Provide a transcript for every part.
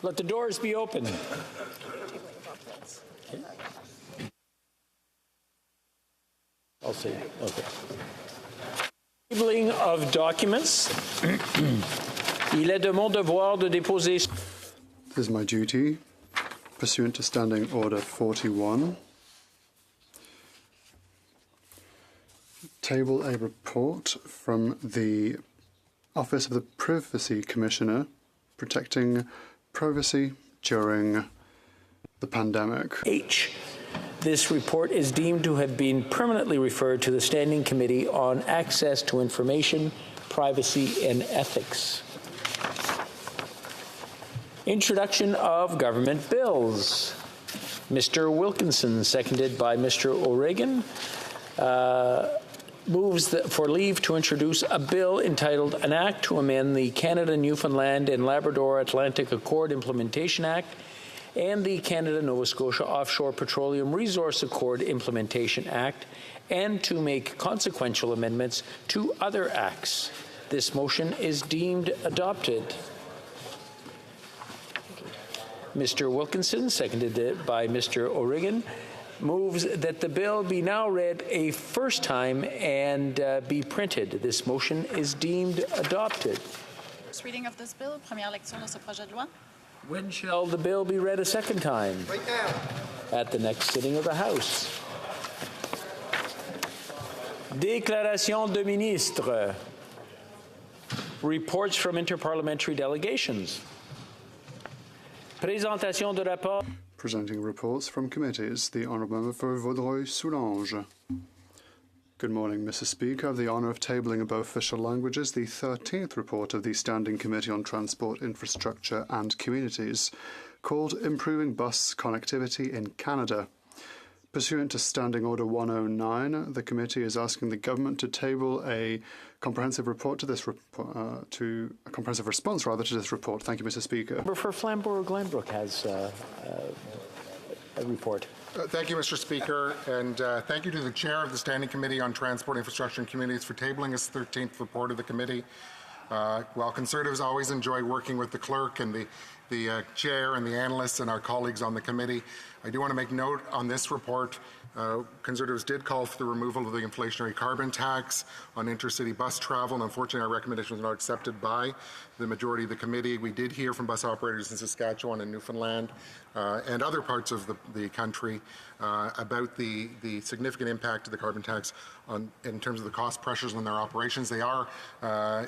Let the doors be open. I'll see. Okay. Tabling of documents. Il est de mon devoir de déposer. It is my duty, pursuant to Standing Order 41, table a report from the Office of the Privacy Commissioner protecting privacy during the pandemic. H. This report is deemed to have been permanently referred to the Standing Committee on Access to Information, Privacy and Ethics. Introduction of government bills. Mr. Wilkinson, seconded by Mr. O'Regan, moves for leave to introduce a bill entitled An Act to Amend the Canada, Newfoundland and Labrador Atlantic Accord Implementation Act and the Canada-Nova Scotia Offshore Petroleum Resource Accord Implementation Act, and to make consequential amendments to other acts. This motion is deemed adopted. Mr. Wilkinson, seconded by Mr. O'Regan, moves that the bill be now read a first time and be printed. This motion is deemed adopted. First reading of this bill, première lecture de ce projet de loi. When shall the bill be read a second time? Right now. At the next sitting of the House. Déclaration de ministre. Reports from interparliamentary delegations. Présentation de rapport. Presenting reports from committees, the Honourable Member for Vaudreuil-Soulanges. Good morning, Mrs. Speaker. I have the honour of tabling in both official languages the 13th report of the Standing Committee on Transport, Infrastructure and Communities, called Improving Bus Connectivity in Canada. Pursuant to Standing Order 109, the committee is asking the government to table a comprehensive report to this a comprehensive response to this report. Thank you, Mr. Speaker. Member for Flamborough-Glanbrook has a report. Thank you, Mr. Speaker, and thank you to the Chair of the Standing Committee on Transport, Infrastructure and Communities for tabling this 13th report of the committee. While Conservatives always enjoy working with the clerk and the chair and the analysts and our colleagues on the committee, I do want to make note on this report. Conservatives did call for the removal of the inflationary carbon tax on intercity bus travel, and unfortunately our recommendation was not accepted by the majority of the committee. We did hear from bus operators in Saskatchewan and Newfoundland and other parts of the country about the significant impact of the carbon tax in terms of the cost pressures on their operations. They are,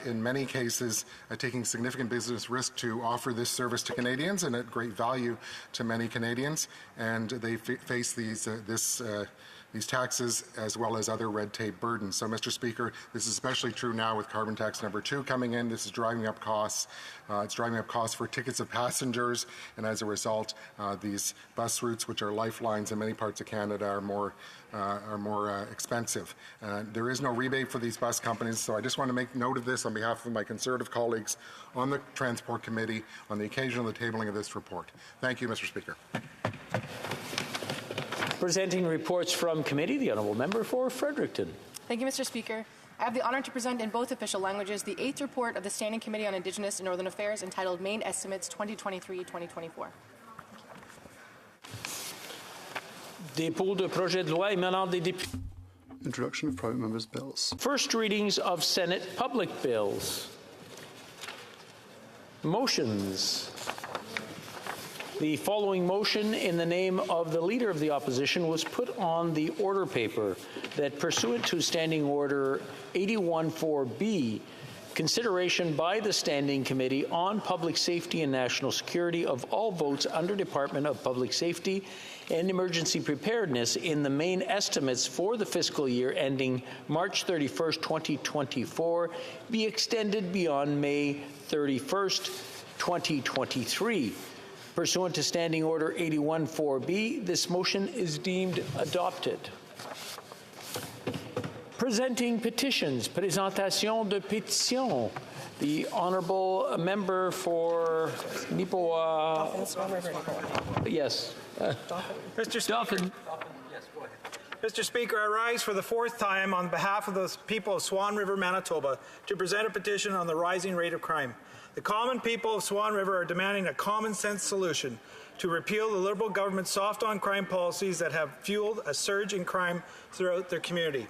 in many cases, taking significant business risk to offer this service to Canadians and at great value to many Canadians, and they face these taxes as well as other red tape burdens. So, Mr. Speaker, this is especially true now with carbon tax number 2 coming in. This is driving up costs. It's driving up costs for tickets of passengers, and as a result, these bus routes, which are lifelines in many parts of Canada, are more expensive. There is no rebate for these bus companies, so I just want to make note of this on behalf of my Conservative colleagues on the Transport Committee on the occasion of the tabling of this report. Thank you, Mr. Speaker. Presenting reports from committee, the Honourable Member for Fredericton. Thank you, Mr. Speaker. I have the honour to present in both official languages the 8th report of the Standing Committee on Indigenous and Northern Affairs entitled Main Estimates 2023-2024. Dépôt de projet de loi émanant des députés. Introduction of private members' bills. First readings of Senate public bills. Motions. The following motion in the name of the Leader of the Opposition was put on the order paper that, pursuant to Standing Order 81-4B, consideration by the Standing Committee on Public Safety and National Security of all votes under Department of Public Safety and Emergency Preparedness in the main estimates for the fiscal year ending March 31st, 2024 be extended beyond May 31st, 2023. Pursuant to Standing Order 81-4B, this motion is deemed adopted. Presenting petitions, présentation de pétitions. The Honourable Member for Nipawin. Yes. Mr. Speaker. Dauphin. Yes, go ahead. Mr. Speaker, I rise for the fourth time on behalf of the people of Swan River, Manitoba, to present a petition on the rising rate of crime. The common people of Swan River are demanding a common-sense solution to repeal the Liberal government's soft-on-crime policies that have fueled a surge in crime throughout their community.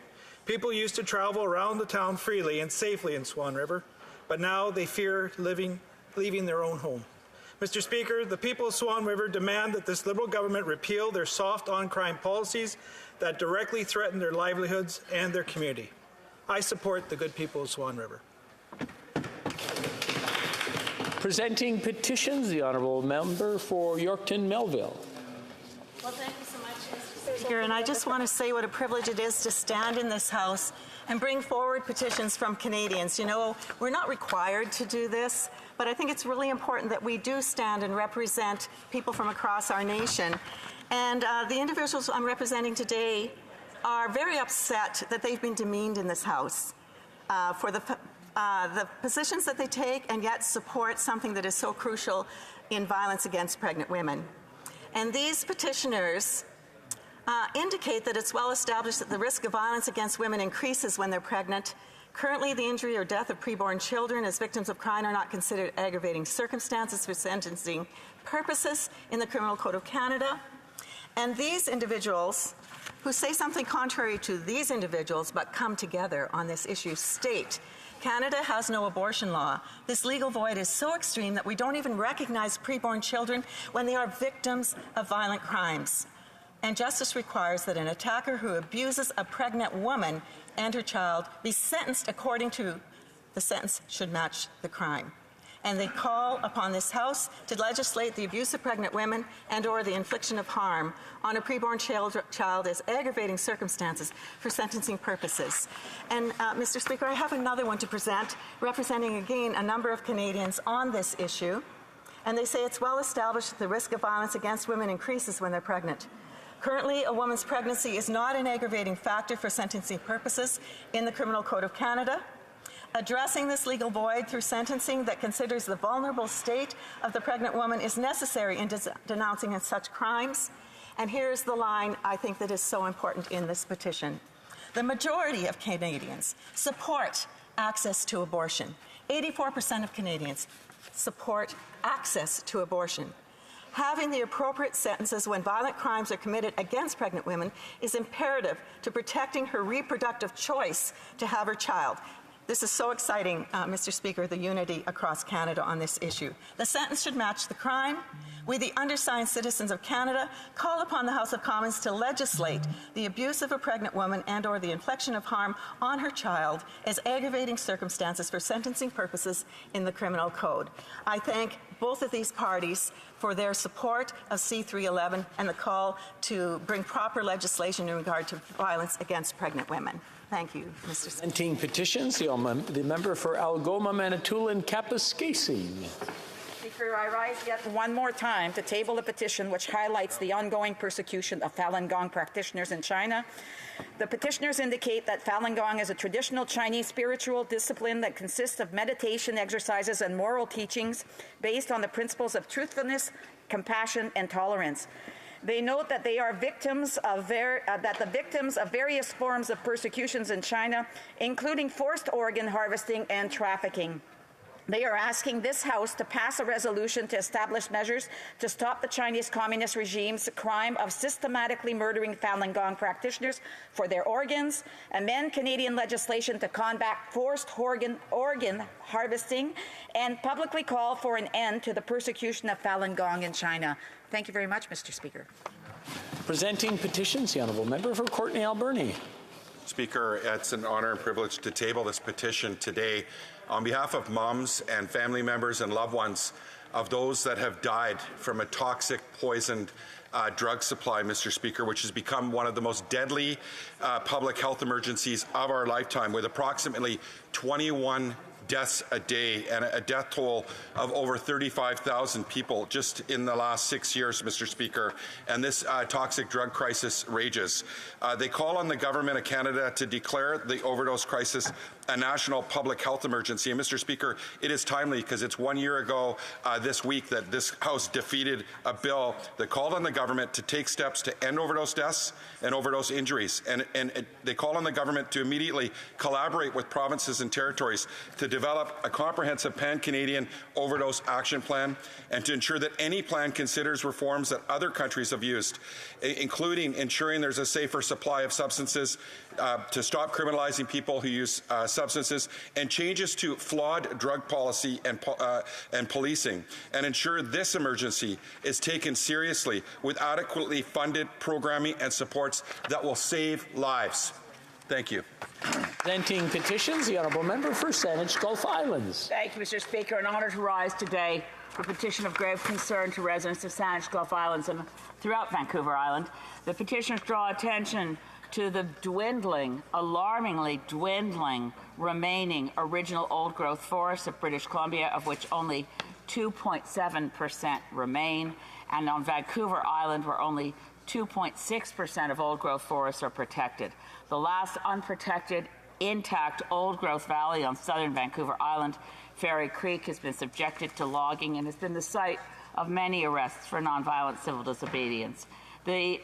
People used to travel around the town freely and safely in Swan River, but now they fear leaving their own home. Mr. Speaker, the people of Swan River demand that this Liberal government repeal their soft-on-crime policies that directly threaten their livelihoods and their community. I support the good people of Swan River. Presenting petitions, the honourable member for Yorkton Melville. Well, thank you so much, Mr. Speaker. And I just want to say what a privilege it is to stand in this House and bring forward petitions from Canadians. You know, we're not required to do this, but I think it's really important that we do stand and represent people from across our nation. And the individuals I'm representing today are very upset that they've been demeaned in this House for the positions that they take and yet support something that is so crucial in violence against pregnant women. And these petitioners indicate that it's well established that the risk of violence against women increases when they're pregnant. Currently, the injury or death of preborn children as victims of crime are not considered aggravating circumstances for sentencing purposes in the Criminal Code of Canada. And these individuals who say something contrary to these individuals but come together on this issue state Canada has no abortion law. This legal void is so extreme that we don't even recognize preborn children when they are victims of violent crimes. And justice requires that an attacker who abuses a pregnant woman and her child be sentenced according to the sentence should match the crime. And they call upon this House to legislate the abuse of pregnant women and or the infliction of harm on a preborn child as aggravating circumstances for sentencing purposes. And, Mr. Speaker, I have another one to present, representing again a number of Canadians on this issue. And they say it's well established that the risk of violence against women increases when they're pregnant. Currently, a woman's pregnancy is not an aggravating factor for sentencing purposes in the Criminal Code of Canada. Addressing this legal void through sentencing that considers the vulnerable state of the pregnant woman is necessary in denouncing such crimes. And here's the line I think that is so important in this petition. The majority of Canadians support access to abortion. 84% of Canadians support access to abortion. Having the appropriate sentences when violent crimes are committed against pregnant women is imperative to protecting her reproductive choice to have her child. This is so exciting, Mr. Speaker, the unity across Canada on this issue. The sentence should match the crime. We, the undersigned citizens of Canada, call upon the House of Commons to legislate the abuse of a pregnant woman and or the infliction of harm on her child as aggravating circumstances for sentencing purposes in the Criminal Code. I thank both of these parties for their support of C-311 and the call to bring proper legislation in regard to violence against pregnant women. Thank you, Mr. Speaker. Presenting petitions, the member for Algoma, Manitoulin, Kapuskasing. Speaker, I rise yet one more time to table a petition which highlights the ongoing persecution of Falun Gong practitioners in China. The petitioners indicate that Falun Gong is a traditional Chinese spiritual discipline that consists of meditation exercises and moral teachings based on the principles of truthfulness, compassion, and tolerance. They note that they are victims of the victims of various forms of persecutions in China, including forced organ harvesting and trafficking. They are asking this House to pass a resolution to establish measures to stop the Chinese Communist regime's crime of systematically murdering Falun Gong practitioners for their organs, amend Canadian legislation to combat forced organ harvesting, and publicly call for an end to the persecution of Falun Gong in China. Thank you very much, Mr. Speaker. Presenting petitions, the honourable member for Courtenay Alberni. Speaker, it's an honour and privilege to table this petition today on behalf of moms and family members and loved ones of those that have died from a toxic, poisoned drug supply, Mr. Speaker, which has become one of the most deadly public health emergencies of our lifetime, with approximately 21 deaths a day and a death toll of over 35,000 people just in the last 6 years, Mr. Speaker, and this toxic drug crisis rages. They call on the Government of Canada to declare the overdose crisis a national public health emergency. And Mr. Speaker, it is timely because it's 1 year ago this week that this House defeated a bill that called on the government to take steps to end overdose deaths and overdose injuries. And they call on the government to immediately collaborate with provinces and territories to develop a comprehensive pan-Canadian overdose action plan and to ensure that any plan considers reforms that other countries have used, including ensuring there's a safer supply of substances, to stop criminalizing people who use substances, and changes to flawed drug policy and policing, and ensure this emergency is taken seriously with adequately funded programming and supports that will save lives. Thank you. Presenting petitions, the Honourable Member for Saanich Gulf Islands. Thank you, Mr. Speaker. An honour to rise today for a petition of grave concern to residents of Saanich Gulf Islands and throughout Vancouver Island. The petitioners draw attention to the dwindling, alarmingly dwindling, remaining original old-growth forests of British Columbia, of which only 2.7% remain, and on Vancouver Island, where only 2.6% of old-growth forests are protected. The last unprotected, intact old-growth valley on southern Vancouver Island, Fairy Creek, has been subjected to logging and has been the site of many arrests for nonviolent civil disobedience. The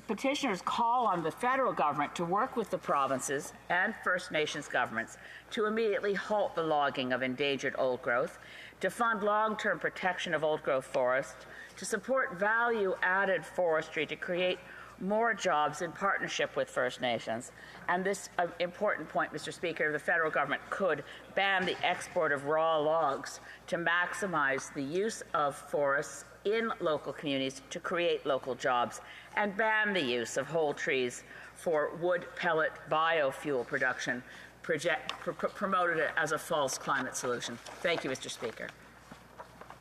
petitioners call on the federal government to work with the provinces and First Nations governments to immediately halt the logging of endangered old growth, to fund long-term protection of old-growth forests, to support value-added forestry to create more jobs in partnership with First Nations. And this important point, Mr. Speaker, the federal government could ban the export of raw logs to maximize the use of forests in local communities to create local jobs, and ban the use of whole trees for wood pellet biofuel production, promoted as a false climate solution. Thank you, Mr. Speaker.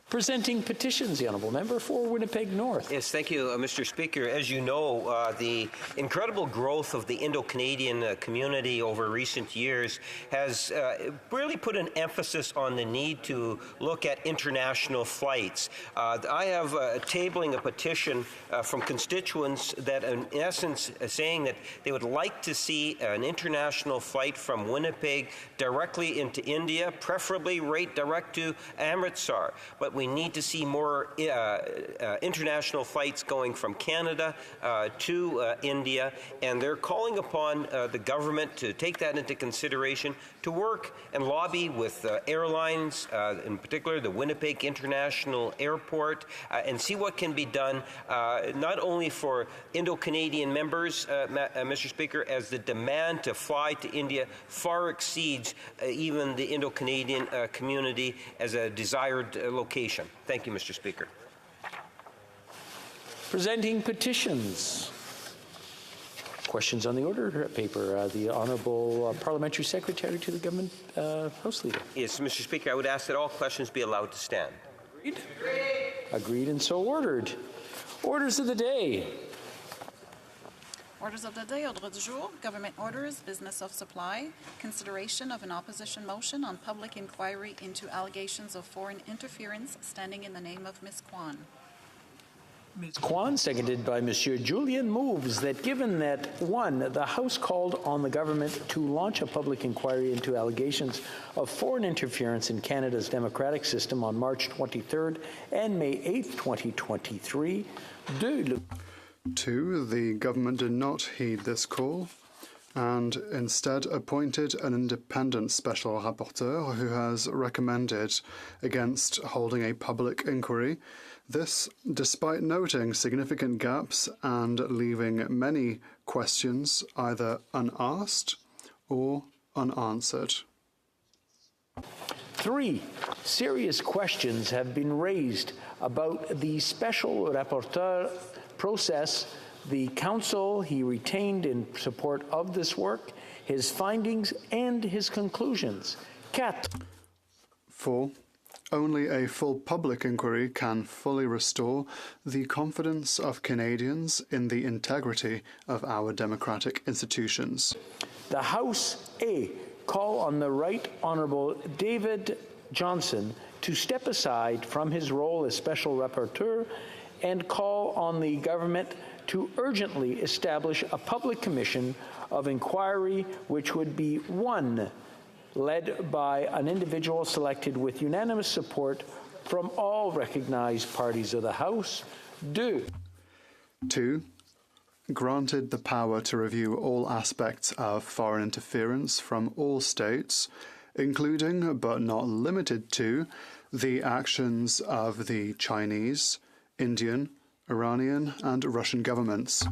Presenting petitions, the Honourable Member for Winnipeg North. Yes, thank you, Mr. Speaker. As you know, the incredible growth of the Indo-Canadian community over recent years has really put an emphasis on the need to look at international flights. I have tabling a petition from constituents that, in essence, saying that they would like to see an international flight from Winnipeg directly into India, preferably right direct to Amritsar. But we need to see more international flights going from Canada to India, and they're calling upon the government to take that into consideration, to work and lobby with airlines, in particular the Winnipeg International Airport, and see what can be done, not only for Indo-Canadian members, Mr. Speaker, as the demand to fly to India far exceeds even the Indo-Canadian community as a desired location. Thank you, Mr. Speaker. Presenting petitions. Questions on the order paper. The Honourable Parliamentary Secretary to the Government House Leader. Yes, Mr. Speaker, I would ask that all questions be allowed to stand. Agreed? Agreed and so ordered. Orders of the day. Orders of the day, ordre du jour, government orders, business of supply, consideration of an opposition motion on public inquiry into allegations of foreign interference standing in the name of Ms. Kwan. Ms. Kwan, seconded by Monsieur Julian, moves that given that, 1, the House called on the government to launch a public inquiry into allegations of foreign interference in Canada's democratic system on March 23rd and May 8th, 2023. 2, the government did not heed this call and instead appointed an independent special rapporteur who has recommended against holding a public inquiry. This, despite noting significant gaps and leaving many questions either unasked or unanswered. 3, serious questions have been raised about the special rapporteur process, the council he retained in support of this work, his findings and his conclusions. 4, only a full public inquiry can fully restore the confidence of Canadians in the integrity of our democratic institutions. The House, A, call on the Right Honourable David Johnston to step aside from his role as Special Rapporteur and call on the government to urgently establish a public commission of inquiry which would be, 1, led by an individual selected with unanimous support from all recognized parties of the House, 2, granted the power to review all aspects of foreign interference from all states, including but not limited to the actions of the Chinese, Indian, Iranian and Russian governments.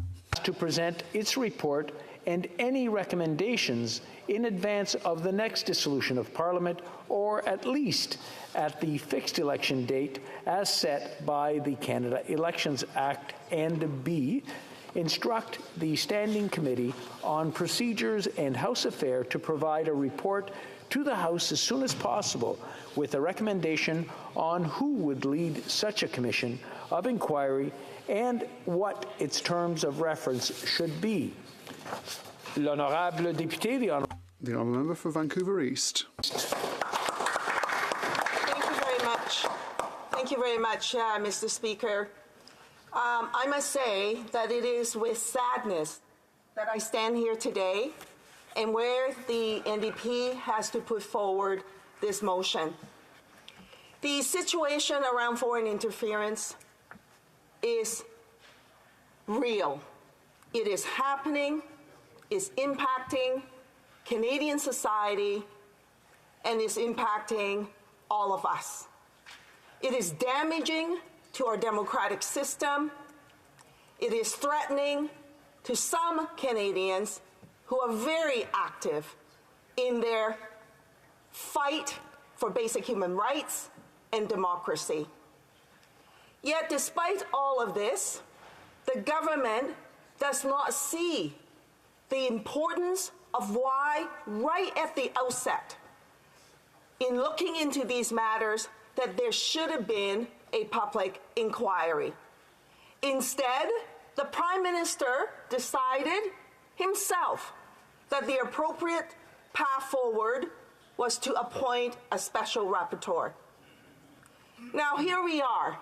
to present its report and any recommendations in advance of the next dissolution of Parliament, or at least at the fixed election date as set by the Canada Elections Act, and B, instruct the Standing Committee on Procedures and House Affairs to provide a report to the House as soon as possible with a recommendation on who would lead such a commission of inquiry and what its terms of reference should be. L'honorable député, the honourable member for Vancouver East. Thank you very much. Thank you very much, Mr. Speaker. I must say that it is with sadness that I stand here today and where the NDP has to put forward this motion. The situation around foreign interference is real. It is happening, is impacting Canadian society, and is impacting all of us. It is damaging to our democratic system. It is threatening to some Canadians who are very active in their fight for basic human rights and democracy. Yet, despite all of this, the government does not see the importance of why, right at the outset, in looking into these matters, that there should have been a public inquiry. Instead, the Prime Minister decided himself that the appropriate path forward was to appoint a special rapporteur. Now, here we are.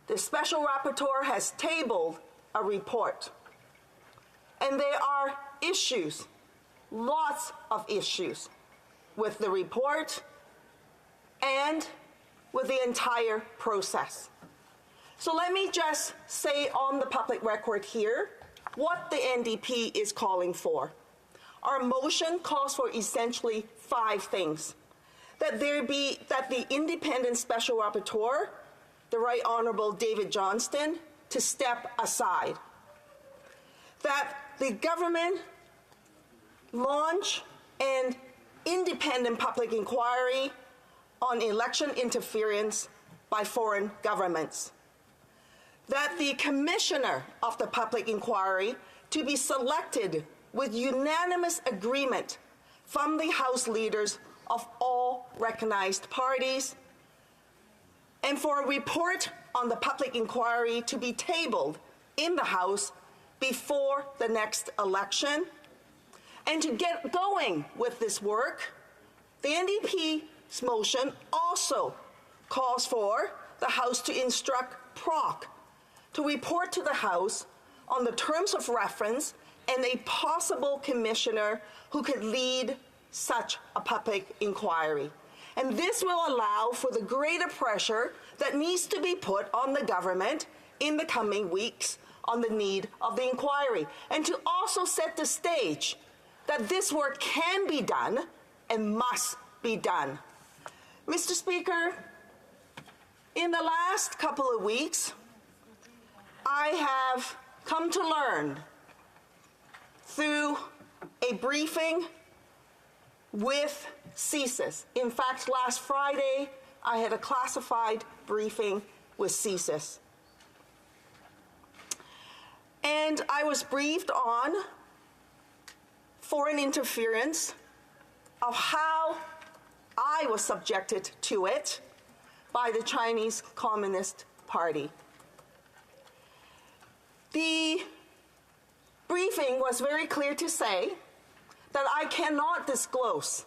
The special rapporteur has tabled a report. And there are issues, lots of issues, with the report and with the entire process. So let me just say on the public record here what the NDP is calling for. Our motion calls for essentially 5 things. That the independent special rapporteur, the Right Honourable David Johnston, to step aside. That the government launch an independent public inquiry on election interference by foreign governments. That the commissioner of the public inquiry to be selected with unanimous agreement from the House leaders of all recognized parties, and for a report on the public inquiry to be tabled in the House before the next election. And to get going with this work, the NDP's motion also calls for the House to instruct PROC to report to the House on the terms of reference and a possible commissioner who could lead such a public inquiry. And this will allow for the greater pressure that needs to be put on the government in the coming weeks on the need of the inquiry, and to also set the stage that this work can be done and must be done. Mr. Speaker, in the last couple of weeks, I have come to learn through a briefing with CSIS. In fact, last Friday, I had a classified briefing with CSIS. And I was briefed on foreign interference, of how I was subjected to it by the Chinese Communist Party. The briefing was very clear to say that I cannot disclose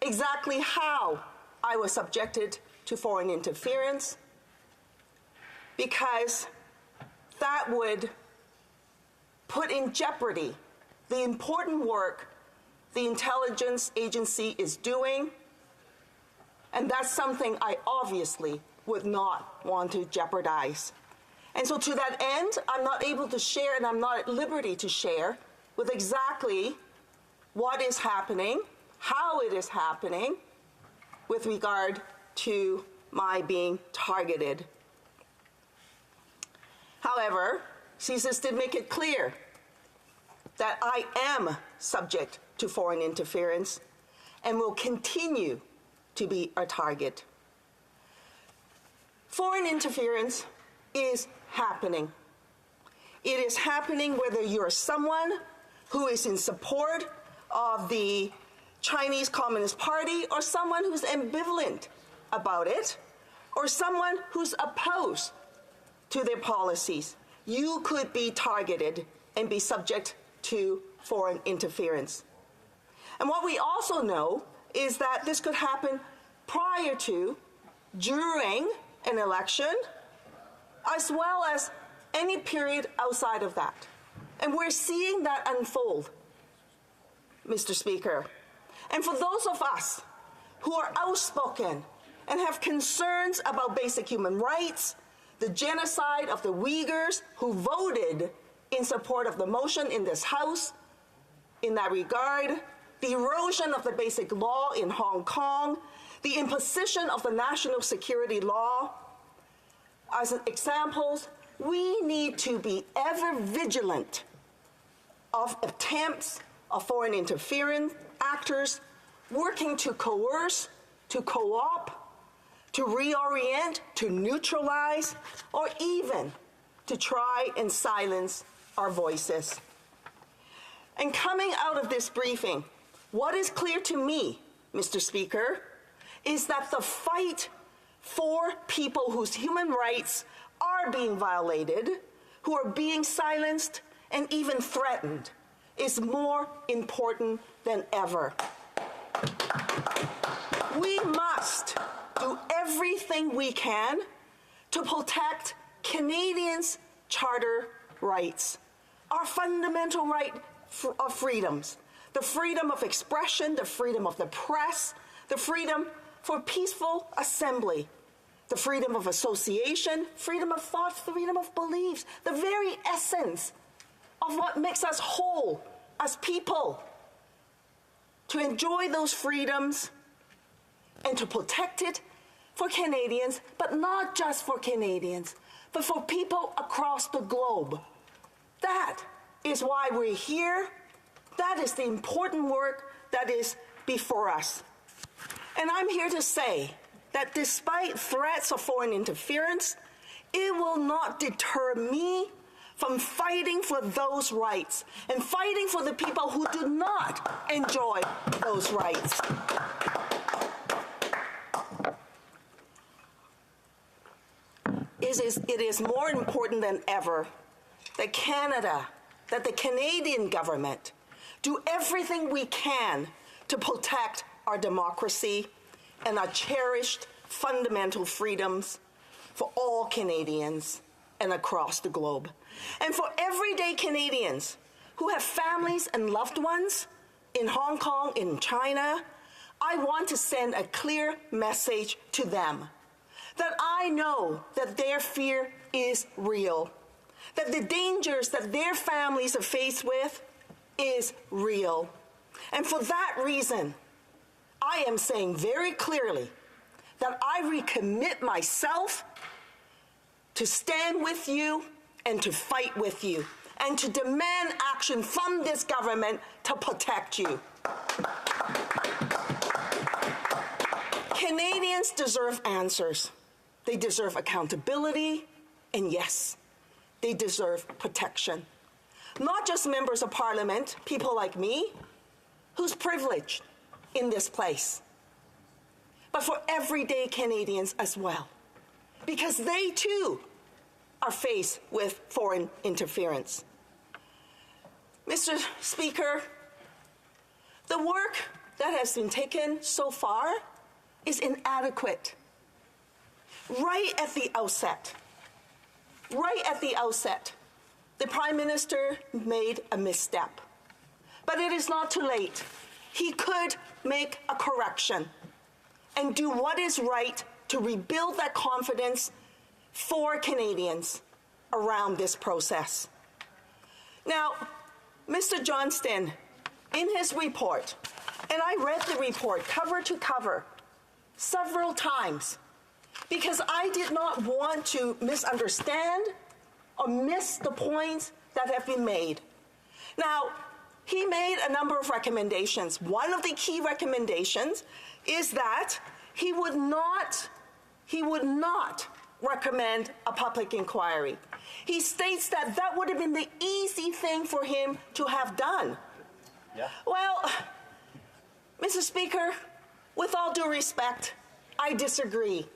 exactly how I was subjected to foreign interference, because that would put in jeopardy the important work the intelligence agency is doing, and that's something I obviously would not want to jeopardize. And so to that end, I'm not able to share, and I'm not at liberty to share with exactly what is happening, how it is happening, with regard to my being targeted. However, CSIS did make it clear that I am subject to foreign interference and will continue to be a target. Foreign interference is happening. It is happening whether you're someone who is in support of the Chinese Communist Party, or someone who's ambivalent about it, or someone who's opposed to their policies. You could be targeted and be subject to foreign interference. And what we also know is that this could happen prior to, during an election, as well as any period outside of that. And we're seeing that unfold, Mr. Speaker. And for those of us who are outspoken and have concerns about basic human rights, the genocide of the Uyghurs who voted in support of the motion in this House, in that regard, the erosion of the basic law in Hong Kong, the imposition of the national security law, as examples, we need to be ever vigilant of attempts of foreign interference actors working to coerce, to co-opt, to reorient, to neutralize, or even to try and silence our voices. And coming out of this briefing, what is clear to me, Mr. Speaker, is that the fight for people whose human rights are being violated, who are being silenced and even threatened, is more important than ever. We must do everything we can to protect Canadians' charter rights, our fundamental right of freedoms, the freedom of expression, the freedom of the press, the freedom for peaceful assembly, the freedom of association, freedom of thought, freedom of beliefs, the very essence of what makes us whole as people. To enjoy those freedoms and to protect it for Canadians, but not just for Canadians, but for people across the globe. That is why we're here. That is the important work that is before us. And I'm here to say that despite threats of foreign interference, it will not deter me from fighting for those rights and fighting for the people who do not enjoy those rights. It is more important than ever that Canada, that the Canadian government, do everything we can to protect our democracy and our cherished fundamental freedoms for all Canadians and across the globe. And for everyday Canadians who have families and loved ones in Hong Kong, in China, I want to send a clear message to them that I know that their fear is real, that the dangers that their families are faced with is real. And for that reason, I am saying very clearly that I recommit myself to stand with you and to fight with you and to demand action from this government to protect you. Canadians deserve answers. They deserve accountability, and yes, they deserve protection. Not just members of Parliament, people like me, who's privileged in this place, but for everyday Canadians as well, because they too are faced with foreign interference. Mr. Speaker, The work that has been taken so far is inadequate. Right at the outset, the Prime Minister made a misstep. But it is not too late. He could make a correction and do what is right to rebuild that confidence for Canadians around this process. Now, Mr. Johnston, in his report, and I read the report cover to cover several times because I did not want to misunderstand or miss the points that have been made. Now, he made a number of recommendations. One of the key recommendations is that he would not recommend a public inquiry. He states that that would have been the easy thing for him to have done. Yeah. Well, Mr. Speaker, with all due respect, I disagree.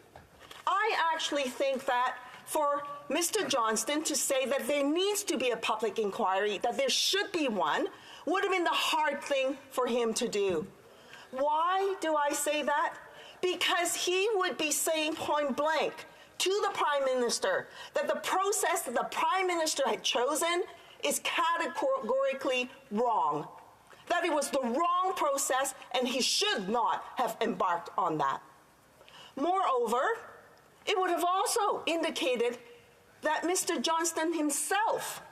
I actually think that for Mr. Johnston to say that there needs to be a public inquiry, that there should be one, would have been the hard thing for him to do. Why do I say that? Because he would be saying point blank to the Prime Minister that the process that the Prime Minister had chosen is categorically wrong, that it was the wrong process and he should not have embarked on that. Moreover, it would have also indicated that Mr. Johnston himself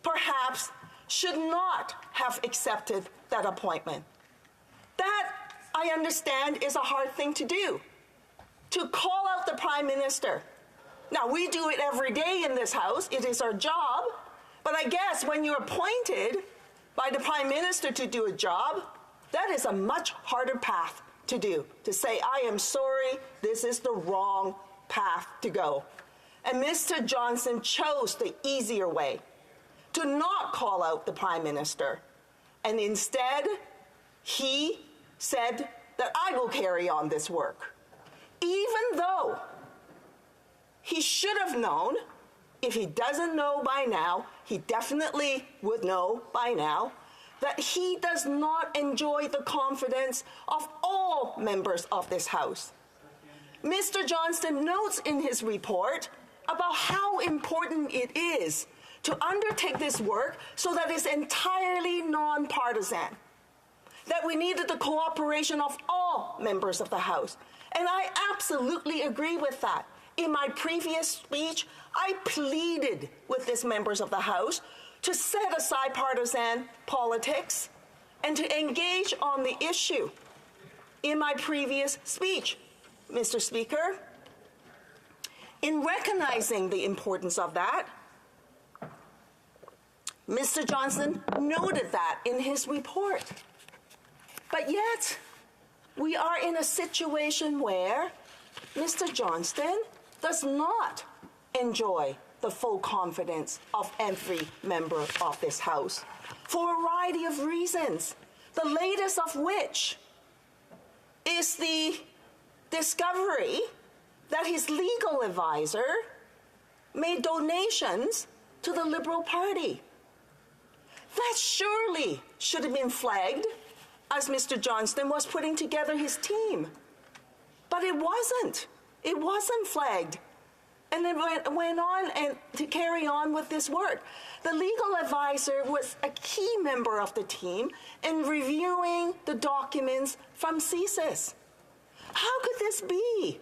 perhaps should not have accepted that appointment. That, I understand, is a hard thing to do, to call out the Prime Minister. Now, we do it every day in this House. It is our job. But I guess when you're appointed by the Prime Minister to do a job, that is a much harder path to do, to say, I am sorry, this is the wrong path to go. And Mr. Johnston chose the easier way, to not call out the Prime Minister. And instead, he said that I will carry on this work. Even though he should have known, if he doesn't know by now, he definitely would know by now, that he does not enjoy the confidence of all members of this House. Mr. Johnston notes in his report about how important it is to undertake this work so that it's entirely nonpartisan, that we needed the cooperation of all members of the House. And I absolutely agree with that. In my previous speech, I pleaded with these members of the House to set aside partisan politics and to engage on the issue. In my previous speech, Mr. Speaker, in recognizing the importance of that, Mr. Johnston noted that in his report. But yet, we are in a situation where Mr. Johnston does not enjoy the full confidence of every member of this House for a variety of reasons, the latest of which is the discovery that his legal advisor made donations to the Liberal Party. That surely should have been flagged as Mr. Johnston was putting together his team. But it wasn't. It wasn't flagged. And then went on and to carry on with this work. The legal advisor was a key member of the team in reviewing the documents from CSIS. How could this be?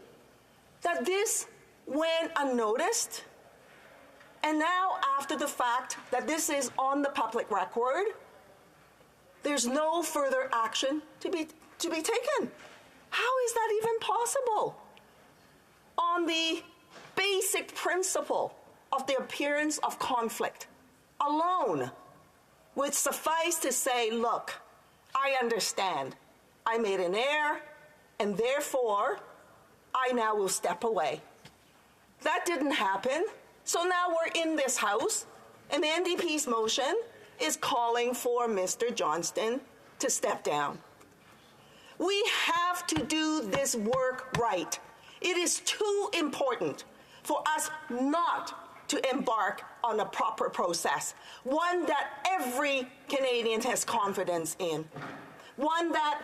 That this went unnoticed, and now after the fact that this is on the public record, there's no further action to be taken. How is that even possible? On the basic principle of the appearance of conflict alone would suffice to say, look, I understand. I made an error, and therefore, I now will step away. That didn't happen. So now we're in this House, and the NDP's motion is calling for Mr. Johnston to step down. We have to do this work right. It is too important for us not to embark on a proper process, one that every Canadian has confidence in, one that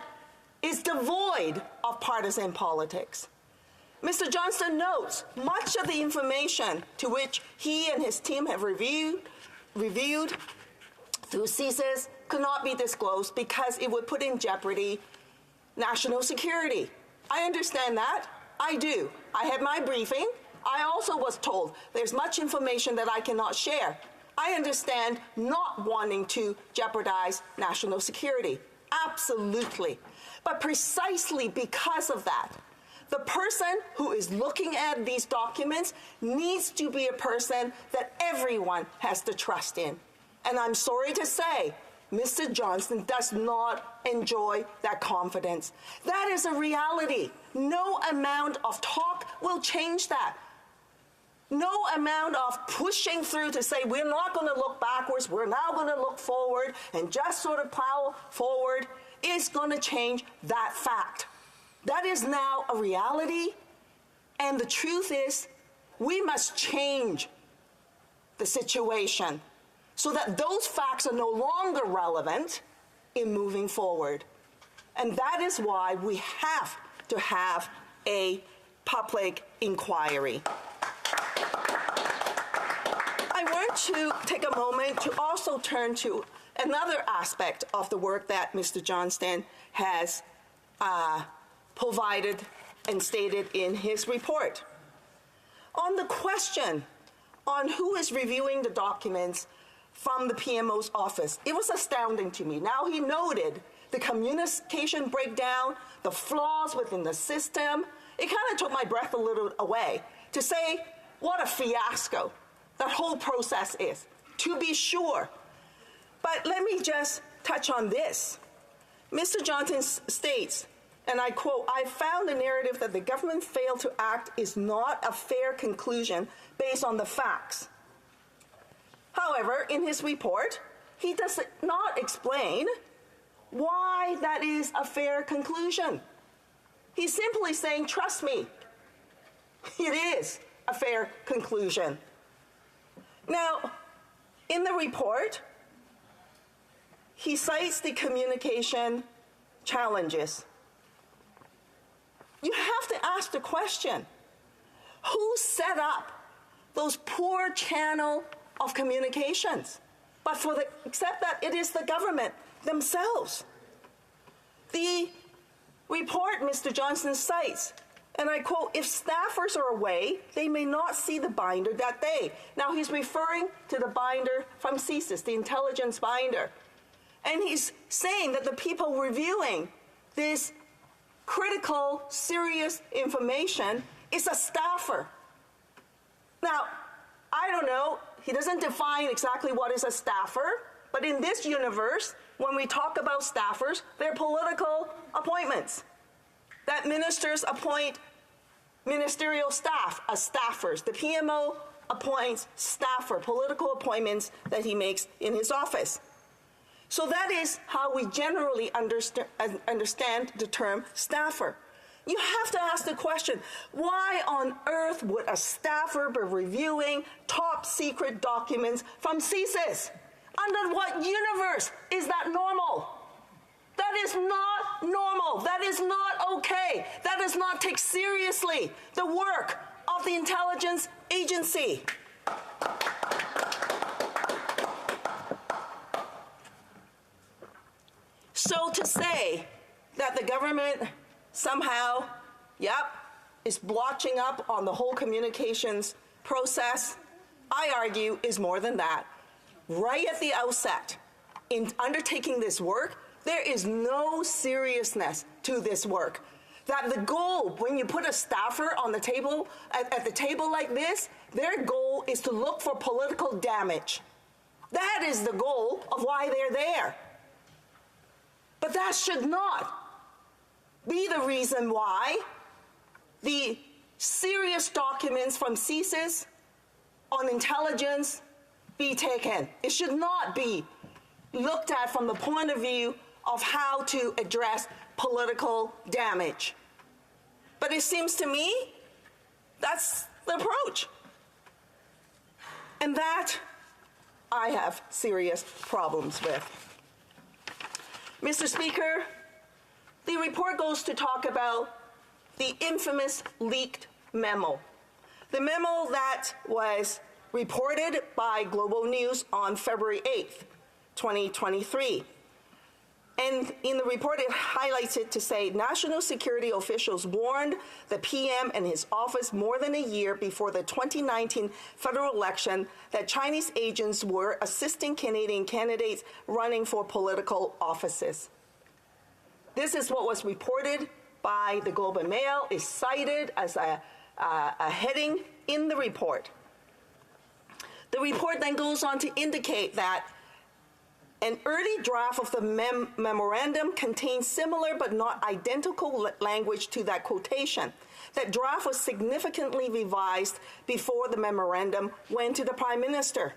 is devoid of partisan politics. Mr. Johnston notes much of the information to which he and his team have reviewed through CSIS could not be disclosed because it would put in jeopardy national security. I understand that. I do. I had my briefing. I also was told there's much information that I cannot share. I understand not wanting to jeopardize national security. Absolutely. But precisely because of that, the person who is looking at these documents needs to be a person that everyone has to trust in. And I'm sorry to say, Mr. Johnston does not enjoy that confidence. That is a reality. No amount of talk will change that. No amount of pushing through to say we're not going to look backwards, we're now going to look forward and just sort of plow forward is going to change that fact. That is now a reality, and the truth is we must change the situation so that those facts are no longer relevant in moving forward. And that is why we have to have a public inquiry. I want to take a moment to also turn to another aspect of the work that Mr. Johnston has provided and stated in his report. On the question on who is reviewing the documents from the PMO's office, it was astounding to me. Now, he noted the communication breakdown, the flaws within the system. It kind of took my breath a little away to say what a fiasco that whole process is, to be sure. But let me just touch on this. Mr. Johnston states, and I quote, "I found the narrative that the government failed to act is not a fair conclusion based on the facts." However, in his report, he does not explain why that is a fair conclusion. He's simply saying, trust me, it is a fair conclusion. Now, in the report, he cites the communication challenges. You have to ask the question, who set up those poor channel of communications? Except that it is the government themselves. The report Mr. Johnston cites, and I quote, "If staffers are away, they may not see the binder that day." Now, he's referring to the binder from CSIS, the intelligence binder. And he's saying that the people reviewing this critical, serious information is a staffer. Now, I don't know, he doesn't define exactly what is a staffer, but in this universe, when we talk about staffers, they're political appointments. That ministers appoint ministerial staff as staffers. The PMO appoints staffer, political appointments that he makes in his office. So that is how we generally understand the term staffer. You have to ask the question, why on earth would a staffer be reviewing top secret documents from CSIS? Under what universe is that normal? That is not normal. That is not okay. That does not take seriously the work of the intelligence agency. So to say that the government somehow, is blotching up on the whole communications process, I argue is more than that. Right at the outset, in undertaking this work, there is no seriousness to this work. That the goal, when you put a staffer on the table, at the table like this, their goal is to look for political damage. That is the goal of why they're there. But that should not be the reason why the serious documents from CSIS on intelligence be taken. It should not be looked at from the point of view of how to address political damage. But it seems to me that's the approach. And that I have serious problems with. Mr. Speaker, the report goes to talk about the infamous leaked memo. The memo that was reported by Global News on February 8th, 2023. And in the report, it highlights it to say national security officials warned the PM and his office more than a year before the 2019 federal election that Chinese agents were assisting Canadian candidates running for political offices. This is what was reported by the Globe and Mail, is cited as a heading in the report. The report then goes on to indicate that an early draft of the memorandum contains similar but not identical language to that quotation. That draft was significantly revised before the memorandum went to the Prime Minister.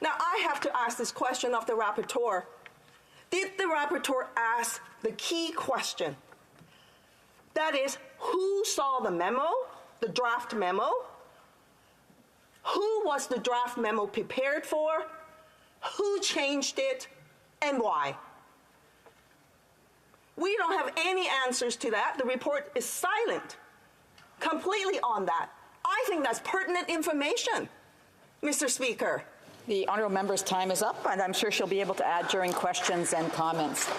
Now, I have to ask this question of the rapporteur. Did the rapporteur ask the key question? That is, who saw the memo, the draft memo? Who was the draft memo prepared for? Who changed it, and why? We don't have any answers to that. The report is silent completely on that. I think that's pertinent information, Mr. Speaker. The honourable member's time is up, and I'm sure she'll be able to add during questions and comments.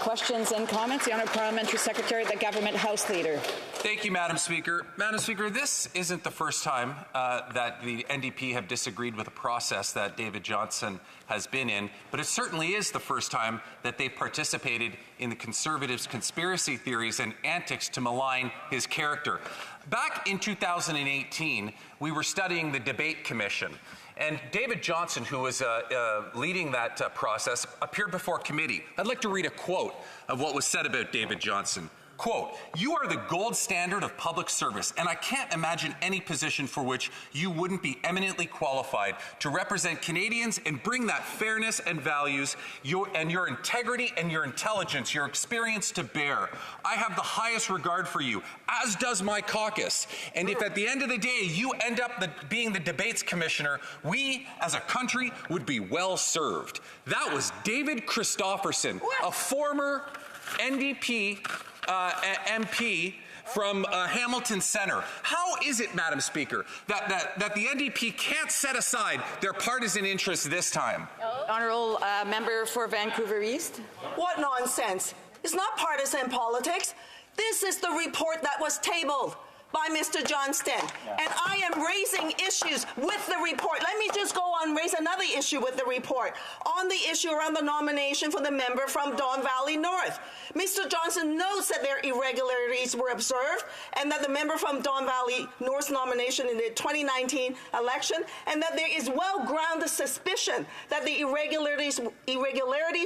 Questions and comments? The Honourable Parliamentary Secretary, the Government House Leader. Thank you, Madam Speaker. Madam Speaker, this isn't the first time that the NDP have disagreed with a process that David Johnston has been in, but it certainly is the first time that they participated in the Conservatives' conspiracy theories and antics to malign his character. Back in 2018, we were studying the Debate Commission. And David Johnston, who was leading that process, appeared before committee. I'd like to read a quote of what was said about David Johnston. Quote, "You are the gold standard of public service, and I can't imagine any position for which you wouldn't be eminently qualified to represent Canadians and bring that fairness and values, your integrity and your intelligence, your experience to bear. I have the highest regard for you, as does my caucus. And if at the end of the day you end up being the debates commissioner, we as a country would be well served." That was David Christopherson, a former NDP MP from Hamilton Centre. How is it, Madam Speaker, that the NDP can't set aside their partisan interests this time? Honourable Member for Vancouver East. What nonsense. It's not partisan politics. This is the report that was tabled by Mr. Johnston. And I am raising issues with the report. Let me just go on and raise another issue with the report on the issue around the nomination for the member from Don Valley North. Mr. Johnston notes that there irregularities were observed and that the member from Don Valley North's nomination in the 2019 election, and that there is well-grounded suspicion that the irregularities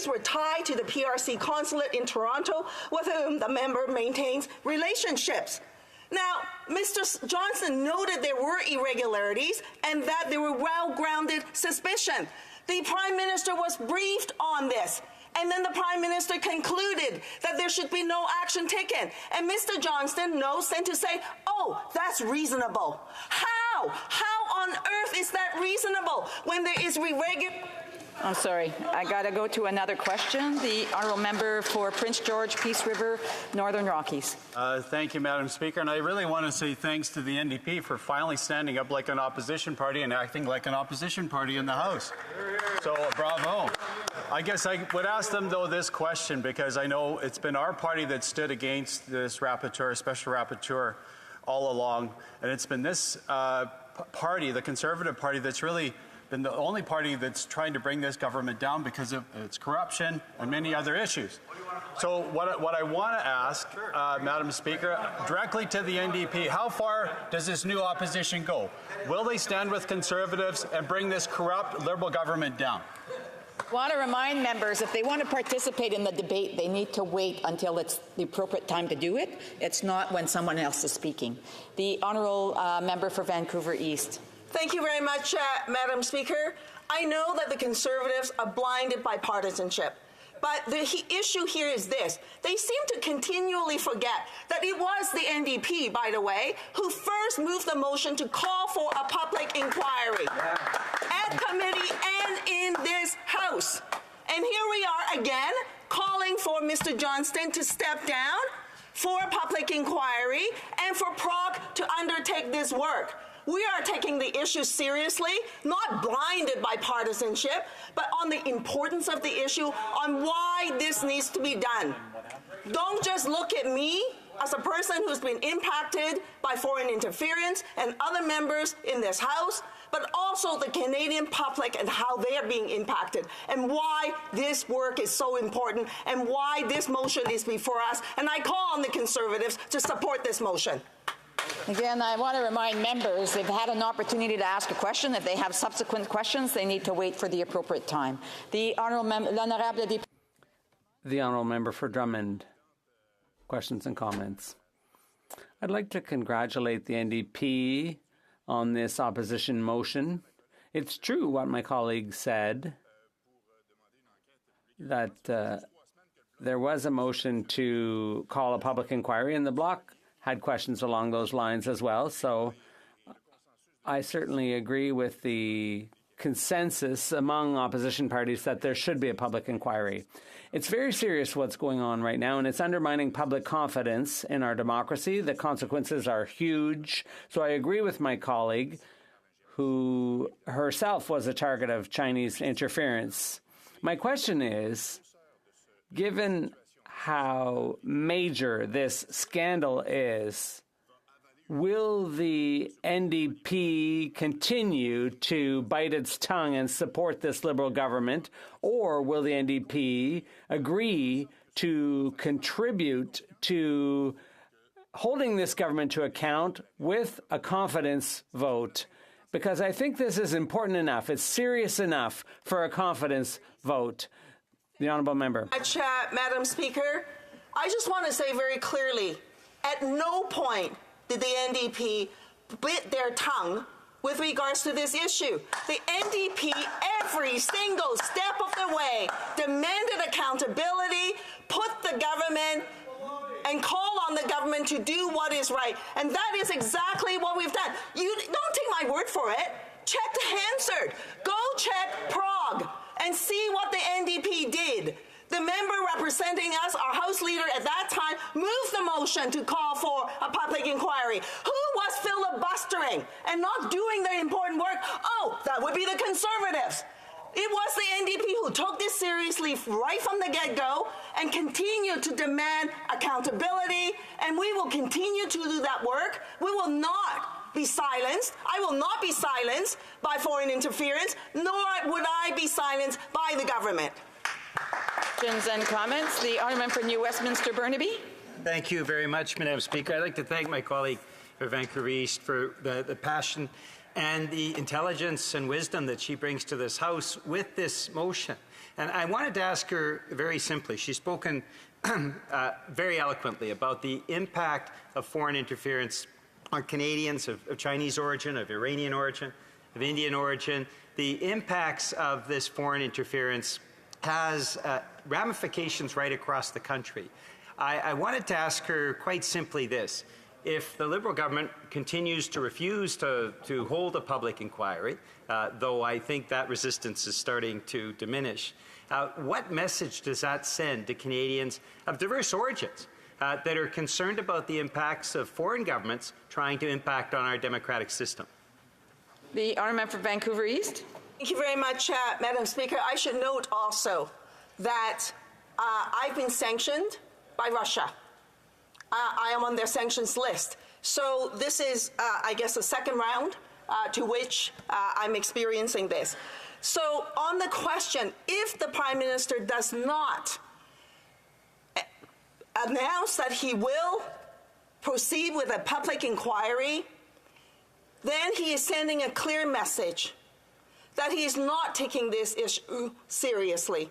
were tied to the PRC consulate in Toronto, with whom the member maintains relationships. Now, Mr. Johnston noted there were irregularities and that there were well-grounded suspicion. The Prime Minister was briefed on this, and then the Prime Minister concluded that there should be no action taken. And Mr. Johnston knows then to say, oh, that's reasonable. How? How on earth is that reasonable when there is I'm sorry, I got to go to another question. The Honourable Member for Prince George, Peace River, Northern Rockies. Thank you, Madam Speaker. And I really want to say thanks to the NDP for finally standing up like an opposition party and acting like an opposition party in the House. So, bravo. I guess I would ask them, though, this question, because I know it's been our party that stood against this rapporteur, special rapporteur, all along. And it's been this party, the Conservative Party, that's really been the only party that's trying to bring this government down because of its corruption and many other issues. So what I want to ask, Madam Speaker, directly to the NDP, how far does this new opposition go? Will they stand with Conservatives and bring this corrupt Liberal government down? I want to remind members, if they want to participate in the debate, they need to wait until it's the appropriate time to do it. It's not when someone else is speaking. The Honourable Member for Vancouver East. Thank you very much, Madam Speaker. I know that the Conservatives are blinded by partisanship, But the issue here is this. They seem to continually forget that it was the NDP, by the way, who first moved the motion to call for a public inquiry at committee and in this House. And here we are again calling for Mr. Johnston to step down for a public inquiry and for PROG to undertake this work. We are taking the issue seriously, not blinded by partisanship, but on the importance of the issue, on why this needs to be done. Don't just look at me as a person who's been impacted by foreign interference and other members in this House, but also the Canadian public and how they are being impacted, and why this work is so important, and why this motion is before us. And I call on the Conservatives to support this motion. Again, I want to remind members they've had an opportunity to ask a question. If they have subsequent questions, they need to wait for the appropriate time. The Honourable Member for Drummond. Questions and comments. I'd like to congratulate the NDP on this opposition motion. It's true what my colleague said, that there was a motion to call a public inquiry, and the Bloc had questions along those lines as well. So I certainly agree with the consensus among opposition parties that there should be a public inquiry. It's very serious what's going on right now, and it's undermining public confidence in our democracy. The consequences are huge. So I agree with my colleague, who herself was a target of Chinese interference. My question is, given how major this scandal is, will the NDP continue to bite its tongue and support this Liberal government, or will the NDP agree to contribute to holding this government to account with a confidence vote? Because I think this is important enough, it's serious enough for a confidence vote. The Honourable Member. Madam Speaker, I just want to say very clearly, at no point did the NDP bit their tongue with regards to this issue. The NDP, every single step of the way, demanded accountability, put the government and call on the government to do what is right. And that is exactly what we've done. You don't take my word for it. Check the Hansard. Go check PROG and see what the NDP did. The member representing us, our House Leader at that time, moved the motion to call for a public inquiry. Who was filibustering and not doing the important work? Oh, that would be the Conservatives. It was the NDP who took this seriously right from the get-go and continued to demand accountability, and we will continue to do that work. We will not be silenced. I will not be silenced by foreign interference, nor would I be silenced by the government. Questions and comments. The Honourable for New Westminster Burnaby. Thank you very much, Madam Speaker. I'd like to thank my colleague for Vancouver East for the passion and the intelligence and wisdom that she brings to this House with this motion. And I wanted to ask her very simply. She's spoken very eloquently about the impact of foreign interference on Canadians of Chinese origin, of Iranian origin, of Indian origin. The impacts of this foreign interference has ramifications right across the country. I wanted to ask her quite simply this. If the Liberal government continues to refuse to hold a public inquiry, though I think that resistance is starting to diminish, what message does that send to Canadians of diverse origins that are concerned about the impacts of foreign governments trying to impact on our democratic system? The Honourable for Vancouver East. Thank you very much, Madam Speaker. I should note also that I've been sanctioned by Russia. I am on their sanctions list. So this is, I guess, the second round to which I'm experiencing this. So on the question, if the Prime Minister does not announce that he will proceed with a public inquiry, then he is sending a clear message that he is not taking this issue seriously,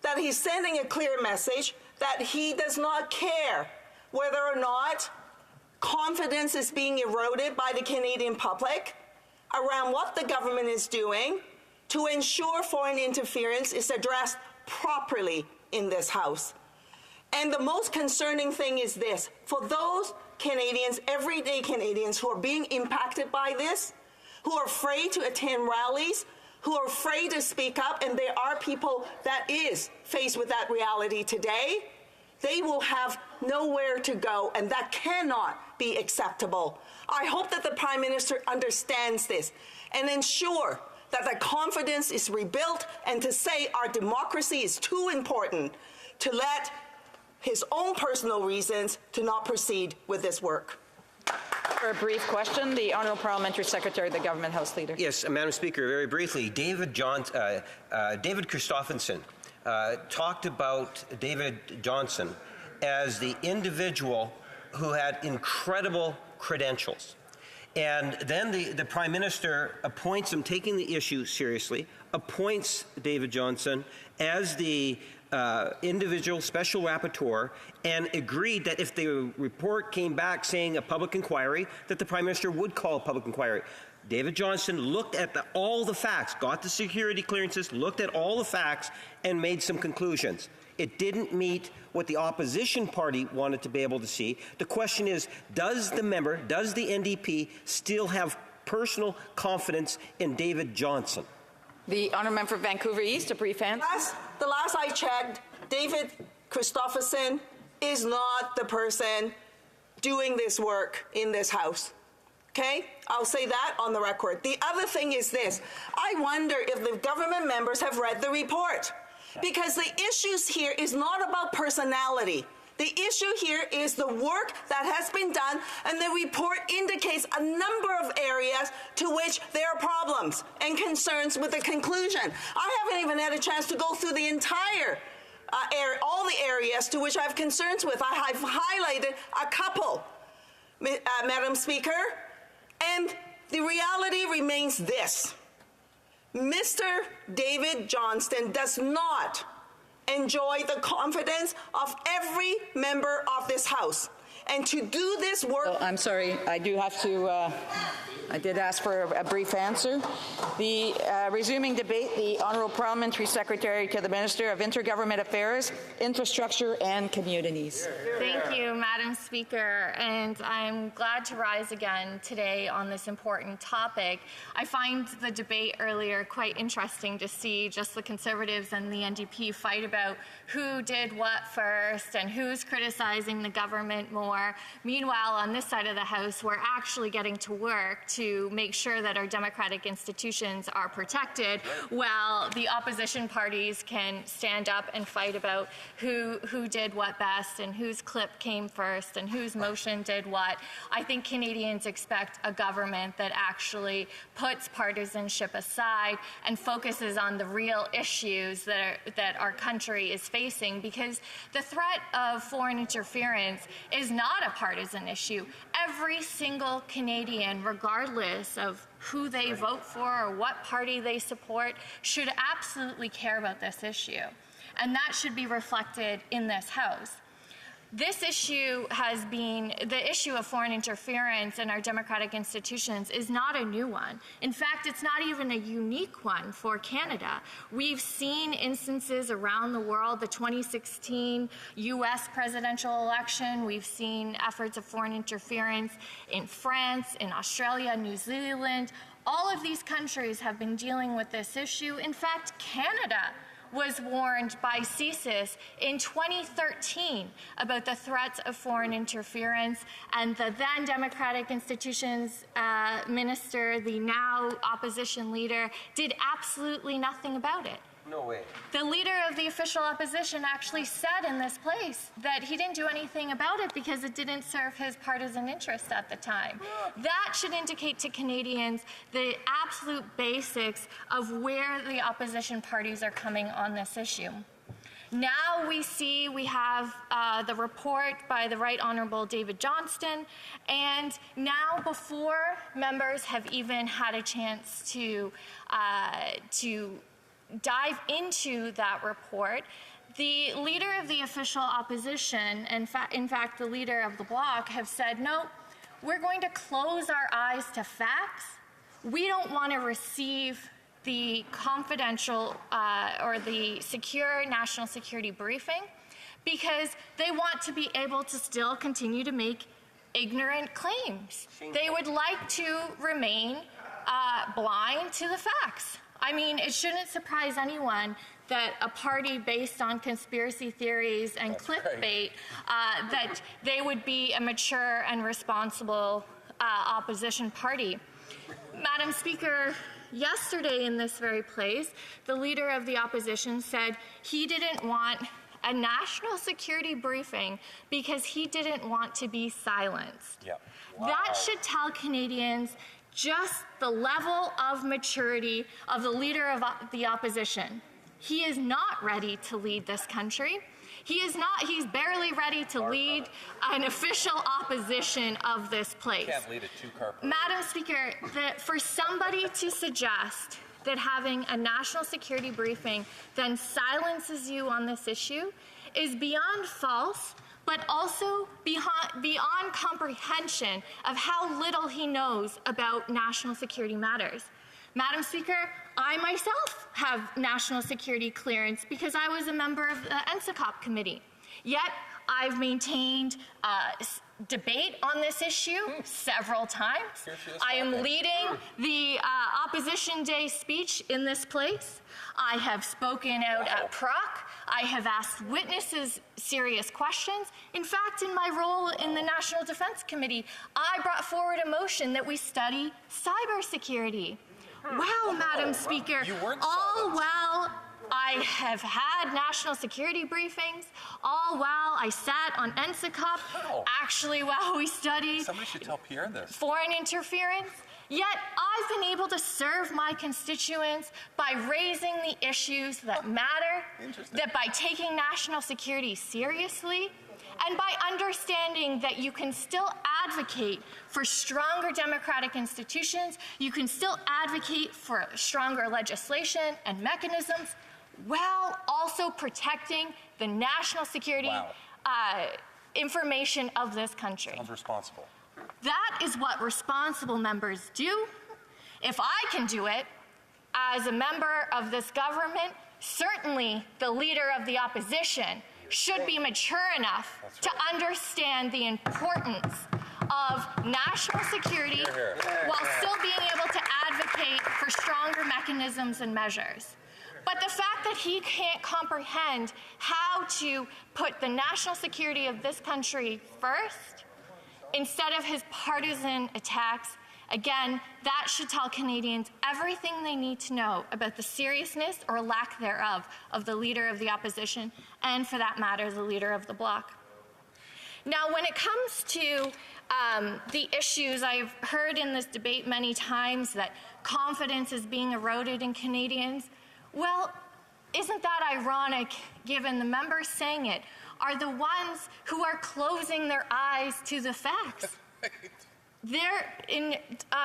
that he's sending a clear message that he does not care whether or not confidence is being eroded by the Canadian public around what the government is doing to ensure foreign interference is addressed properly in this House. And the most concerning thing is this. For those Canadians, everyday Canadians, who are being impacted by this, who are afraid to attend rallies, who are afraid to speak up, and there are people that is faced with that reality today, they will have nowhere to go, and that cannot be acceptable. I hope that the Prime Minister understands this and ensure that the confidence is rebuilt, and to say our democracy is too important to let his own personal reasons to not proceed with this work. For a brief question, the Honourable Parliamentary Secretary, the Government House Leader. Yes, Madam Speaker, very briefly, David Christopherson talked about David Johnson as the individual who had incredible credentials. And then the Prime Minister appoints him, taking the issue seriously, appoints David Johnson as the individual special rapporteur, and agreed that if the report came back saying a public inquiry, that the Prime Minister would call a public inquiry. David Johnson looked at all the facts, got the security clearances, looked at all the facts, and made some conclusions. It didn't meet what the opposition party wanted to be able to see. The question is, does the NDP still have personal confidence in David Johnson? The Honourable Member for Vancouver East, a brief answer. The last I checked, David Christopherson is not the person doing this work in this House. Okay? I'll say that on the record. The other thing is this. I wonder if the government members have read the report. Because the issues here is not about personality. The issue here is the work that has been done, and the report indicates a number of areas to which there are problems and concerns with the conclusion. I haven't even had a chance to go through the entire all the areas to which I have concerns with. I have highlighted a couple, Madam Speaker, and the reality remains this. Mr. David Johnston does not enjoy the confidence of every member of this House. And to do this work... Oh, I'm sorry, I do have to... I did ask for a brief answer. The resuming debate, the Honourable Parliamentary Secretary to the Minister of Intergovernment Affairs, Infrastructure and Communities. Thank you, Madam Speaker, and I'm glad to rise again today on this important topic. I find the debate earlier quite interesting to see just the Conservatives and the NDP fight about who did what first and who's criticizing the government more. Meanwhile, on this side of the House, we're actually getting to work to make sure that our democratic institutions are protected, while the opposition parties can stand up and fight about who did what best and whose clip came first and whose motion did what. I think Canadians expect a government that actually puts partisanship aside and focuses on the real issues that our country is facing, because the threat of foreign interference is not a partisan issue. Every single Canadian, regardless of who they vote for or what party they support, should absolutely care about this issue. And that should be reflected in this House. This issue has been, the issue of foreign interference in our democratic institutions is not a new one. In fact, it's not even a unique one for Canada. We've seen instances around the world, the 2016 US presidential election, we've seen efforts of foreign interference in France, in Australia, New Zealand. All of these countries have been dealing with this issue. In fact, Canada was warned by CSIS in 2013 about the threats of foreign interference, and the then Democratic Institutions Minister, the now opposition leader, did absolutely nothing about it. No way. The leader of the official opposition actually said in this place that he didn't do anything about it because it didn't serve his partisan interest at the time. That should indicate to Canadians the absolute basics of where the opposition parties are coming on this issue. Now we have the report by the Right Honourable David Johnston, and now before members have even had a chance to dive into that report, the leader of the official opposition, and in fact the leader of the Bloc, have said, no, we're going to close our eyes to facts. We don't want to receive the confidential or the secure national security briefing because they want to be able to still continue to make ignorant claims. They would like to remain blind to the facts. I mean, it shouldn't surprise anyone that a party based on conspiracy theories and clickbait, that they would be a mature and responsible opposition party. Madam Speaker, yesterday in this very place, the leader of the opposition said he didn't want a national security briefing because he didn't want to be silenced. Yep. That should tell Canadians just the level of maturity of the leader of the opposition. He is not ready to lead this country. He's barely ready to lead an official opposition of this place. Can't lead a two-car parade. Madam Speaker, for somebody to suggest that having a national security briefing then silences you on this issue is beyond false, but also beyond comprehension of how little he knows about national security matters. Madam Speaker, I myself have national security clearance because I was a member of the NSICOP committee. Yet, I've maintained debate on this issue several times. I am leading the Opposition Day speech in this place. I have spoken out at PROC. I have asked witnesses serious questions. In fact, in my role in the National Defense Committee, I brought forward a motion that we study cybersecurity. Wow, Madam Speaker, all while I have had national security briefings, all while I sat on NSICOP, actually while we studied Somebody should tell Pierre this. foreign interference. Yet I've been able to serve my constituents by raising the issues that matter, that by taking national security seriously, and by understanding that you can still advocate for stronger democratic institutions, you can still advocate for stronger legislation and mechanisms, while also protecting the national security information of this country. Sounds responsible. That is what responsible members do. If I can do it, as a member of this government, certainly the leader of the opposition should be mature enough to understand the importance of national security while still being able to advocate for stronger mechanisms and measures. But the fact that he can't comprehend how to put the national security of this country first instead of his partisan attacks, again, that should tell Canadians everything they need to know about the seriousness or lack thereof of the leader of the opposition and, for that matter, the leader of the bloc. Now, when it comes to the issues, I've heard in this debate many times that confidence is being eroded in Canadians. Well, isn't that ironic, given the members saying it are the ones who are closing their eyes to the facts? There, in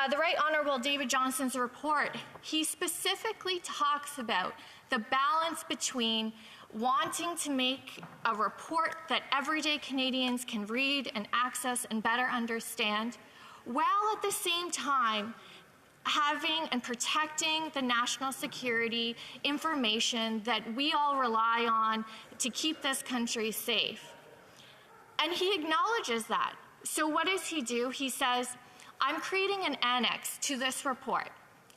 the Right Honourable David Johnston's report, he specifically talks about the balance between wanting to make a report that everyday Canadians can read and access and better understand, while at the same time having and protecting the national security information that we all rely on to keep this country safe. And he acknowledges that. So what does he do? He says, I'm creating an annex to this report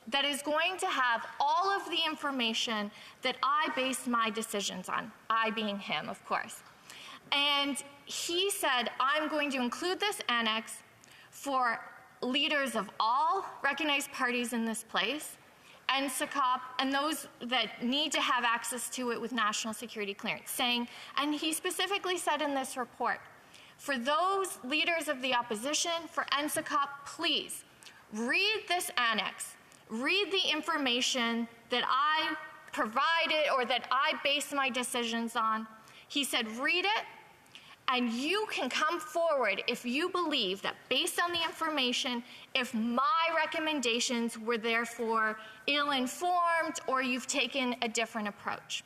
that is going to have all of the information that I base my decisions on, I being him, of course. And he said, I'm going to include this annex for leaders of all recognized parties in this place, NSICOP, and those that need to have access to it with national security clearance, saying, and he specifically said in this report, for those leaders of the opposition, for NSICOP, please read this annex. Read the information that I provided or that I base my decisions on. He said, read it, and you can come forward if you believe that based on the information, if my recommendations were therefore ill-informed or you've taken a different approach.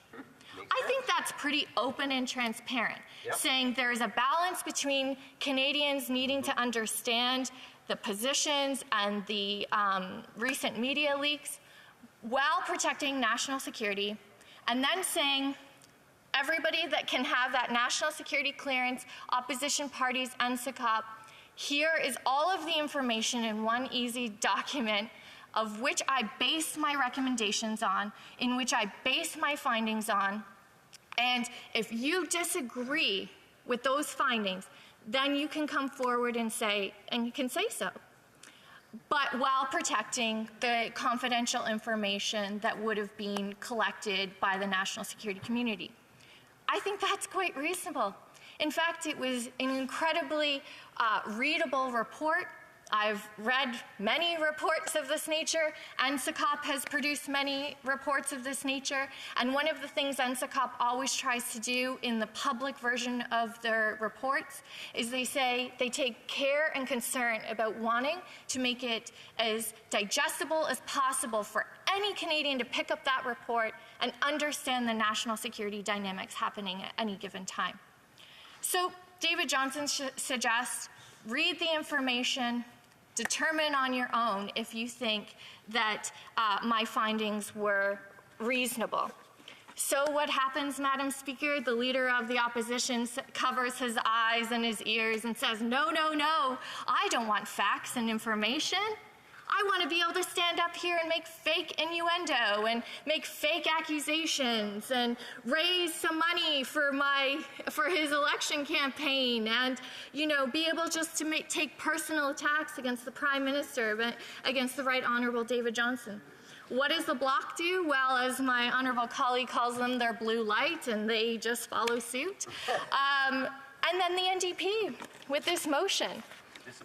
I think that's pretty open and transparent, saying there's a balance between Canadians needing to understand the positions and the recent media leaks, while protecting national security, and then saying everybody that can have that national security clearance, opposition parties, NSICOP, here is all of the information in one easy document of which I base my recommendations on, in which I base my findings on. And if you disagree with those findings, then you can come forward and you can say so. But while protecting the confidential information that would have been collected by the national security community. I think that's quite reasonable. In fact, it was an incredibly readable report. I've read many reports of this nature. NSICOP has produced many reports of this nature. And one of the things NSICOP always tries to do in the public version of their reports is they take care and concern about wanting to make it as digestible as possible for any Canadian to pick up that report and understand the national security dynamics happening at any given time. So David Johnston suggests read the information, determine on your own if you think that my findings were reasonable. So what happens, Madam Speaker? The Leader of the Opposition covers his eyes and his ears and says, no, no, no, I don't want facts and information. I want to be able to stand up here and make fake innuendo and make fake accusations and raise some money for his election campaign and, be able just to take personal attacks against the Prime Minister, against the Right Honourable David Johnston. What does the Bloc do? Well, as my honourable colleague calls them, they're blue light and they just follow suit. And then the NDP, with this motion,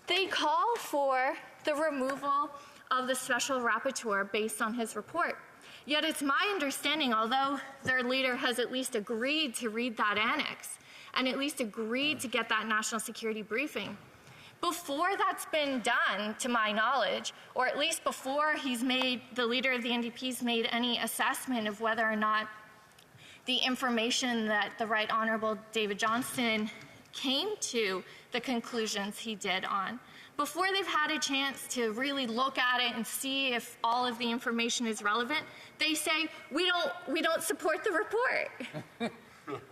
they call for the removal of the special rapporteur based on his report. Yet it's my understanding, although their leader has at least agreed to read that annex and at least agreed to get that national security briefing, before that's been done, to my knowledge, or at least before the leader of the NDP's made any assessment of whether or not the information that the Right Honourable David Johnston came to the conclusions he did on, before they've had a chance to really look at it and see if all of the information is relevant, they say, we don't support the report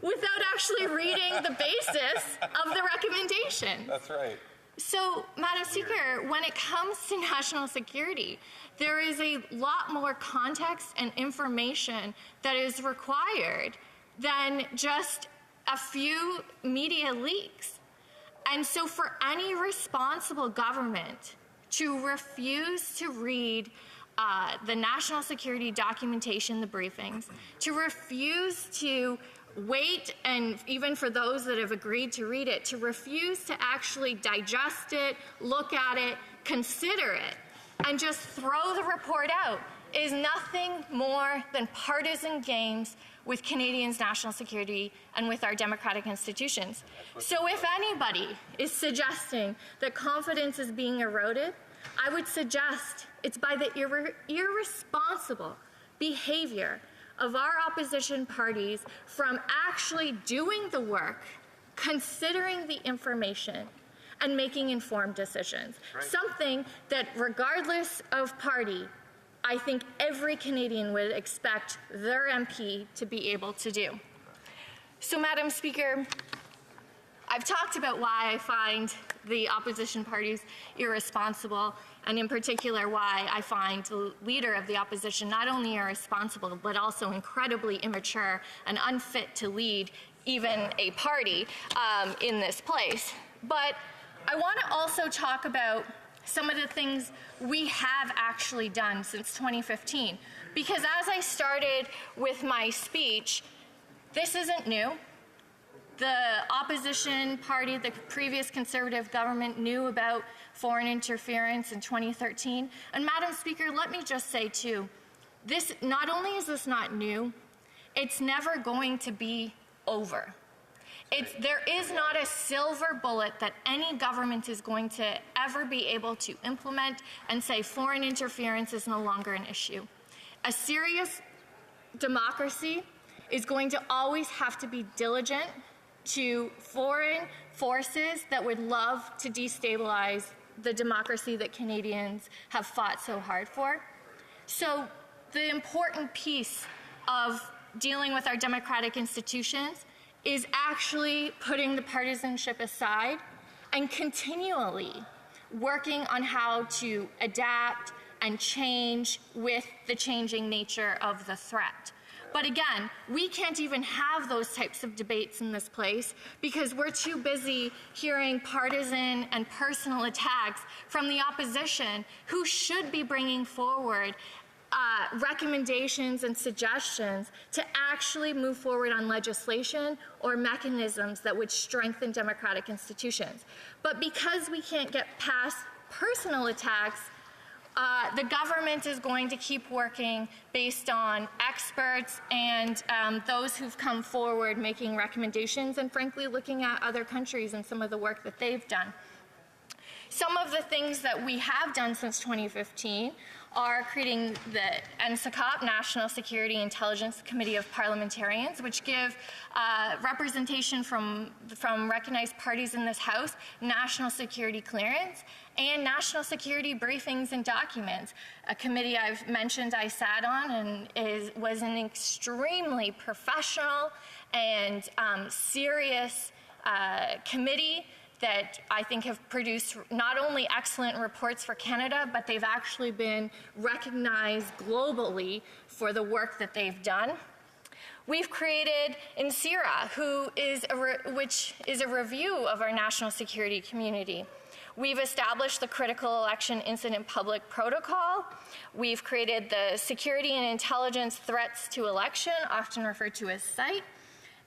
without actually reading the basis of the recommendation. That's right. So, Madam Speaker, when it comes to national security, there is a lot more context and information that is required than just a few media leaks. And so for any responsible government to refuse to read the national security documentation, the briefings, to refuse to wait, and even for those that have agreed to read it, to refuse to actually digest it, look at it, consider it, and just throw the report out is nothing more than partisan games with Canadians' national security and with our democratic institutions. So if anybody is suggesting that confidence is being eroded, I would suggest it's by the irresponsible behavior of our opposition parties from actually doing the work, considering the information, and making informed decisions. Right. Something that, regardless of party, I think every Canadian would expect their MP to be able to do. So, Madam Speaker, I've talked about why I find the opposition parties irresponsible, and in particular why I find the leader of the opposition not only irresponsible, but also incredibly immature and unfit to lead even a party in this place. But I want to also talk about some of the things we have actually done since 2015. Because as I started with my speech, this isn't new. The opposition party, the previous Conservative government, knew about foreign interference in 2013. And Madam Speaker, let me just say too, this, not only is this not new, it's never going to be over. There is not a silver bullet that any government is going to ever be able to implement and say foreign interference is no longer an issue. A serious democracy is going to always have to be diligent to foreign forces that would love to destabilize the democracy that Canadians have fought so hard for. So the important piece of dealing with our democratic institutions is actually putting the partisanship aside and continually working on how to adapt and change with the changing nature of the threat. But again, we can't even have those types of debates in this place because we're too busy hearing partisan and personal attacks from the opposition who should be bringing forward recommendations and suggestions to actually move forward on legislation or mechanisms that would strengthen democratic institutions. But because we can't get past personal attacks, the government is going to keep working based on experts and those who've come forward making recommendations and frankly looking at other countries and some of the work that they've done. Some of the things that we have done since 2015 are creating the NSICOP, National Security Intelligence Committee of Parliamentarians, which give representation from recognized parties in this House, national security clearance, and national security briefings and documents. A committee I've mentioned I sat on and was an extremely professional and serious committee that I think have produced not only excellent reports for Canada, but they've actually been recognized globally for the work that they've done. We've created NSIRA, which is a review of our national security community. We've established the Critical Election Incident Public Protocol. We've created the Security and Intelligence Threats to Election, often referred to as SITE,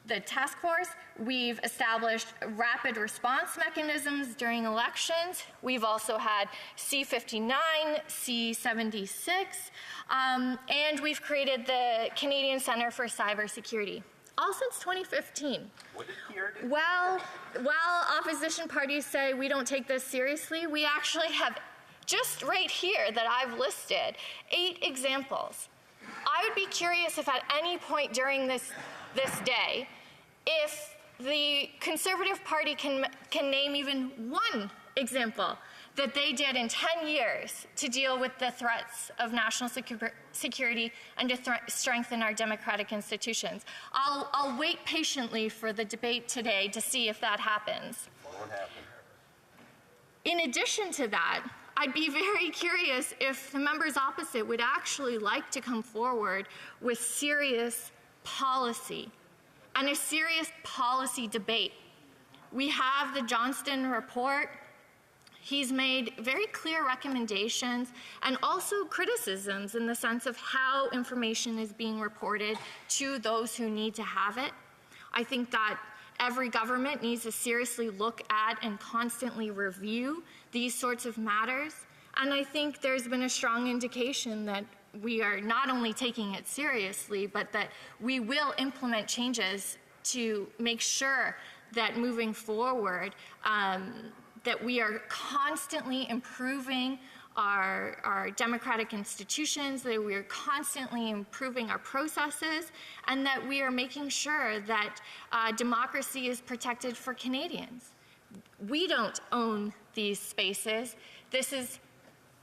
the task force. We've established rapid response mechanisms during elections. We've also had C-59, C-76, and we've created the Canadian Centre for Cybersecurity, all since 2015. While opposition parties say we don't take this seriously, we actually have, just right here that I've listed, 8 examples. I would be curious if at any point during this day, if the Conservative Party can name even one example that they did in 10 years to deal with the threats of national security and to strengthen our democratic institutions. I'll wait patiently for the debate today to see if that happens. Won't happen. In addition to that, I'd be very curious if the members opposite would actually like to come forward with serious policy and a serious policy debate. We have the Johnston report. He's made very clear recommendations and also criticisms in the sense of how information is being reported to those who need to have it. I think that every government needs to seriously look at and constantly review these sorts of matters. And I think there's been a strong indication that we are not only taking it seriously, but that we will implement changes to make sure that moving forward, that we are constantly improving our democratic institutions, that we are constantly improving our processes, and that we are making sure that democracy is protected for Canadians. We don't own these spaces. This is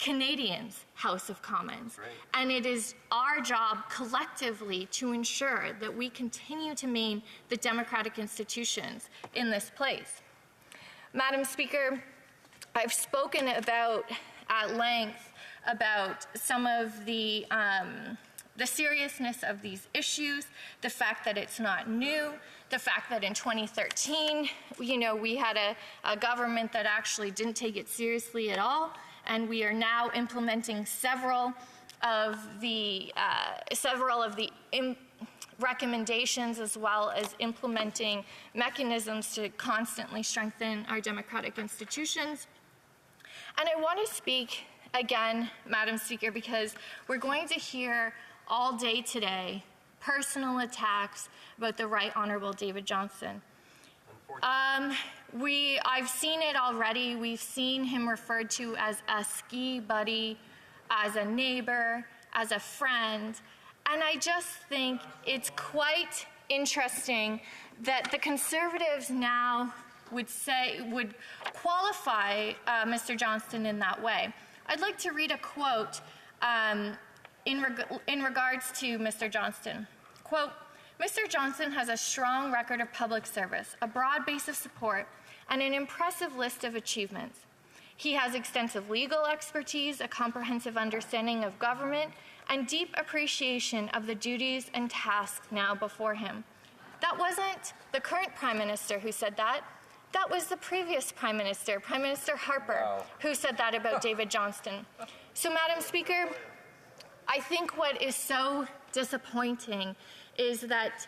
Canadians' House of Commons. Right. And it is our job collectively to ensure that we continue to maintain the democratic institutions in this place. Madam Speaker, I've spoken about at length about some of the seriousness of these issues, the fact that it's not new, the fact that in 2013, we had a government that actually didn't take it seriously at all, and we are now implementing several of the recommendations as well as implementing mechanisms to constantly strengthen our democratic institutions. And I want to speak again, Madam Speaker, because we're going to hear all day today personal attacks about the Right Honourable David Johnston. I've seen it already. We've seen him referred to as a ski buddy, as a neighbor, as a friend. And I just think it's quite interesting that the Conservatives now would qualify Mr. Johnston in that way. I'd like to read a quote in regards to Mr. Johnston. Quote, Mr. Johnston has a strong record of public service, a broad base of support, and an impressive list of achievements. He has extensive legal expertise, a comprehensive understanding of government, and deep appreciation of the duties and tasks now before him. That wasn't the current Prime Minister who said that. That was the previous Prime Minister, Prime Minister Harper, who said that about David Johnston. So, Madam Speaker, I think what is so disappointing is that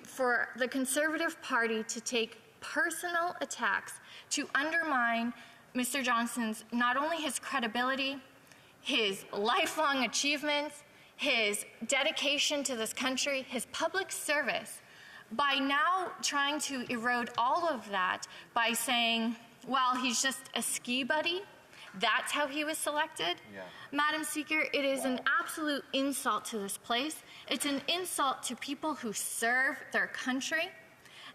for the Conservative Party to take personal attacks to undermine Mr. Johnston's, not only his credibility, his lifelong achievements, his dedication to this country, his public service, by now trying to erode all of that by saying, well, he's just a ski buddy. That's how he was selected. Yeah. Madam Speaker, it is an absolute insult to this place. It's an insult to people who serve their country.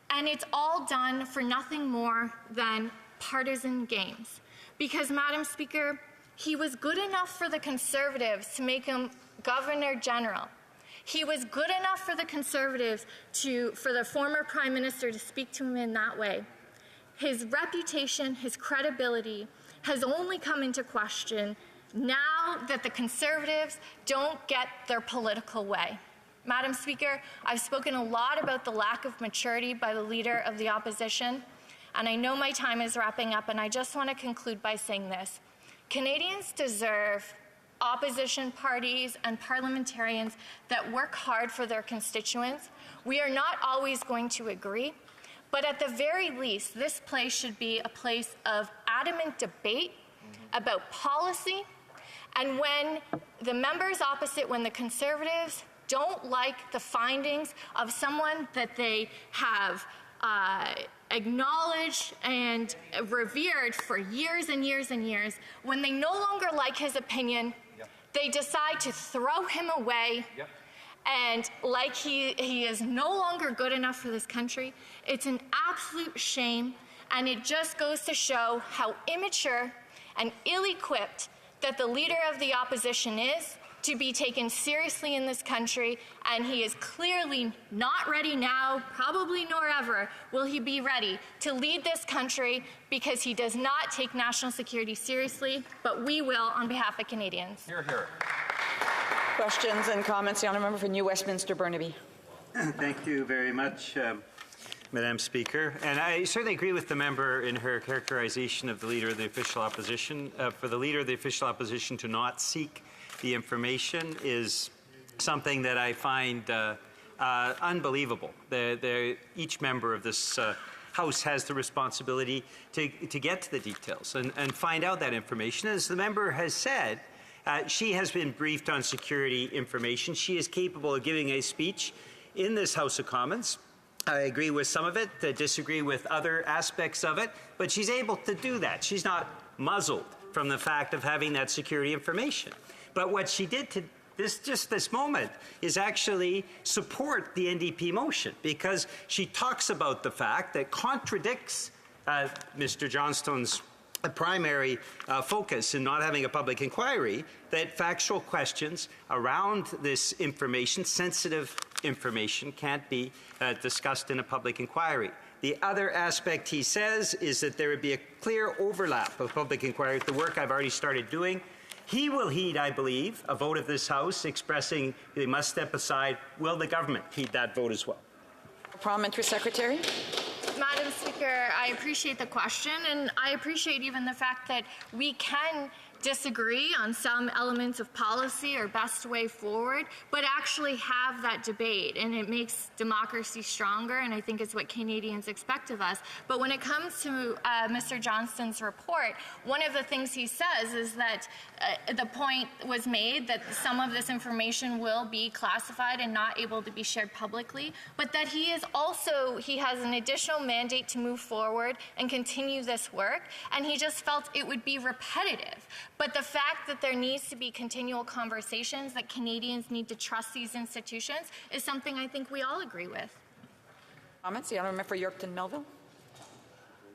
And it's all done for nothing more than partisan games. Because, Madam Speaker, he was good enough for the Conservatives to make him Governor General. He was good enough for the Conservatives for the former Prime Minister to speak to him in that way. His reputation, his credibility has only come into question now that the Conservatives don't get their political way. Madam Speaker, I've spoken a lot about the lack of maturity by the Leader of the Opposition, and I know my time is wrapping up, and I just want to conclude by saying this. Canadians deserve opposition parties and parliamentarians that work hard for their constituents. We are not always going to agree, but at the very least, this place should be a place of adamant debate about policy. And when the members opposite, when the Conservatives don't like the findings of someone that they have acknowledged and revered for years and years and years, when they no longer like his opinion, they decide to throw him away. And like he is no longer good enough for this country. It's an absolute shame, and it just goes to show how immature and ill-equipped that the Leader of the Opposition is to be taken seriously in this country, and he is clearly not ready now, probably nor ever will he be ready to lead this country, because he does not take national security seriously, but we will on behalf of Canadians. Hear, hear. Questions and comments? The honourable member for New Westminster Burnaby. Thank you very much, Madam Speaker. And I certainly agree with the member in her characterization of the Leader of the Official Opposition. For the Leader of the Official Opposition to not seek the information is something that I find unbelievable. Each member of this House has the responsibility to get to the details and find out that information. As the member has said, she has been briefed on security information. She is capable of giving a speech in this House of Commons. I agree with some of it, disagree with other aspects of it, but she's able to do that. She's not muzzled from the fact of having that security information. But what she did to this moment is actually support the NDP motion, because she talks about the fact that contradicts Mr. Johnston's primary focus in not having a public inquiry, that factual questions around this information, sensitive information, can't be discussed in a public inquiry. The other aspect, he says, is that there would be a clear overlap of public inquiry with the work I've already started doing. He will heed, I believe, a vote of this House expressing they must step aside. Will the government heed that vote as well? Parliamentary Secretary. Madam Speaker, I appreciate the question, and I appreciate even the fact that we can disagree on some elements of policy or best way forward, but actually have that debate, and it makes democracy stronger, and I think it's what Canadians expect of us. But when it comes to Mr. Johnston's report, one of the things he says is that the point was made that some of this information will be classified and not able to be shared publicly, but that he has an additional mandate to move forward and continue this work, and he just felt it would be repetitive. But the fact that there needs to be continual conversations, that Canadians need to trust these institutions, is something I think we all agree with. Comments? The honourable member for Yorkton Melville.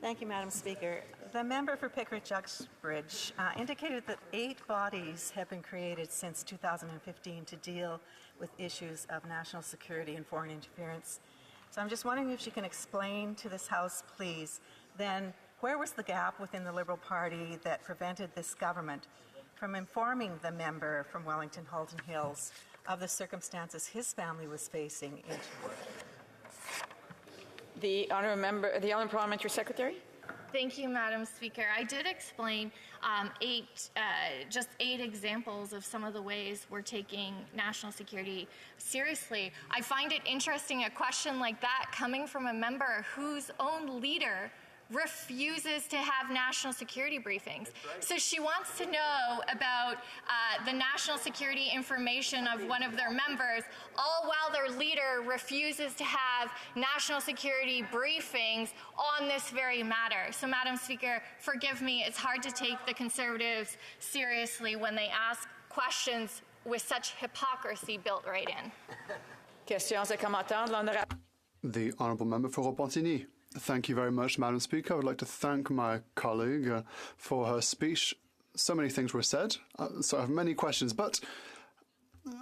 Thank you, Madam Speaker. The member for Pickering-Uxbridge indicated that 8 bodies have been created since 2015 to deal with issues of national security and foreign interference. So I'm just wondering if she can explain to this House, please, then where was the gap within the Liberal Party that prevented this government from informing the member from Wellington Halton Hills of the circumstances his family was facing in Chile? The honourable member, the honourable parliamentary secretary. Thank you, Madam Speaker. I did explain just 8 examples of some of the ways we're taking national security seriously. I find it interesting, a question like that coming from a member whose own leader refuses to have national security briefings. So she wants to know about the national security information of one of their members, all while their leader refuses to have national security briefings on this very matter. So, Madam Speaker, forgive me, it's hard to take the Conservatives seriously when they ask questions with such hypocrisy built right in. Questions et commentaires de l'honorable. The Honourable Member for Repentigny. Thank you very much, Madam Speaker. I would like to thank my colleague for her speech. So many things were said, so I have many questions, but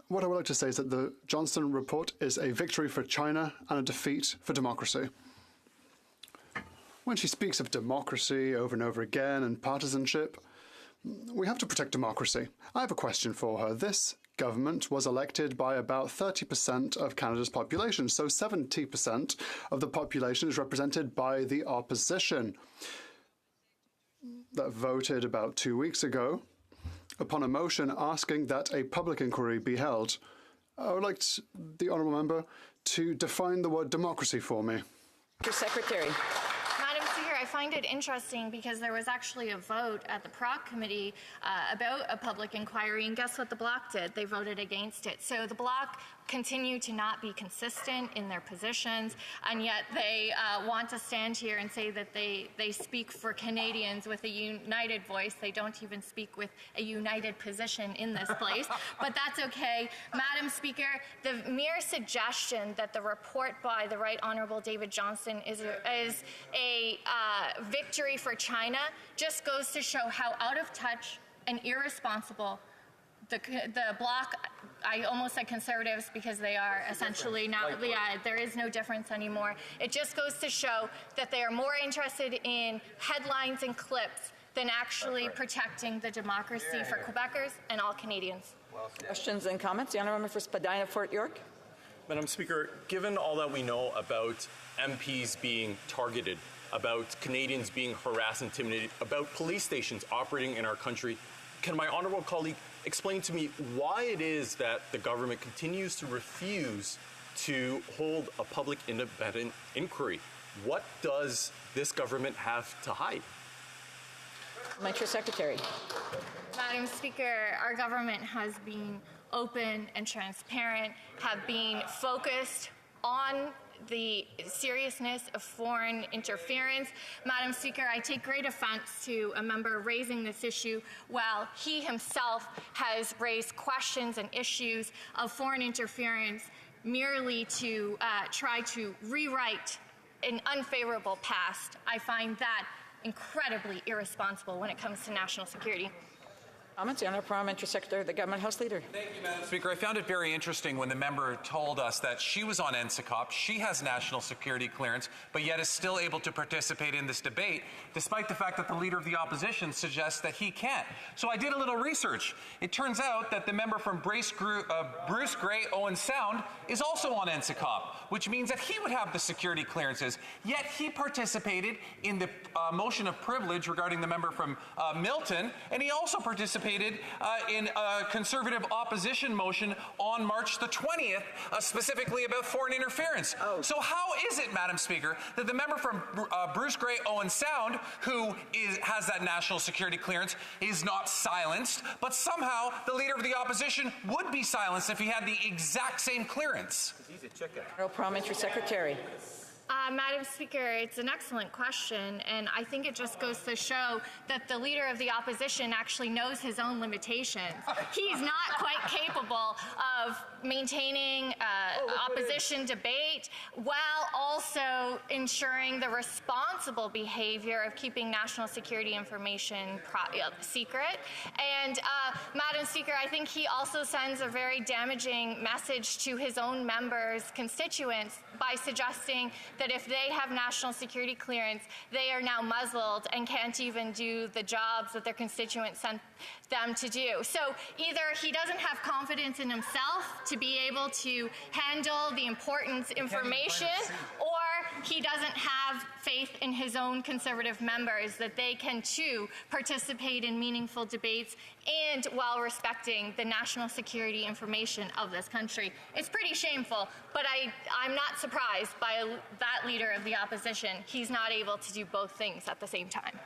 what I would like to say is that the Johnston report is a victory for China and a defeat for democracy. When she speaks of democracy over and over again and partisanship, we have to protect democracy. I have a question for her. This government was elected by about 30% of Canada's population, so 70% of the population is represented by the opposition that voted about 2 weeks ago upon a motion asking that a public inquiry be held. I would like the honourable member to define the word democracy for me. Mr. Secretary. Madam Speaker, I find it interesting because there was actually a vote at the Proc Committee about a public inquiry, and guess what the Bloc did? They voted against it. So the Bloc continue to not be consistent in their positions, and yet they want to stand here and say that they speak for Canadians with a united voice. They don't even speak with a united position in this place, but that's okay. Madam Speaker, the mere suggestion that the report by the Right Honourable David Johnston is a victory for China just goes to show how out of touch and irresponsible the Bloc, I almost said Conservatives because they are essentially now, there is no difference anymore. It just goes to show that they are more interested in headlines and clips than actually protecting the democracy for Quebecers and all Canadians. Questions and comments? The honourable member for Spadina, Fort York. Madam Speaker, given all that we know about MPs being targeted, about Canadians being harassed, intimidated, about police stations operating in our country, can my honourable colleague explain to me why it is that the government continues to refuse to hold a public independent inquiry? What does this government have to hide? Parliamentary Secretary. Madam Speaker, our government has been open and transparent, have been focused on the seriousness of foreign interference. Madam Speaker, I take great offense to a member raising this issue while he himself has raised questions and issues of foreign interference merely to try to rewrite an unfavorable past. I find that incredibly irresponsible when it comes to national security. Comments? The Honourable Parliamentary Secretary of the Government House Leader. Thank you, Madam Speaker. I found it very interesting when the member told us that she was on NSICOP, she has national security clearance, but yet is still able to participate in this debate, despite the fact that the Leader of the Opposition suggests that he can't. So I did a little research. It turns out that the member from Bruce Grey, Owen Sound, is also on NSICOP, which means that he would have the security clearances, yet he participated in the motion of privilege regarding the member from Milton, and he also participated in a Conservative opposition motion on March the 20th, specifically about foreign interference. So how is it, Madam Speaker, that the member from Bruce Grey, Owen Sound, who has that national security clearance, is not silenced, but somehow the Leader of the Opposition would be silenced if he had the exact same clearance? Honourable Parliamentary Secretary. Madam Speaker, it's an excellent question, and I think it just goes to show that the Leader of the Opposition actually knows his own limitations. He's not quite capable of maintaining opposition debate while also ensuring the responsible behavior of keeping national security information secret. And Madam Speaker, I think he also sends a very damaging message to his own members' constituents by suggesting that if they have national security clearance, they are now muzzled and can't even do the jobs that their constituents sent them to do. So either he doesn't have confidence in himself to be able to handle the important information, or he doesn't have faith in his own Conservative members that they can too participate in meaningful debates and while respecting the national security information of this country. It's pretty shameful, but I'm not surprised by that Leader of the Opposition. He's not able to do both things at the same time.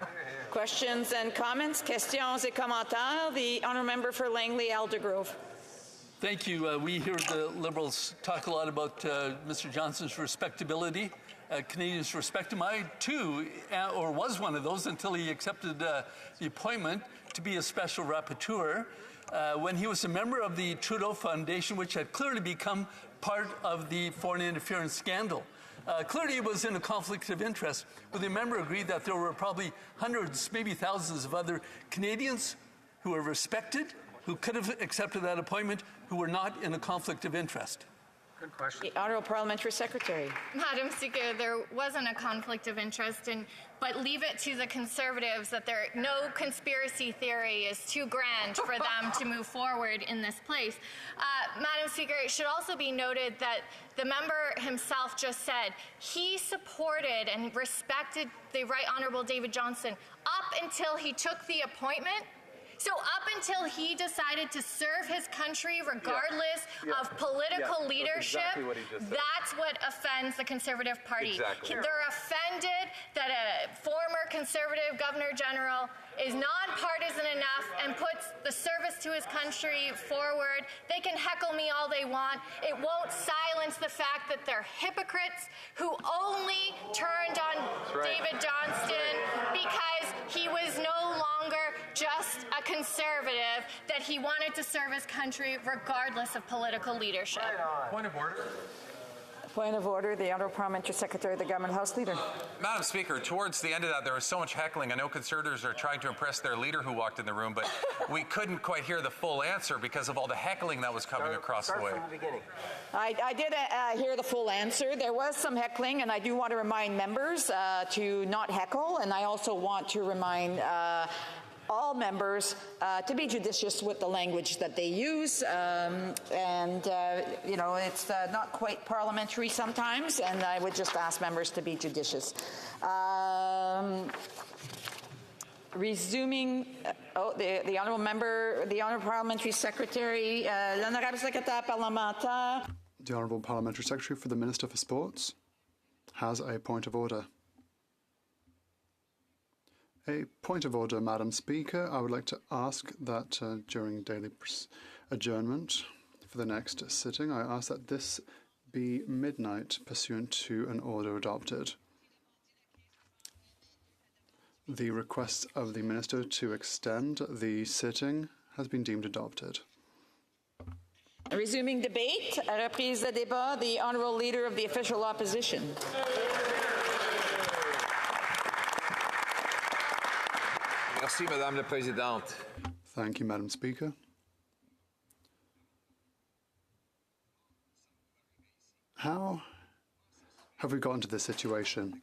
Questions and comments? Questions et commentaires. The honourable member for Langley-Aldergrove. Thank you. We hear the Liberals talk a lot about Mr. Johnson's respectability. Canadians respect him. I, too, or was one of those until he accepted the appointment to be a special rapporteur when he was a member of the Trudeau Foundation, which had clearly become part of the foreign interference scandal. Clearly, he was in a conflict of interest. But the member agreed that there were probably hundreds, maybe thousands of other Canadians who were respected, who could have accepted that appointment, who were not in a conflict of interest. Good question. The Honourable Parliamentary Secretary. Madam Speaker, there wasn't a conflict of interest, but leave it to the Conservatives that no conspiracy theory is too grand for them to move forward in this place. Madam Speaker, it should also be noted that the member himself just said he supported and respected the Right Honourable David Johnston up until he took the appointment. So up until he decided to serve his country regardless of political leadership, that's what offends the Conservative Party. Exactly. They're offended that a former Conservative Governor General is nonpartisan enough and puts the service to his country forward. They can heckle me all they want. It won't silence the fact that they're hypocrites who only turned on David Johnston because he was no longer just a Conservative, that he wanted to serve his country regardless of political leadership. Point of order. Point of order. The Honourable Parliamentary Secretary, the Government House Leader. Madam Speaker, towards the end of that, there was so much heckling. I know Conservatives are trying to impress their leader who walked in the room, but we couldn't quite hear the full answer because of all the heckling that was coming across the way. From the beginning. I did hear the full answer. There was some heckling, and I do want to remind members to not heckle, and I also want to remind all members to be judicious with the language that they use, you know, it's not quite parliamentary sometimes, and I would just ask members to be judicious. Resuming, the honourable member, the honourable parliamentary secretary, l'honorable secrétaire parlementaire. The honourable parliamentary secretary for the Minister for Sports has a point of order. A point of order, Madam Speaker. I would like to ask that during daily adjournment for the next sitting, I ask that this be midnight pursuant to an order adopted. The request of the Minister to extend the sitting has been deemed adopted. Resuming debate, reprise de débat, the Honourable Leader of the Official Opposition. Merci, Madame la Présidente. Thank you, Madam Speaker. How have we gotten to this situation?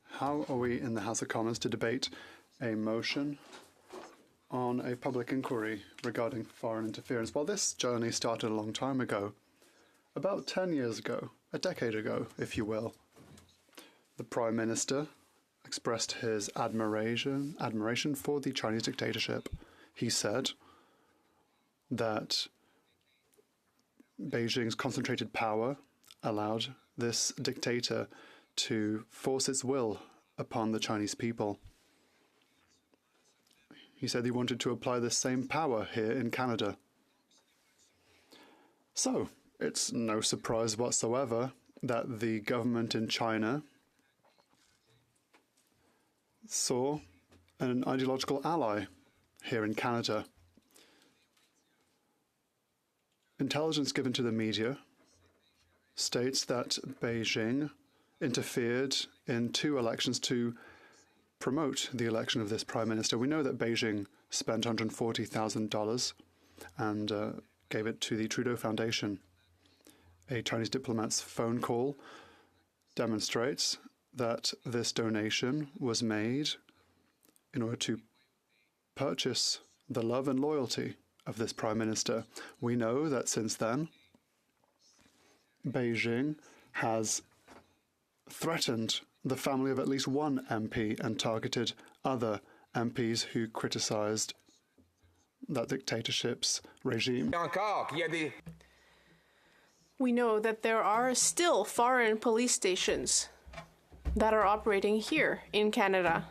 How are we in the House of Commons to debate a motion on a public inquiry regarding foreign interference? Well, this journey started a long time ago, about 10 years ago, a decade ago, if you will. The Prime Minister expressed his admiration for the Chinese dictatorship. He said that Beijing's concentrated power allowed this dictator to force its will upon the Chinese people. He said he wanted to apply the same power here in Canada. So, it's no surprise whatsoever that the government in China saw an ideological ally here in Canada. Intelligence given to the media states that Beijing interfered in 2 elections to promote the election of this Prime Minister. We know that Beijing spent $140,000 and gave it to the Trudeau Foundation. A Chinese diplomat's phone call demonstrates that this donation was made in order to purchase the love and loyalty of this Prime Minister. We know that since then, Beijing has threatened the family of at least one MP and targeted other MPs who criticized that dictatorship's regime. We know that there are still foreign police stations that are operating here in Canada,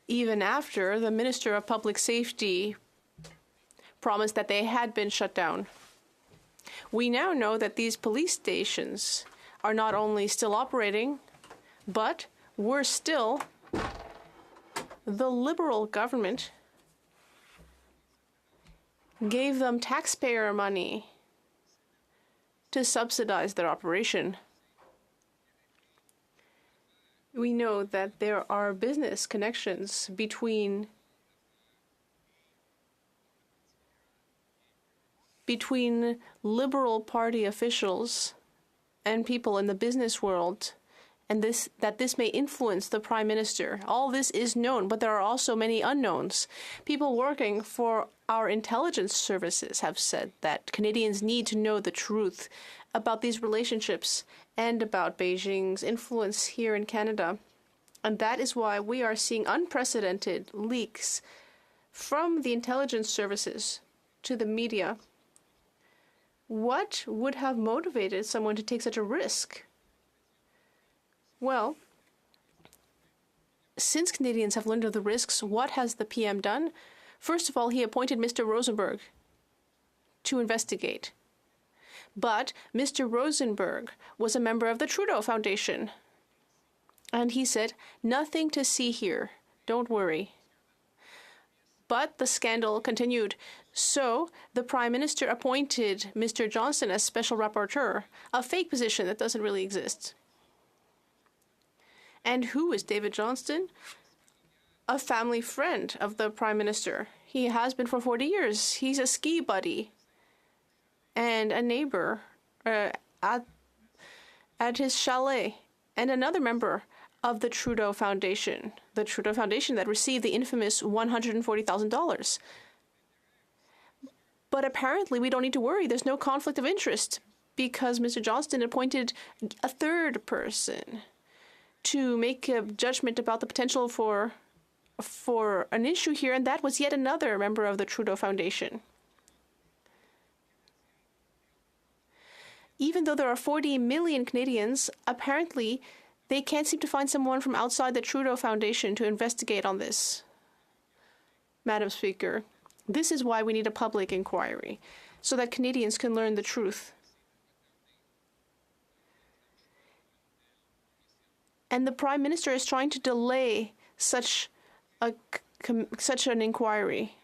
even after the Minister of Public Safety promised that they had been shut down. We now know that these police stations are not only still operating, but were still the Liberal government gave them taxpayer money to subsidize their operation. We know that there are business connections between Liberal Party officials and people in the business world, and that this may influence the Prime Minister. All this is known, but there are also many unknowns. People working for our intelligence services have said that Canadians need to know the truth about these relationships and about Beijing's influence here in Canada. And that is why we are seeing unprecedented leaks from the intelligence services to the media. What would have motivated someone to take such a risk? Well, since Canadians have learned of the risks, what has the PM done? First of all, he appointed Mr. Rosenberg to investigate. But Mr. Rosenberg was a member of the Trudeau Foundation. And he said, "Nothing to see here. Don't worry." But the scandal continued. So the Prime Minister appointed Mr. Johnston as special rapporteur, a fake position that doesn't really exist. And who is David Johnston? A family friend of the Prime Minister. He has been for 40 years. He's a ski buddy and a neighbor at his chalet, and another member of the Trudeau Foundation. The Trudeau Foundation that received the infamous $140,000. But apparently we don't need to worry. There's no conflict of interest because Mr. Johnston appointed a third person to make a judgment about the potential for an issue here, and that was yet another member of the Trudeau Foundation. Even though there are 40 million Canadians, apparently they can't seem to find someone from outside the Trudeau Foundation to investigate on this. Madam Speaker, this is why we need a public inquiry, so that Canadians can learn the truth. And the Prime Minister is trying to delay such an inquiry,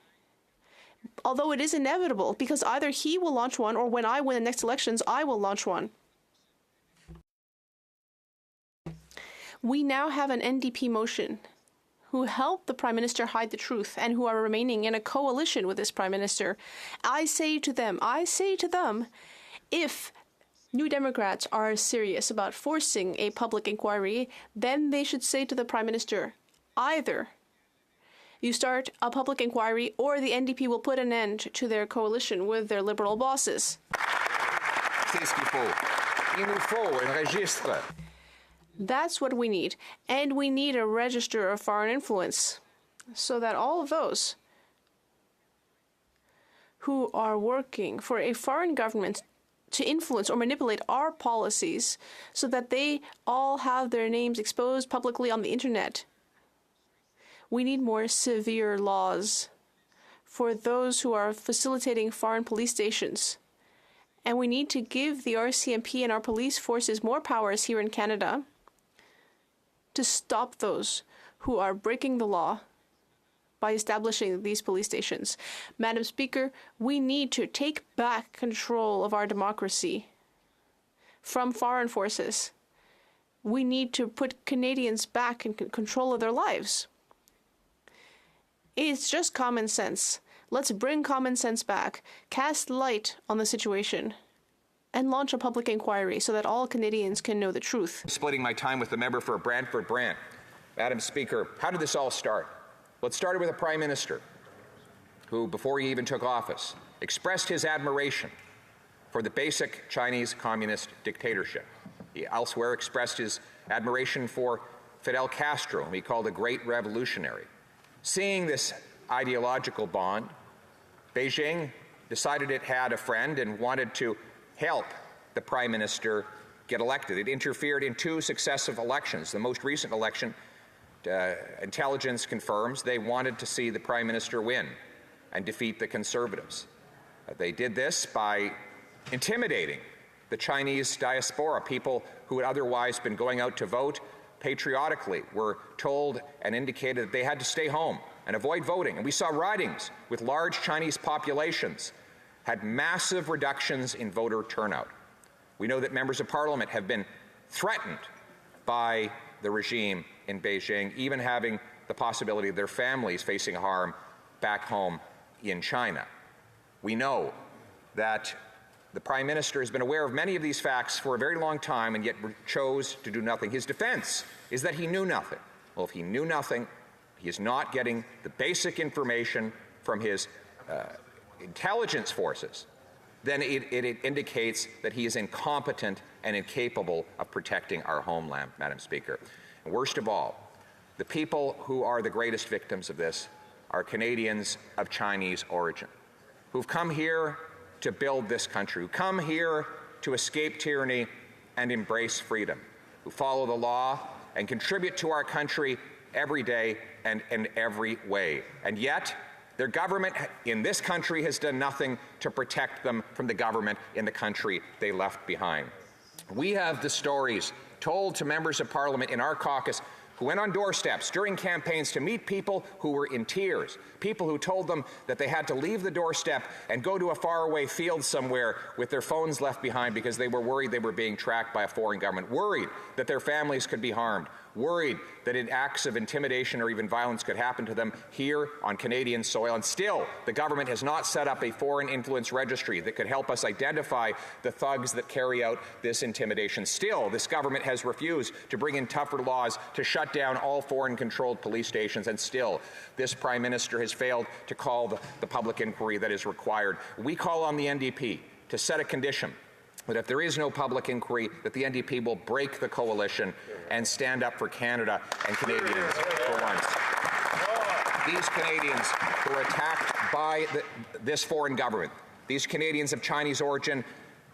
although it is inevitable, because either he will launch one, or when I win the next elections, I will launch one. We now have an NDP motion who helped the Prime Minister hide the truth and who are remaining in a coalition with this Prime Minister. I say to them, if New Democrats are serious about forcing a public inquiry, then they should say to the Prime Minister, either you start a public inquiry or the NDP will put an end to their coalition with their Liberal bosses. C'est ce qu'il faut. Il nous faut un registre. That's what we need. And we need a register of foreign influence so that all of those who are working for a foreign government to influence or manipulate our policies, so that they all have their names exposed publicly on the internet. We need more severe laws for those who are facilitating foreign police stations And we need to give the RCMP and our police forces more powers here in Canada to stop those who are breaking the law by establishing these police stations. Madam Speaker, we need to take back control of our democracy from foreign forces. We need to put Canadians back in control of their lives. It's just common sense. Let's bring common sense back, cast light on the situation, and launch a public inquiry so that all Canadians can know the truth. Splitting my time with the member for Brantford-Brant. Madam Speaker, how did this all start? Well, it started with a Prime Minister who, before he even took office, expressed his admiration for the basic Chinese communist dictatorship. He elsewhere expressed his admiration for Fidel Castro, whom he called a great revolutionary. Seeing this ideological bond, Beijing decided it had a friend and wanted to help the Prime Minister get elected. It interfered in 2 successive elections. The most recent election, intelligence confirms they wanted to see the Prime Minister win and defeat the Conservatives. They did this by intimidating the Chinese diaspora. People who had otherwise been going out to vote patriotically were told and indicated that they had to stay home and avoid voting. And we saw ridings with large Chinese populations had massive reductions in voter turnout. We know that members of Parliament have been threatened by the regime in Beijing, even having the possibility of their families facing harm back home in China. We know that the Prime Minister has been aware of many of these facts for a very long time and yet chose to do nothing. His defense is that he knew nothing. Well, if he knew nothing, he is not getting the basic information from his intelligence forces, then it indicates that he is incompetent and incapable of protecting our homeland, Madam Speaker. And worst of all, the people who are the greatest victims of this are Canadians of Chinese origin, who've come here to build this country, who come here to escape tyranny and embrace freedom, who follow the law and contribute to our country every day and in every way. And yet, their government in this country has done nothing to protect them from the government in the country they left behind. We have the stories told to members of Parliament in our caucus who went on doorsteps during campaigns to meet people who were in tears, people who told them that they had to leave the doorstep and go to a faraway field somewhere with their phones left behind because they were worried they were being tracked by a foreign government, worried that their families could be harmed, worried that acts of intimidation or even violence could happen to them here on Canadian soil. And still, the government has not set up a foreign influence registry that could help us identify the thugs that carry out this intimidation. Still, this government has refused to bring in tougher laws to shut down all foreign-controlled police stations. And still, this Prime Minister has failed to call the public inquiry that is required. We call on the NDP to set a condition that if there is no public inquiry, that the NDP will break the coalition and stand up for Canada and Canadians for once. These Canadians who are attacked by this foreign government, these Canadians of Chinese origin,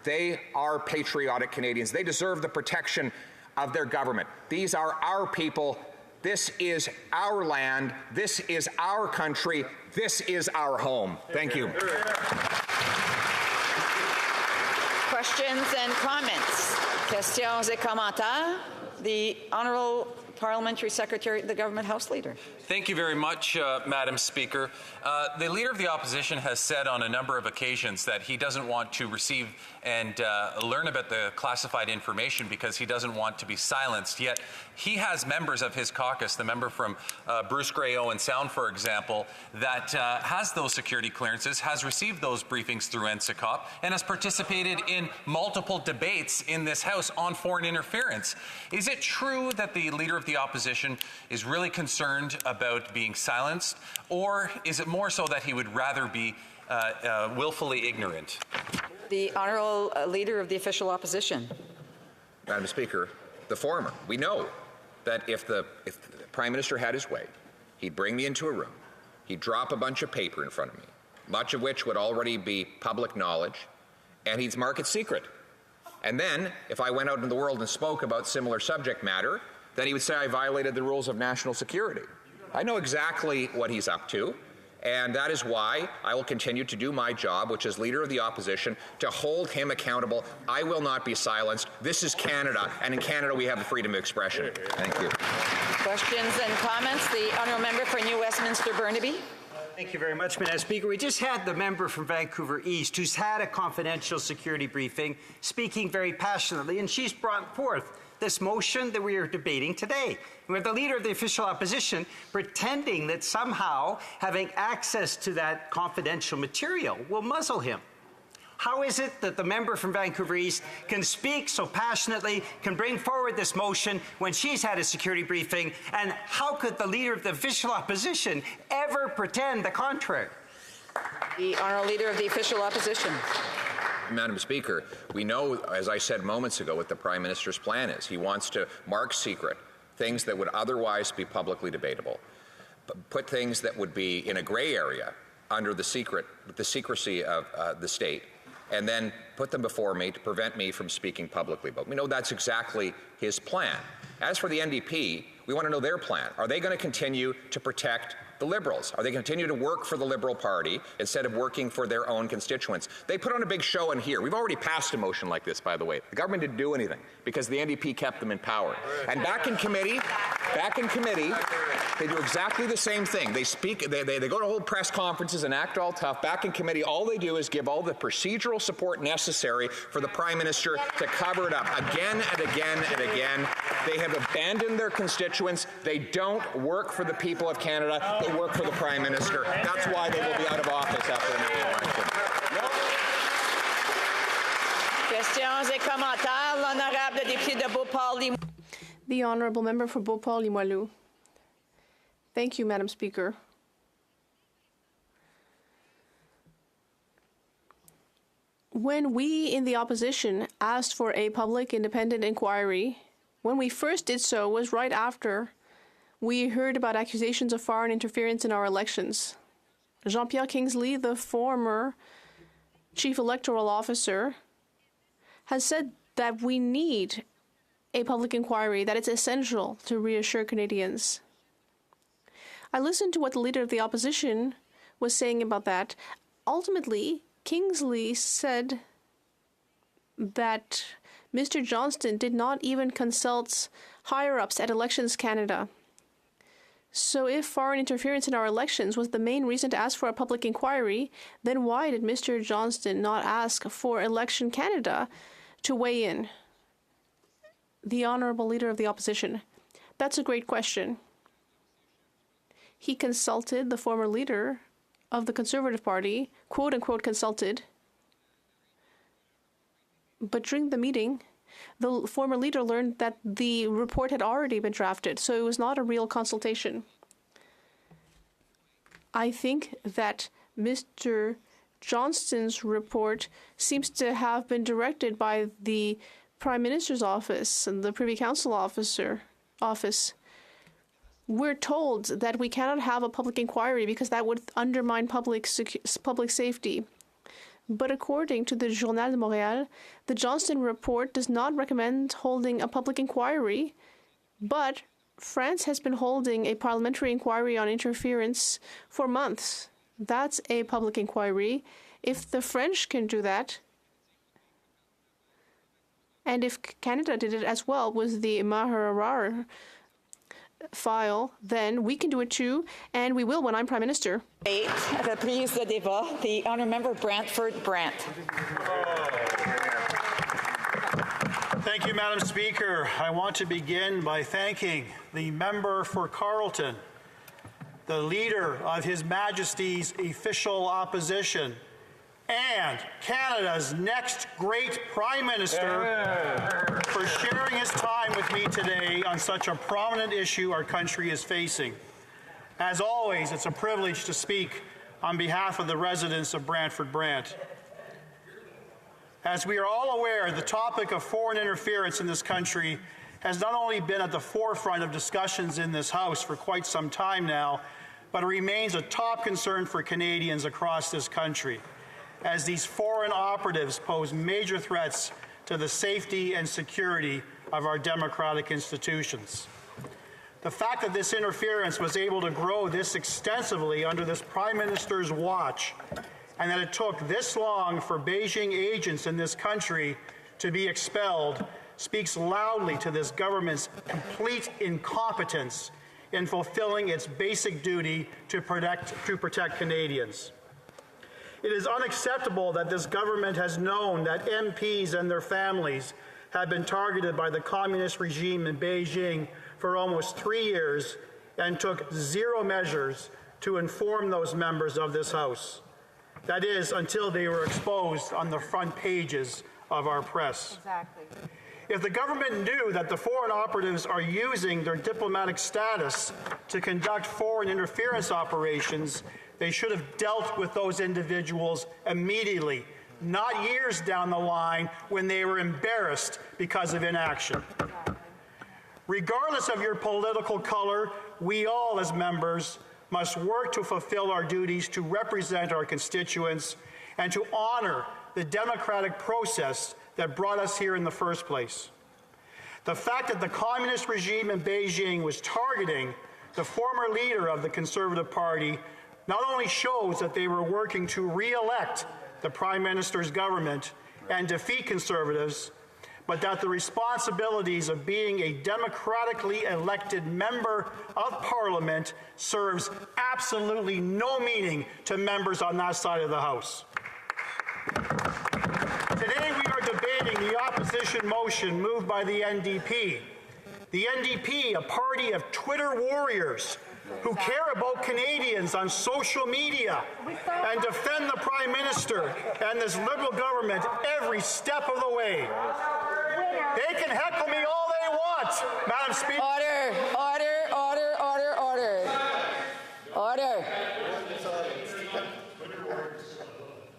they are patriotic Canadians. They deserve the protection of their government. These are our people. This is our land. This is our country. This is our home. Thank you. Questions and comments? Questions et commentaires? The Honourable Parliamentary Secretary, the Government House Leader. Thank you very much, Madam Speaker. The Leader of the Opposition has said on a number of occasions that he doesn't want to receive and learn about the classified information because he doesn't want to be silenced. Yet he has members of his caucus, the member from Bruce Grey Owen Sound, for example, that has those security clearances, has received those briefings through NSICOP, and has participated in multiple debates in this House on foreign interference. Is it true that the Leader of the Opposition is really concerned about being silenced, or is it more so that he would rather be willfully ignorant? The Honourable Leader of the Official Opposition. Madam Speaker, the former. We know that if the Prime Minister had his way, he'd bring me into a room, he'd drop a bunch of paper in front of me, much of which would already be public knowledge, and he'd mark it secret. And then, if I went out into the world and spoke about similar subject matter, then he would say I violated the rules of national security. I know exactly what he's up to, And that is why I will continue to do my job, which is Leader of the Opposition, to hold him accountable. I will not be silenced. This is Canada, and in Canada we have the freedom of expression. Thank you. Questions and comments? The honourable member for New Westminster Burnaby. Thank you very much, Madam Speaker. We just had the member from Vancouver East, who's had a confidential security briefing, speaking very passionately, and she's brought forth this motion that we are debating today. We have the Leader of the Official Opposition pretending that somehow having access to that confidential material will muzzle him. How is it that the member from Vancouver East can speak so passionately, can bring forward this motion when she's had a security briefing, and how could the Leader of the Official Opposition ever pretend the contrary? The Honourable Leader of the Official Opposition. Madam Speaker, we know, as I said moments ago, what the Prime Minister's plan is. He wants to mark secret things that would otherwise be publicly debatable, put things that would be in a gray area under the secrecy of the state, and then put them before me to prevent me from speaking publicly about. We know that's exactly his plan. As for the NDP, we want to know their plan. Are they going to continue to protect the Liberals? Are they going to continue to work for the Liberal Party instead of working for their own constituents? They put on a big show in here. We've already passed a motion like this, by the way. The government didn't do anything because the NDP kept them in power. And back in committee, they do exactly the same thing. They speak, they go to hold press conferences and act all tough. Back in committee, all they do is give all the procedural support necessary for the Prime Minister to cover it up again and again and again. They have abandoned their constituents. They don't work for the people of Canada. They work for the Prime Minister. That's why they will be out of office after the next election. Questions et commentaires. L'honorable député de Beauport-Limoilou. The Honourable Member for Beauport-Limoilou. Thank you, Madam Speaker. When we in the opposition asked for a public independent inquiry, when we first did so was right after we heard about accusations of foreign interference in our elections. Jean-Pierre Kingsley, the former chief electoral officer, has said that we need a public inquiry, that it's essential to reassure Canadians. I listened to what the Leader of the Opposition was saying about that. Ultimately, Kingsley said that Mr. Johnston did not even consult higher-ups at Elections Canada. So if foreign interference in our elections was the main reason to ask for a public inquiry, then why did Mr. Johnston not ask for Election Canada to weigh in? The Honourable Leader of the Opposition. That's a great question. He consulted the former leader of the Conservative Party, quote-unquote consulted, but during the meeting, the former leader learned that the report had already been drafted, so it was not a real consultation. I think that Mr. Johnston's report seems to have been directed by the Prime Minister's office and the Privy Council office. We're told that we cannot have a public inquiry because that would undermine public safety. But according to the Journal de Montréal, the Johnston report does not recommend holding a public inquiry, but France has been holding a parliamentary inquiry on interference for months. That's a public inquiry. If the French can do that, and if Canada did it as well with the Maher file, then we can do it too, and we will when I'm Prime Minister. Reprise de débat. The Honourable Member Brantford Brant. Thank you, Madam Speaker. I want to begin by thanking the member for Carleton, the Leader of His Majesty's Official Opposition, and Canada's next great Prime Minister for sharing his time with me today on such a prominent issue our country is facing. As always, it's a privilege to speak on behalf of the residents of Brantford Brant. As we are all aware, the topic of foreign interference in this country has not only been at the forefront of discussions in this House for quite some time now, but it remains a top concern for Canadians across this country, as these foreign operatives pose major threats to the safety and security of our democratic institutions. The fact that this interference was able to grow this extensively under this Prime Minister's watch, and that it took this long for Beijing agents in this country to be expelled, speaks loudly to this government's complete incompetence in fulfilling its basic duty to protect Canadians. It is unacceptable that this government has known that MPs and their families have been targeted by the communist regime in Beijing for almost 3 years and took zero measures to inform those members of this House. That is, until they were exposed on the front pages of our press. Exactly. If the government knew that the foreign operatives are using their diplomatic status to conduct foreign interference operations, they should have dealt with those individuals immediately, not years down the line when they were embarrassed because of inaction. Regardless of your political color, we all as members must work to fulfill our duties to represent our constituents and to honor the democratic process that brought us here in the first place. The fact that the communist regime in Beijing was targeting the former leader of the Conservative Party not only shows that they were working to re-elect the Prime Minister's government and defeat Conservatives, but that the responsibilities of being a democratically elected member of Parliament serves absolutely no meaning to members on that side of the House. Today we are debating the opposition motion moved by the NDP. The NDP, a party of Twitter warriors who care about Canadians on social media and defend the Prime Minister and this Liberal government every step of the way. They can heckle me all they want, Madam Speaker. Order, order, order, order, order. Order.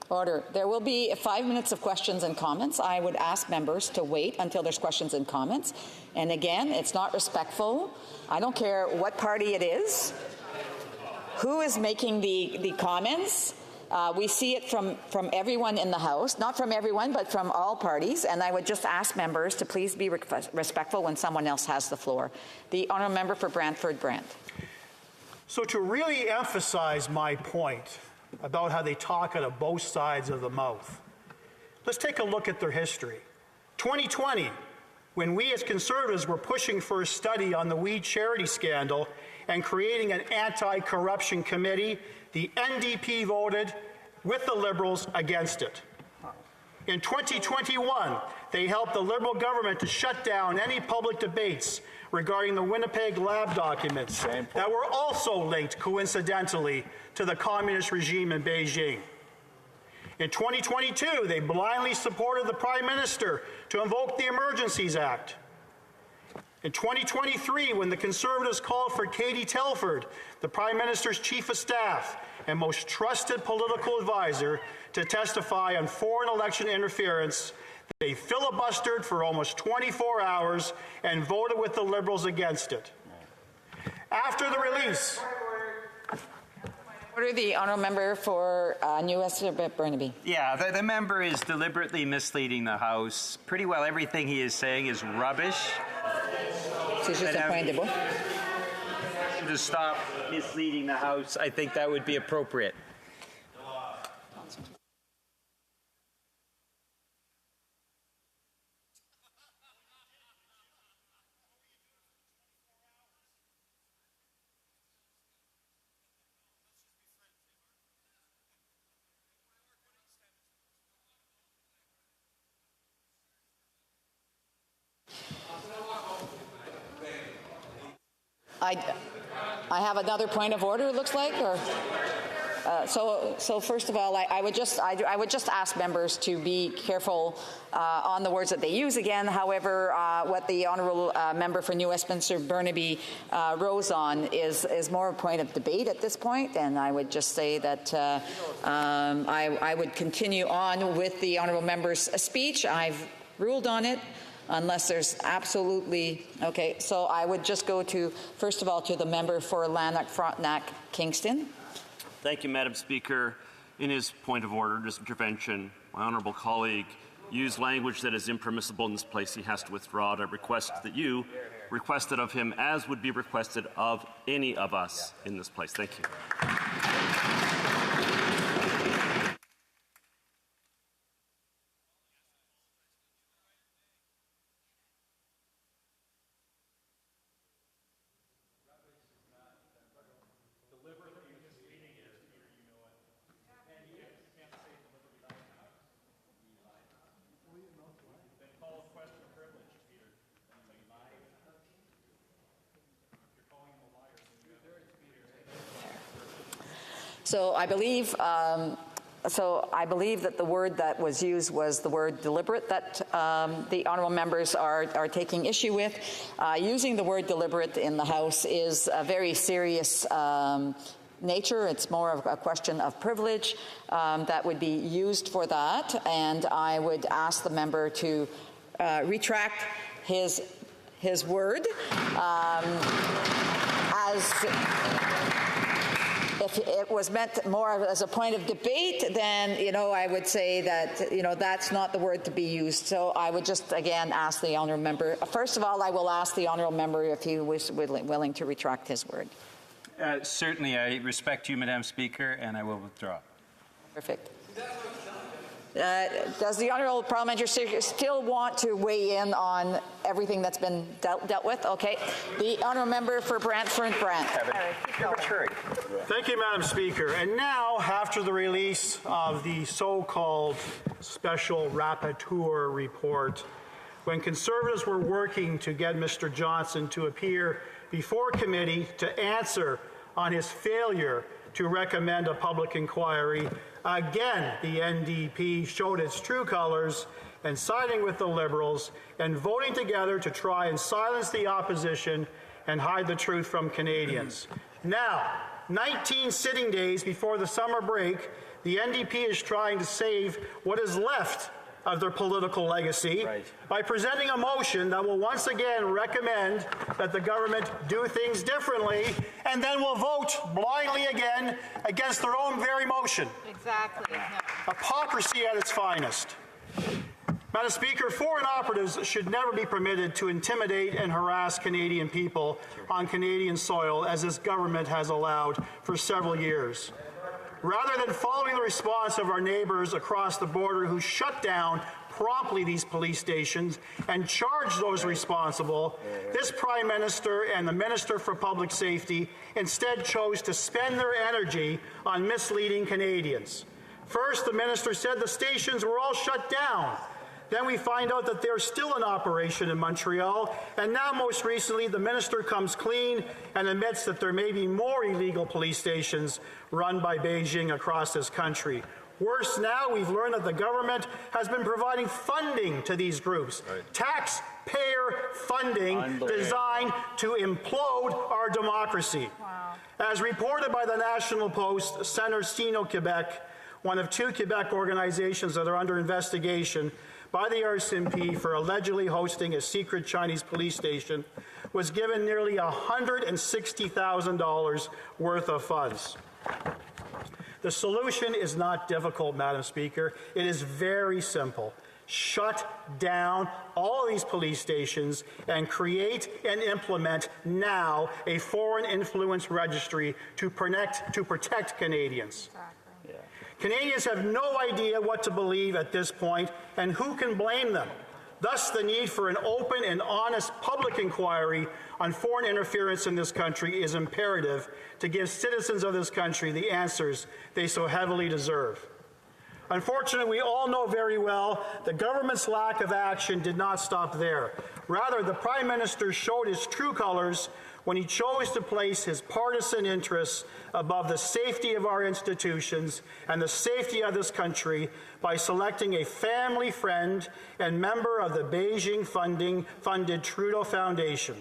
Order. There will be 5 minutes of questions and comments. I would ask members to wait until there's questions and comments. And again, it's not respectful. I don't care what party it is, who is making the comments. We see it from everyone in the House, not from everyone, but from all parties, and I would just ask members to please be respectful when someone else has the floor. The Honourable Member for Brantford-Brant. So to really emphasize my point about how they talk out of both sides of the mouth, let's take a look at their history. 2020, when we as Conservatives were pushing for a study on the weed charity scandal and creating an anti-corruption committee, the NDP voted with the Liberals against it. In 2021, they helped the Liberal government to shut down any public debates regarding the Winnipeg lab documents that were also linked, coincidentally, to the communist regime in Beijing. In 2022, they blindly supported the Prime Minister to invoke the Emergencies Act. In 2023, when the Conservatives called for Katie Telford, the Prime Minister's Chief of Staff and most trusted political advisor, to testify on foreign election interference, they filibustered for almost 24 hours and voted with the Liberals against it. After the release... Order. The Honourable Member for New Westminster Burnaby. Yeah, the member is deliberately misleading the House. Pretty well everything he is saying is rubbish. To stop misleading the House, I think that would be appropriate. I have another point of order, it looks like, or so first of all, I would just ask members to be careful on the words that they use again. However, what the Honourable Member for New Westminster Burnaby rose on is more a point of debate at this point, and I would just say that I would continue on with the Honourable Member's speech. I've ruled on it. Unless there's absolutely... Okay, so I would just go to, first of all, to the member for Lanark, Frontenac, Kingston. Thank you, Madam Speaker. In his point of order, this intervention, my honourable colleague use language that is impermissible in this place, he has to withdraw it. I request that you request it of him as would be requested of any of us in this place. Thank you. So I believe that the word that was used was the word deliberate that the honourable members are taking issue with. Using the word deliberate in the House is a very serious nature. It's more of a question of privilege that would be used for that, and I would ask the member to retract his word as if it was meant more as a point of debate, then, I would say that, that's not the word to be used. So I would just, again, ask the honourable member. First of all, I will ask the honourable member if he was willing to retract his word. Certainly, I respect you, Madam Speaker, and I will withdraw. Perfect. Does the honourable parliamentary still want to weigh in on everything that's been dealt with? Okay. The honourable member for Brantford Brant. Thank you, Madam Speaker. And now, after the release of the so-called special rapporteur report, when Conservatives were working to get Mr. Johnson to appear before committee to answer on his failure to recommend a public inquiry, again, the NDP showed its true colors and siding with the Liberals and voting together to try and silence the opposition and hide the truth from Canadians. Now, 19 sitting days before the summer break, the NDP is trying to save what is left of their political legacy by presenting a motion that will once again recommend that the government do things differently, and then will vote blindly again against their own very motion. Exactly. Hypocrisy at its finest. Madam Speaker, foreign operatives should never be permitted to intimidate and harass Canadian people on Canadian soil, as this government has allowed for several years. Rather than following the response of our neighbours across the border who shut down promptly these police stations and charged those responsible, this Prime Minister and the Minister for Public Safety instead chose to spend their energy on misleading Canadians. First, the Minister said the stations were all shut down. Then we find out that they're still in operation in Montreal, and now most recently the Minister comes clean and admits that there may be more illegal police stations run by Beijing across this country. Worse now, we've learned that the government has been providing funding to these groups, taxpayer funding designed to implode our democracy. Wow. As reported by the National Post, Centre Sino Quebec, one of two Quebec organizations that are under investigation by the RCMP for allegedly hosting a secret Chinese police station, was given nearly $160,000 worth of funds. The solution is not difficult, Madam Speaker. It is very simple. Shut down all of these police stations and create and implement now a foreign influence registry to protect Canadians. Canadians have no idea what to believe at this point, and who can blame them? Thus, the need for an open and honest public inquiry on foreign interference in this country is imperative to give citizens of this country the answers they so heavily deserve. Unfortunately, we all know very well the government's lack of action did not stop there. Rather, the Prime Minister showed his true colors when he chose to place his partisan interests above the safety of our institutions and the safety of this country by selecting a family friend and member of the Beijing-funded Trudeau Foundation.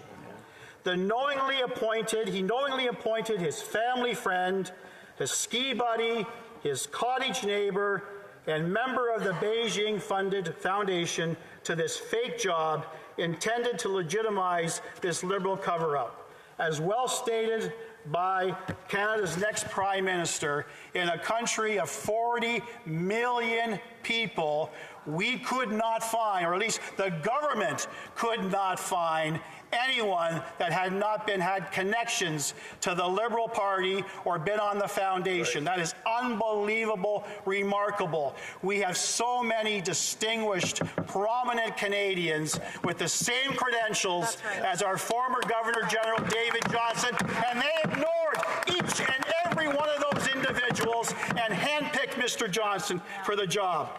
He knowingly appointed his family friend, his ski buddy, his cottage neighbor, and member of the Beijing-funded foundation to this fake job intended to legitimize this Liberal cover-up. As well stated by Canada's next Prime Minister in a country of 40 million people, we could not find, or at least the government could not find, anyone that had connections to the Liberal Party or been on the foundation. That is unbelievable, remarkable. We have so many distinguished, prominent Canadians with the same credentials as our former Governor General David Johnston, and they ignored each and every one of those individuals and handpicked Mr. Johnston for the job.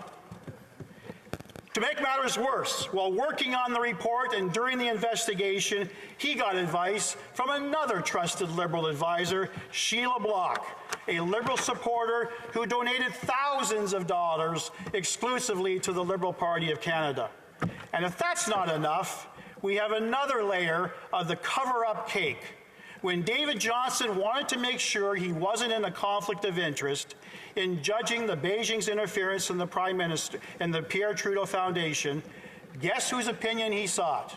To make matters worse, while working on the report and during the investigation, he got advice from another trusted Liberal advisor, Sheila Block, a Liberal supporter who donated thousands of dollars exclusively to the Liberal Party of Canada. And if that's not enough, we have another layer of the cover-up cake. When David Johnston wanted to make sure he wasn't in a conflict of interest in judging the Beijing's interference in the Prime Minister and the Pierre Trudeau Foundation, guess whose opinion he sought?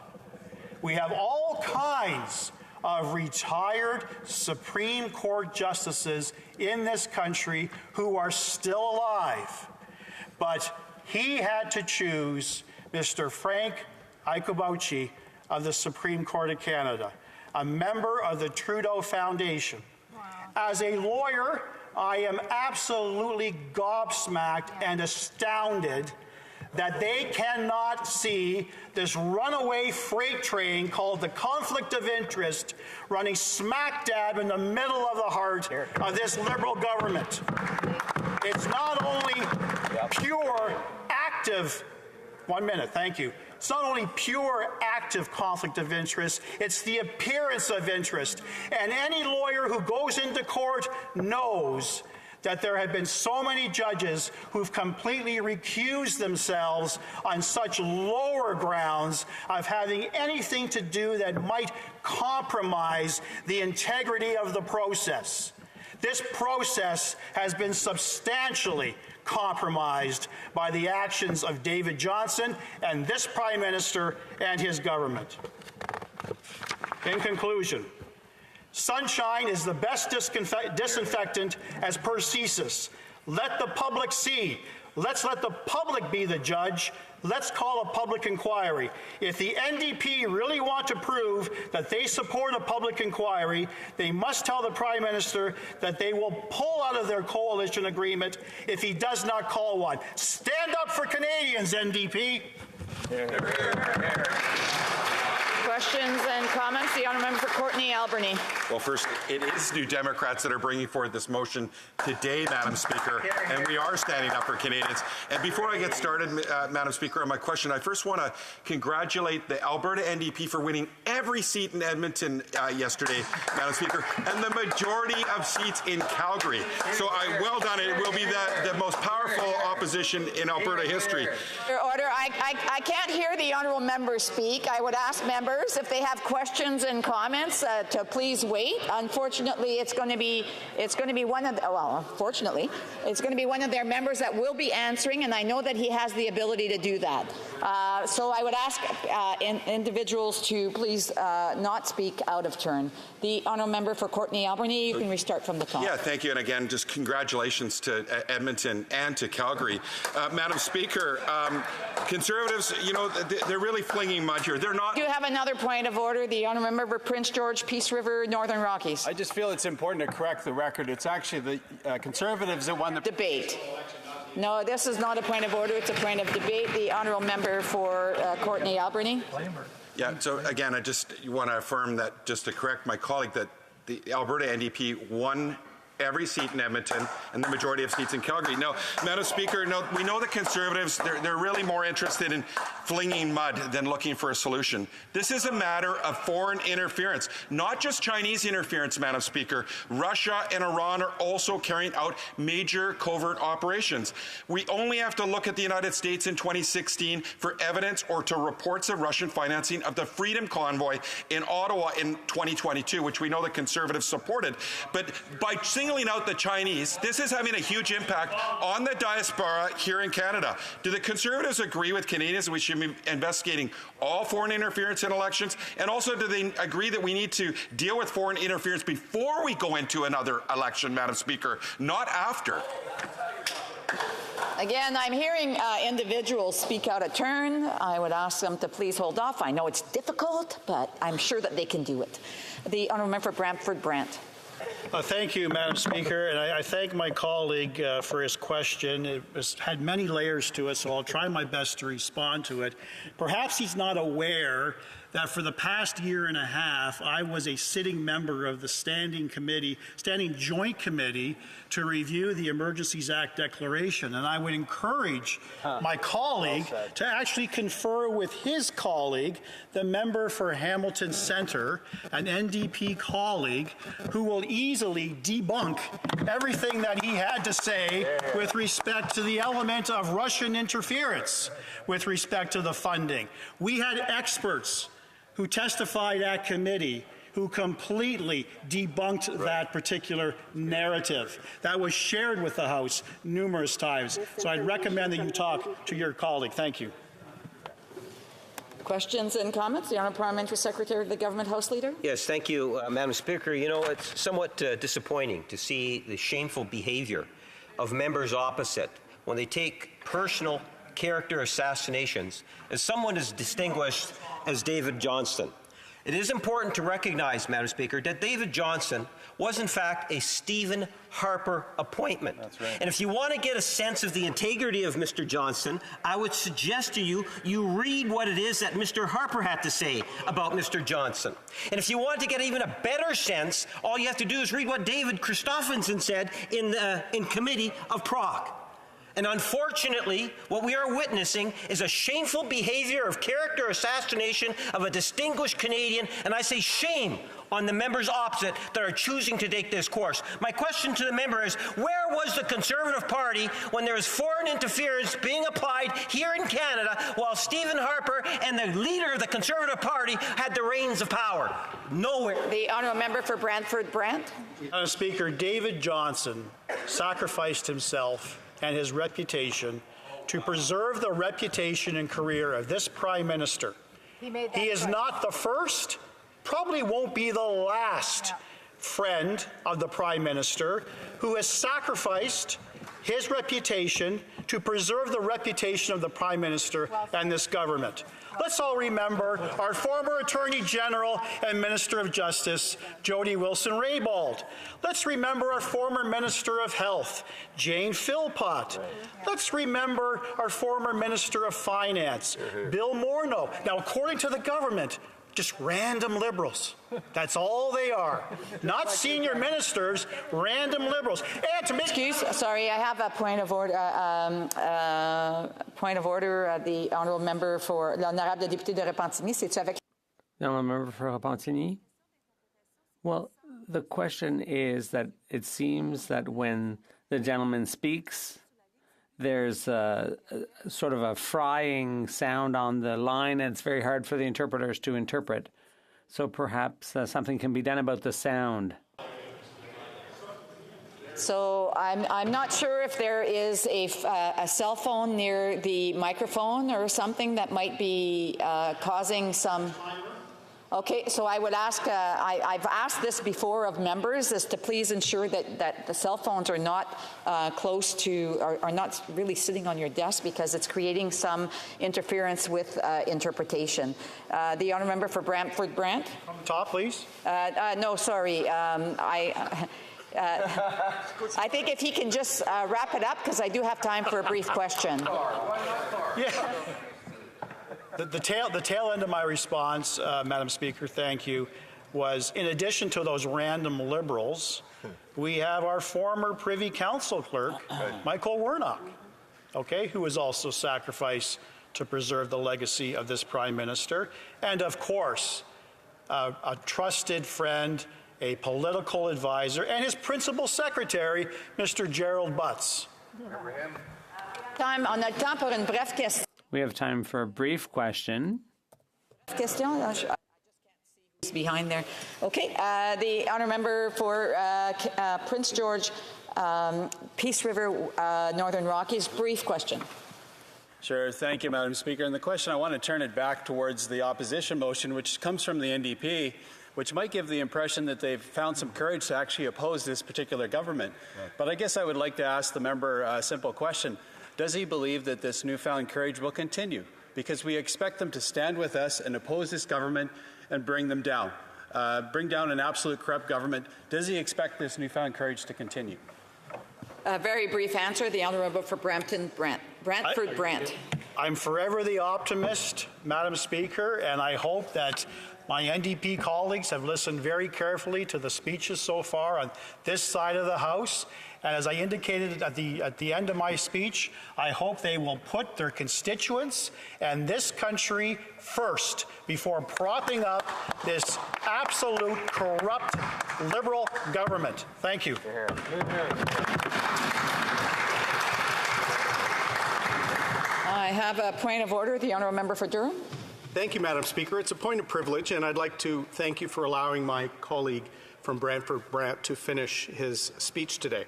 We have all kinds of retired Supreme Court justices in this country who are still alive. But he had to choose Mr. Frank Iacobacci of the Supreme Court of Canada, a member of the Trudeau Foundation. Wow. As a lawyer, I am absolutely gobsmacked and astounded that they cannot see this runaway freight train called the conflict of interest running smack dab in the middle of the heart of this Liberal government. It's not only pure, active, 1 minute, thank you. It's not only pure, active conflict of interest, it's the appearance of interest. And any lawyer who goes into court knows that there have been so many judges who've completely recused themselves on such lower grounds of having anything to do that might compromise the integrity of the process. This process has been substantially compromised by the actions of David Johnston and this Prime Minister and his government. In conclusion, sunshine is the best disinfectant as per CSIS. Let the public see. Let's let the public be the judge. Let's call a public inquiry. If the NDP really want to prove that they support a public inquiry, they must tell the Prime Minister that they will pull out of their coalition agreement if he does not call one. Stand up for Canadians, NDP. Questions and comments? The honourable member for Courtenay Alberni. Well, first, it is New Democrats that are bringing forward this motion today, Madam Speaker, and we are standing up for Canadians. And before I get started, Madam Speaker, on my question, I first want to congratulate the Alberta NDP for winning every seat in Edmonton yesterday, Madam Speaker, and the majority of seats in Calgary. So well done. It will be the most powerful opposition in Alberta history. Your order. I can't hear the honourable member speak. I would ask members if they have questions and comments to please wait. Unfortunately, it's going to be one of unfortunately, it's going to be one of their members that will be answering, and I know that he has the ability to do that. So I would ask individuals to please not speak out of turn. The honourable member for Courtenay Alberni, you can restart from the top. Yeah, thank you, and again, just congratulations to Edmonton and to Calgary. Madam Speaker, Conservatives, they're really flinging mud here. They're not. Do you have another point of order? The honourable member for Prince George, Peace River, Northern Rockies. I just feel it's important to correct the record. It's actually the Conservatives that won the debate. No, this is not a point of order. It's a point of debate. The honourable member for Courtenay Alberni. Yeah, so again, I just want to affirm that, just to correct my colleague, that the Alberta NDP won every seat in Edmonton and the majority of seats in Calgary. Now, Madam Speaker, we know the Conservatives, they're really more interested in flinging mud than looking for a solution. This is a matter of foreign interference, not just Chinese interference, Madam Speaker. Russia and Iran are also carrying out major covert operations. We only have to look at the United States in 2016 for evidence or to reports of Russian financing of the Freedom Convoy in Ottawa in 2022, which we know the Conservatives supported. But by singling out the Chinese, this is having a huge impact on the diaspora here in Canada. Do the Conservatives agree with Canadians that we should be investigating all foreign interference in elections? And also, do they agree that we need to deal with foreign interference before we go into another election, Madam Speaker, not after? Again, I'm hearing individuals speak out of turn. I would ask them to please hold off. I know it's difficult, but I'm sure that they can do it. The Honourable Member for Brantford-Brant. Thank you, Madam Speaker, and I thank my colleague for his question. It had many layers to it, so I'll try my best to respond to it. Perhaps he's not aware that for the past year and a half, I was a sitting member of the Standing Joint Committee to review the Emergencies Act declaration, and I would encourage my colleague to actually confer with his colleague, the member for Hamilton Centre, an NDP colleague, who will easily debunk everything that he had to say with respect to the element of Russian interference with respect to the funding. We had experts who testified at committee who completely debunked that particular narrative. That was shared with the House numerous times. So I'd recommend that you talk to your colleague. Thank you. Questions and comments? The Honourable Parliamentary Secretary of the Government House Leader. Yes, thank you, Madam Speaker. You know, it's somewhat disappointing to see the shameful behavior of members opposite when they take personal character assassinations as someone as distinguished as David Johnston. It is important to recognize, Madam Speaker, that David Johnston was in fact a Stephen Harper appointment. That's right. And if you want to get a sense of the integrity of Mr. Johnston, I would suggest to you read what it is that Mr. Harper had to say about Mr. Johnston. And if you want to get even a better sense, all you have to do is read what David Christopherson said in committee of Prague. And unfortunately, what we are witnessing is a shameful behavior of character assassination of a distinguished Canadian, and I say shame on the members opposite that are choosing to take this course. My question to the member is, where was the Conservative Party when there was foreign interference being applied here in Canada while Stephen Harper and the leader of the Conservative Party had the reins of power? Nowhere. The Honourable Member for Brantford-Brant. Madam Speaker, David Johnston sacrificed himself and his reputation to preserve the reputation and career of this Prime Minister. He is not the first, probably won't be the last friend of the Prime Minister who has sacrificed his reputation to preserve the reputation of the Prime Minister and this government. Let's all remember our former Attorney General and Minister of Justice, Jody Wilson-Raybould. Let's remember our former Minister of Health, Jane Philpott. Let's remember our former Minister of Finance, Bill Morneau. Now, according to the government, just random liberals. That's all they are. Not senior ministers, random liberals. And to make sorry, I have a point of order. The honourable member for l'honorable député de Repentigny. C'est-tu avec? The honourable member for Repentigny. Well, the question is that it seems that when the gentleman speaks, there's a sort of a frying sound on the line, and it's very hard for the interpreters to interpret. So perhaps something can be done about the sound. So I'm not sure if there is a cell phone near the microphone or something that might be causing some. Okay, so I would ask, I've asked this before of members, is to please ensure that the cell phones are not close to, are not really sitting on your desk, because it's creating some interference with interpretation. The honourable member for Brantford-Brant. Top, please. No, sorry. I think if he can just wrap it up, because I do have time for a brief question. Yeah. The tail end of my response, Madam Speaker, thank you, was in addition to those random liberals, we have our former Privy Council clerk, Michael Warnock, okay, who was also sacrificed to preserve the legacy of this Prime Minister, and of course, a trusted friend, a political advisor, and his principal secretary, Mr. Gerald Butts. On a le temps pour une brève question. We have time for a brief question. Question. behind there. Okay, the honour member for Prince George, Peace River, Northern Rockies, brief question. Sure. Thank you, Madam Speaker. And the question, I want to turn it back towards the opposition motion, which comes from the NDP, which might give the impression that they've found some courage to actually oppose this particular government. Right. But I guess I would like to ask the member a simple question. Does he believe that this newfound courage will continue? Because we expect them to stand with us and oppose this government and bring them down. Bring down an absolute corrupt government. Does he expect this newfound courage to continue? A very brief answer. The honourable for Brantford Brant. I'm forever the optimist, Madam Speaker, and I hope that my NDP colleagues have listened very carefully to the speeches so far on this side of the House. And as I indicated at the end of my speech, I hope they will put their constituents and this country first before propping up this absolute corrupt Liberal government. Thank you. I have a point of order. The honourable member for Durham. Thank you, Madam Speaker. It's a point of privilege, and I'd like to thank you for allowing my colleague from Brantford Brant to finish his speech today.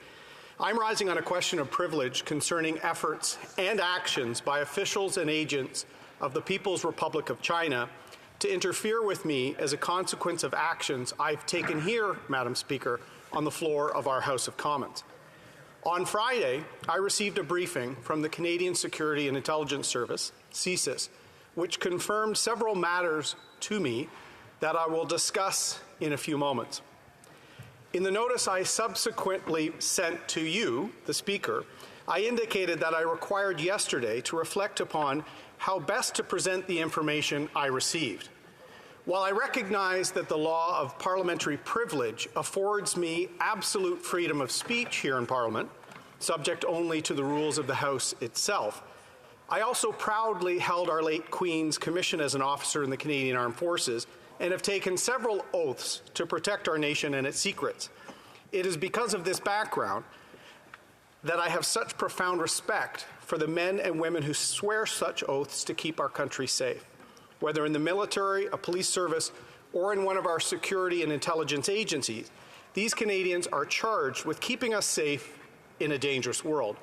I'm rising on a question of privilege concerning efforts and actions by officials and agents of the People's Republic of China to interfere with me as a consequence of actions I've taken here, Madam Speaker, on the floor of our House of Commons. On Friday, I received a briefing from the Canadian Security and Intelligence Service, CSIS, which confirmed several matters to me that I will discuss in a few moments. In the notice I subsequently sent to you, the Speaker, I indicated that I required yesterday to reflect upon how best to present the information I received. While I recognize that the law of parliamentary privilege affords me absolute freedom of speech here in Parliament, subject only to the rules of the House itself, I also proudly held our late Queen's commission as an officer in the Canadian Armed Forces and have taken several oaths to protect our nation and its secrets. It is because of this background that I have such profound respect for the men and women who swear such oaths to keep our country safe. Whether in the military, a police service, or in one of our security and intelligence agencies, these Canadians are charged with keeping us safe in a dangerous world.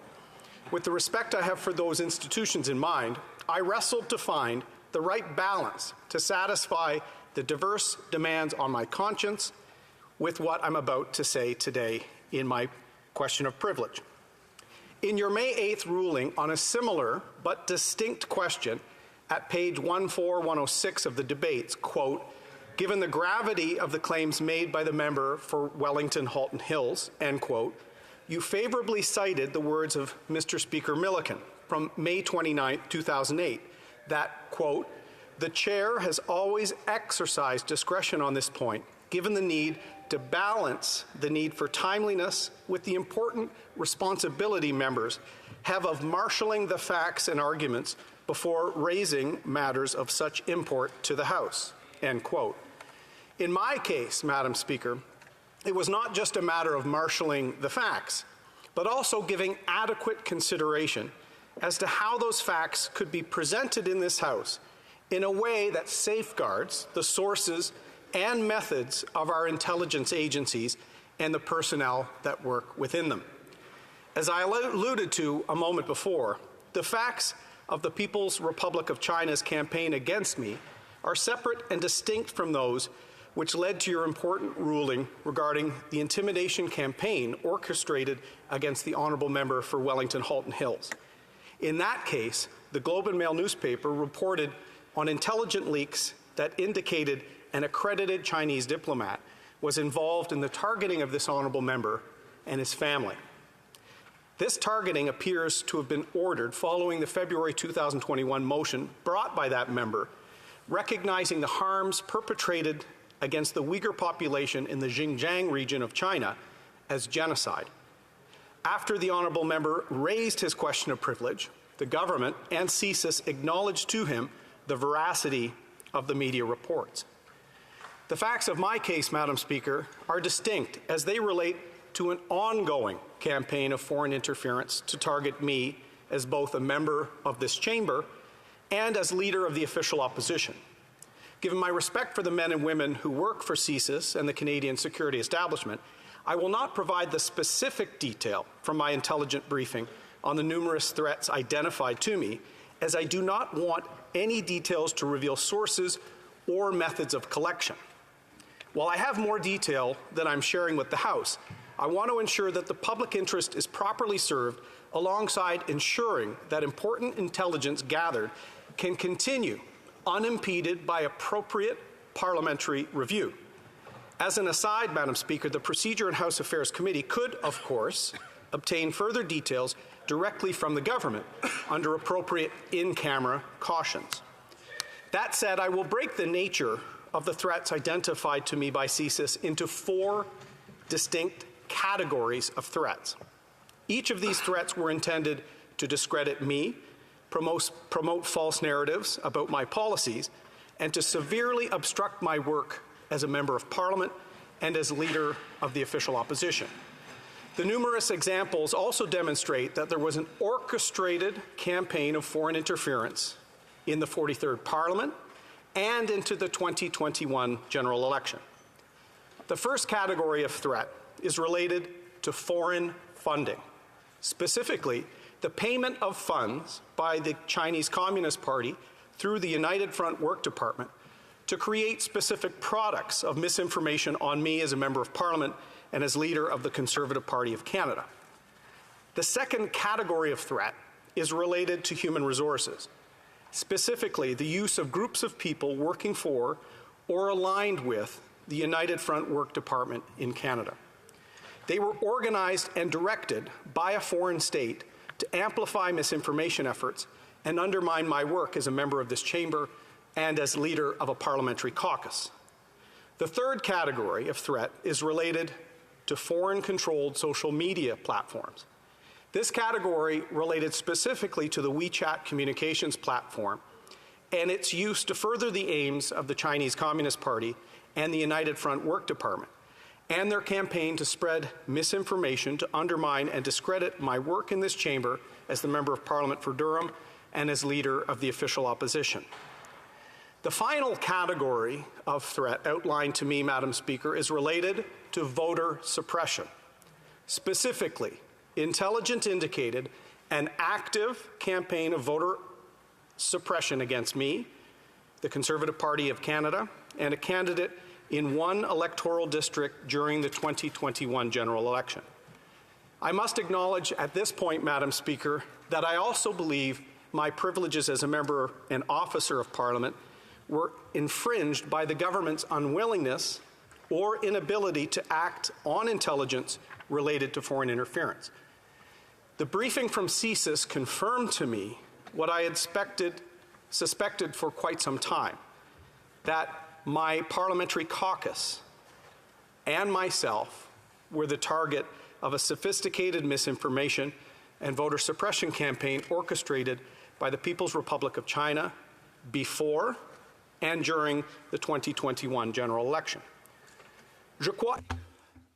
With the respect I have for those institutions in mind, I wrestled to find the right balance to satisfy the diverse demands on my conscience with what I'm about to say today in my question of privilege. In your May 8th ruling on a similar but distinct question at page 14106 of the debates, quote, given the gravity of the claims made by the member for Wellington Halton Hills, end quote, you favorably cited the words of Mr. Speaker Milliken from May 29, 2008, that, quote, the chair has always exercised discretion on this point, given the need to balance the need for timeliness with the important responsibility members have of marshalling the facts and arguments before raising matters of such import to the House, end quote. In my case, Madam Speaker, it was not just a matter of marshalling the facts, but also giving adequate consideration as to how those facts could be presented in this House in a way that safeguards the sources and methods of our intelligence agencies and the personnel that work within them. As I alluded to a moment before, the facts of the People's Republic of China's campaign against me are separate and distinct from those which led to your important ruling regarding the intimidation campaign orchestrated against the honourable member for Wellington Halton Hills. In that case, the Globe and Mail newspaper reported on intelligent leaks that indicated an accredited Chinese diplomat was involved in the targeting of this honourable member and his family. This targeting appears to have been ordered following the February 2021 motion brought by that member, recognizing the harms perpetrated against the Uyghur population in the Xinjiang region of China as genocide. After the honourable member raised his question of privilege, the government and CSIS acknowledged to him the veracity of the media reports. The facts of my case, Madam Speaker, are distinct as they relate to an ongoing campaign of foreign interference to target me as both a member of this chamber and as leader of the official opposition. Given my respect for the men and women who work for CSIS and the Canadian security establishment, I will not provide the specific detail from my intelligence briefing on the numerous threats identified to me, as I do not want any details to reveal sources or methods of collection. While I have more detail than I'm sharing with the House, I want to ensure that the public interest is properly served alongside ensuring that important intelligence gathered can continue unimpeded by appropriate parliamentary review. As an aside, Madam Speaker, the Procedure and House Affairs Committee could, of course, obtain further details directly from the government under appropriate in-camera cautions. That said, I will break the nature of the threats identified to me by CSIS into 4 distinct categories of threats. Each of these threats were intended to discredit me, promote false narratives about my policies, and to severely obstruct my work as a Member of Parliament and as leader of the official opposition. The numerous examples also demonstrate that there was an orchestrated campaign of foreign interference in the 43rd Parliament and into the 2021 general election. The first category of threat is related to foreign funding, specifically the payment of funds by the Chinese Communist Party through the United Front Work Department to create specific products of misinformation on me as a Member of Parliament and as leader of the Conservative Party of Canada. The second category of threat is related to human resources, specifically the use of groups of people working for or aligned with the United Front Work Department in Canada. They were organized and directed by a foreign state to amplify misinformation efforts and undermine my work as a member of this chamber and as leader of a parliamentary caucus. The third category of threat is related to foreign-controlled social media platforms. This category related specifically to the WeChat communications platform and its use to further the aims of the Chinese Communist Party and the United Front Work Department, and their campaign to spread misinformation to undermine and discredit my work in this chamber as the Member of Parliament for Durham and as leader of the official opposition. The final category of threat outlined to me, Madam Speaker, is related to voter suppression. Specifically, intelligence indicated an active campaign of voter suppression against me, the Conservative Party of Canada, and a candidate in one electoral district during the 2021 general election. I must acknowledge at this point, Madam Speaker, that I also believe my privileges as a member and officer of Parliament were infringed by the government's unwillingness or inability to act on intelligence related to foreign interference. The briefing from CSIS confirmed to me what I had suspected for quite some time, that my parliamentary caucus and myself were the target of a sophisticated misinformation and voter suppression campaign orchestrated by the People's Republic of China before and during the 2021 general election.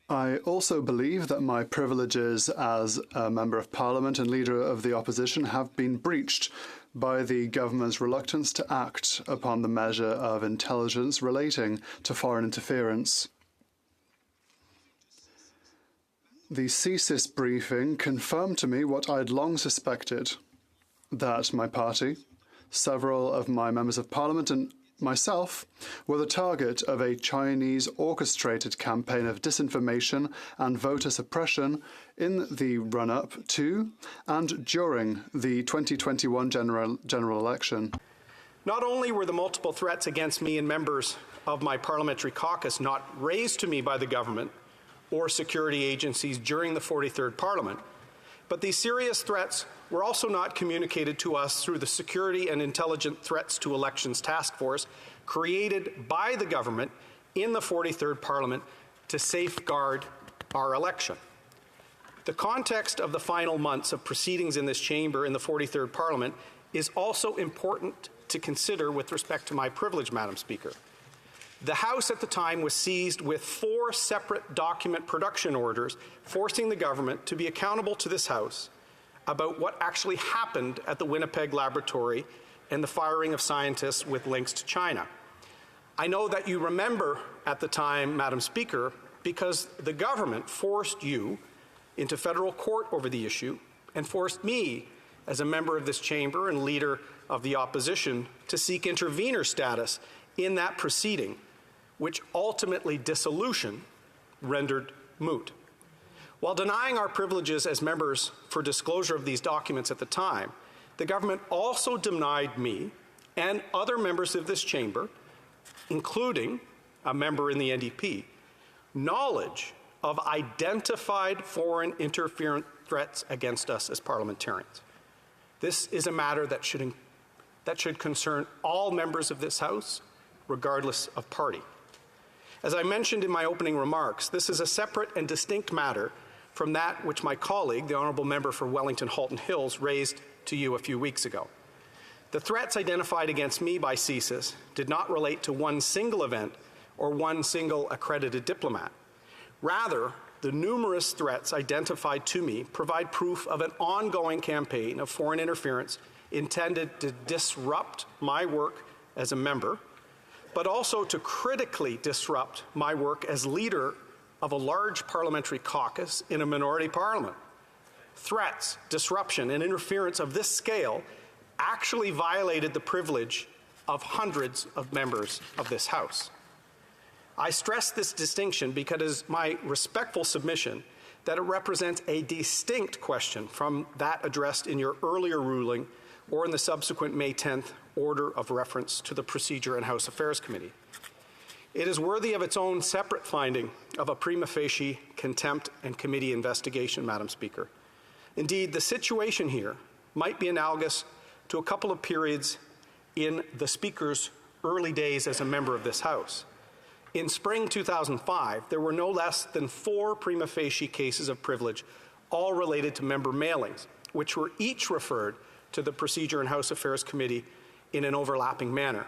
I also believe that my privileges as a Member of Parliament and Leader of the Opposition have been breached by the government's reluctance to act upon the measure of intelligence relating to foreign interference. The CSIS briefing confirmed to me what I'd long suspected, that my party, several of my members of Parliament and myself were the target of a Chinese orchestrated campaign of disinformation and voter suppression in the run-up to and during the 2021 general election. Not only were the multiple threats against me and members of my parliamentary caucus not raised to me by the government or security agencies during the 43rd Parliament, but these serious threats were also not communicated to us through the Security and Intelligent Threats to Elections Task Force created by the government in the 43rd Parliament to safeguard our election. The context of the final months of proceedings in this chamber in the 43rd Parliament is also important to consider with respect to my privilege, Madam Speaker. The House at the time was seized with 4 separate document production orders forcing the government to be accountable to this House about what actually happened at the Winnipeg laboratory and the firing of scientists with links to China. I know that you remember at the time, Madam Speaker, because the government forced you into federal court over the issue and forced me, as a member of this chamber and leader of the opposition, to seek intervener status in that proceeding, which ultimately dissolution rendered moot. While denying our privileges as members for disclosure of these documents at the time, the government also denied me and other members of this chamber, including a member in the NDP, knowledge of identified foreign interference threats against us as parliamentarians. This is a matter that should concern all members of this House, regardless of party. As I mentioned in my opening remarks, this is a separate and distinct matter from that which my colleague, the Honourable Member for Wellington Halton Hills, raised to you a few weeks ago. The threats identified against me by CSIS did not relate to one single event or one single accredited diplomat. Rather, the numerous threats identified to me provide proof of an ongoing campaign of foreign interference intended to disrupt my work as a member, but also to critically disrupt my work as leader of a large parliamentary caucus in a minority parliament. Threats, disruption, and interference of this scale actually violated the privilege of hundreds of members of this House. I stress this distinction because it is my respectful submission that it represents a distinct question from that addressed in your earlier ruling or in the subsequent May 10th order of reference to the Procedure and House Affairs Committee. It is worthy of its own separate finding of a prima facie contempt and committee investigation, Madam Speaker. Indeed, the situation here might be analogous to a couple of periods in the Speaker's early days as a member of this House. In spring 2005, there were no less than 4 prima facie cases of privilege, all related to member mailings, which were each referred to the Procedure and House Affairs Committee in an overlapping manner.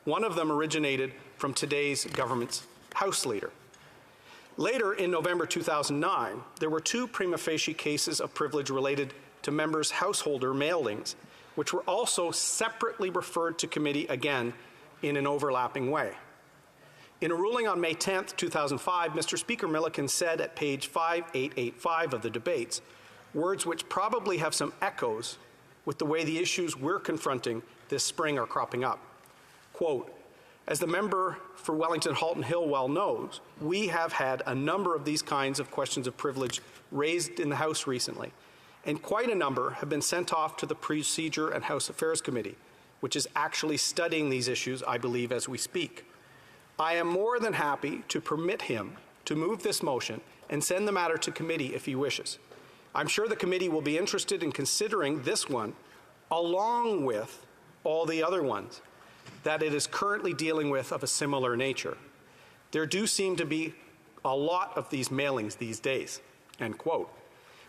One of them originated from today's government's House Leader. Later, in November 2009, there were 2 prima facie cases of privilege related to members' householder mailings, which were also separately referred to committee again in an overlapping way. In a ruling on May 10, 2005, Mr. Speaker Milliken said at page 5885 of the debates, words which probably have some echoes with the way the issues we're confronting this spring are cropping up. Quote, as the member for Wellington Halton Hill well knows, we have had a number of these kinds of questions of privilege raised in the House recently, and quite a number have been sent off to the Procedure and House Affairs Committee, which is actually studying these issues, I believe, as we speak. I am more than happy to permit him to move this motion and send the matter to committee if he wishes. I'm sure the committee will be interested in considering this one along with all the other ones that it is currently dealing with of a similar nature. There do seem to be a lot of these mailings these days, end quote.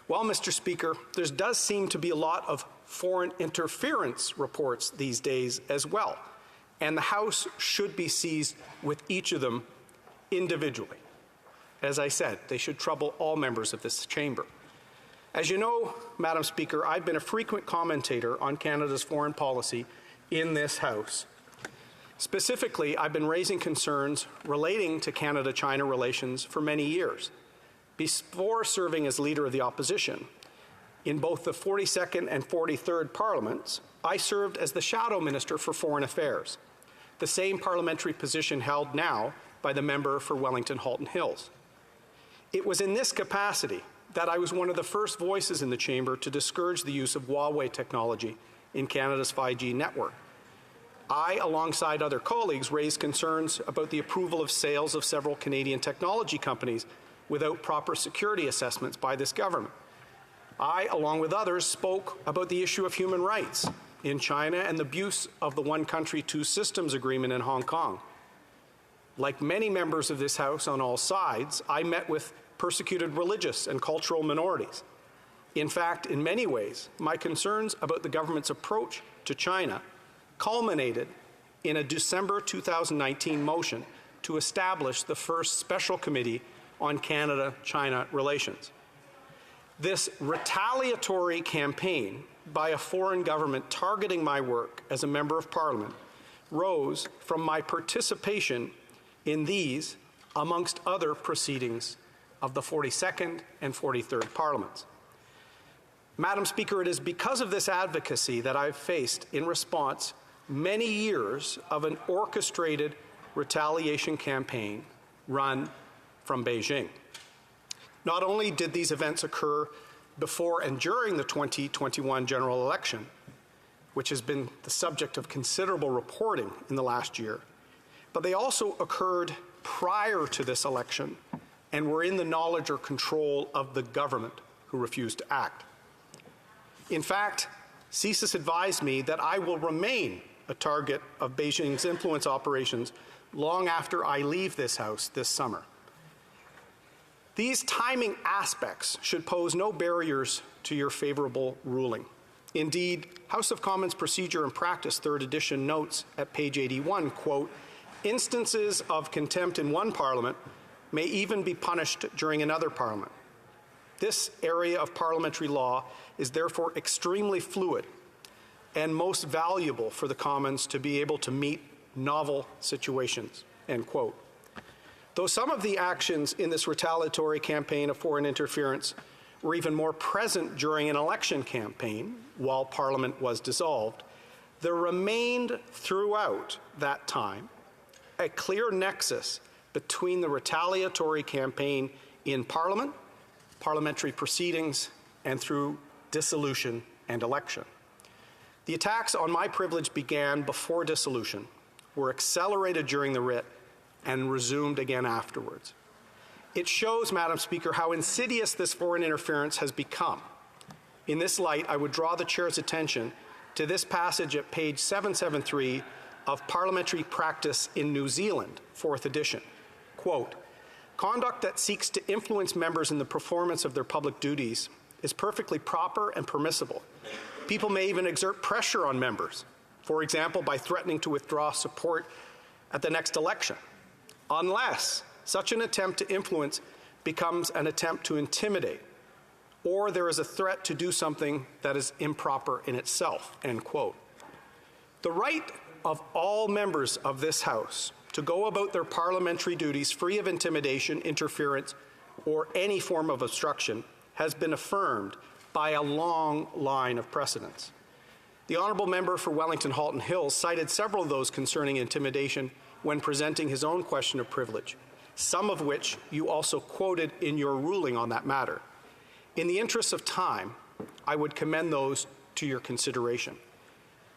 Well, Mr. Speaker, there does seem to be a lot of foreign interference reports these days as well, and the House should be seized with each of them individually. As I said, they should trouble all members of this chamber. As you know, Madam Speaker, I've been a frequent commentator on Canada's foreign policy in this House. Specifically, I've been raising concerns relating to Canada-China relations for many years. Before serving as Leader of the Opposition, in both the 42nd and 43rd Parliaments, I served as the Shadow Minister for Foreign Affairs, the same parliamentary position held now by the member for Wellington Halton Hills. It was in this capacity that I was one of the first voices in the chamber to discourage the use of Huawei technology in Canada's 5G network. I, alongside other colleagues, raised concerns about the approval of sales of several Canadian technology companies without proper security assessments by this government. I, along with others, spoke about the issue of human rights in China and the abuse of the One Country, Two Systems agreement in Hong Kong. Like many members of this House on all sides, I met with persecuted religious and cultural minorities. In fact, in many ways, my concerns about the government's approach to China culminated in a December 2019 motion to establish the first special committee on Canada-China relations. This retaliatory campaign by a foreign government targeting my work as a member of Parliament rose from my participation in these, amongst other proceedings of the 42nd and 43rd Parliaments. Madam Speaker, it is because of this advocacy that I've faced in response many years of an orchestrated retaliation campaign run from Beijing. Not only did these events occur before and during the 2021 general election, which has been the subject of considerable reporting in the last year, but they also occurred prior to this election and were in the knowledge or control of the government who refused to act. In fact, CSIS advised me that I will remain a target of Beijing's influence operations long after I leave this House this summer. These timing aspects should pose no barriers to your favorable ruling. Indeed, House of Commons Procedure and Practice, 3rd edition, notes at page 81, quote, instances of contempt in one Parliament may even be punished during another Parliament. This area of parliamentary law is therefore extremely fluid and most valuable for the Commons to be able to meet novel situations, end quote. Though some of the actions in this retaliatory campaign of foreign interference were even more present during an election campaign while Parliament was dissolved, there remained throughout that time a clear nexus between the retaliatory campaign in Parliament, parliamentary proceedings, and through dissolution and election. The attacks on my privilege began before dissolution, were accelerated during the writ, and resumed again afterwards. It shows, Madam Speaker, how insidious this foreign interference has become. In this light, I would draw the Chair's attention to this passage at page 773 of Parliamentary Practice in New Zealand, 4th edition. Quote, conduct that seeks to influence members in the performance of their public duties is perfectly proper and permissible. People may even exert pressure on members, for example, by threatening to withdraw support at the next election, unless such an attempt to influence becomes an attempt to intimidate, or there is a threat to do something that is improper in itself, end quote. The right of all members of this House to go about their parliamentary duties free of intimidation, interference, or any form of obstruction has been affirmed by a long line of precedents. The honourable member for Wellington Halton Hills cited several of those concerning intimidation when presenting his own question of privilege, some of which you also quoted in your ruling on that matter. In the interest of time, I would commend those to your consideration.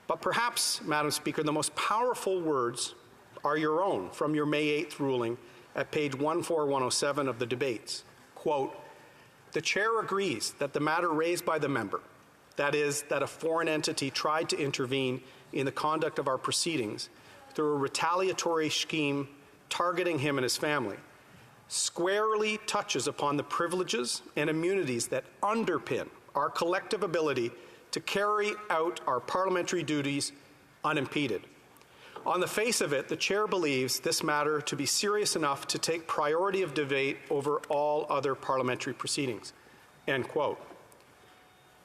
But perhaps, Madam Speaker, the most powerful words are your own from your May 8th ruling at page 14107 of the debates. Quote, the Chair agrees that the matter raised by the member, that is, that a foreign entity tried to intervene in the conduct of our proceedings through a retaliatory scheme targeting him and his family, squarely touches upon the privileges and immunities that underpin our collective ability to carry out our parliamentary duties unimpeded. On the face of it, the Chair believes this matter to be serious enough to take priority of debate over all other parliamentary proceedings, end quote.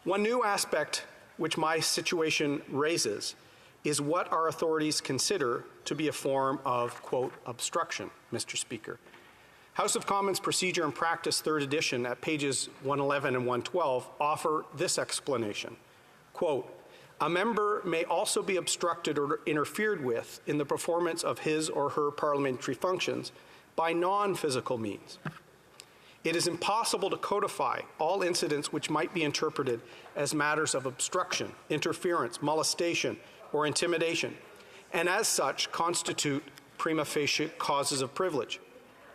One new aspect which my situation raises is what our authorities consider to be a form of, quote, obstruction, Mr. Speaker. House of Commons Procedure and Practice, 3rd edition, at pages 111 and 112, offer this explanation. Quote, a member may also be obstructed or interfered with in the performance of his or her parliamentary functions by non-physical means. It is impossible to codify all incidents which might be interpreted as matters of obstruction, interference, molestation, or intimidation, and as such constitute prima facie causes of privilege.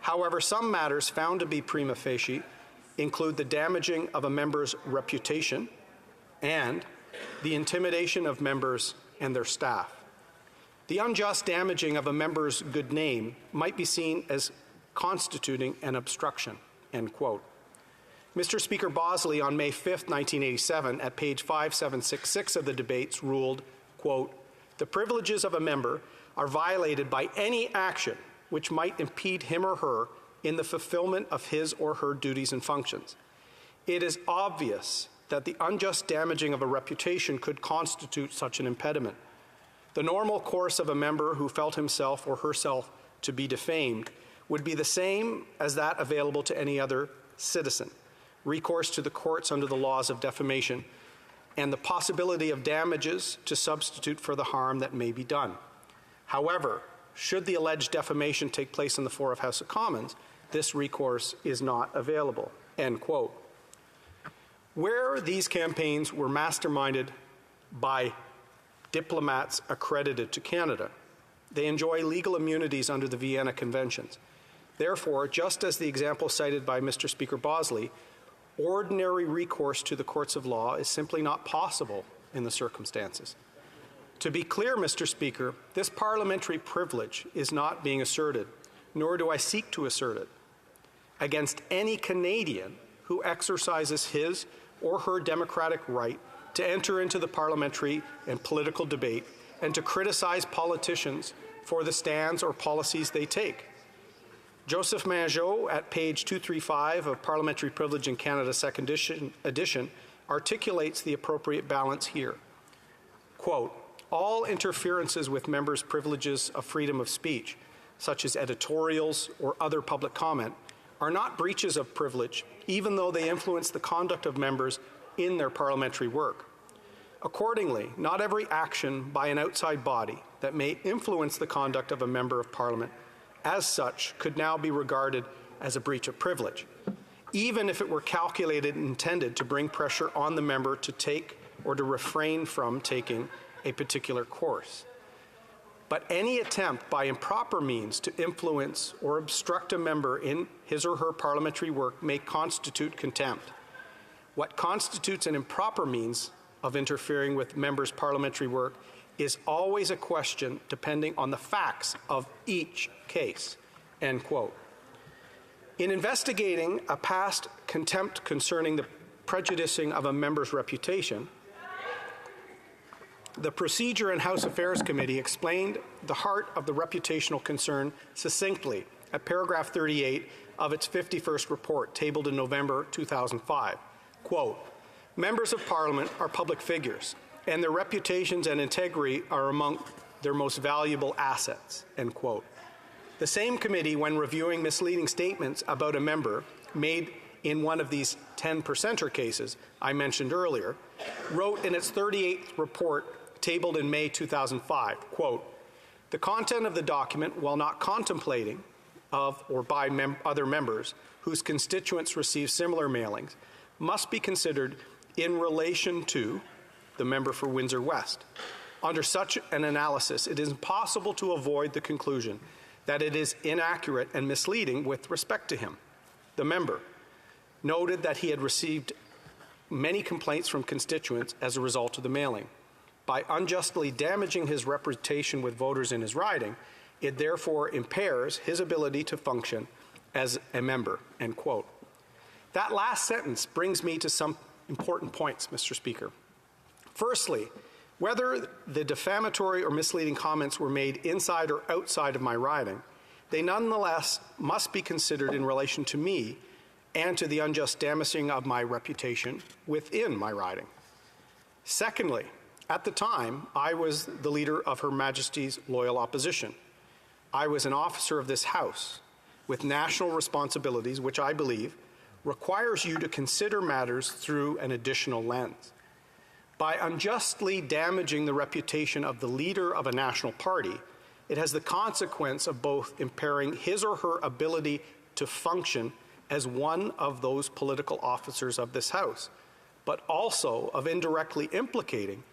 However, some matters found to be prima facie include the damaging of a member's reputation and the intimidation of members and their staff. The unjust damaging of a member's good name might be seen as constituting an obstruction, end quote. Mr. Speaker Bosley on May 5, 1987, at page 5766 of the debates ruled, quote, the privileges of a member are violated by any action which might impede him or her in the fulfillment of his or her duties and functions. It is obvious that the unjust damaging of a reputation could constitute such an impediment. The normal course of a member who felt himself or herself to be defamed would be the same as that available to any other citizen: recourse to the courts under the laws of defamation, and the possibility of damages to substitute for the harm that may be done. However, should the alleged defamation take place in the floor of House of Commons, this recourse is not available." End quote. Where these campaigns were masterminded by diplomats accredited to Canada, they enjoy legal immunities under the Vienna Conventions. Therefore, just as the example cited by Mr. Speaker Bosley, ordinary recourse to the courts of law is simply not possible in the circumstances. To be clear, Mr. Speaker, this parliamentary privilege is not being asserted, nor do I seek to assert it, against any Canadian who exercises his or her democratic right to enter into the parliamentary and political debate and to criticize politicians for the stands or policies they take. Joseph Mangeot, at page 235 of Parliamentary Privilege in Canada, second edition, articulates the appropriate balance here. Quote, "All interferences with members' privileges of freedom of speech, such as editorials or other public comment, are not breaches of privilege, even though they influence the conduct of members in their parliamentary work. Accordingly, not every action by an outside body that may influence the conduct of a member of Parliament as such could now be regarded as a breach of privilege, even if it were calculated and intended to bring pressure on the member to take or to refrain from taking a particular course. But any attempt by improper means to influence or obstruct a member in his or her parliamentary work may constitute contempt. What constitutes an improper means of interfering with members' parliamentary work is always a question depending on the facts of each case." End quote. In investigating a past contempt concerning the prejudicing of a member's reputation, the Procedure and House Affairs Committee explained the heart of the reputational concern succinctly at paragraph 38 of its 51st report, tabled in November 2005. Quote, "Members of Parliament are public figures, and their reputations and integrity are among their most valuable assets." End quote. The same committee, when reviewing misleading statements about a member made in one of these 10%er cases I mentioned earlier, wrote in its 38th report, tabled in May 2005, quote, "The content of the document, while not contemplating of or by other members whose constituents receive similar mailings, must be considered in relation to the member for Windsor West. Under such an analysis, it is impossible to avoid the conclusion that it is inaccurate and misleading with respect to him. The member noted that he had received many complaints from constituents as a result of the mailing. By unjustly damaging his reputation with voters in his riding, it therefore impairs his ability to function as a member." End quote. That last sentence brings me to some important points, Mr. Speaker. Firstly, whether the defamatory or misleading comments were made inside or outside of my riding, they nonetheless must be considered in relation to me and to the unjust damaging of my reputation within my riding. Secondly, at the time, I was the leader of Her Majesty's Loyal Opposition. I was an officer of this House with national responsibilities, which I believe requires you to consider matters through an additional lens. By unjustly damaging the reputation of the leader of a national party, it has the consequence of both impairing his or her ability to function as one of those political officers of this House, but also of indirectly implicating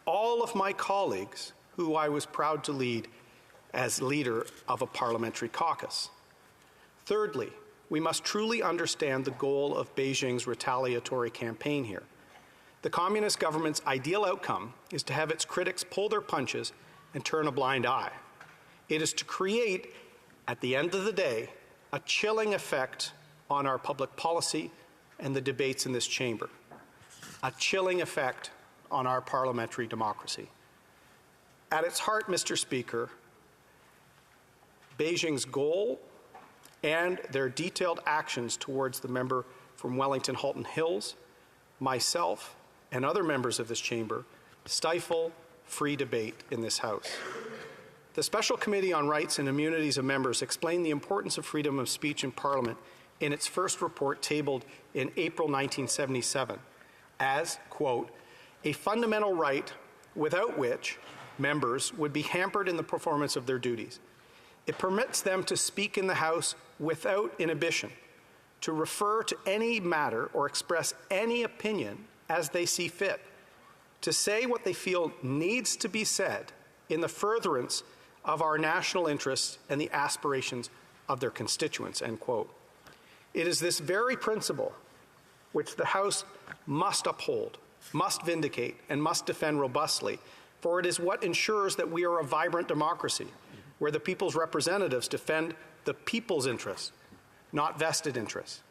all of my colleagues who I was proud to lead as leader of a parliamentary caucus. Thirdly, we must truly understand the goal of Beijing's retaliatory campaign here. The Communist government's ideal outcome is to have its critics pull their punches and turn a blind eye. It is to create, at the end of the day, a chilling effect on our public policy and the debates in this chamber. A chilling effect on our parliamentary democracy. At its heart, Mr. Speaker, Beijing's goal and their detailed actions towards the member from Wellington Halton Hills, myself, and other members of this chamber stifle free debate in this House. The Special Committee on Rights and Immunities of Members explained the importance of freedom of speech in Parliament in its first report tabled in April 1977 as, quote, a fundamental right without which members would be hampered in the performance of their duties. It permits them to speak in the House without inhibition, to refer to any matter or express any opinion as they see fit, to say what they feel needs to be said in the furtherance of our national interests and the aspirations of their constituents, end quote. It is this very principle which the House must uphold, must vindicate, and must defend robustly, for it is what ensures that we are a vibrant democracy, where the people's representatives defend the people's interests, not vested interests.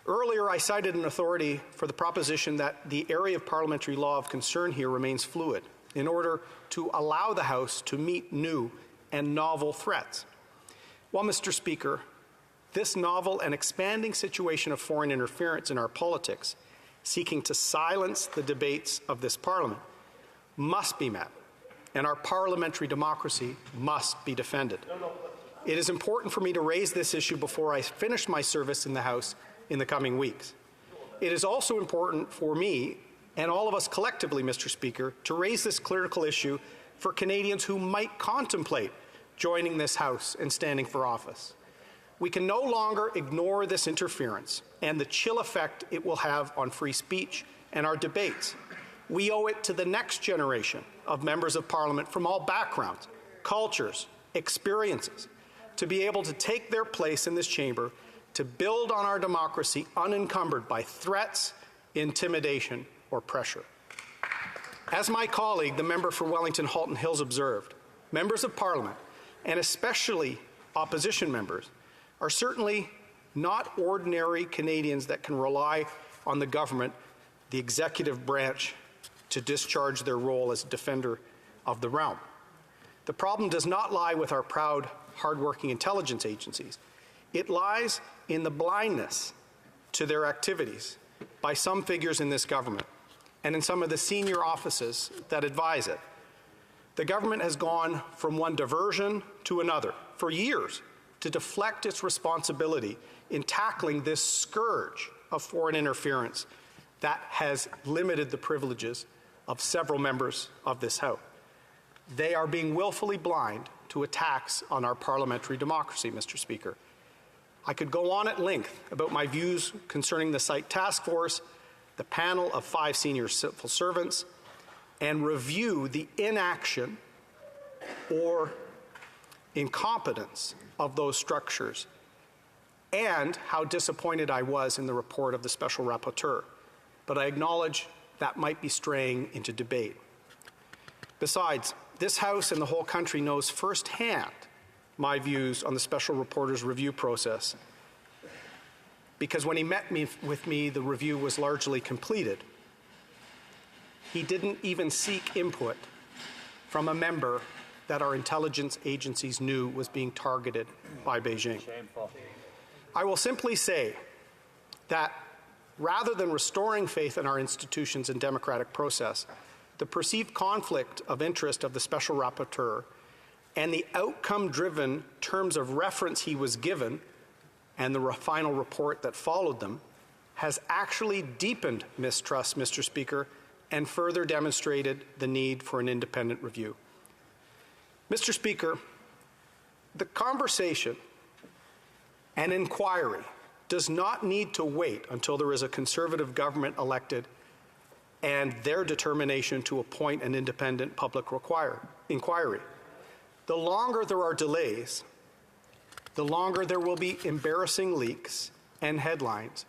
Earlier, I cited an authority for the proposition that the area of parliamentary law of concern here remains fluid in order to allow the House to meet new and novel threats. Well, Mr. Speaker, this novel and expanding situation of foreign interference in our politics, seeking to silence the debates of this Parliament, must be met, and our parliamentary democracy must be defended. It is important for me to raise this issue before I finish my service in the House in the coming weeks. It is also important for me and all of us collectively, Mr. Speaker, to raise this critical issue for Canadians who might contemplate joining this House and standing for office. We can no longer ignore this interference and the chill effect it will have on free speech and our debates. We owe it to the next generation of members of Parliament from all backgrounds, cultures, experiences, to be able to take their place in this chamber to build on our democracy unencumbered by threats, intimidation, or pressure. As my colleague, the member for Wellington Halton Hills, observed, members of Parliament, and especially opposition members, are certainly not ordinary Canadians that can rely on the government, the executive branch, to discharge their role as a defender of the realm. The problem does not lie with our proud, hardworking intelligence agencies. It lies in the blindness to their activities by some figures in this government and in some of the senior offices that advise it. The government has gone from one diversion to another for years to deflect its responsibility in tackling this scourge of foreign interference that has limited the privileges of several members of this House. They are being willfully blind to attacks on our parliamentary democracy, Mr. Speaker. I could go on at length about my views concerning the site task force, the panel of 5 senior civil servants, and review the inaction or incompetence of those structures, and how disappointed I was in the report of the Special Rapporteur. But I acknowledge that might be straying into debate. Besides, this House and the whole country knows firsthand my views on the Special Rapporteur's review process, because when he met with me, the review was largely completed. He didn't even seek input from a member that our intelligence agencies knew was being targeted by Beijing. Shameful. I will simply say that rather than restoring faith in our institutions and democratic process, the perceived conflict of interest of the Special Rapporteur and the outcome-driven terms of reference he was given and the final report that followed them has actually deepened mistrust, Mr. Speaker, and further demonstrated the need for an independent review. Mr. Speaker, the conversation and inquiry does not need to wait until there is a Conservative government elected and their determination to appoint an independent public inquiry. The longer there are delays, the longer there will be embarrassing leaks and headlines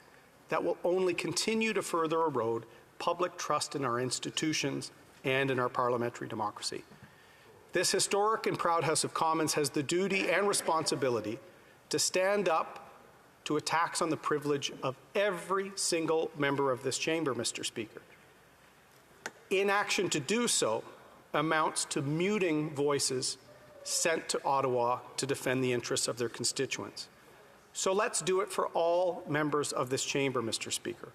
that will only continue to further erode public trust in our institutions and in our parliamentary democracy. This historic and proud House of Commons has the duty and responsibility to stand up to attacks on the privilege of every single member of this chamber, Mr. Speaker. Inaction to do so amounts to muting voices sent to Ottawa to defend the interests of their constituents. So let's do it for all members of this chamber, Mr. Speaker,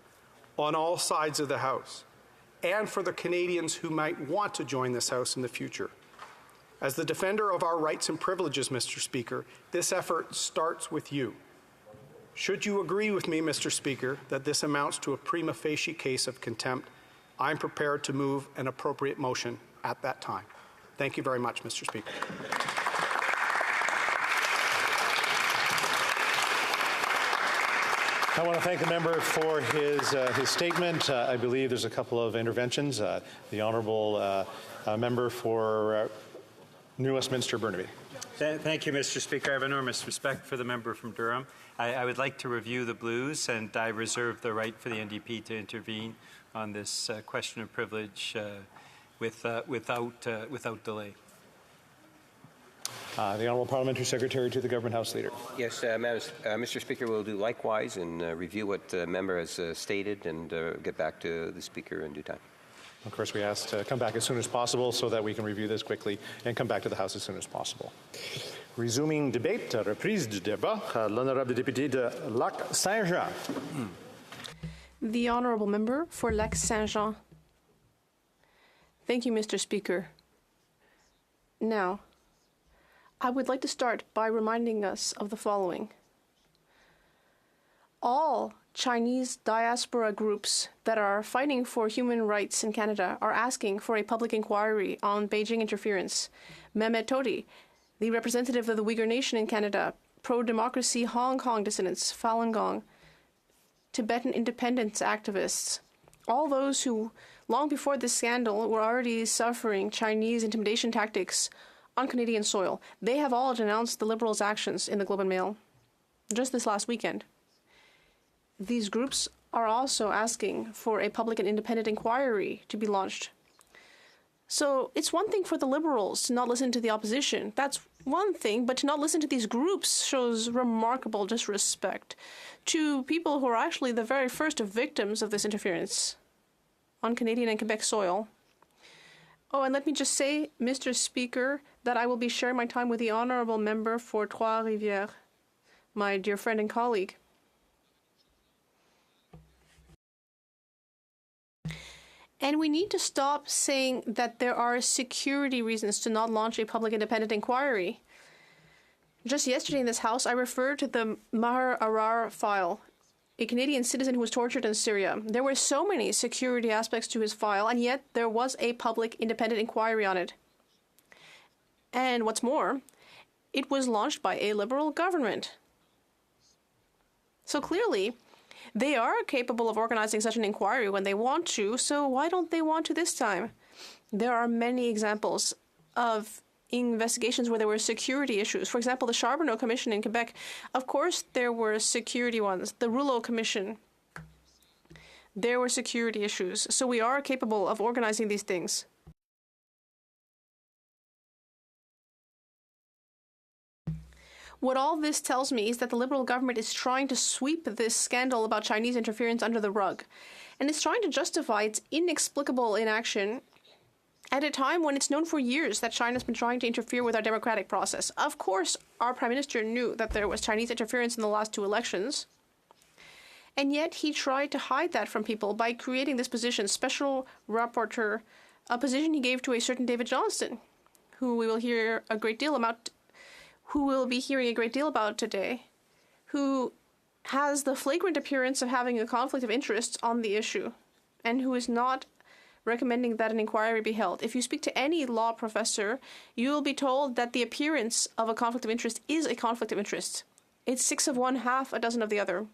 on all sides of the House. and for the Canadians who might want to join this House in the future. As the defender of our rights and privileges, Mr. Speaker, this effort starts with you. Should you agree with me, Mr. Speaker, that this amounts to a prima facie case of contempt, I'm prepared to move an appropriate motion at that time. Thank you very much, Mr. Speaker. I want to thank the member for his statement. I believe there's a couple of interventions. The honourable member for New Westminster Burnaby. Thank you, Mr. Speaker. I have enormous respect for the member from Durham. I would like to review the Blues, and I reserve the right for the NDP to intervene on this question of privilege without delay. The Honourable Parliamentary Secretary to the Government House Leader. Yes, Mr. Speaker, we'll do likewise and review what the member has stated and get back to the Speaker in due time. Of course, we asked to come back as soon as possible so that we can review this quickly and come back to the House as soon as possible. Resuming debate, reprise du débat, l'honorable député de Lac-Saint-Jean. The Honourable Member for Lac-Saint-Jean. Thank you, Mr. Speaker. Now, I would like to start by reminding us of the following. All Chinese diaspora groups that are fighting for human rights in Canada are asking for a public inquiry on Beijing interference. Mehmet Todi, the representative of the Uyghur Nation in Canada, pro-democracy Hong Kong dissidents, Falun Gong, Tibetan independence activists, all those who, long before this scandal, were already suffering Chinese intimidation tactics on Canadian soil. They have all denounced the Liberals' actions in the Globe and Mail just this last weekend. These groups are also asking for a public and independent inquiry to be launched. So it's one thing for the Liberals to not listen to the opposition. That's one thing, but to not listen to these groups shows remarkable disrespect to people who are actually the very first victims of this interference on Canadian and Quebec soil. Oh, and let me just say, Mr. Speaker, that I will be sharing my time with the Honourable Member for Trois-Rivières, my dear friend and colleague. And we need to stop saying that there are security reasons to not launch a public independent inquiry. Just yesterday in this House, I referred to the Maher Arar file, a Canadian citizen who was tortured in Syria. There were so many security aspects to his file, and yet there was a public independent inquiry on it. And what's more, it was launched by a Liberal government. So clearly, they are capable of organizing such an inquiry when they want to, so why don't they want to this time? There are many examples of investigations where there were security issues. For example, the Charbonneau Commission in Quebec. Of course, there were security ones. The Rouleau Commission. There were security issues. So we are capable of organizing these things. What all this tells me is that the Liberal government is trying to sweep this scandal about Chinese interference under the rug, and is trying to justify its inexplicable inaction at a time when it's known for years that China's been trying to interfere with our democratic process. Of course, our Prime Minister knew that there was Chinese interference in the last two elections, and yet he tried to hide that from people by creating this position, special rapporteur, a position he gave to a certain David Johnston, who we will hear a great deal about, who we'll be hearing a great deal about today, who has the flagrant appearance of having a conflict of interest on the issue, and who is not recommending that an inquiry be held. If you speak to any law professor, you will be told that the appearance of a conflict of interest is a conflict of interest. It's 6 of one, half a dozen of the other.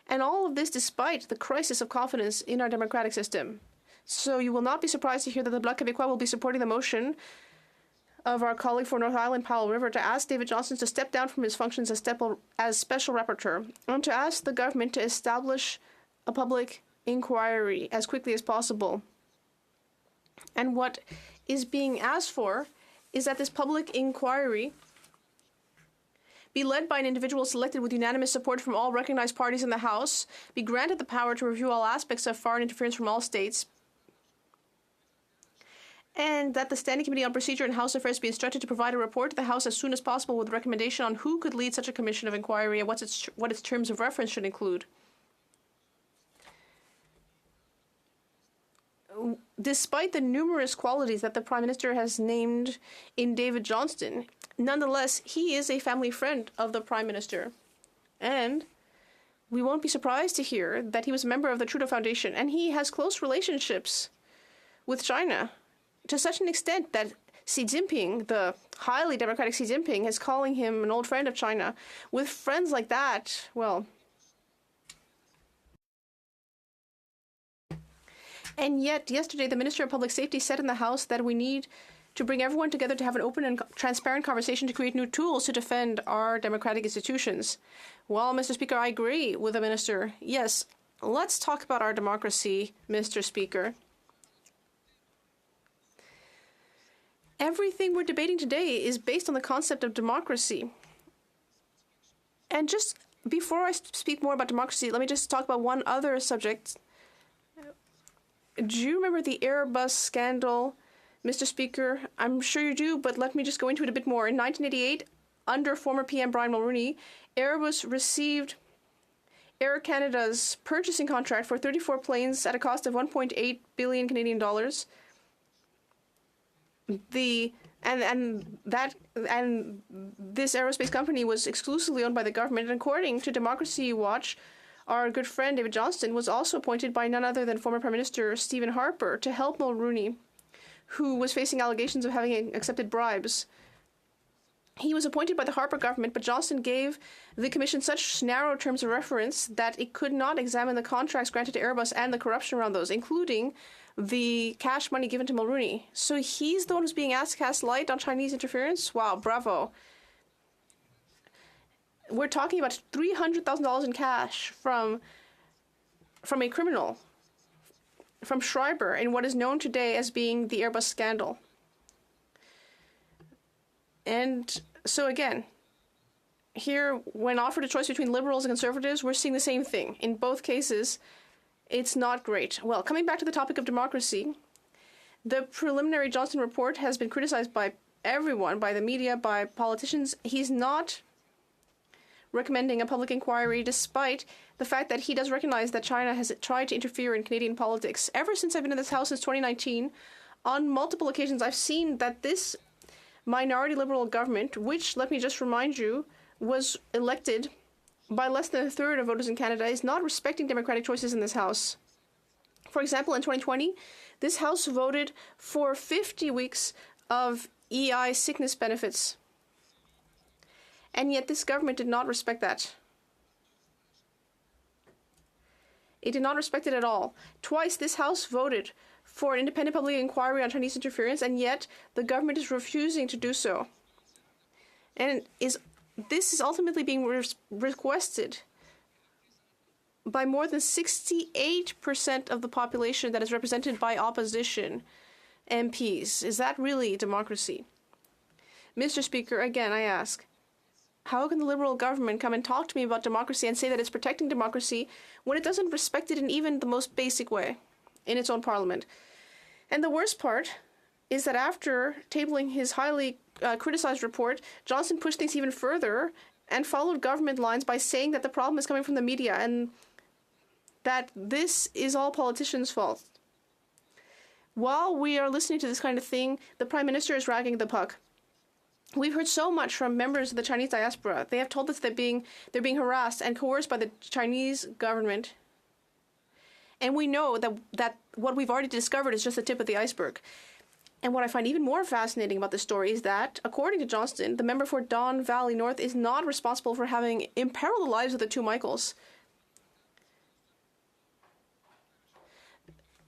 And all of this despite the crisis of confidence in our democratic system. So you will not be surprised to hear that the Bloc Québécois will be supporting the motion of our colleague for North Island, Powell River, to ask David Johnston to step down from his functions as special rapporteur, and to ask the government to establish a public inquiry as quickly as possible. And what is being asked for is that this public inquiry be led by an individual selected with unanimous support from all recognized parties in the House, be granted the power to review all aspects of foreign interference from all states, and that the Standing Committee on Procedure and House Affairs be instructed to provide a report to the House as soon as possible with a recommendation on who could lead such a commission of inquiry and what its terms of reference should include. despite the numerous qualities that the Prime Minister has named in David Johnston, nonetheless, he is a family friend of the Prime Minister. And we won't be surprised to hear that he was a member of the Trudeau Foundation, and he has close relationships with China to such an extent that Xi Jinping, the highly democratic Xi Jinping, is calling him an old friend of China. With friends like that, well... And yet, yesterday, the Minister of Public Safety said in the House that we need to bring everyone together to have an open and transparent conversation to create new tools to defend our democratic institutions. Well, Mr. Speaker, I agree with the Minister. Yes, let's talk about our democracy, Mr. Speaker. Everything we're debating today is based on the concept of democracy. And just before I speak more about democracy, let me just talk about one other subject. Do you remember the Airbus scandal, Mr. Speaker? I'm sure you do, but let me just go into it a bit more. In 1988, under former PM Brian Mulroney, Airbus received Air Canada's purchasing contract for 34 planes at a cost of 1.8 billion Canadian dollars. This aerospace company was exclusively owned by the government, and according to Democracy Watch, our good friend David Johnston was also appointed by none other than former Prime Minister Stephen Harper to help Mulroney, who was facing allegations of having accepted bribes. He was appointed by the Harper government, but Johnston gave the Commission such narrow terms of reference that it could not examine the contracts granted to Airbus and the corruption around those, including the cash money given to Mulroney. So he's the one who's being asked to cast light on Chinese interference? Wow, bravo. We're talking about $300,000 in cash from a criminal, from Schreiber, in what is known today as being the Airbus scandal. And so again, here, when offered a choice between liberals and conservatives, we're seeing the same thing. In both cases, it's not great. Well, coming back to the topic of democracy, the preliminary Johnston report has been criticized by everyone, by the media, by politicians. He's not recommending a public inquiry, despite the fact that he does recognize that China has tried to interfere in Canadian politics. Ever since I've been in this House since 2019, on multiple occasions, I've seen that this minority Liberal government, which, let me just remind you, was elected by less than a third of voters in Canada, is not respecting democratic choices in this House. For example, in 2020, this House voted for 50 weeks of EI sickness benefits. And yet this government did not respect that. It did not respect it at all. Twice this House voted for an independent public inquiry on Chinese interference, and yet the government is refusing to do so. And this is ultimately being requested by more than 68% of the population that is represented by opposition MPs. Is that really democracy? Mr. Speaker, again, I ask, how can the Liberal government come and talk to me about democracy and say that it's protecting democracy when it doesn't respect it in even the most basic way in its own parliament? And the worst part is that after tabling his highly criticized report, Johnston pushed things even further and followed government lines by saying that the problem is coming from the media and that this is all politicians' fault. While we are listening to this kind of thing, the Prime Minister is dragging the puck. We've heard so much from members of the Chinese diaspora. They have told us that they're being harassed and coerced by the Chinese government. And we know that what we've already discovered is just the tip of the iceberg. And what I find even more fascinating about this story is that, according to Johnston, the member for Don Valley North is not responsible for having imperiled the lives of the two Michaels.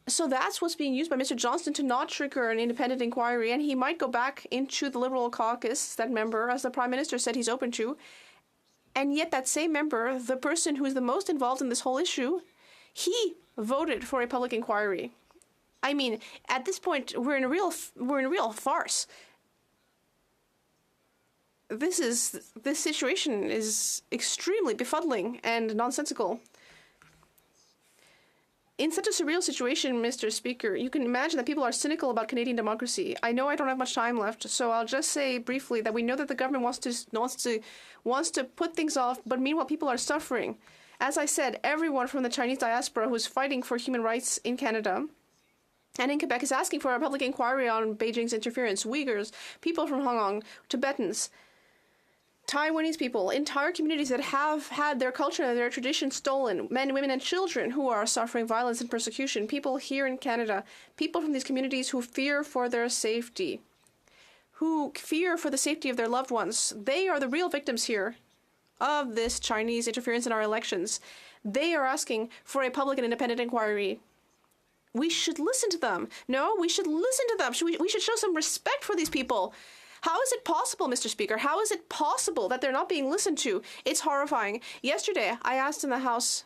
So that's what's being used by Mr. Johnston to not trigger an independent inquiry, and he might go back into the Liberal caucus, that member, as the Prime Minister said he's open to. And yet that same member, the person who is the most involved in this whole issue, he voted for a public inquiry. I mean, at this point, we're in a real farce. This situation is extremely befuddling and nonsensical. In such a surreal situation, Mr. Speaker, you can imagine that people are cynical about Canadian democracy. I know I don't have much time left, so I'll just say briefly that we know that the government wants to put things off, but meanwhile people are suffering. As I said, everyone from the Chinese diaspora who's fighting for human rights in Canada and in Quebec is asking for a public inquiry on Beijing's interference. Uyghurs, people from Hong Kong, Tibetans, Taiwanese people, entire communities that have had their culture and their traditions stolen, men, women, and children who are suffering violence and persecution, people here in Canada, people from these communities who fear for their safety, who fear for the safety of their loved ones. They are the real victims here of this Chinese interference in our elections. They are asking for a public and independent inquiry. We should listen to them. No, we should listen to them. We should show some respect for these people. How is it possible, Mr. Speaker? How is it possible that they're not being listened to? It's horrifying. Yesterday, I asked in the House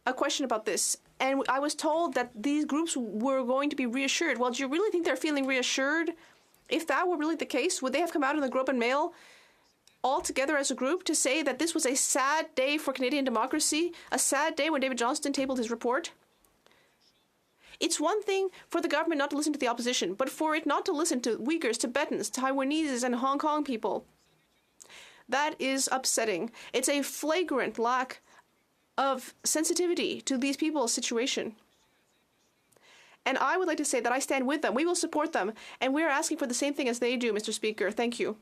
a question about this, and I was told that these groups were going to be reassured. Well, do you really think they're feeling reassured? If that were really the case, would they have come out in the Globe and Mail all together as a group to say that this was a sad day for Canadian democracy, a sad day when David Johnston tabled his report? It's one thing for the government not to listen to the opposition, but for it not to listen to Uyghurs, Tibetans, Taiwanese, and Hong Kong people. That is upsetting. It's a flagrant lack of sensitivity to these people's situation. And I would like to say that I stand with them. We will support them. And we are asking for the same thing as they do, Mr. Speaker. Thank you.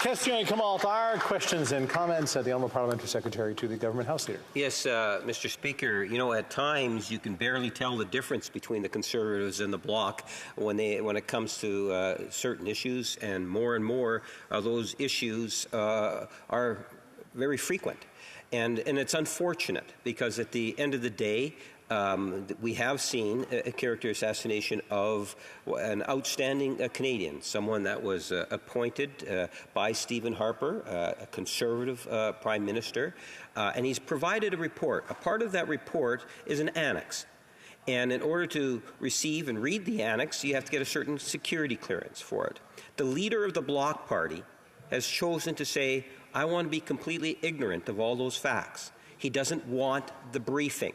Questions et commentaires, questions and comments at the Honourable Parliamentary Secretary to the Government House Leader. Yes, Mr. Speaker, you know, at times you can barely tell the difference between the Conservatives and the Bloc when it comes to certain issues, and more those issues are very frequent. And it's unfortunate because at the end of the day, we have seen a character assassination of an outstanding Canadian, someone that was appointed by Stephen Harper, a Conservative Prime Minister, and he's provided a report. A part of that report is an annex. And in order to receive and read the annex, you have to get a certain security clearance for it. The leader of the Bloc Party has chosen to say, I want to be completely ignorant of all those facts. He doesn't want the briefing.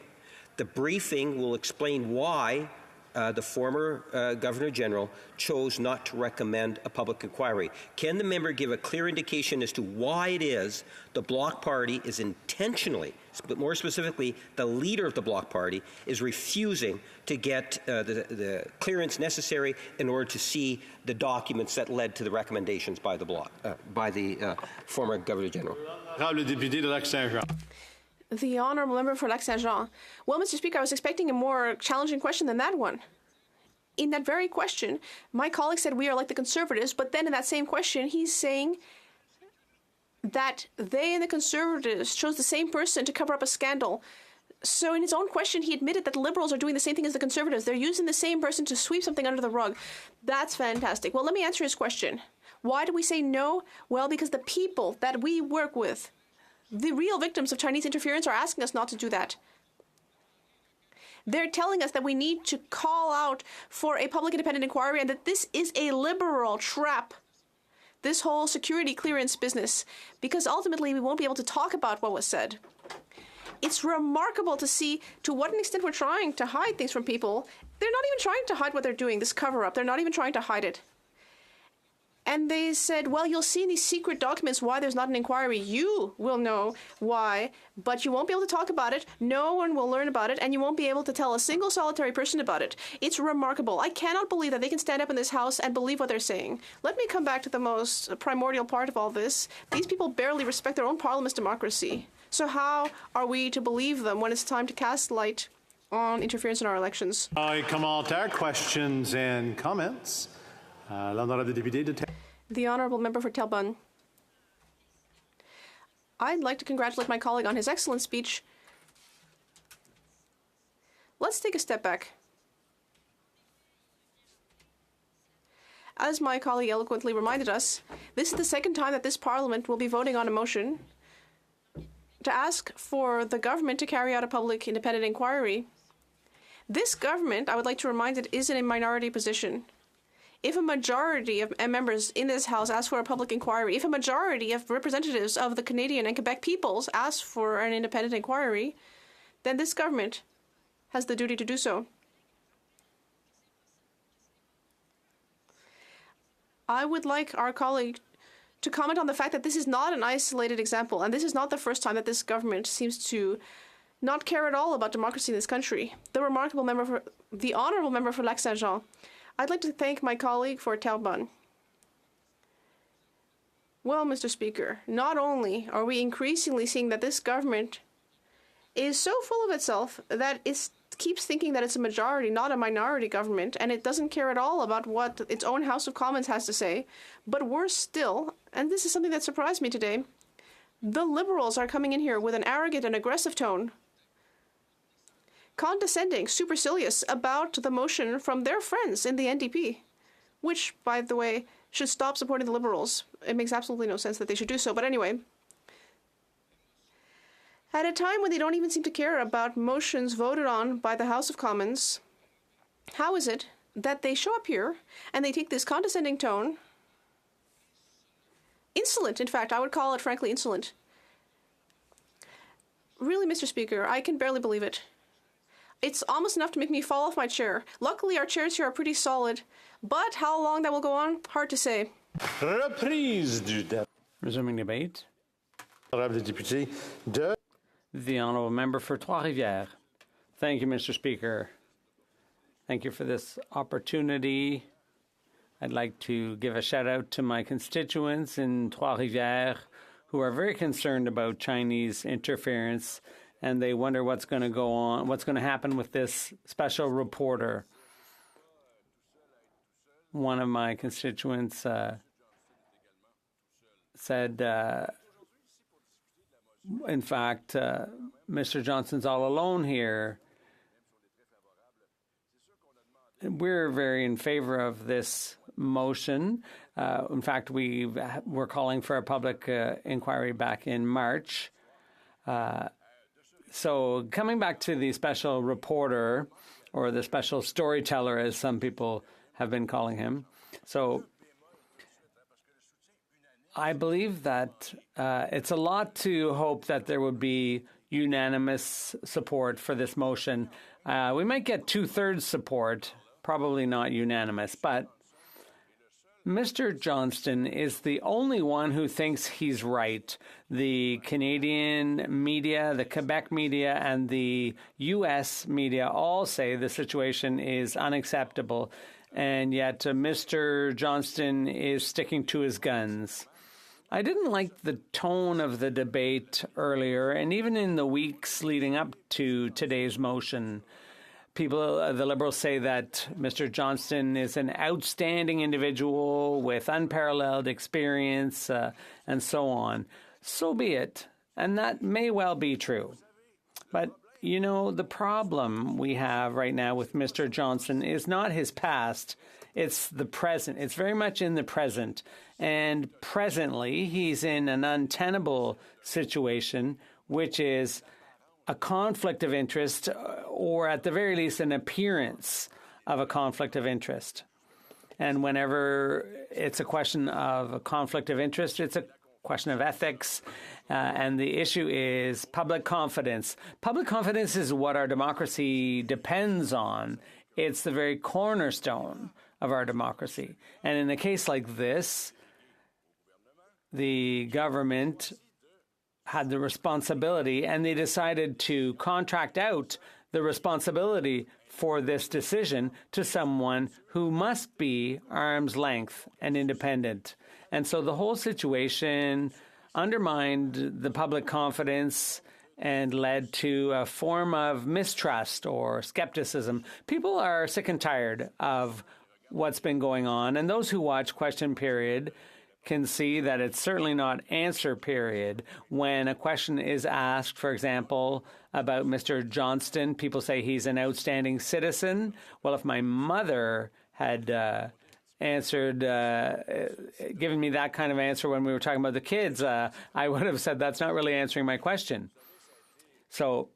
The briefing will explain why the former Governor General chose not to recommend a public inquiry. Can the member give a clear indication as to why it is the Bloc Party is intentionally, but more specifically, the leader of the Bloc Party is refusing to get the clearance necessary in order to see the documents that led to the recommendations by the Bloc, by the former Governor General? The Honourable Member for Lac-Saint-Jean. Well, Mr. Speaker, I was expecting a more challenging question than that one. In that very question, my colleague said we are like the Conservatives, but then in that same question, he's saying that they and the Conservatives chose the same person to cover up a scandal. So in his own question, he admitted that the Liberals are doing the same thing as the Conservatives. They're using the same person to sweep something under the rug. That's fantastic. Well, let me answer his question. Why do we say no? Well, because the people that we work with, the real victims of Chinese interference, are asking us not to do that. They're telling us that we need to call out for a public independent inquiry and that this is a liberal trap, this whole security clearance business, because ultimately we won't be able to talk about what was said. It's remarkable to see to what an extent we're trying to hide things from people. They're not even trying to hide what they're doing, this cover-up. They're not even trying to hide it. And they said, well, you'll see in these secret documents why there's not an inquiry. You will know why, but you won't be able to talk about it. No one will learn about it, and you won't be able to tell a single solitary person about it. It's remarkable. I cannot believe that they can stand up in this House and believe what they're saying. Let me come back to the most primordial part of all this. These people barely respect their own parliament's democracy. So how are we to believe them when it's time to cast light on interference in our elections? Commentaires, questions and comments. L'honorable député de The Honourable Member for Terrebonne. I'd like to congratulate my colleague on his excellent speech. Let's take a step back. As my colleague eloquently reminded us, this is the second time that this Parliament will be voting on a motion to ask for the government to carry out a public independent inquiry. This government, I would like to remind it, is in a minority position. If a majority of members in this House ask for a public inquiry, if a majority of representatives of the Canadian and Quebec peoples ask for an independent inquiry, then this government has the duty to do so. I would like our colleague to comment on the fact that this is not an isolated example, and this is not the first time that this government seems to not care at all about democracy in this country. The honourable member for Lac Saint-Jean. I'd like to thank my colleague for Terrebonne. Well, Mr. Speaker, not only are we increasingly seeing that this government is so full of itself that it keeps thinking that it's a majority, not a minority government, and it doesn't care at all about what its own House of Commons has to say, but worse still, and this is something that surprised me today, the Liberals are coming in here with an arrogant and aggressive tone, condescending, supercilious about the motion from their friends in the NDP, which, by the way, should stop supporting the Liberals. It makes absolutely no sense that they should do so. But anyway, at a time when they don't even seem to care about motions voted on by the House of Commons, how is it that they show up here and they take this condescending tone, insolent, in fact, I would call it frankly insolent. Really, Mr. Speaker, I can barely believe it. It's almost enough to make me fall off my chair. Luckily, our chairs here are pretty solid, but how long that will go on, hard to say. Reprise du débat. Resuming debate. Honorable député de... The honourable member for Trois-Rivières. Thank you, Mr. Speaker. Thank you for this opportunity. I'd like to give a shout out to my constituents in Trois-Rivières who are very concerned about Chinese interference, and they wonder what's going to go on, what's going to happen with this special reporter. One of my constituents said, in fact, Mr. Johnson's all alone here. We're very in favor of this motion. In fact, we're calling for a public inquiry back in March. So coming back to the special reporter, or the special storyteller, as some people have been calling him. So I believe that it's a lot to hope that there would be unanimous support for this motion. We might get 2/3 support, probably not unanimous, but Mr. Johnston is the only one who thinks he's right. The Canadian media, the Quebec media, and the U.S. media all say the situation is unacceptable, and yet Mr. Johnston is sticking to his guns. I didn't like the tone of the debate earlier, and even in the weeks leading up to today's motion. The Liberals say that Mr. Johnston is an outstanding individual with unparalleled experience and so on. So be it. And that may well be true. But, you know, the problem we have right now with Mr. Johnston is not his past. It's the present. It's very much in the present. And presently, he's in an untenable situation, which is a conflict of interest, or at the very least an appearance of a conflict of interest. And whenever it's a question of a conflict of interest, it's a question of ethics, and the issue is public confidence. Public confidence is what our democracy depends on. It's the very cornerstone of our democracy. And in a case like this, the government had the responsibility, and they decided to contract out the responsibility for this decision to someone who must be arm's length and independent. And so the whole situation undermined the public confidence and led to a form of mistrust or skepticism. People are sick and tired of what's been going on, and those who watch Question Period can see that it's certainly not answer period. When a question is asked, for example, about Mr. Johnston, people say he's an outstanding citizen. Well, if my mother had answered, given me that kind of answer when we were talking about the kids, I would have said that's not really answering my question. So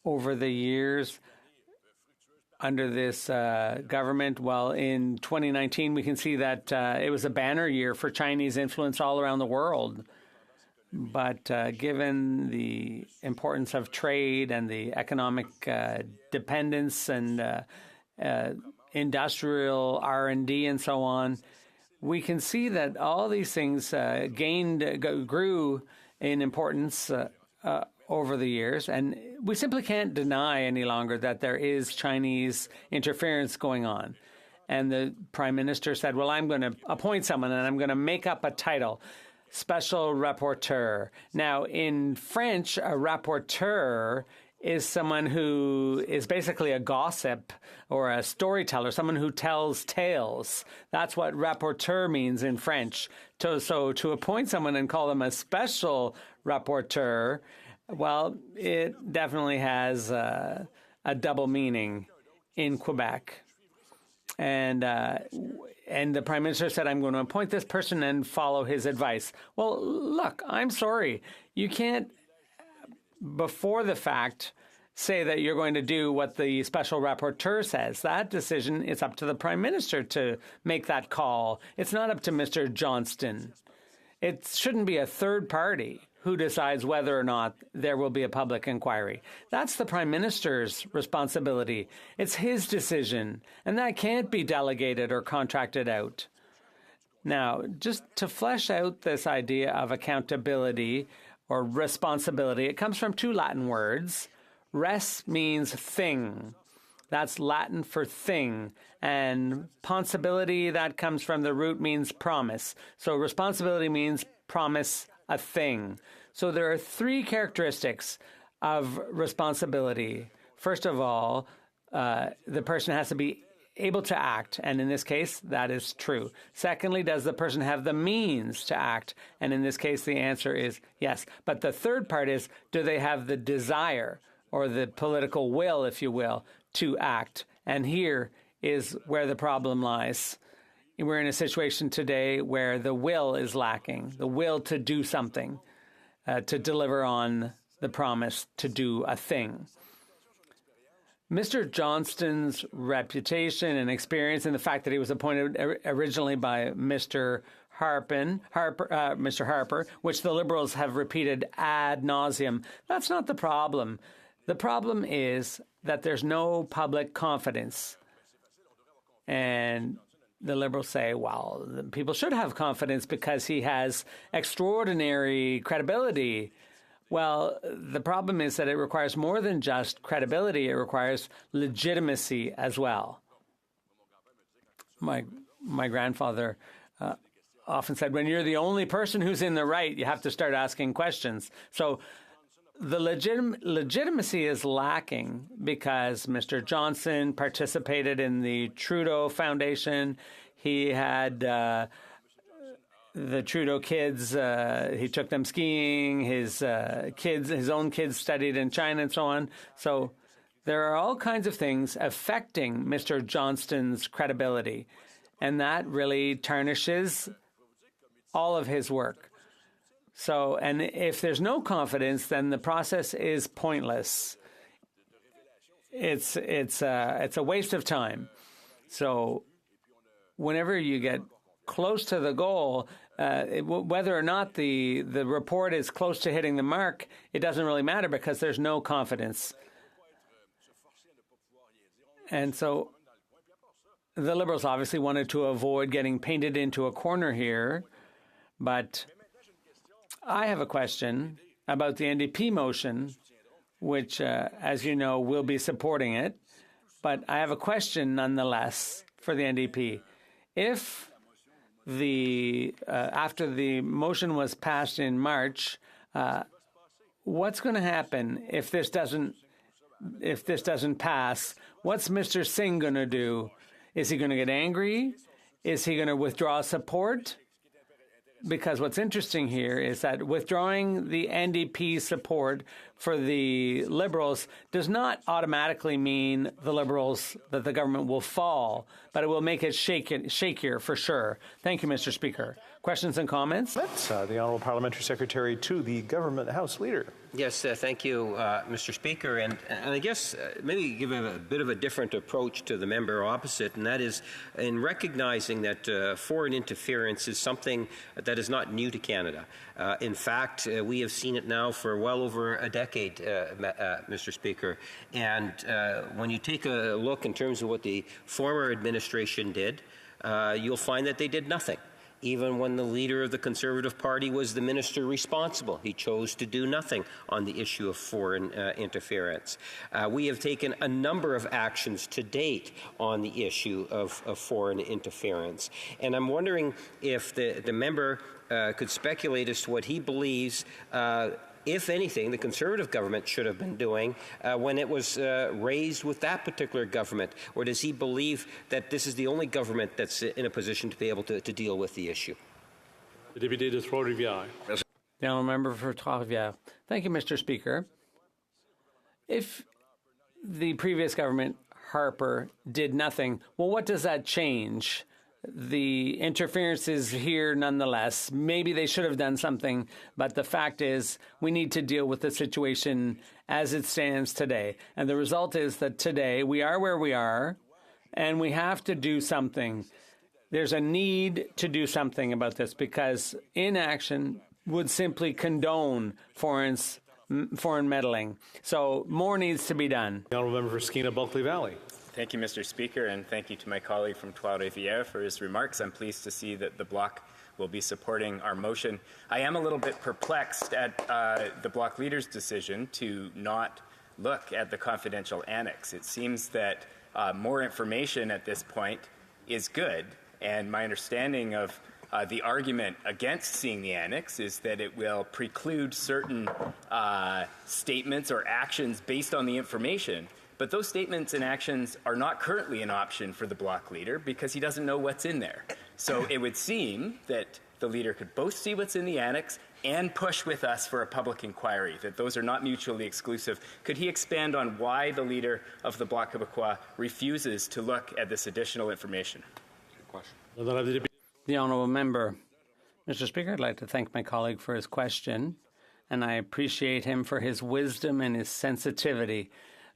over the years, under this government, well, in 2019, we can see that it was a banner year for Chinese influence all around the world. But given the importance of trade and the economic dependence and industrial R&D and so on, we can see that all these things grew in importance over the years, and we simply can't deny any longer that there is Chinese interference going on. And the Prime Minister said, well, I'm going to appoint someone and I'm going to make up a title, Special Rapporteur. Now, in French, a rapporteur is someone who is basically a gossip or a storyteller, someone who tells tales. That's what rapporteur means in French. So to appoint someone and call them a special rapporteur, well, it definitely has a double meaning in Quebec. And the Prime Minister said, I'm going to appoint this person and follow his advice. Well, look, I'm sorry. You can't, before the fact, say that you're going to do what the special rapporteur says. That decision is up to the Prime Minister to make that call. It's not up to Mr. Johnston. It shouldn't be a third party who decides whether or not there will be a public inquiry. That's the Prime Minister's responsibility. It's his decision, and that can't be delegated or contracted out. Now, just to flesh out this idea of accountability or responsibility, it comes from two Latin words. Res means thing. That's Latin for thing. And responsibility, that comes from the root, means promise. So responsibility means promise a thing. So there are three characteristics of responsibility. First of all, the person has to be able to act, and in this case, that is true. Secondly, does the person have the means to act? And in this case, the answer is yes. But the third part is, do they have the desire or the political will, if you will, to act? And here is where the problem lies. We're in a situation today where the will is lacking, the will to do something, to deliver on the promise to do a thing. Mr. Johnston's reputation and experience, and the fact that he was appointed originally by Mr. Harper, which the Liberals have repeated ad nauseum, that's not the problem. The problem is that there's no public confidence. And the Liberals say, well, people should have confidence because he has extraordinary credibility. Well, the problem is that it requires more than just credibility. It requires legitimacy as well. My grandfather often said, when you're the only person who's in the right, you have to start asking questions. So the legitimacy is lacking because Mr. Johnson participated in the Trudeau Foundation. He had the Trudeau kids, he took them skiing. His own kids studied in China and so on. So there are all kinds of things affecting Mr. Johnston's credibility, and that really tarnishes all of his work. So, and if there's no confidence, then the process is pointless. It's a waste of time. So, whenever you get close to the goal, whether or not the report is close to hitting the mark, it doesn't really matter because there's no confidence. And so, the Liberals obviously wanted to avoid getting painted into a corner here, but I have a question about the NDP motion, which, as you know, will be supporting it. But I have a question nonetheless for the NDP. If after the motion was passed in March, what's going to happen if this doesn't pass? What's Mr. Singh going to do? Is he going to get angry? Is he going to withdraw support? Because what's interesting here is that withdrawing the NDP support for the Liberals does not automatically mean that the government will fall, but it will make it shakier for sure. Thank you, Mr. Speaker. Questions and comments? That's the Honourable Parliamentary Secretary to the Government House Leader. Yes, thank you, Mr. Speaker. And I guess maybe give a bit of a different approach to the member opposite, and that is in recognizing that foreign interference is something that is not new to Canada. In fact, we have seen it now for well over a decade, Mr. Speaker. And when you take a look in terms of what the former administration did, you'll find that they did nothing. even when the leader of the Conservative Party was the minister responsible. He chose to do nothing on the issue of foreign interference. We have taken a number of actions to date on the issue of foreign interference. And I'm wondering if the member could speculate as to what he believes if anything, the Conservative government should have been doing when it was raised with that particular government? Or does he believe that this is the only government that's in a position to be able to deal with the issue? The Député de Trois-Rivières. The honourable member for Trois-Rivières. Thank you, Mr. Speaker. If the previous government, Harper, did nothing, well, what does that change? The interference is here nonetheless. Maybe they should have done something, but the fact is we need to deal with the situation as it stands today. And the result is that today we are where we are, and we have to do something. There's a need to do something about this because inaction would simply condone foreign meddling. So more needs to be done. The honourable member for Skeena-Bulkley Valley. Thank you, Mr. Speaker, and thank you to my colleague from Trois-Rivières for his remarks. I'm pleased to see that the Bloc will be supporting our motion. I am a little bit perplexed at the Bloc leader's decision to not look at the confidential annex. It seems that more information at this point is good, and my understanding of the argument against seeing the annex is that it will preclude certain statements or actions based on the information. But those statements and actions are not currently an option for the Bloc leader because he doesn't know what's in there. So it would seem that the leader could both see what's in the annex and push with us for a public inquiry, that those are not mutually exclusive. Could he expand on why the leader of the Bloc Québécois refuses to look at this additional information? Good question. The honourable member. Mr. Speaker, I'd like to thank my colleague for his question, and I appreciate him for his wisdom and his sensitivity.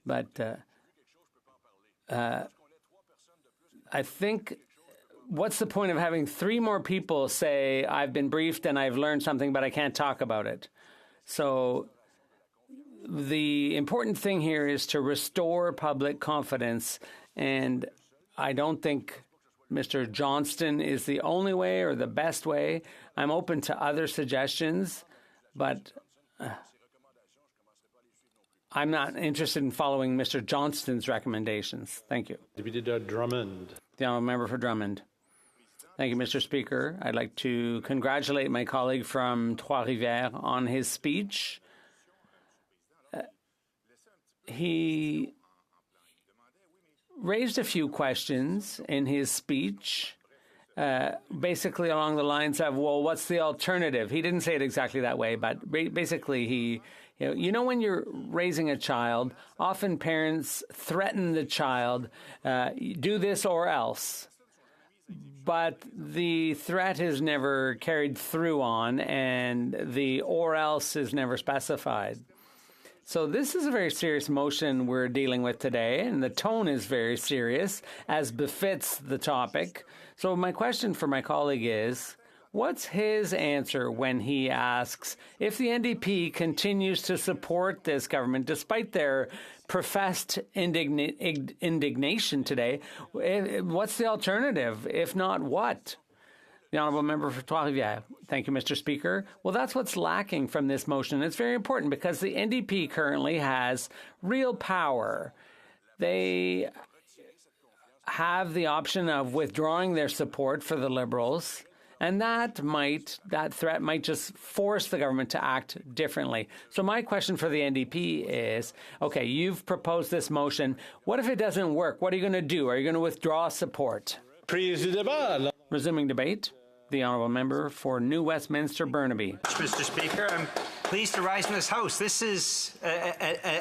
But I think what's the point of having 3 more people say, I've been briefed and I've learned something, but I can't talk about it? So the important thing here is to restore public confidence, and I don't think Mr. Johnston is the only way or the best way. I'm open to other suggestions, but I'm not interested in following Mr. Johnston's recommendations. Thank you. Deputy Drummond. The honourable member for Drummond. Thank you, Mr. Speaker. I'd like to congratulate my colleague from Trois-Rivières on his speech. He raised a few questions in his speech, basically along the lines of, well, what's the alternative? He didn't say it exactly that way, but basically he... You know, when you're raising a child, often parents threaten the child, do this or else. But the threat is never carried through on, and the or else is never specified. So this is a very serious motion we're dealing with today, and the tone is very serious, as befits the topic. So my question for my colleague is, what's his answer when he asks if the NDP continues to support this government despite their professed indignation today? What's the alternative? If not, what? The honourable member for Trois-Rivières. Thank you, Mr. Speaker. Well, that's what's lacking from this motion. It's very important because the NDP currently has real power. They have the option of withdrawing their support for the Liberals. And that threat might just force the government to act differently. So my question for the NDP is, okay, you've proposed this motion. What if it doesn't work? What are you going to do? Are you going to withdraw support? Resuming debate. The honourable member for New Westminster Burnaby. Mr. Speaker, I'm pleased to rise in this House. This is,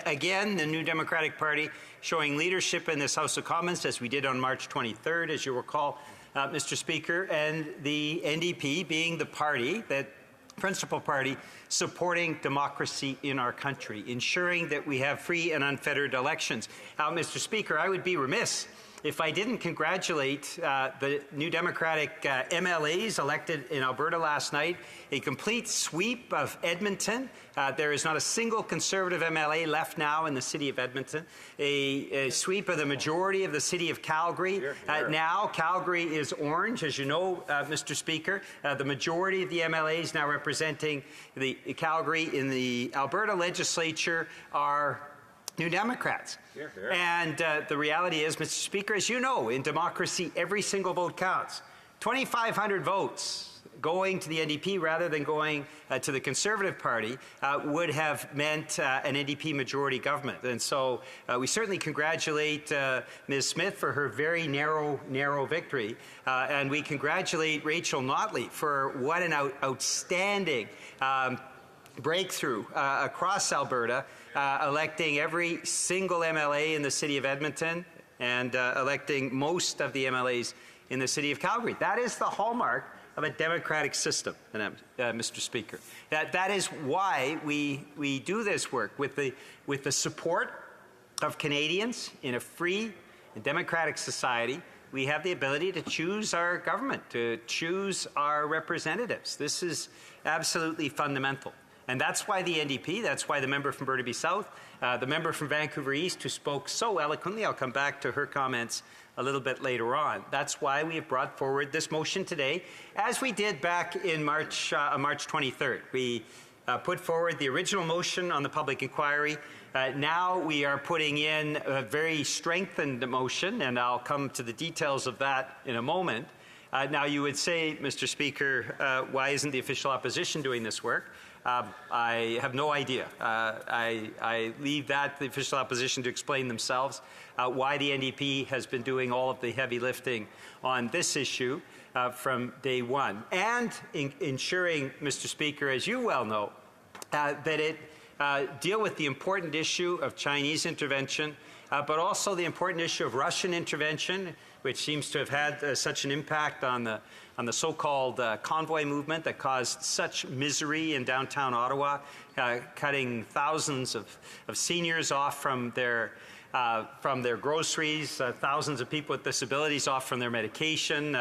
again, the New Democratic Party showing leadership in this House of Commons, as we did on March 23rd, as you recall, Mr. Speaker, and the NDP being the party, that principal party, supporting democracy in our country, ensuring that we have free and unfettered elections. Now, Mr. Speaker, I would be remiss if I didn't congratulate the New Democratic MLAs elected in Alberta last night, a complete sweep of Edmonton. There is not a single Conservative MLA left now in the city of Edmonton. A sweep of the majority of the city of Calgary. Now Calgary is orange, as you know, Mr. Speaker. The majority of the MLAs now representing the Calgary in the Alberta legislature are New Democrats. And the reality is, Mr. Speaker, as you know, in democracy, every single vote counts. 2,500 votes going to the NDP rather than going to the Conservative Party would have meant an NDP majority government. And so we certainly congratulate Ms. Smith for her very narrow victory. And we congratulate Rachel Notley for what an outstanding breakthrough across Alberta, electing every single MLA in the city of Edmonton and electing most of the MLAs in the city of Calgary. That is the hallmark of a democratic system, Mr. Speaker. That is why we do this work with the support of Canadians in a free and democratic society. We have the ability to choose our government, to choose our representatives. This is absolutely fundamental. And that's why the NDP, that's why the member from Burnaby South, the member from Vancouver East who spoke so eloquently, I'll come back to her comments a little bit later on. That's why we have brought forward this motion today, as we did back in March 23rd. We put forward the original motion on the public inquiry. Now we are putting in a very strengthened motion, and I'll come to the details of that in a moment. Now you would say, Mr. Speaker, why isn't the official opposition doing this work? I have no idea. I leave that to the official opposition to explain themselves why the NDP has been doing all of the heavy lifting on this issue from day one, and ensuring, Mr. Speaker, as you well know, that it deal with the important issue of Chinese intervention, but also the important issue of Russian intervention, which seems to have had such an impact on the so-called convoy movement that caused such misery in downtown Ottawa, cutting thousands of seniors off from their groceries, thousands of people with disabilities off from their medication,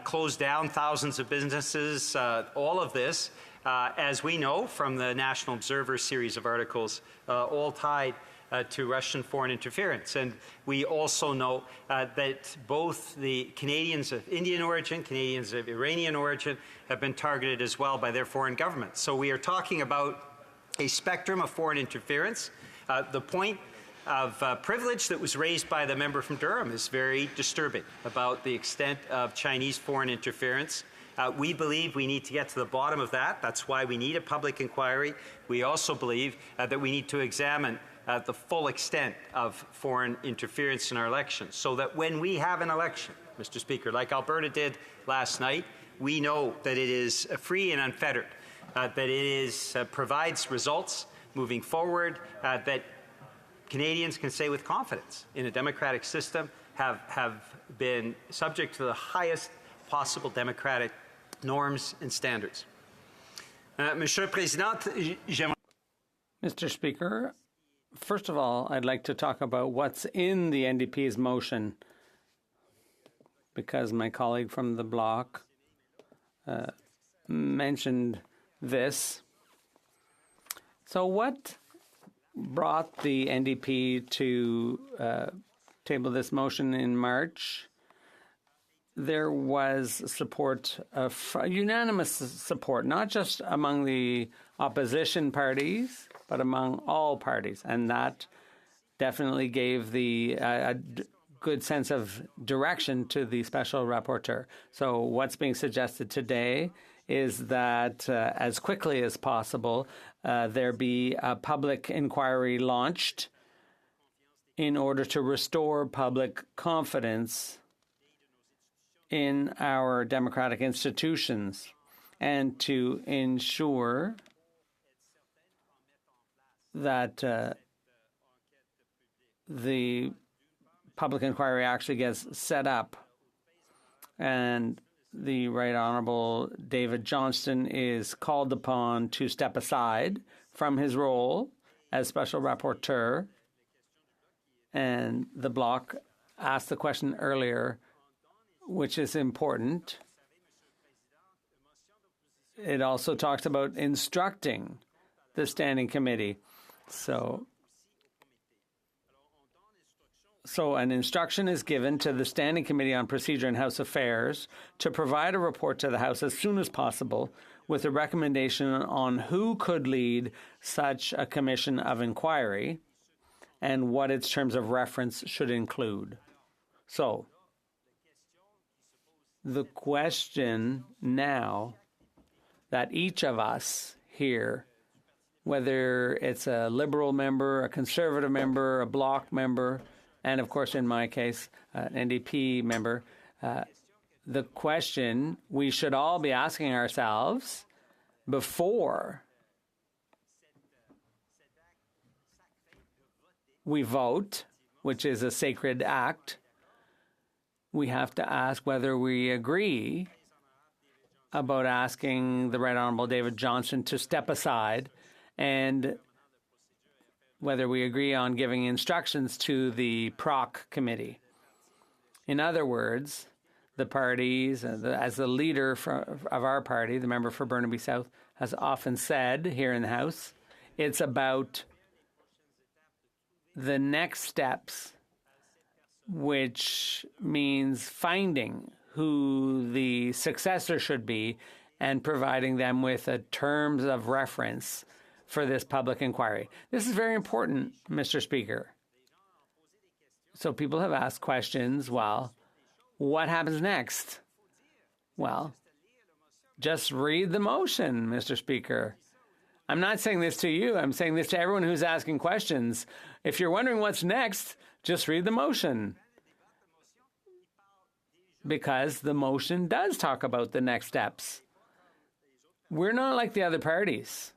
closed down thousands of businesses, all of this, as we know from the National Observer series of articles, all tied to Russian foreign interference. And we also know that both the Canadians of Indian origin, Canadians of Iranian origin, have been targeted as well by their foreign governments. So we are talking about a spectrum of foreign interference. The point of privilege that was raised by the member from Durham is very disturbing about the extent of Chinese foreign interference. We believe we need to get to the bottom of that. That's why we need a public inquiry. We also believe that we need to examine the full extent of foreign interference in our elections, so that when we have an election, Mr. Speaker, like Alberta did last night, we know that it is free and unfettered, that it is provides results moving forward, that Canadians can say with confidence in a democratic system have been subject to the highest possible democratic norms and standards. Mr. Speaker, first of all, I'd like to talk about what's in the NDP's motion, because my colleague from the Bloc mentioned this. So what brought the NDP to table this motion in March? There was support, unanimous support, not just among the opposition parties, but among all parties. And that definitely gave a good sense of direction to the special rapporteur. So what's being suggested today is that as quickly as possible, there be a public inquiry launched in order to restore public confidence in our democratic institutions and to ensure that the public inquiry actually gets set up. And the Right Honourable David Johnston is called upon to step aside from his role as Special Rapporteur, and the Bloc asked the question earlier, which is important. It also talks about instructing the Standing Committee. So an instruction is given to the Standing Committee on Procedure and House Affairs to provide a report to the House as soon as possible with a recommendation on who could lead such a commission of inquiry and what its terms of reference should include. So, the question now that each of us here, whether it's a Liberal member, a Conservative member, a Bloc member, and of course, in my case, an NDP member, the question we should all be asking ourselves before we vote, which is a sacred act, we have to ask whether we agree about asking the Right Honourable David Johnston to step aside and whether we agree on giving instructions to the PROC committee. In other words, the parties, as the leader of our party, the member for Burnaby South, has often said here in the House, it's about the next steps, which means finding who the successor should be and providing them with a terms of reference for this public inquiry. This is very important, Mr. Speaker. So people have asked questions, well, what happens next? Well, just read the motion, Mr. Speaker. I'm not saying this to you. I'm saying this to everyone who's asking questions. If you're wondering what's next, just read the motion. Because the motion does talk about the next steps. We're not like the other parties.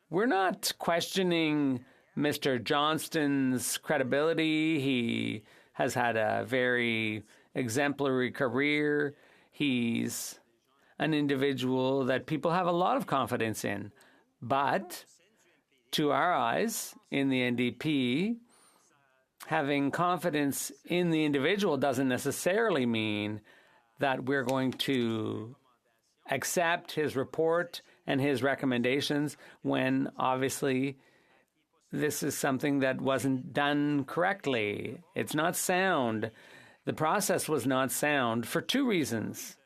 We're not questioning Mr. Johnston's credibility. He has had a very exemplary career. He's an individual that people have a lot of confidence in. But to our eyes in the NDP, having confidence in the individual doesn't necessarily mean that we're going to accept his report and his recommendations when obviously this is something that wasn't done correctly. It's not sound. The process was not sound for two reasons.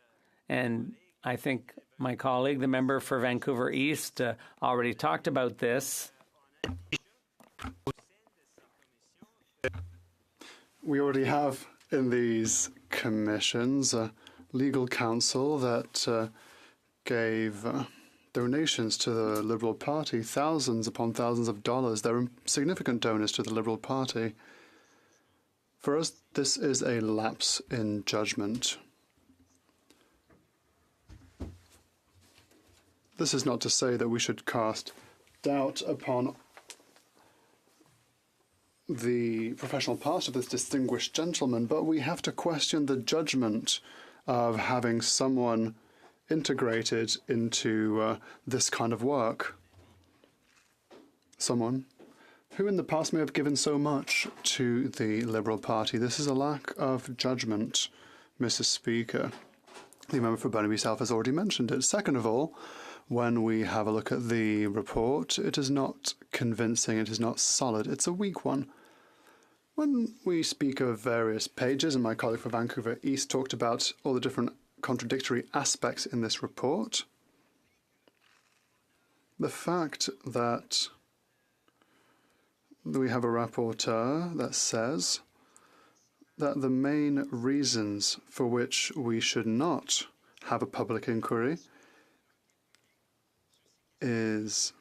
And I think my colleague, the member for Vancouver East, already talked about this. We already have in these commissions legal counsel that gave donations to the Liberal Party, thousands upon thousands of dollars. They're significant donors to the Liberal Party. For us, this is a lapse in judgment. This is not to say that we should cast doubt upon the professional part of this distinguished gentleman, but we have to question the judgment of having someone integrated into this kind of work. Someone who in the past may have given so much to the Liberal Party. This is a lack of judgment, Mrs. Speaker. The member for Burnaby South has already mentioned it. Second of all, when we have a look at the report, it is not convincing, it is not solid, it's a weak one. When we speak of various pages, and my colleague for Vancouver East talked about all the different contradictory aspects in this report, the fact that we have a rapporteur that says that the main reasons for which we should not have a public inquiry is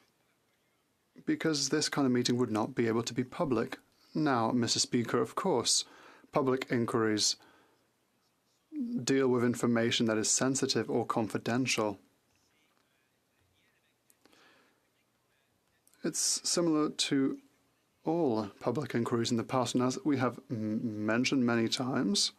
because this kind of meeting would not be able to be public. Now, Mr. Speaker, of course, public inquiries deal with information that is sensitive or confidential. It's similar to all public inquiries in the past, and as we have mentioned many times,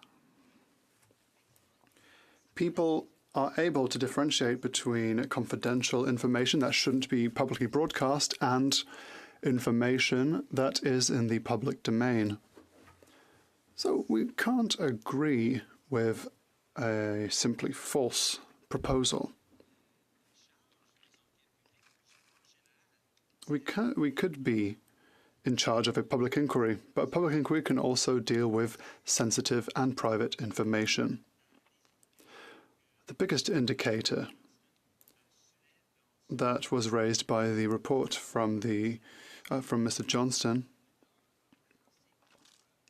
people are able to differentiate between confidential information that shouldn't be publicly broadcast and information that is in the public domain. So we can't agree with a simply false proposal. We could be in charge of a public inquiry, but a public inquiry can also deal with sensitive and private information. The biggest indicator that was raised by the report from Mr. Johnston,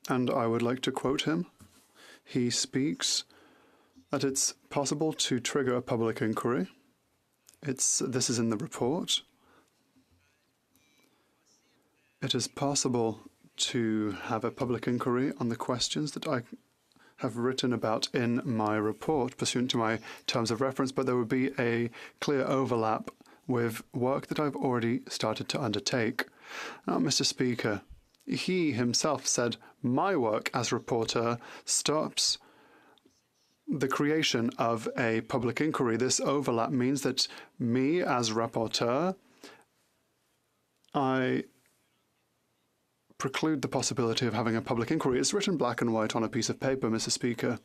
and I would like to quote him. He speaks that it's possible to trigger a public inquiry. This is in the report. It is possible to have a public inquiry on the questions that I have written about in my report pursuant to my terms of reference, but there would be a clear overlap with work that I've already started to undertake. Now, Mr. Speaker, he himself said my work as reporter stops the creation of a public inquiry. This overlap means that me as rapporteur, I preclude the possibility of having a public inquiry. It's written black and white on a piece of paper, Mr. Speaker.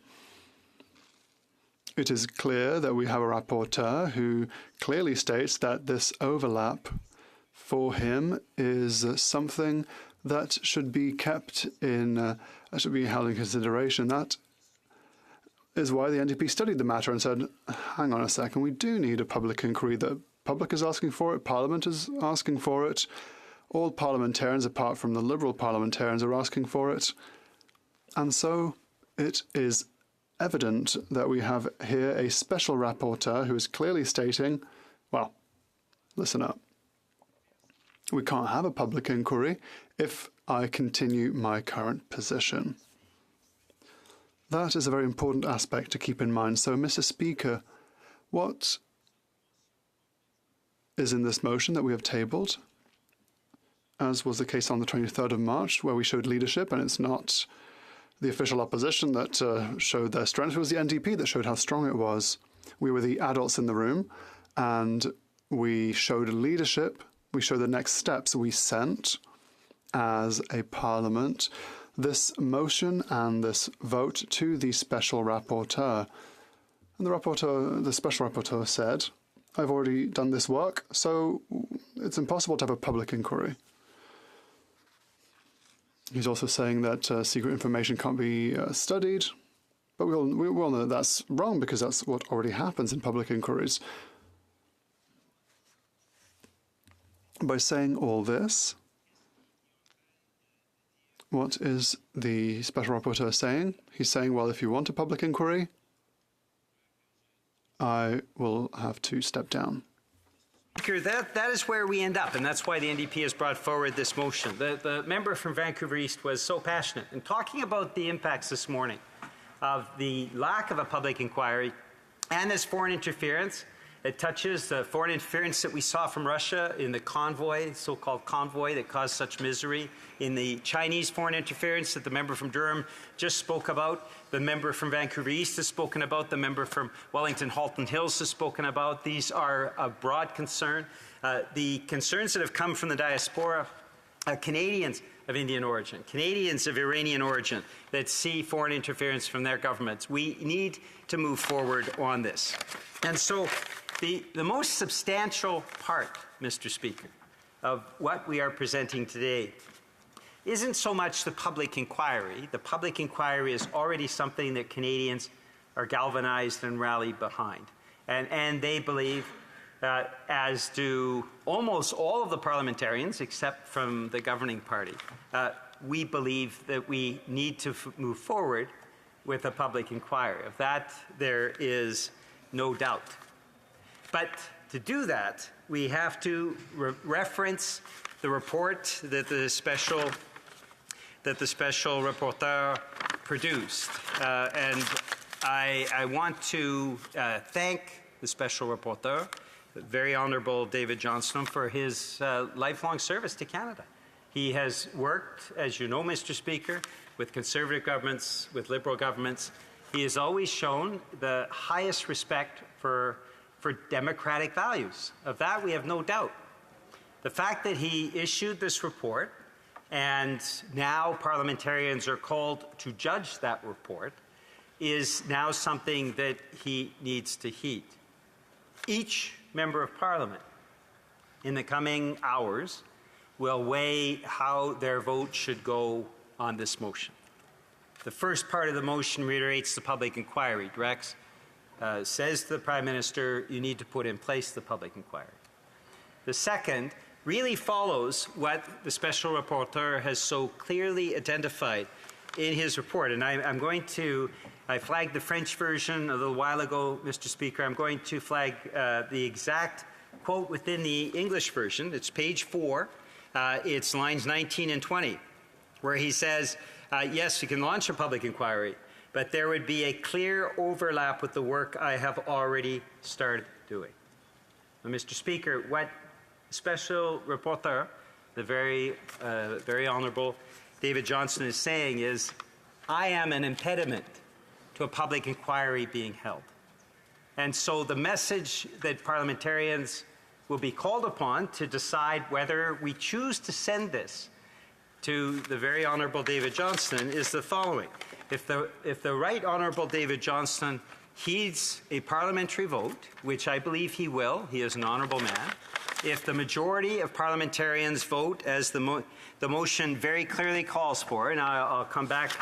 It is clear that we have a rapporteur who clearly states that this overlap for him is something that should be kept in, should be held in consideration. That is why the NDP studied the matter and said, hang on a second, we do need a public inquiry. The public is asking for it, Parliament is asking for it. All parliamentarians, apart from the Liberal parliamentarians, are asking for it. And so it is evident that we have here a special rapporteur who is clearly stating, well, listen up. We can't have a public inquiry if I continue my current position. That is a very important aspect to keep in mind. So, Mr. Speaker, what is in this motion that we have tabled, as was the case on the 23rd of March, where we showed leadership, and it's not the official opposition that showed their strength. It was the NDP that showed how strong it was. We were the adults in the room, and we showed leadership. We showed the next steps. We sent, as a parliament, this motion and this vote to the special rapporteur. And the special rapporteur said, I've already done this work, so it's impossible to have a public inquiry. He's also saying that secret information can't be studied, but we all know that that's wrong because that's what already happens in public inquiries. By saying all this, what is the special rapporteur saying? He's saying, well, if you want a public inquiry, I will have to step down. Speaker, that is where we end up, and that's why the NDP has brought forward this motion. The member from Vancouver East was so passionate in talking about the impacts this morning of the lack of a public inquiry and this foreign interference. It touches the foreign interference that we saw from Russia in the convoy, so-called convoy that caused such misery, in the Chinese foreign interference that the member from Durham just spoke about, the member from Vancouver East has spoken about, the member from Wellington Halton Hills has spoken about. These are of broad concern. The concerns that have come from the diaspora, Canadians of Indian origin, Canadians of Iranian origin that see foreign interference from their governments. We need to move forward on this. And so the most substantial part, Mr. Speaker, of what we are presenting today isn't so much the public inquiry. The public inquiry is already something that Canadians are galvanized and rallied behind. And they believe, as do almost all of the parliamentarians, except from the governing party, we believe that we need to move forward with a public inquiry. Of that, there is no doubt. But to do that, we have to reference the report that the special rapporteur produced. And I want to thank the special rapporteur, the very honourable David Johnston, for his lifelong service to Canada. He has worked, as you know, Mr. Speaker, with Conservative governments, with Liberal governments. He has always shown the highest respect for democratic values. Of that, we have no doubt. The fact that he issued this report and now parliamentarians are called to judge that report, is now something that he needs to heed. Each member of parliament in the coming hours will weigh how their vote should go on this motion. The first part of the motion reiterates the public inquiry, directs, says to the Prime Minister, you need to put in place the public inquiry. The second really follows what the Special Rapporteur has so clearly identified in his report. And I flagged the French version a little while ago, Mr. Speaker. I'm going to flag the exact quote within the English version. It's page 4. It's lines 19 and 20, where he says, yes, you can launch a public inquiry, but there would be a clear overlap with the work I have already started doing. Now, Mr. Speaker, what Special Rapporteur, the very Honourable David Johnston, is saying is, I am an impediment to a public inquiry being held. And so the message that parliamentarians will be called upon to decide whether we choose to send this to the very Honourable David Johnston is the following. If the Right Honourable David Johnston heeds a parliamentary vote, which I believe he will, he is an honourable man, if the majority of parliamentarians vote as the motion very clearly calls for, and I'll come back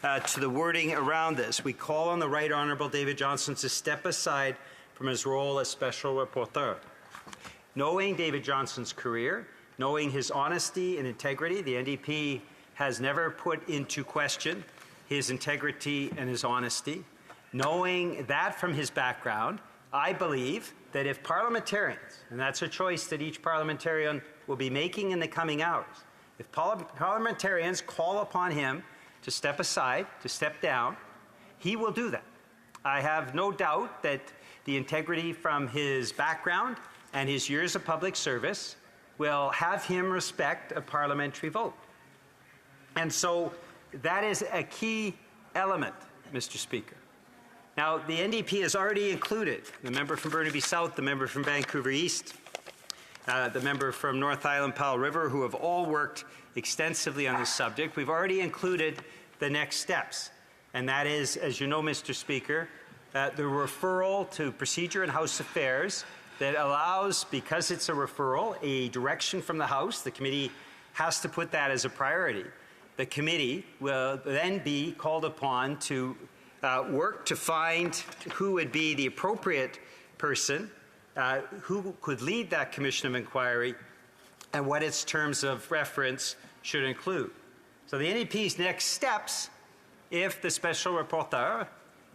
to the wording around this, we call on the Right Honourable David Johnston to step aside from his role as Special Rapporteur. Knowing David Johnston's career, knowing his honesty and integrity, the NDP has never put into question his integrity and his honesty. Knowing that from his background, I believe that if parliamentarians, and that's a choice that each parliamentarian will be making in the coming hours, if parliamentarians call upon him to step aside, to step down, he will do that. I have no doubt that the integrity from his background and his years of public service will have him respect a parliamentary vote. And so that is a key element, Mr. Speaker. Now, the NDP has already included the member from Burnaby South, the member from Vancouver East, the member from North Island, Powell River, who have all worked extensively on this subject. We've already included the next steps, and that is, as you know, Mr. Speaker, the referral to Procedure and House Affairs that allows, because it's a referral, a direction from the House. The committee has to put that as a priority. The committee will then be called upon to work to find who would be the appropriate person, who could lead that Commission of Inquiry, and what its terms of reference should include. So the NDP's next steps, if the Special Rapporteur,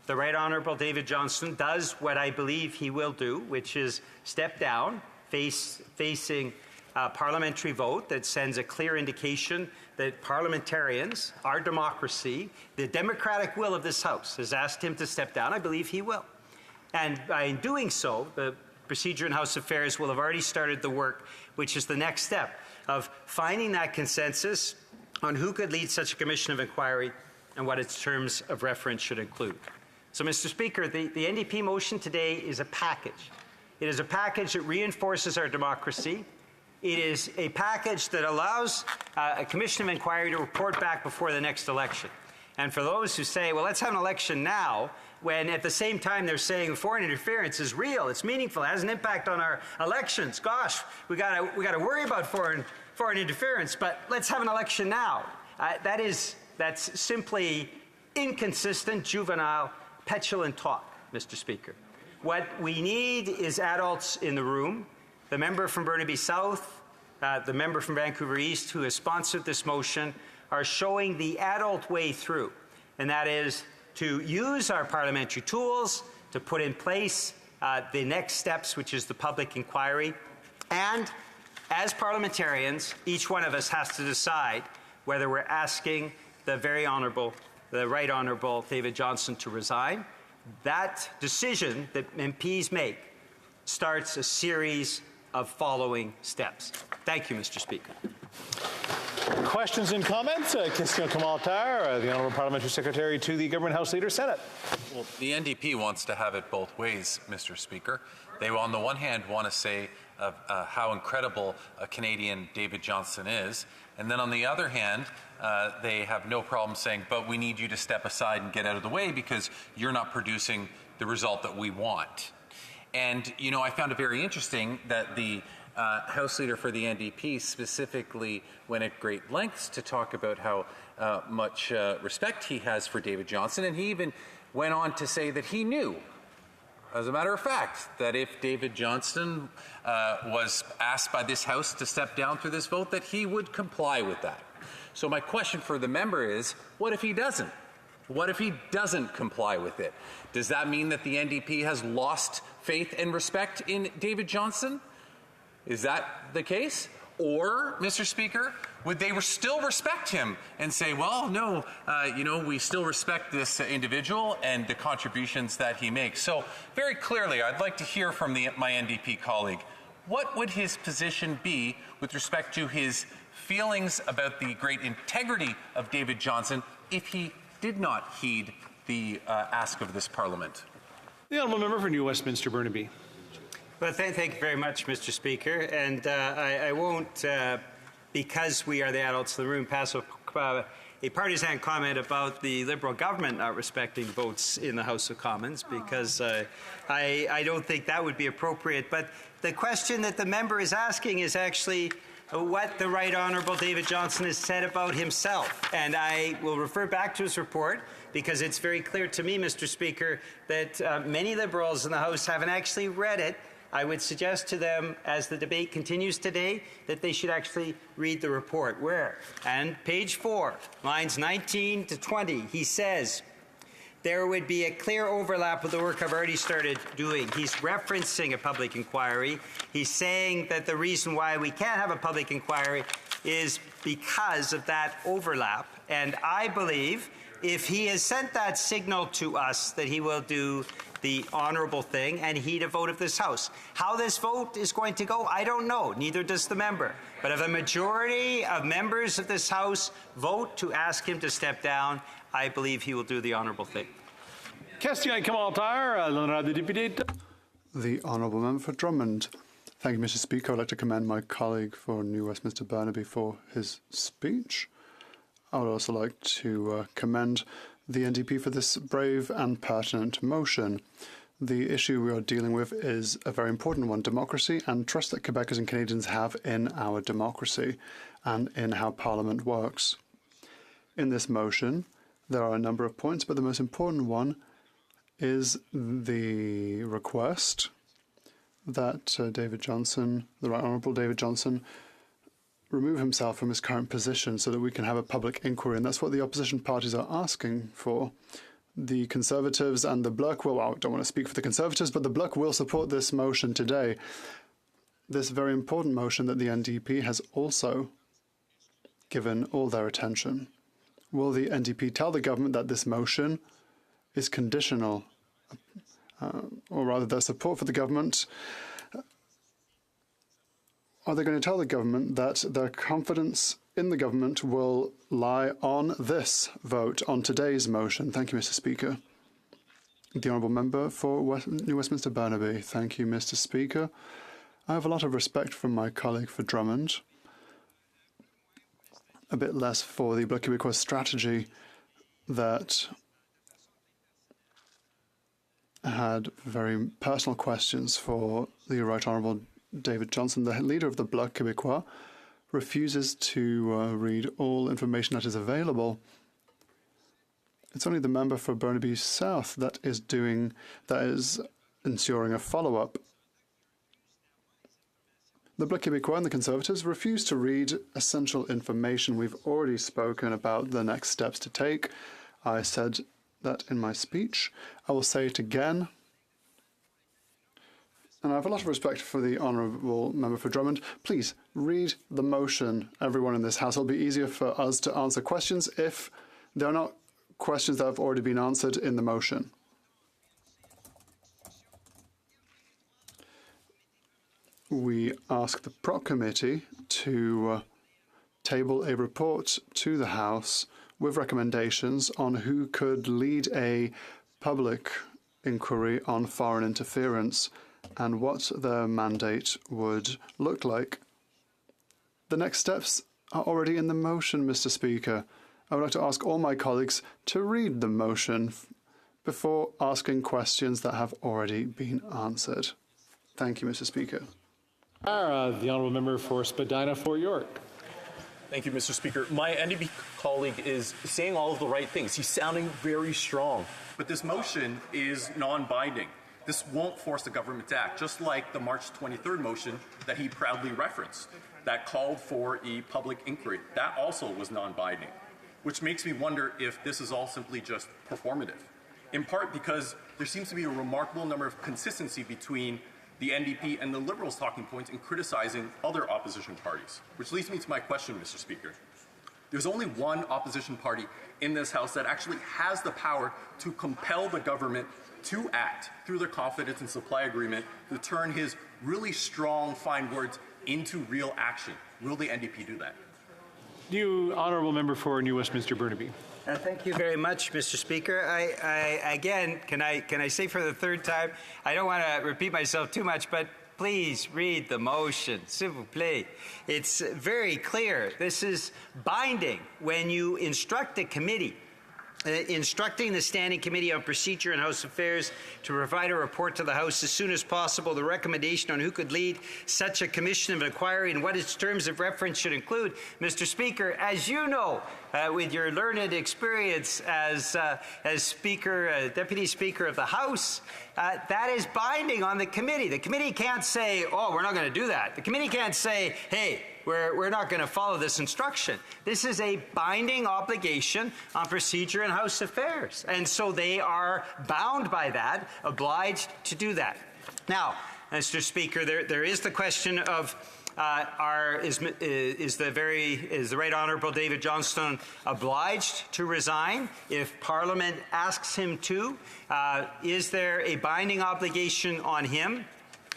the Right Honourable David Johnston, does what I believe he will do, which is step down, facing a parliamentary vote that sends a clear indication that parliamentarians, our democracy, the democratic will of this House has asked him to step down. I believe he will. And by doing so, the Procedure and House Affairs will have already started the work, which is the next step of finding that consensus on who could lead such a Commission of Inquiry and what its terms of reference should include. So, Mr. Speaker, the NDP motion today is a package. It is a package that reinforces our democracy. It is a package that allows a Commission of Inquiry to report back before the next election. And for those who say, well, let's have an election now, when at the same time they're saying foreign interference is real, it's meaningful, it has an impact on our elections. Gosh, we got to worry about foreign interference, but let's have an election now. That's simply inconsistent, juvenile, petulant talk, Mr. Speaker. What we need is adults in the room. The member from Burnaby South, the member from Vancouver East who has sponsored this motion are showing the adult way through, and that is to use our parliamentary tools to put in place the next steps, which is the public inquiry. And as parliamentarians, each one of us has to decide whether we're asking the Right Honourable David Johnston to resign. That decision that MPs make starts a series of following steps. Thank you, Mr. Speaker. Questions and comments? Question commentaire, the Honourable Parliamentary Secretary to the Government House Leader, Senate. Well, the NDP wants to have it both ways, Mr. Speaker. They, on the one hand, want to say of how incredible a Canadian David Johnston is. And then on the other hand, they have no problem saying, but we need you to step aside and get out of the way because you're not producing the result that we want. And, you know, I found it very interesting that the House Leader for the NDP specifically went at great lengths to talk about how much respect he has for David Johnston, and he even went on to say that he knew, as a matter of fact, that if David Johnston was asked by this House to step down through this vote, that he would comply with that. So my question for the member is, what if he doesn't? What if he doesn't comply with it? Does that mean that the NDP has lost faith and respect in David Johnston? Is that the case? Or, Mr. Speaker, would they still respect him and say, well, no, you know, we still respect this individual and the contributions that he makes? So, very clearly, I'd like to hear from my NDP colleague. What would his position be with respect to his feelings about the great integrity of David Johnston if he did not heed the ask of this Parliament? The Honourable Member for New Westminster Burnaby. Well, thank you very much, Mr. Speaker. And I won't, because we are the adults in the room, pass a partisan comment about the Liberal government not respecting votes in the House of Commons, because I don't think that would be appropriate. But the question that the member is asking is actually what the Right Honourable David Johnston has said about himself. And I will refer back to his report, because it's very clear to me, Mr. Speaker, that many Liberals in the House haven't actually read it. I would suggest to them, as the debate continues today, that they should actually read the report. Where? And page 4, lines 19 to 20, he says, there would be a clear overlap with the work I've already started doing. He's referencing a public inquiry. He's saying that the reason why we can't have a public inquiry is because of that overlap. And I believe if he has sent that signal to us that he will do the honourable thing and heed a vote of this House. How this vote is going to go, I don't know. Neither does the member. But if a majority of members of this House vote to ask him to step down, I believe he will do the honourable thing. The Honourable Member for Drummond. Thank you, Mr. Speaker. I'd like to commend my colleague for New Westminster Burnaby for his speech. I would also like to commend the NDP for this brave and pertinent motion. The issue we are dealing with is a very important one, democracy and trust that Quebecers and Canadians have in our democracy and in how Parliament works. In this motion, there are a number of points, but the most important one is the request that David Johnston, the Right Honourable David Johnston, remove himself from his current position so that we can have a public inquiry. And that's what the opposition parties are asking for. The Conservatives and the Bloc will, well, I don't want to speak for the Conservatives, but the Bloc will support this motion today. This very important motion that the NDP has also given all their attention. Will the NDP tell the government that this motion is conditional, or rather their support for the government? Are they going to tell the government that their confidence in the government will lie on this vote, on today's motion? Thank you, Mr. Speaker. The Honourable Member for New Westminster Burnaby. Thank you, Mr. Speaker. I have a lot of respect from my colleague for Drummond, a bit less for the Bloc Québécois strategy that had very personal questions for the Right Honourable David Johnston. The leader of the Bloc Québécois refuses to read all information that is available. It's only the member for Burnaby South that is ensuring a follow-up. The Bloc Québécois and the Conservatives refuse to read essential information. We've already spoken about the next steps to take. I said that in my speech. I will say it again. And I have a lot of respect for the Honourable Member for Drummond. Please read the motion, everyone in this House. It'll be easier for us to answer questions if there are not questions that have already been answered in the motion. We ask the Prop Committee to table a report to the House with recommendations on who could lead a public inquiry on foreign interference and what their mandate would look like. The next steps are already in the motion, Mr. Speaker. I would like to ask all my colleagues to read the motion before asking questions that have already been answered. Thank you, Mr. Speaker. The Honourable Member for Spadina Fort York. Thank you, Mr. Speaker. My NDP colleague is saying all of the right things. He's sounding very strong. But this motion is non-binding. This won't force the government to act, just like the March 23rd motion that he proudly referenced that called for a public inquiry. That also was non-binding, which makes me wonder if this is all simply just performative, in part because there seems to be a remarkable number of consistency between the NDP and the Liberals' talking points in criticizing other opposition parties, which leads me to my question, Mr. Speaker. There's only one opposition party in this House that actually has the power to compel the government to act through their confidence and supply agreement to turn his really strong, fine words into real action. Will the NDP do that? You, Honourable Member for New Westminster Burnaby. Thank you very much, Mr. Speaker. I again, can I say for the third time, I don't want to repeat myself too much, but please read the motion, s'il vous plaît. It's very clear. This is binding when you instruct a committee, instructing the Standing Committee on Procedure and House Affairs to provide a report to the House as soon as possible, the recommendation on who could lead such a commission of inquiry and what its terms of reference should include. Mr. Speaker, as you know, with your learned experience as Speaker, Deputy Speaker of the House, that is binding on the committee. The committee can't say, oh, we're not going to do that. The committee can't say, hey, we're not going to follow this instruction. This is a binding obligation on procedure and House affairs. And so they are bound by that, obliged to do that. Now, Mr. Speaker, there is the question of is the Right Honourable David Johnston obliged to resign if Parliament asks him to? Is there a binding obligation on him?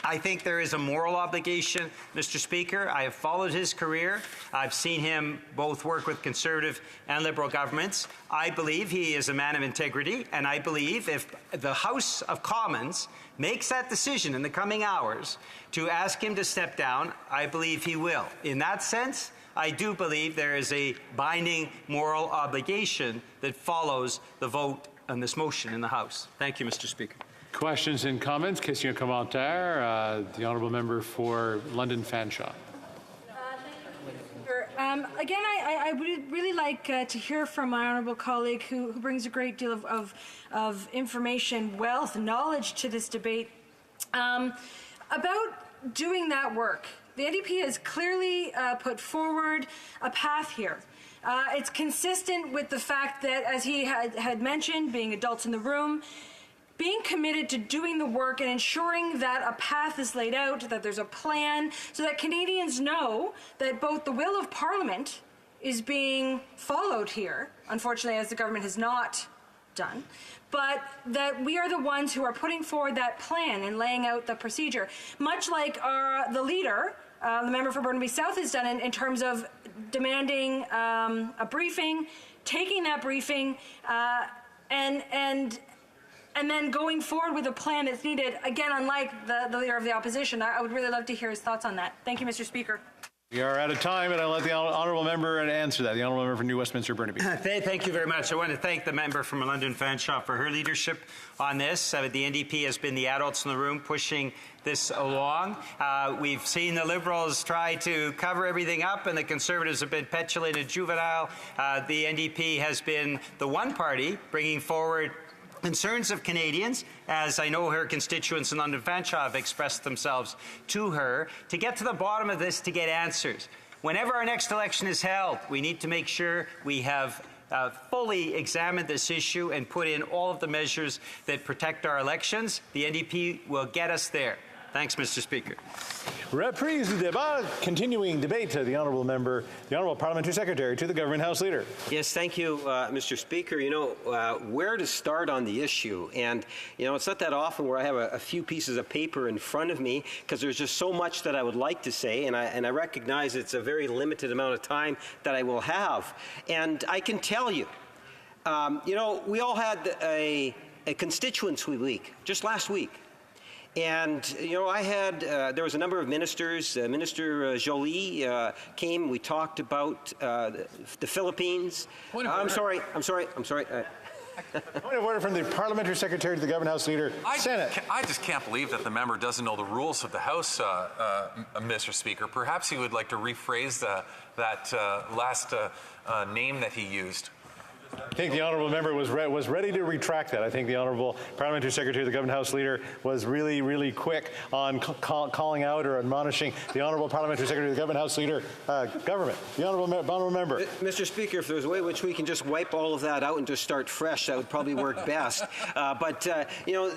I think there is a moral obligation, Mr. Speaker. I have followed his career. I've seen him both work with Conservative and Liberal governments. I believe he is a man of integrity, and I believe if the House of Commons makes that decision in the coming hours to ask him to step down, I believe he will. In that sense, I do believe there is a binding moral obligation that follows the vote on this motion in the House. Thank you, Mr. Speaker. Questions and comments? Question commentaire. The Honourable Member for London Fanshawe. Again, I would really like to hear from my honourable colleague who brings a great deal of information, wealth, knowledge to this debate about doing that work. The NDP has clearly put forward a path here. It's consistent with the fact that, as he had mentioned, being adults in the room, being committed to doing the work and ensuring that a path is laid out, that there's a plan, so that Canadians know that both the will of Parliament is being followed here, unfortunately, as the government has not done, but that we are the ones who are putting forward that plan and laying out the procedure, much like the leader, the member for Burnaby South, has done in terms of demanding a briefing, taking that briefing, and then going forward with a plan that's needed, again, unlike the Leader of the Opposition. I would really love to hear his thoughts on that. Thank you, Mr. Speaker. We are out of time, and I'll let the Honourable Member answer that. The Honourable Member for New Westminster Burnaby. Thank you very much. I want to thank the member from London Fanshawe for her leadership on this. The NDP has been the adults in the room pushing this along. We've seen the Liberals try to cover everything up, and the Conservatives have been petulant and juvenile. The NDP has been the one party bringing forward concerns of Canadians, as I know her constituents in London Fanshawe have expressed themselves to her, to get to the bottom of this, to get answers. Whenever our next election is held, we need to make sure we have fully examined this issue and put in all of the measures that protect our elections. The NDP will get us there. Thanks, Mr. Speaker. Reprise du débat, continuing debate. The Honourable Member, the Honourable Parliamentary Secretary to the Government House Leader. Yes, thank you, Mr. Speaker. You know, where to start on the issue? And, you know, it's not that often where I have a few pieces of paper in front of me, because there's just so much that I would like to say, and I recognize it's a very limited amount of time that I will have. And I can tell you, you know, we all had a constituency week just last week. And, you know, I had, there was a number of ministers. Minister Joly came. We talked about the Philippines. I'm sorry. Point of order from the Parliamentary Secretary to the Government House Leader. Senate. I just can't believe that the member doesn't know the rules of the House, Mr. Speaker. Perhaps he would like to rephrase that last name that he used. I think the honourable member was ready to retract that. I think the honourable Parliamentary Secretary of the Government House Leader was really quick on calling out or admonishing the honourable Parliamentary Secretary of the Government House Leader, government. The honourable member. Mr. Speaker, if there's a way in which we can just wipe all of that out and just start fresh, that would probably work best. You know,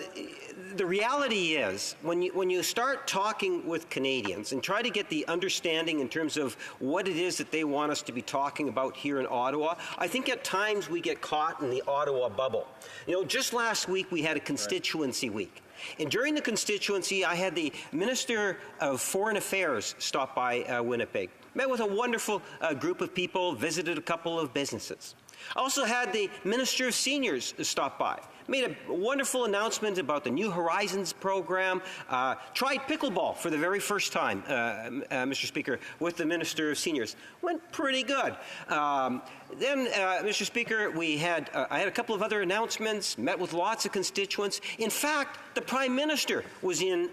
the reality is, when you start talking with Canadians and try to get the understanding in terms of what it is that they want us to be talking about here in Ottawa, I think at times we get caught in the Ottawa bubble. You know, just last week we had a constituency week. And during the constituency, I had the Minister of Foreign Affairs stop by Winnipeg. Met with a wonderful group of people, visited a couple of businesses. I also had the Minister of Seniors stop by. Made a wonderful announcement about the New Horizons program. Tried pickleball for the very first time, Mr. Speaker, with the Minister of Seniors. Went pretty good. Then, Mr. Speaker, I had a couple of other announcements, met with lots of constituents. In fact, the Prime Minister was in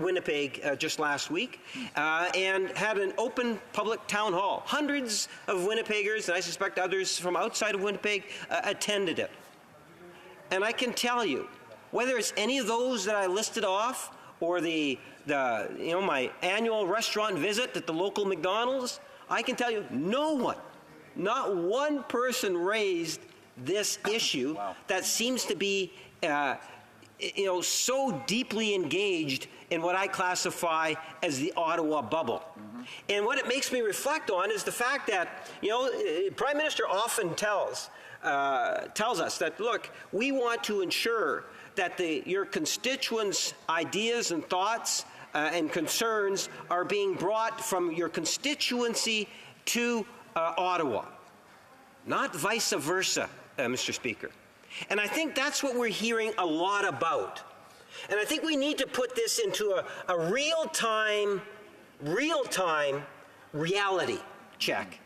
Winnipeg just last week and had an open public town hall. Hundreds of Winnipeggers, and I suspect others from outside of Winnipeg, attended it. And I can tell you, whether it's any of those that I listed off or my annual restaurant visit at the local McDonald's, I can tell you no one, not one person raised this issue that seems to be so deeply engaged in what I classify as the Ottawa bubble. And what it makes me reflect on is the fact that, Prime Minister often tells us that, look, we want to ensure that your constituents' ideas and thoughts and concerns are being brought from your constituency to Ottawa, not vice versa, Mr. Speaker. And I think that's what we're hearing a lot about. And I think we need to put this into a real-time reality check.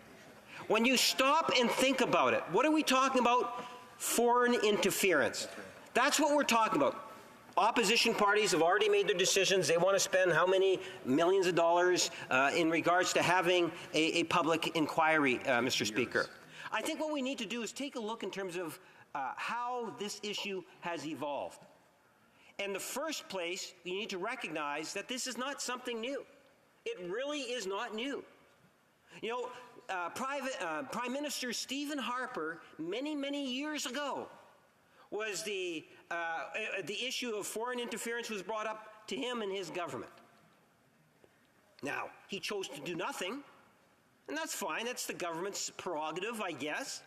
When you stop and think about it, what are we talking about? Foreign interference. That's what we're talking about. Opposition parties have already made their decisions. They want to spend how many millions of dollars in regards to having a public inquiry, Mr. Speaker. I think what we need to do is take a look in terms of how this issue has evolved. In the first place, you need to recognize that this is not something new. It really is not new. Prime Minister Stephen Harper, many years ago, was the issue of foreign interference was brought up to him and his government. Now, he chose to do nothing, and that's fine. That's the government's prerogative, I guess.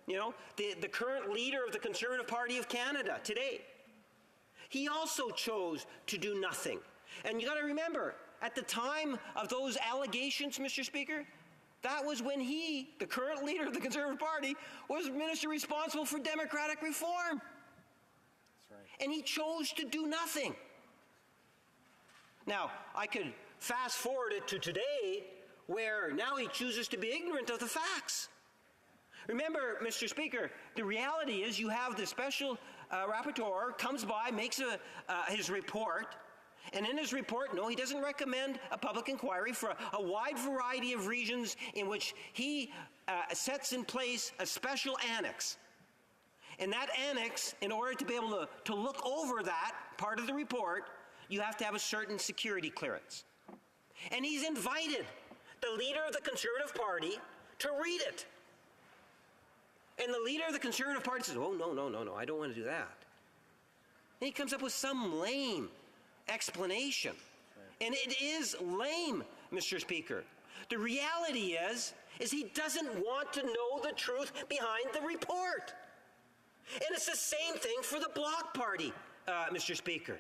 The current leader of the Conservative Party of Canada today, he also chose to do nothing. And you got to remember, at the time of those allegations, Mr. Speaker, that was when he, the current leader of the Conservative Party, was minister responsible for democratic reform. That's right. And he chose to do nothing. Now, I could fast forward it to today, where now he chooses to be ignorant of the facts. Remember, Mr. Speaker, the reality is you have the special rapporteur comes by, makes his report, and in his report, no, he doesn't recommend a public inquiry for a wide variety of reasons in which he sets in place a special annex. And that annex, in order to be able to look over that part of the report, you have to have a certain security clearance. And he's invited the leader of the Conservative Party to read it. And the leader of the Conservative Party says, oh, no, I don't want to do that. And he comes up with some lame explanation. And it is lame, Mr. Speaker. The reality is he doesn't want to know the truth behind the report. And it's the same thing for the Bloc Party, Mr. Speaker.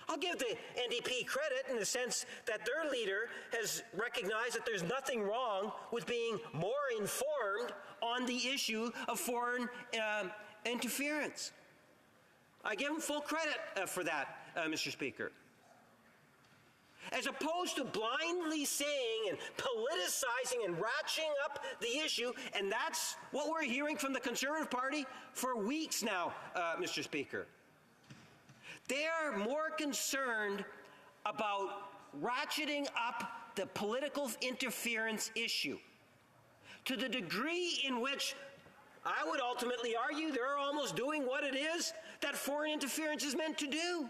I'll give the NDP credit in the sense that their leader has recognized that there's nothing wrong with being more informed on the issue of foreign interference. I give them full credit for that, Mr. Speaker. As opposed to blindly saying and politicizing and ratcheting up the issue, and that's what we're hearing from the Conservative Party for weeks now, Mr. Speaker. They are more concerned about ratcheting up the political interference issue to the degree in which I would ultimately argue they're almost doing what it is that foreign interference is meant to do.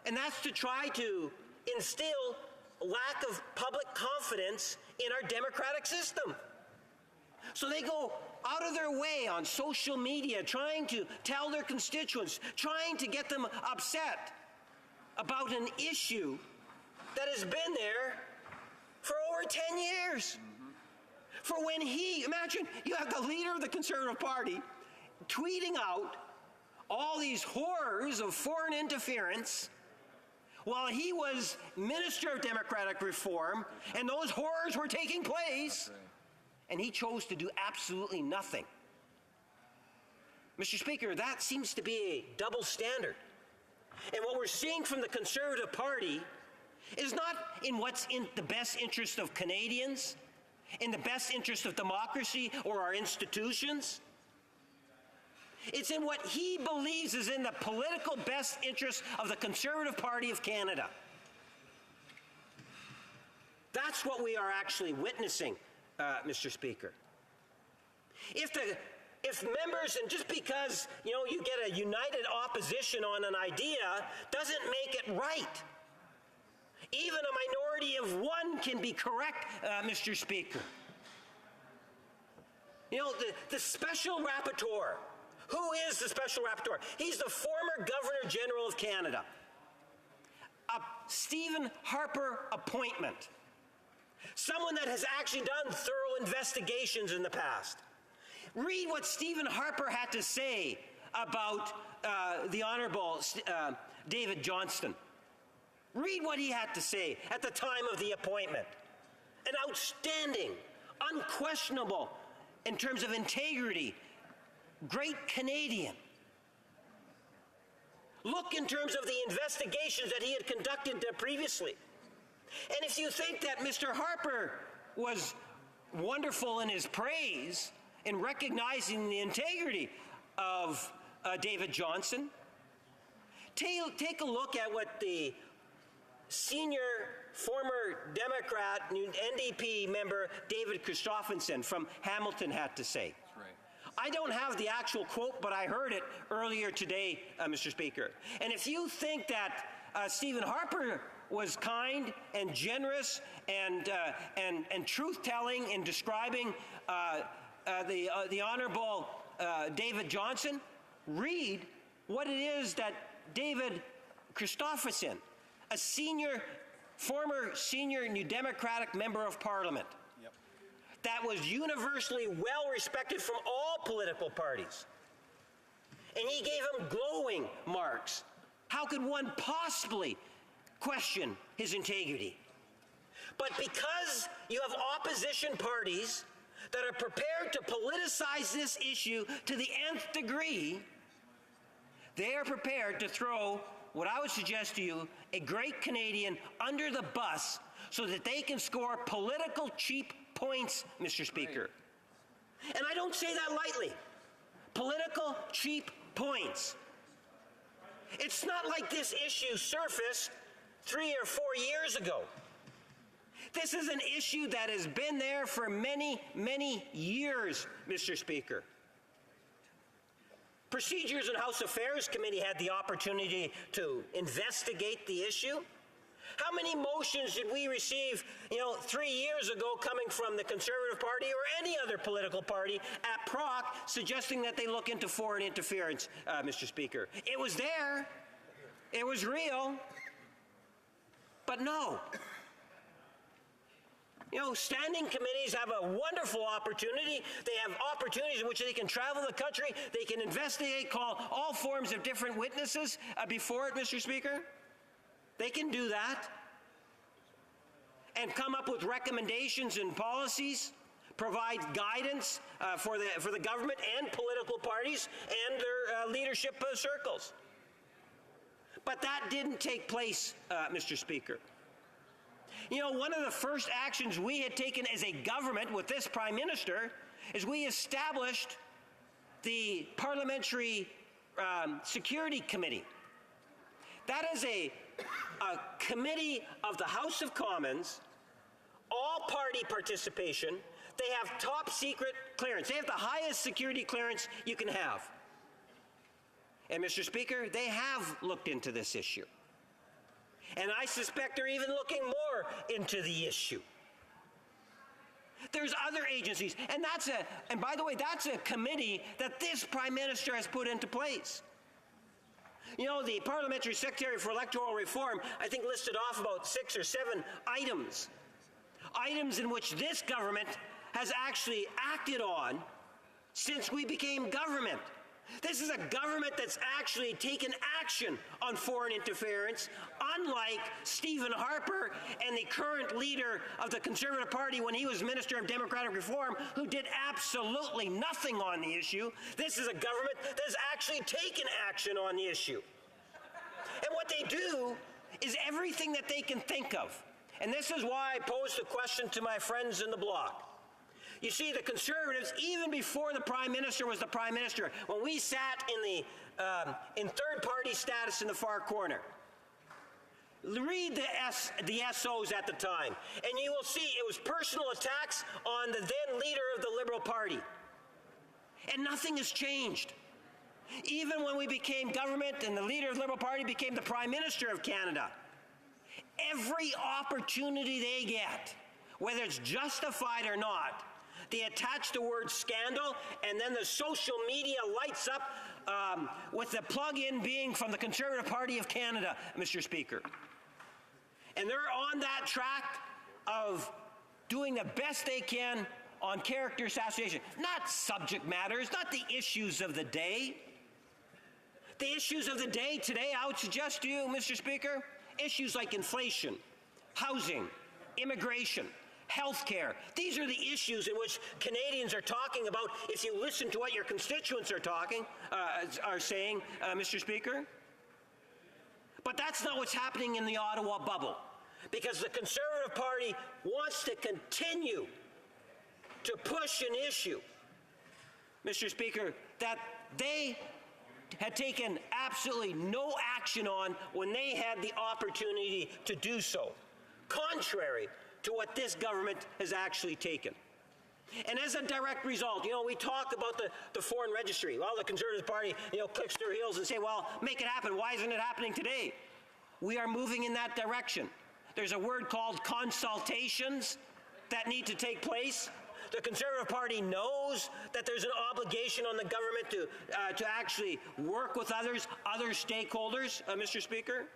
And that's to try to instill a lack of public confidence in our democratic system. So they go out of their way on social media trying to tell their constituents, trying to get them upset about an issue that has been there for over 10 years. For when imagine you have the leader of the Conservative Party tweeting out all these horrors of foreign interference while he was Minister of Democratic Reform, and those horrors were taking place, and he chose to do absolutely nothing. Mr. Speaker, that seems to be a double standard. And what we're seeing from the Conservative Party is not in what's in the best interest of Canadians, in the best interest of democracy or our institutions. It's in what he believes is in the political best interest of the Conservative Party of Canada. That's what we are actually witnessing, Mr. Speaker. If members, and just because you get a united opposition on an idea, doesn't make it right. Even a minority of one can be correct, Mr. Speaker. The special rapporteur. Who is the special rapporteur? He's the former Governor General of Canada. A Stephen Harper appointment. Someone that has actually done thorough investigations in the past. Read what Stephen Harper had to say about the Honourable David Johnston. Read what he had to say at the time of the appointment. An outstanding, unquestionable, in terms of integrity, great Canadian. Look in terms of the investigations that he had conducted previously. And if you think that Mr. Harper was wonderful in his praise in recognizing the integrity of David Johnston, take a look at what the senior former Democrat, NDP member David Christopherson from Hamilton had to say. That's right. I don't have the actual quote, but I heard it earlier today, Mr. Speaker. And if you think that Stephen Harper was kind and generous and truth-telling in describing the Honourable David Johnston, read what it is that David Christopherson, a former senior New Democratic member of Parliament, that was universally well respected from all political parties. And he gave him glowing marks. How could one possibly question his integrity? But because you have opposition parties that are prepared to politicize this issue to the nth degree, they are prepared to throw what I would suggest to you, a great Canadian under the bus so that they can score political cheap points, Mr. Speaker. And I don't say that lightly. Political cheap points. It's not like this issue surfaced 3 or 4 years ago. This is an issue that has been there for many, many years, Mr. Speaker. Procedures and House Affairs Committee had the opportunity to investigate the issue. How many motions did we receive, 3 years ago coming from the Conservative Party or any other political party at PROC suggesting that they look into foreign interference, Mr. Speaker? It was there. It was real. But no. Standing committees have a wonderful opportunity. They have opportunities in which they can travel the country. They can investigate, call all forms of different witnesses before it, Mr. Speaker. They can do that and come up with recommendations and policies, provide guidance for the government and political parties and their leadership circles. But that didn't take place, Mr. Speaker. You know, one of the first actions we had taken as a government with this Prime Minister is we established the Parliamentary Security Committee. That is a committee of the House of Commons, all-party participation. They have top secret clearance. They have the highest security clearance you can have. And, Mr. Speaker, they have looked into this issue. And I suspect they're even looking more into the issue. There's other agencies, and by the way, that's a committee that this Prime Minister has put into place. You know, the Parliamentary Secretary for Electoral Reform, I think, listed off about 6 or 7 items in which this government has actually acted on since we became government. This is a government that's actually taken action on foreign interference, unlike Stephen Harper and the current leader of the Conservative Party when he was Minister of Democratic Reform, who did absolutely nothing on the issue. This is a government that has actually taken action on the issue. And what they do is everything that they can think of. And this is why I posed the question to my friends in the Bloc. You see, the Conservatives, even before the Prime Minister was the Prime Minister, when we sat in third-party status in the far corner, read the SOs at the time, and you will see it was personal attacks on the then leader of the Liberal Party. And nothing has changed. Even when we became government and the leader of the Liberal Party became the Prime Minister of Canada, every opportunity they get, whether it's justified or not, they attach the word scandal, and then the social media lights up with the plug-in being from the Conservative Party of Canada, Mr. Speaker. And they're on that track of doing the best they can on character assassination. Not subject matters, not the issues of the day. The issues of the day today, I would suggest to you, Mr. Speaker, issues like inflation, housing, immigration, health care. These are the issues in which Canadians are talking about if you listen to what your constituents are saying, Mr. Speaker. But that's not what's happening in the Ottawa bubble, because the Conservative Party wants to continue to push an issue, Mr. Speaker, that they had taken absolutely no action on when they had the opportunity to do so, contrary to what this government has actually taken. And as a direct result, you know, we talk about the foreign registry. Well, the Conservative Party, you know, clicks their heels and say, well, make it happen. Why isn't it happening today? We are moving in that direction. There's a word called consultations that need to take place. The Conservative Party knows that there's an obligation on the government to actually work with other stakeholders, Mr. Speaker.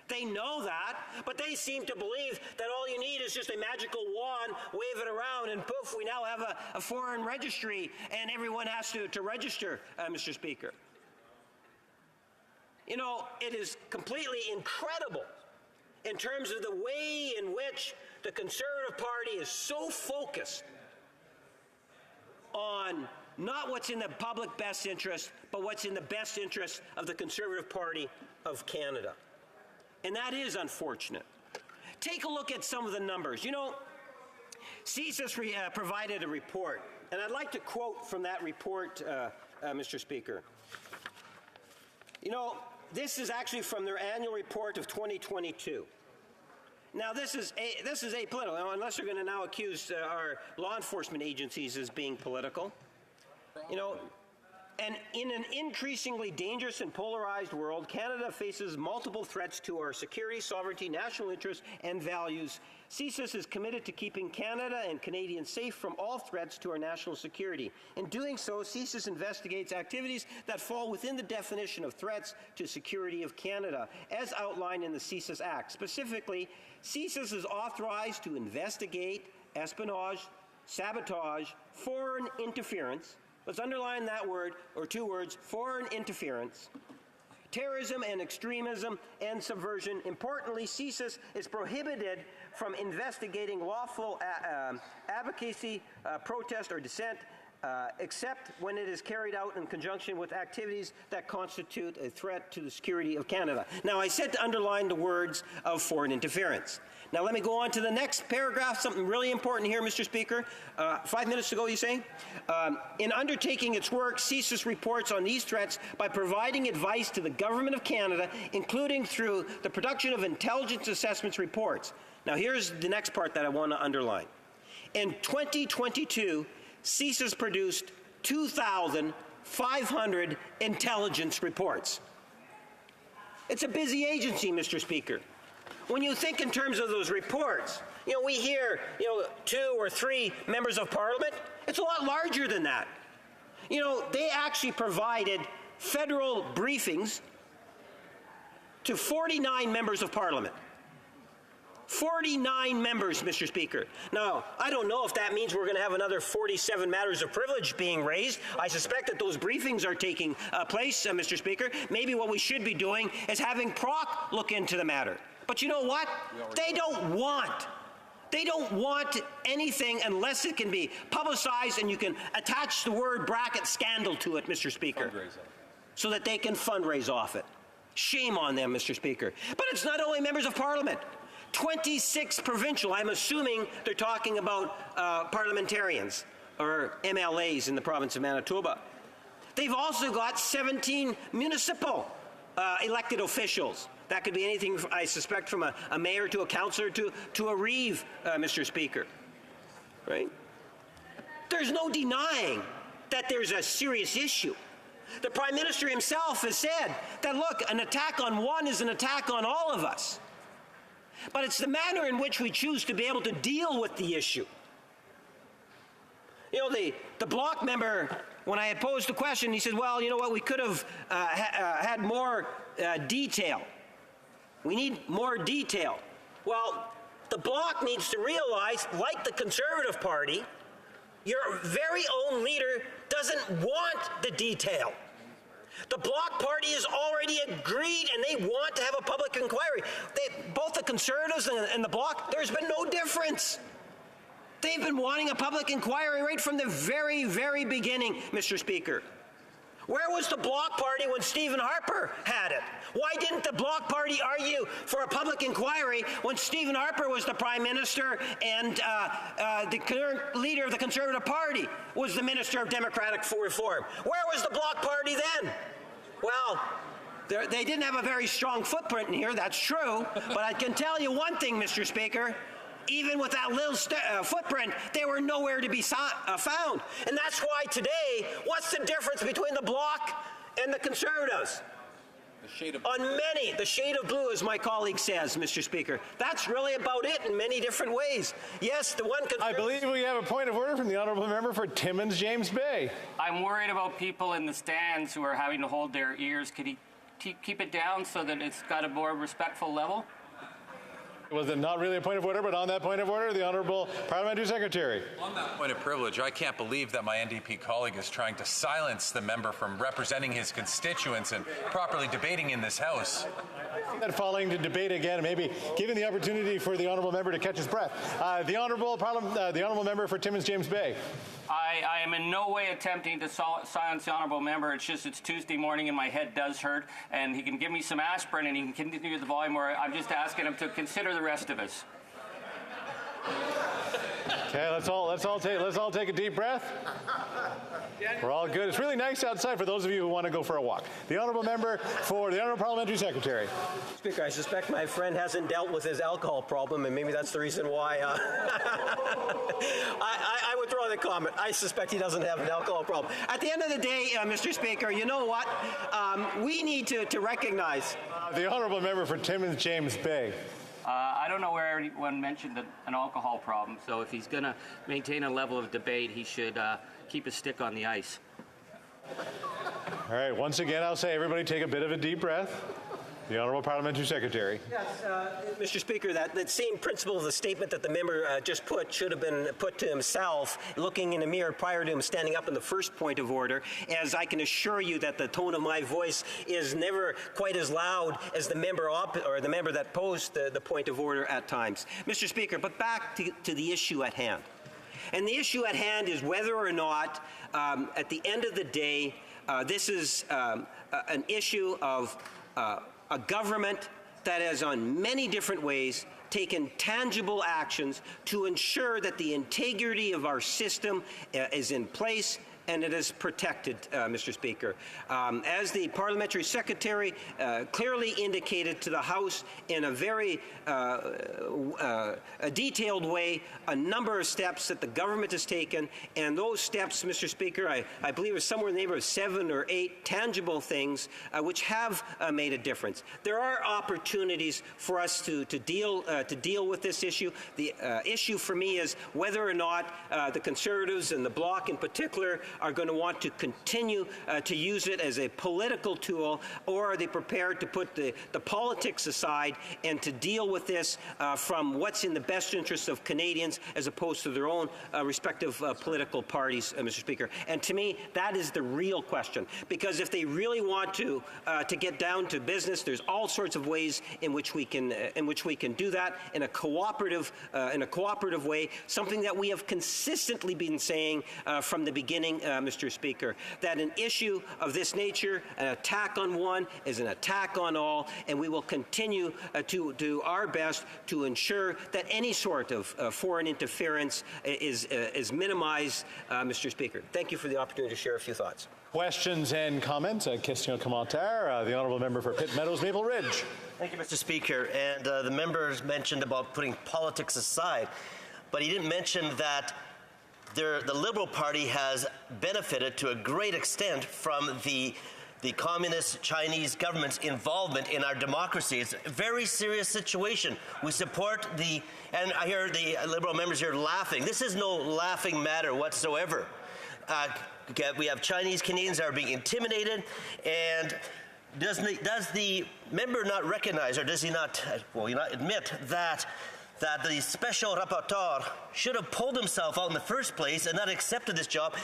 They know that, but they seem to believe that all you need is just a magical wand, wave it around, and poof, we now have a foreign registry, and everyone has to register, Mr. Speaker. You know, it is completely incredible in terms of the way in which the Conservative Party is so focused on not what's in the public best interest, but what's in the best interest of the Conservative Party of Canada. And that is unfortunate. Take a look at some of the numbers. You know, CSIS provided a report, and I'd like to quote from that report, Mr. Speaker. You know, this is actually from their annual report of 2022. Now, this is apolitical, unless they're going to now accuse our law enforcement agencies as being political. You know, and in an increasingly dangerous and polarized world, Canada faces multiple threats to our security, sovereignty, national interests, and values. CSIS is committed to keeping Canada and Canadians safe from all threats to our national security. In doing so, CSIS investigates activities that fall within the definition of threats to security of Canada, as outlined in the CSIS Act. Specifically, CSIS is authorized to investigate espionage, sabotage, foreign interference. Let's underline that word, or two words, foreign interference, terrorism and extremism, and subversion. Importantly, CSIS is prohibited from investigating lawful advocacy, protest, or dissent, except when it is carried out in conjunction with activities that constitute a threat to the security of Canada. Now, I said to underline the words of foreign interference. Now, let me go on to the next paragraph, something really important here, Mr. Speaker. 5 minutes ago, you say? In undertaking its work, CSIS reports on these threats by providing advice to the Government of Canada, including through the production of intelligence assessments reports. Now, here's the next part that I want to underline. In 2022, CSIS produced 2,500 intelligence reports. It's a busy agency, Mr. Speaker. When you think in terms of those reports, we hear, 2 or 3 members of Parliament. It's a lot larger than that. They actually provided federal briefings to 49 members of Parliament. 49 members, Mr. Speaker. Now, I don't know if that means we're going to have another 47 matters of privilege being raised. I suspect that those briefings are taking place, Mr. Speaker. Maybe what we should be doing is having PROC look into the matter. But you know what? They don't want anything unless it can be publicized and you can attach the word bracket scandal to it, Mr. Speaker, so that they can fundraise off it. Shame on them, Mr. Speaker. But it's not only members of Parliament. 26 provincial, I'm assuming they're talking about parliamentarians or MLAs in the province of Manitoba. They've also got 17 municipal elected officials. That could be anything, I suspect, from a mayor to a councillor to a reeve, Mr. Speaker. Right? There's no denying that there's a serious issue. The Prime Minister himself has said that, look, an attack on one is an attack on all of us. But it's the manner in which we choose to be able to deal with the issue. The Bloc member, when I had posed the question, he said, well, you know what, we could have had more detail. We need more detail. Well, the Bloc needs to realize, like the Conservative Party, your very own leader doesn't want the detail. The Bloc Party has already agreed and they want to have a public inquiry. Both the Conservatives and the Bloc, there's been no difference. They've been wanting a public inquiry right from the very, very beginning, Mr. Speaker. Where was the Bloc Party when Stephen Harper had it? Why didn't the Bloc Party argue for a public inquiry when Stephen Harper was the Prime Minister and the current leader of the Conservative Party was the Minister of Democratic Reform? Where was the Bloc Party then? Well, they didn't have a very strong footprint in here, that's true, but I can tell you one thing, Mr. Speaker. Even with that little footprint, they were nowhere to be found. And that's why today, what's the difference between the Bloc and the Conservatives? The shade of blue. The shade of blue, as my colleague says, Mr. Speaker. That's really about it in many different ways. Yes, the one I believe we have a point of order from the Honourable Member for Timmins James Bay. I'm worried about people in the stands who are having to hold their ears. Could he keep it down so that it's got a more respectful level? Was it not really a point of order, but on that point of order, the Honourable Parliamentary Secretary. On that point of privilege, I can't believe that my NDP colleague is trying to silence the member from representing his constituents and properly debating in this House. That following to debate again, maybe giving the opportunity for the Honourable Member to catch his breath. The Honourable Member for Timmins James Bay. I am in no way attempting to silence the Honourable Member. It's just it's Tuesday morning and my head does hurt, and he can give me some aspirin and he can continue the volume, or I'm just asking him to consider the rest of us. Okay, let's all take a deep breath. We're all good. It's really nice outside for those of you who want to go for a walk. The Honourable Member for the Honourable Parliamentary Secretary. Speaker, I suspect my friend hasn't dealt with his alcohol problem, and maybe that's the reason why I withdraw the comment. I suspect he doesn't have an alcohol problem. At the end of the day, Mr. Speaker, you know what? We need to recognize. The Honourable Member for Timmins James Bay. I don't know where anyone mentioned an alcohol problem, so if he's going to maintain a level of debate, he should keep his stick on the ice. All right, once again, I'll say everybody take a bit of a deep breath. The Honourable Parliamentary Secretary. Yes, Mr. Speaker, that same principle of the statement that the member just put should have been put to himself, looking in the mirror prior to him standing up in the first point of order, as I can assure you that the tone of my voice is never quite as loud as the member the member that posed the point of order at times. Mr. Speaker, but back to the issue at hand. And the issue at hand is whether or not, at the end of the day, this is an issue of a government that has, on many different ways, taken tangible actions to ensure that the integrity of our system is in place and it is protected, Mr. Speaker. As the Parliamentary Secretary clearly indicated to the House in a very a detailed way, a number of steps that the government has taken, and those steps, Mr. Speaker, I believe are somewhere in the neighborhood of 7 or 8 tangible things which have made a difference. There are opportunities for us to deal with this issue. The issue for me is whether or not the Conservatives and the Bloc in particular are going to want to continue to use it as a political tool, or are they prepared to put the politics aside and to deal with this from what's in the best interest of Canadians as opposed to their own respective political parties, Mr. Speaker. And to me, that is the real question, because if they really want to get down to business, there's all sorts of ways in which we can do that in a cooperative way, something that we have consistently been saying from the beginning, Mr. Speaker, that an issue of this nature, an attack on one, is an attack on all, and we will continue to do our best to ensure that any sort of foreign interference is minimized, Mr. Speaker. Thank you for the opportunity to share a few thoughts. Questions and comments? Question commentaire. The honourable member for Pitt Meadows, Maple Ridge. Thank you, Mr. Speaker. And the members mentioned about putting politics aside, but he didn't mention that the Liberal Party has benefited to a great extent from the communist Chinese government's involvement in our democracy. It's a very serious situation. We support and I hear the Liberal members here laughing. This is no laughing matter whatsoever. We have Chinese Canadians that are being intimidated, and does the member not recognize, or does he not admit that the special rapporteur should have pulled himself out in the first place and not accepted this job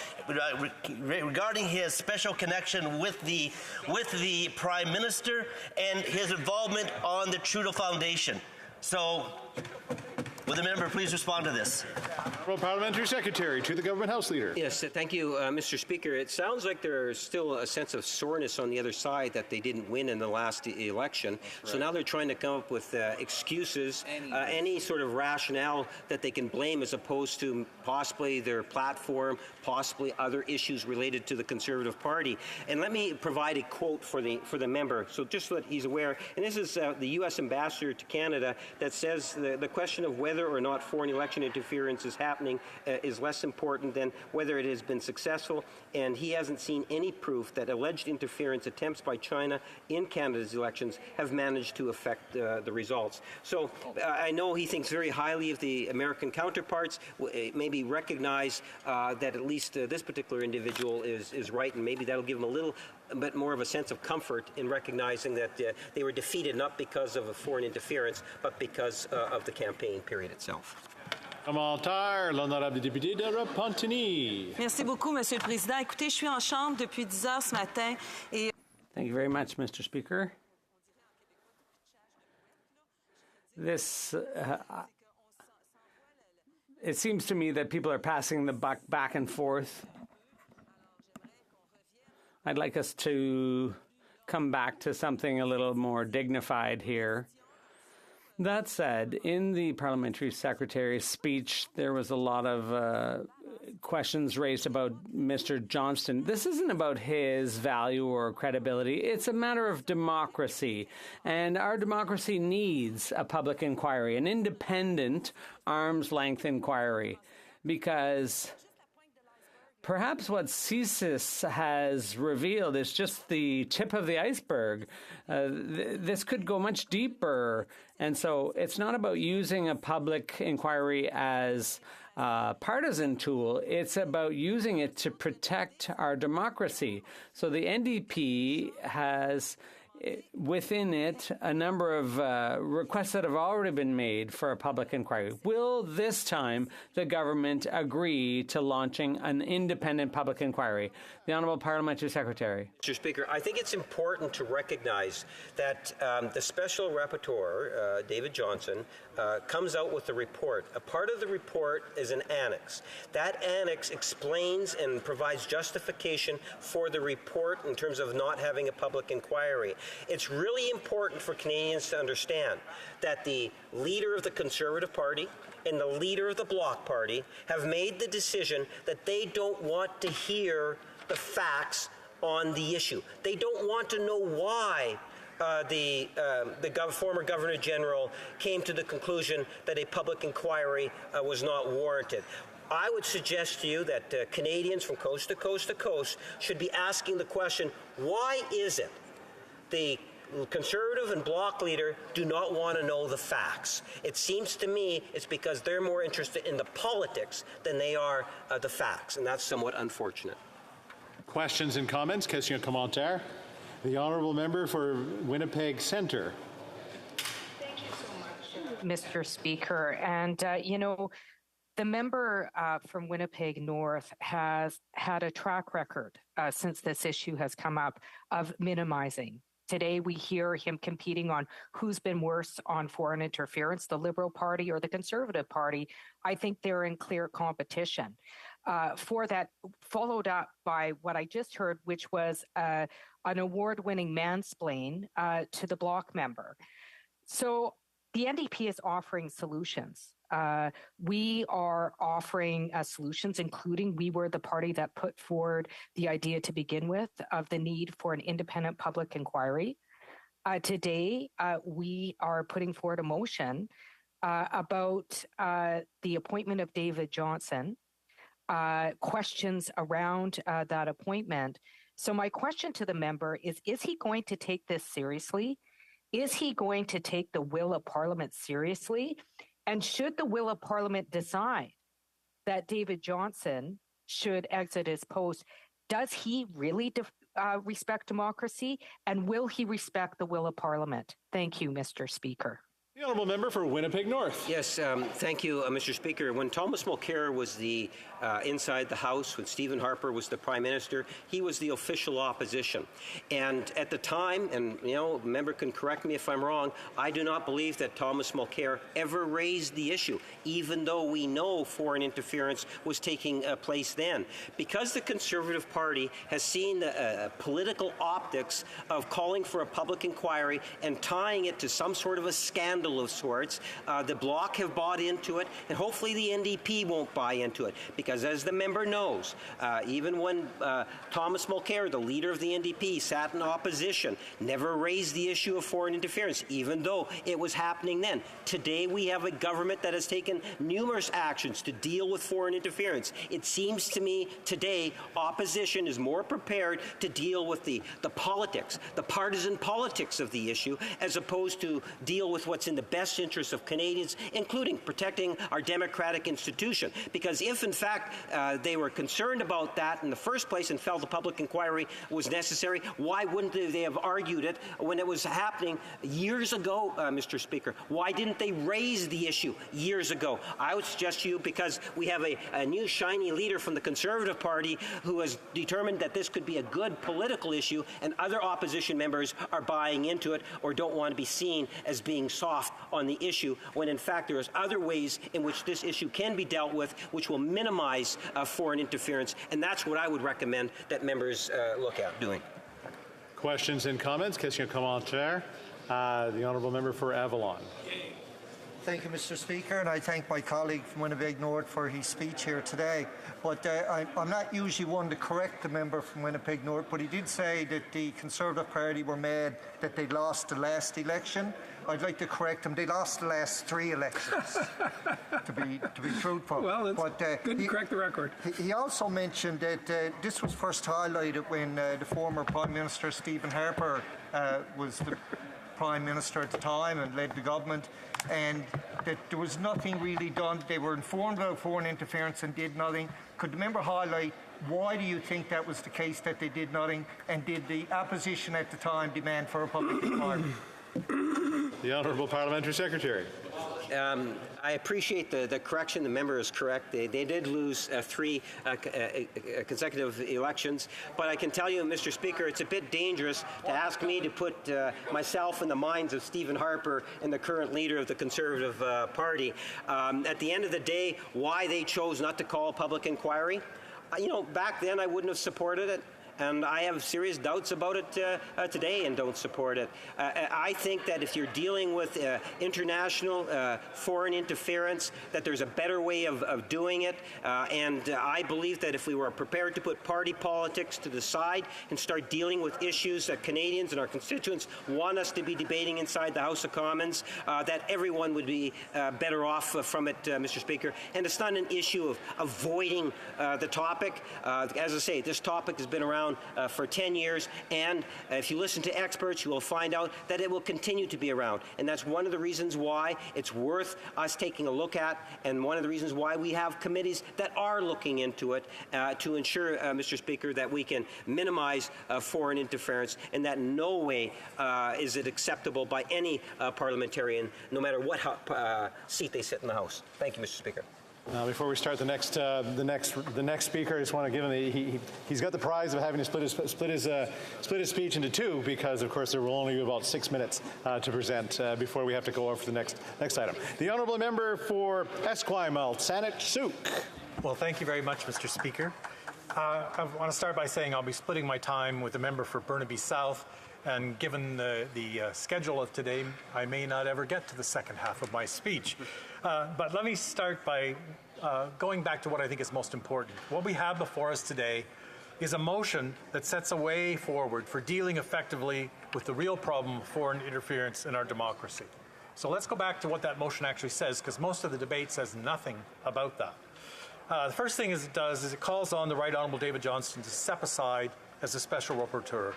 regarding his special connection with the Prime Minister and his involvement on the Trudeau Foundation? So, will the member please respond to this? Parliamentary Secretary to the Government House Leader. Yes, thank you, Mr. Speaker. It sounds like there's still a sense of soreness on the other side that they didn't win in the last election. Right. So now they're trying to come up with excuses, any sort of rationale that they can blame, as opposed to possibly their platform, possibly other issues related to the Conservative Party. And let me provide a quote for the member, so just so that he's aware. And this is the U.S. Ambassador to Canada that says the question of whether or not foreign election interference is happening is less important than whether it has been successful, and he hasn't seen any proof that alleged interference attempts by China in Canada's elections have managed to affect the results. So I know he thinks very highly of the American counterparts, maybe recognize that at least this particular individual is right, and maybe that'll give him a little bit more of a sense of comfort in recognizing that they were defeated not because of a foreign interference, but because of the campaign period itself. Commentaire, l'honorable député de Repentigny. Merci beaucoup, Monsieur le Président. Écoutez, je suis en chambre depuis 10 heures ce matin et... Thank you very much, Mr. Speaker. This, it seems to me that people are passing the buck back and forth. I'd like us to come back to something a little more dignified here. That said, in the Parliamentary Secretary's speech, there was a lot of questions raised about Mr. Johnston. This isn't about his value or credibility. It's a matter of democracy. And our democracy needs a public inquiry, an independent arm's-length inquiry, because perhaps what CSIS has revealed is just the tip of the iceberg. This could go much deeper. And so it's not about using a public inquiry as a partisan tool. It's about using it to protect our democracy. So the NDP has within it a number of requests that have already been made for a public inquiry. Will this time the government agree to launching an independent public inquiry? The Honourable Parliamentary Secretary. Mr. Speaker, I think it's important to recognize that the Special Rapporteur, David Johnson, comes out with a report. A part of the report is an annex. That annex explains and provides justification for the report in terms of not having a public inquiry. It's really important for Canadians to understand that the leader of the Conservative Party and the leader of the Bloc Party have made the decision that they don't want to hear the facts on the issue. They don't want to know why the former Governor General came to the conclusion that a public inquiry was not warranted. I would suggest to you that Canadians from coast to coast to coast should be asking the question, why is it the Conservative and Bloc leader do not want to know the facts? It seems to me it's because they're more interested in the politics than they are the facts, and that's somewhat unfortunate. Questions and comments? Question or commentaire? The Honourable Member for Winnipeg Centre. Thank you so much, Mr. Speaker. And, you know, the member from Winnipeg North has had a track record since this issue has come up of minimizing. Today, we hear him competing on who's been worse on foreign interference, the Liberal Party or the Conservative Party. I think they're in clear competition. For that, followed up by what I just heard, which was an award-winning mansplain to the Bloc member. So the NDP is offering solutions. We are offering solutions, including we were the party that put forward the idea to begin with of the need for an independent public inquiry. Today, we are putting forward a motion about the appointment of David Johnson, questions around that appointment. So my question to the member is he going to take this seriously? Is he going to take the will of Parliament seriously? And should the will of Parliament decide that David Johnson should exit his post, does he really respect democracy? And will he respect the will of Parliament? Thank you, Mr. Speaker. The Honourable Member for Winnipeg North. Yes, thank you, Mr. Speaker. When Thomas Mulcair was inside the House, when Stephen Harper was the Prime Minister, he was the official opposition. And at the time, and you know, the member can correct me if I'm wrong, I do not believe that Thomas Mulcair ever raised the issue, even though we know foreign interference was taking place then. Because the Conservative Party has seen the political optics of calling for a public inquiry and tying it to some sort of a scandal of sorts. The Bloc have bought into it, and hopefully the NDP won't buy into it, because as the member knows, even when Thomas Mulcair, the leader of the NDP, sat in opposition, never raised the issue of foreign interference, even though it was happening then. Today we have a government that has taken numerous actions to deal with foreign interference. It seems to me today opposition is more prepared to deal with the politics, the partisan politics of the issue, as opposed to deal with what's in the best interest of Canadians, including protecting our democratic institution. Because if, in fact, they were concerned about that in the first place and felt a public inquiry was necessary, why wouldn't they have argued it when it was happening years ago, Mr. Speaker? Why didn't they raise the issue years ago? I would suggest to you, because we have a new shiny leader from the Conservative Party who has determined that this could be a good political issue, and other opposition members are buying into it or don't want to be seen as being soft on the issue, when in fact there is other ways in which this issue can be dealt with, which will minimize foreign interference, and that's what I would recommend that members look at doing. Questions and comments? Question or commentaire? The Honourable Member for Avalon. Thank you, Mr. Speaker, and I thank my colleague from Winnipeg North for his speech here today. But I'm not usually one to correct the member from Winnipeg North, but he did say that the Conservative Party were mad that they lost the last election. I'd like to correct him. They lost the last 3 elections, to be truthful. Well, it's good to correct the record. He also mentioned that this was first highlighted when the former Prime Minister Stephen Harper was the Prime Minister at the time and led the government. And that there was nothing really done. They were informed about foreign interference and did nothing. Could the member highlight why do you think that was the case, that they did nothing, and did the opposition at the time demand for a public inquiry? The Honourable Parliamentary Secretary. I appreciate the correction. The member is correct. They did lose three consecutive elections. But I can tell you, Mr. Speaker, it's a bit dangerous to ask me to put myself in the minds of Stephen Harper and the current leader of the Conservative Party. At the end of the day, why they chose not to call a public inquiry, back then I wouldn't have supported it. And I have serious doubts about it today and don't support it. I think that if you're dealing with international foreign interference, that there's a better way of doing it. And I believe that if we were prepared to put party politics to the side and start dealing with issues that Canadians and our constituents want us to be debating inside the House of Commons, that everyone would be better off from it, Mr. Speaker. And it's not an issue of avoiding the topic. As I say, this topic has been around for 10 years, and if you listen to experts, you will find out that it will continue to be around. And that's one of the reasons why it's worth us taking a look at, and one of the reasons why we have committees that are looking into it to ensure, Mr. Speaker, that we can minimize foreign interference, and that in no way is it acceptable by any parliamentarian, no matter what seat they sit in the House. Thank you, Mr. Speaker. Now, before we start the next speaker, I just want to give him he's got the prize of having to split his speech into two, because of course there will only be about 6 minutes to present before we have to go over to the next item. The honourable member for Esquimalt, Saanich Sooke. Well, thank you very much, Mr. Speaker. I want to start by saying I'll be splitting my time with the member for Burnaby South, and given the schedule of today, I may not ever get to the second half of my speech. But let me start by going back to what I think is most important. What we have before us today is a motion that sets a way forward for dealing effectively with the real problem of foreign interference in our democracy. So let's go back to what that motion actually says, because most of the debate says nothing about that. The first thing it does is it calls on the Right Honourable David Johnston to step aside as a special rapporteur.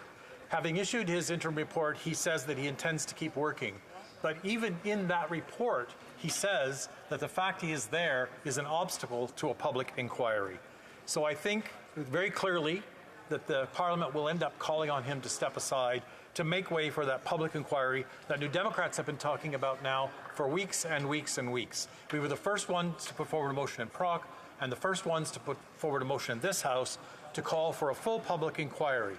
Having issued his interim report, he says that he intends to keep working. But even in that report, he says that the fact he is there is an obstacle to a public inquiry. So I think very clearly that the Parliament will end up calling on him to step aside to make way for that public inquiry that New Democrats have been talking about now for weeks and weeks and weeks. We were the first ones to put forward a motion in Proc, and the first ones to put forward a motion in this House to call for a full public inquiry.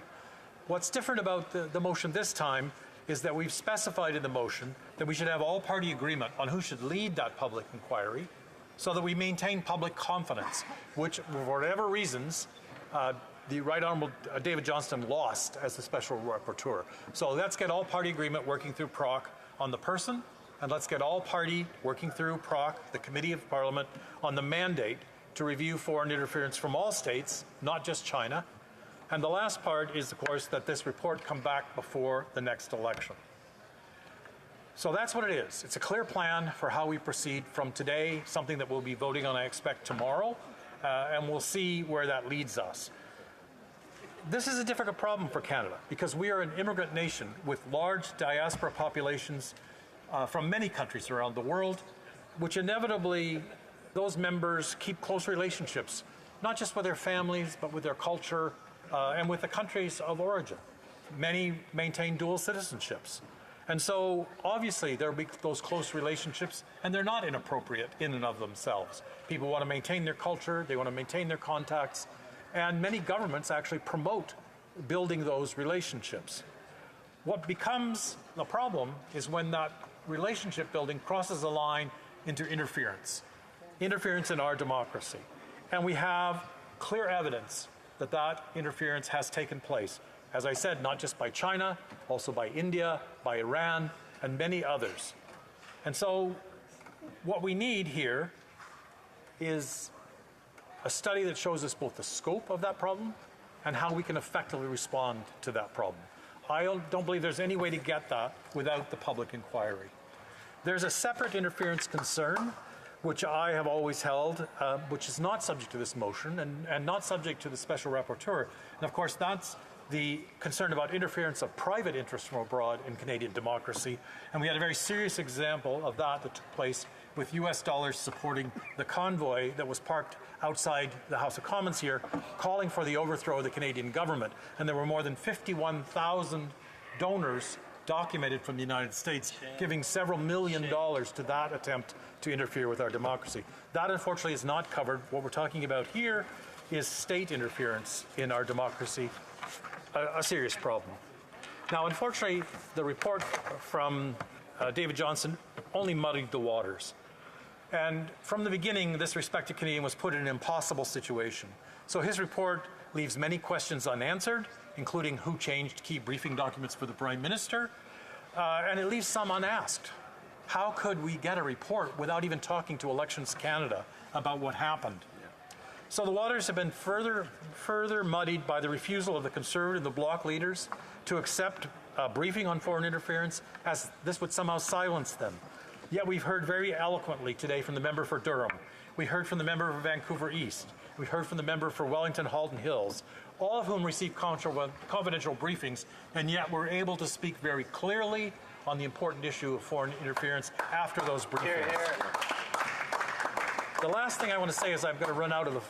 What's different about the motion this time is that we've specified in the motion that we should have all-party agreement on who should lead that public inquiry so that we maintain public confidence, which, for whatever reasons, the Right Honourable David Johnston lost as the special rapporteur. So let's get all-party agreement working through Proc on the person, and let's get all-party working through Proc, the Committee of Parliament, on the mandate to review foreign interference from all states, not just China. And the last part is, of course, that this report come back before the next election. So that's what it is. It's a clear plan for how we proceed from today, something that we'll be voting on, I expect, tomorrow, and we'll see where that leads us. This is a difficult problem for Canada because we are an immigrant nation with large diaspora populations from many countries around the world, which inevitably those members keep close relationships, not just with their families, but with their culture, and with the countries of origin. Many maintain dual citizenships. And so, obviously, there will be those close relationships, and they're not inappropriate in and of themselves. People want to maintain their culture, they want to maintain their contacts, and many governments actually promote building those relationships. What becomes the problem is when that relationship building crosses a line into interference in our democracy. And we have clear evidence that that interference has taken place. As I said, not just by China, also by India, by Iran, and many others. And so what we need here is a study that shows us both the scope of that problem and how we can effectively respond to that problem. I don't believe there's any way to get that without the public inquiry. There's a separate interference concern, which I have always held, which is not subject to this motion and not subject to the special rapporteur. And of course, that's the concern about interference of private interests from abroad in Canadian democracy. And we had a very serious example of that took place with US dollars supporting the convoy that was parked outside the House of Commons here, calling for the overthrow of the Canadian government. And there were more than 51,000 donors documented from the United States, giving several $1 million to that attempt to interfere with our democracy. That, unfortunately, is not covered. What we're talking about here is state interference in our democracy, a serious problem. Now, unfortunately, the report from David Johnston only muddied the waters. And from the beginning, this respected Canadian was put in an impossible situation. So his report leaves many questions unanswered, including who changed key briefing documents for the Prime Minister, and it leaves some unasked. How could we get a report without even talking to Elections Canada about what happened? So the waters have been further muddied by the refusal of the Conservative and the Bloc leaders to accept a briefing on foreign interference, as this would somehow silence them. Yet we've heard very eloquently today from the member for Durham. We heard from the member for Vancouver East. We heard from the member for Wellington Halton Hills, all of whom received confidential briefings, and yet were able to speak very clearly on the important issue of foreign interference after those briefings. The last thing I want to say as I'm going to run out of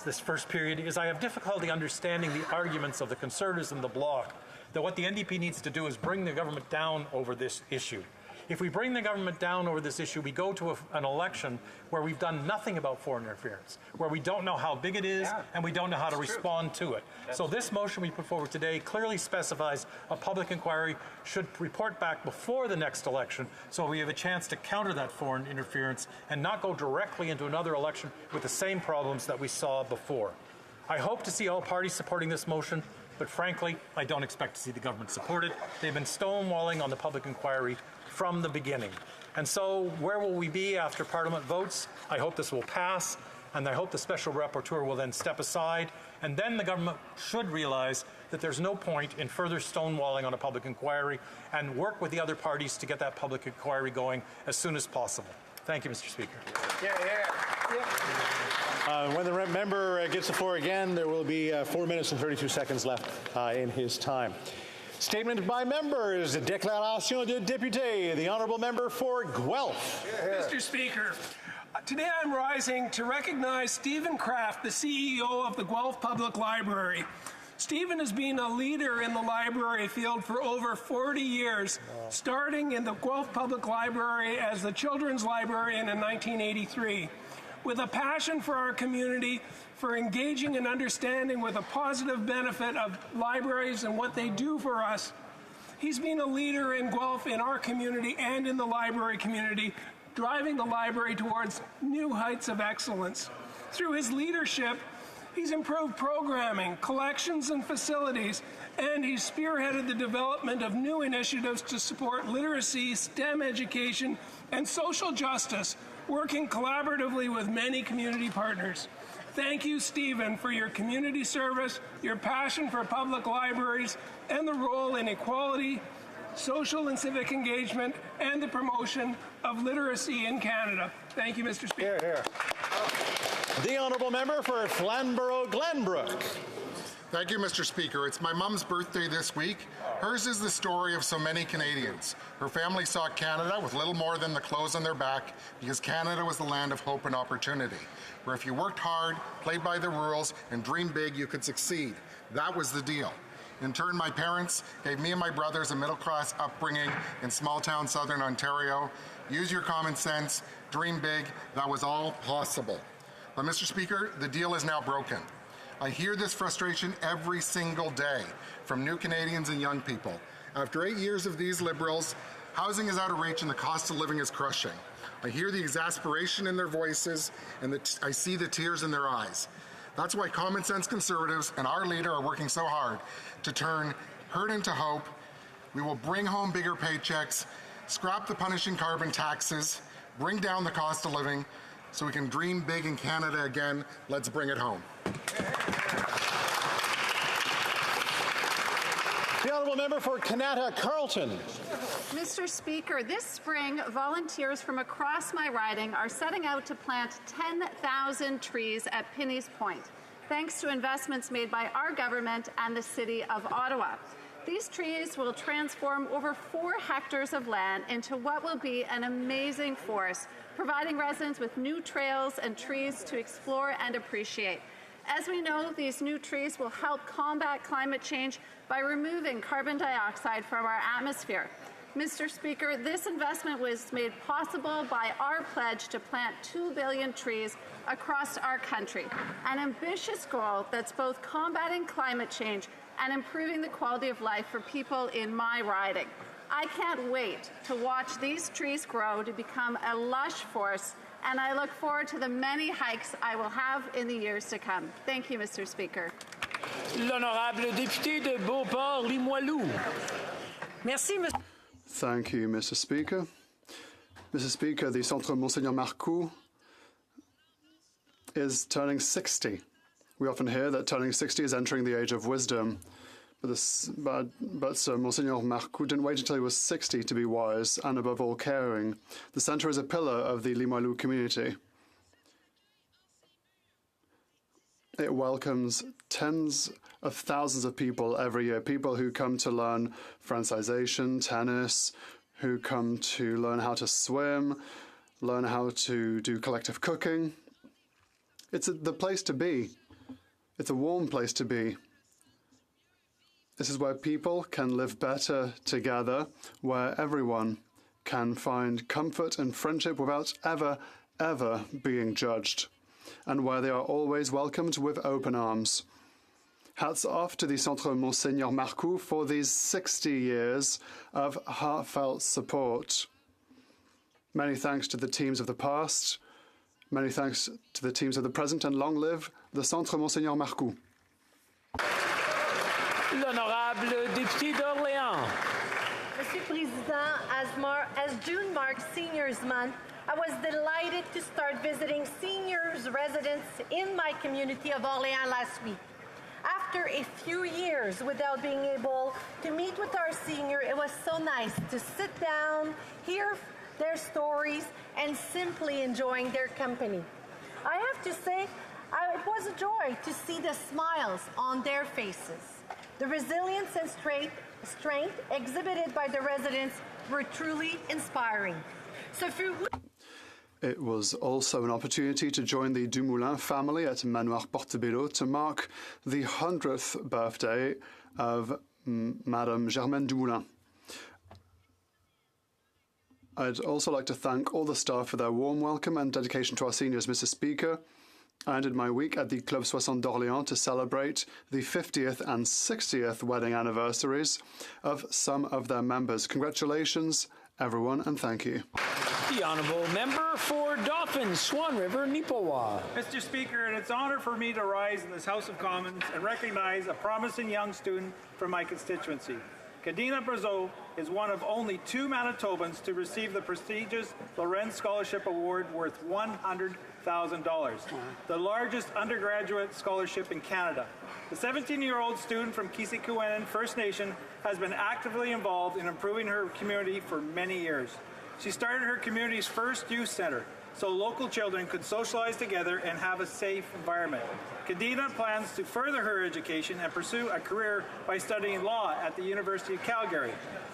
this first period is I have difficulty understanding the arguments of the Conservatives and the Bloc that what the NDP needs to do is bring the government down over this issue. If we bring the government down over this issue, we go to an election where we've done nothing about foreign interference, where we don't know how big it is, and we don't know how to respond to it. So this motion we put forward today clearly specifies a public inquiry should report back before the next election, so we have a chance to counter that foreign interference and not go directly into another election with the same problems that we saw before. I hope to see all parties supporting this motion, but frankly, I don't expect to see the government support it. They've been stonewalling on the public inquiry from the beginning. And so where will we be after Parliament votes? I hope this will pass, and I hope the Special Rapporteur will then step aside, and then the government should realize that there's no point in further stonewalling on a public inquiry and work with the other parties to get that public inquiry going as soon as possible. Thank you, Mr. Speaker. When the member gets the floor again, there will be 4 minutes and 32 seconds left in his time. Statement by members. Déclaration de député. The honourable member for Guelph. Mr. Speaker, today I'm rising to recognize Stephen Kraft, the CEO of the Guelph Public Library. Stephen has been a leader in the library field for over 40 years, starting in the Guelph Public Library as the children's librarian in 1983. With a passion for our community, for engaging and understanding with a positive benefit of libraries and what they do for us. He's been a leader in Guelph, in our community, and in the library community, driving the library towards new heights of excellence. Through his leadership, he's improved programming, collections, and facilities, and he's spearheaded the development of new initiatives to support literacy, STEM education, and social justice, working collaboratively with many community partners. Thank you, Stephen, for your community service, your passion for public libraries, and the role in equality, social and civic engagement, and the promotion of literacy in Canada. Thank you, Mr. Speaker. The honourable member for Flamborough-Glenbrook. Thank you, Mr. Speaker. It's my mom's birthday this week. Hers is the story of so many Canadians. Her family saw Canada with little more than the clothes on their back because Canada was the land of hope and opportunity, where if you worked hard, played by the rules, and dreamed big, you could succeed. That was the deal. In turn, my parents gave me and my brothers a middle-class upbringing in small-town southern Ontario. Use your common sense, dream big, that was all possible. But Mr. Speaker, the deal is now broken. I hear this frustration every single day from new Canadians and young people. After 8 years of these Liberals, housing is out of reach and the cost of living is crushing. I hear the exasperation in their voices and I see the tears in their eyes. That's why common sense Conservatives and our leader are working so hard to turn hurt into hope. We will bring home bigger paychecks, scrap the punishing carbon taxes, bring down the cost of living so we can dream big in Canada again. Let's bring it home. The honourable member for Kanata Carleton. Mr. Speaker, this spring, volunteers from across my riding are setting out to plant 10,000 trees at Pinneys Point, thanks to investments made by our government and the City of Ottawa. These trees will transform over 4 hectares of land into what will be an amazing forest, providing residents with new trails and trees to explore and appreciate. As we know, these new trees will help combat climate change by removing carbon dioxide from our atmosphere. Mr. Speaker, this investment was made possible by our pledge to plant 2 billion trees across our country, an ambitious goal that's both combating climate change and improving the quality of life for people in my riding. I can't wait to watch these trees grow to become a lush forest, and I look forward to the many hikes I will have in the years to come. Thank you, Mr. Speaker. L'honorable député de Beauport-Limoilou. Merci, Mr. Thank you, Mr. Speaker. Mr. Speaker, the Centre Monseigneur Marcoux is turning 60. We often hear that turning 60 is entering the age of wisdom. But Monseigneur Marcoux didn't wait until he was 60 to be wise and, above all, caring. The centre is a pillar of the Limoilou community. It welcomes tens of thousands of people every year, people who come to learn Francisation, tennis, who come to learn how to swim, learn how to do collective cooking. It's the place to be. It's a warm place to be. This is where people can live better together, where everyone can find comfort and friendship without ever being judged, and where they are always welcomed with open arms. Hats off to the Centre Monseigneur Marcoux for these 60 years of heartfelt support. Many thanks to the teams of the past, many thanks to the teams of the present, and long live the Centre Monseigneur Marcoux. L'honorable député d'Orléans. Monsieur Président, as June marks Seniors Month, I was delighted to start visiting seniors residents in my community of Orléans last week. After a few years without being able to meet with our senior, it was so nice to sit down, hear their stories, and simply enjoying their company. I have to say, it was a joy to see the smiles on their faces. The resilience and strength exhibited by the residents were truly inspiring. It was also an opportunity to join the Dumoulin family at Manoir Portobello to mark the 100th birthday of Madame Germaine Dumoulin. I'd also like to thank all the staff for their warm welcome and dedication to our seniors, Mr. Speaker. I ended my week at the Club 60 d'Orléans to celebrate the 50th and 60th wedding anniversaries of some of their members. Congratulations, everyone, and thank you. The Honourable Member for Dauphin, Swan River, Neepawa. Mr. Speaker, it's an honour for me to rise in this House of Commons and recognize a promising young student from my constituency. Kadena Brazeau is one of only 2 Manitobans to receive the prestigious Lorenz Scholarship Award worth $100,000, the largest undergraduate scholarship in Canada. The 17-year-old student from Kisikuenen First Nation has been actively involved in improving her community for many years. She started her community's first youth center, so local children could socialize together and have a safe environment. Kadena plans to further her education and pursue a career by studying law at the University of Calgary.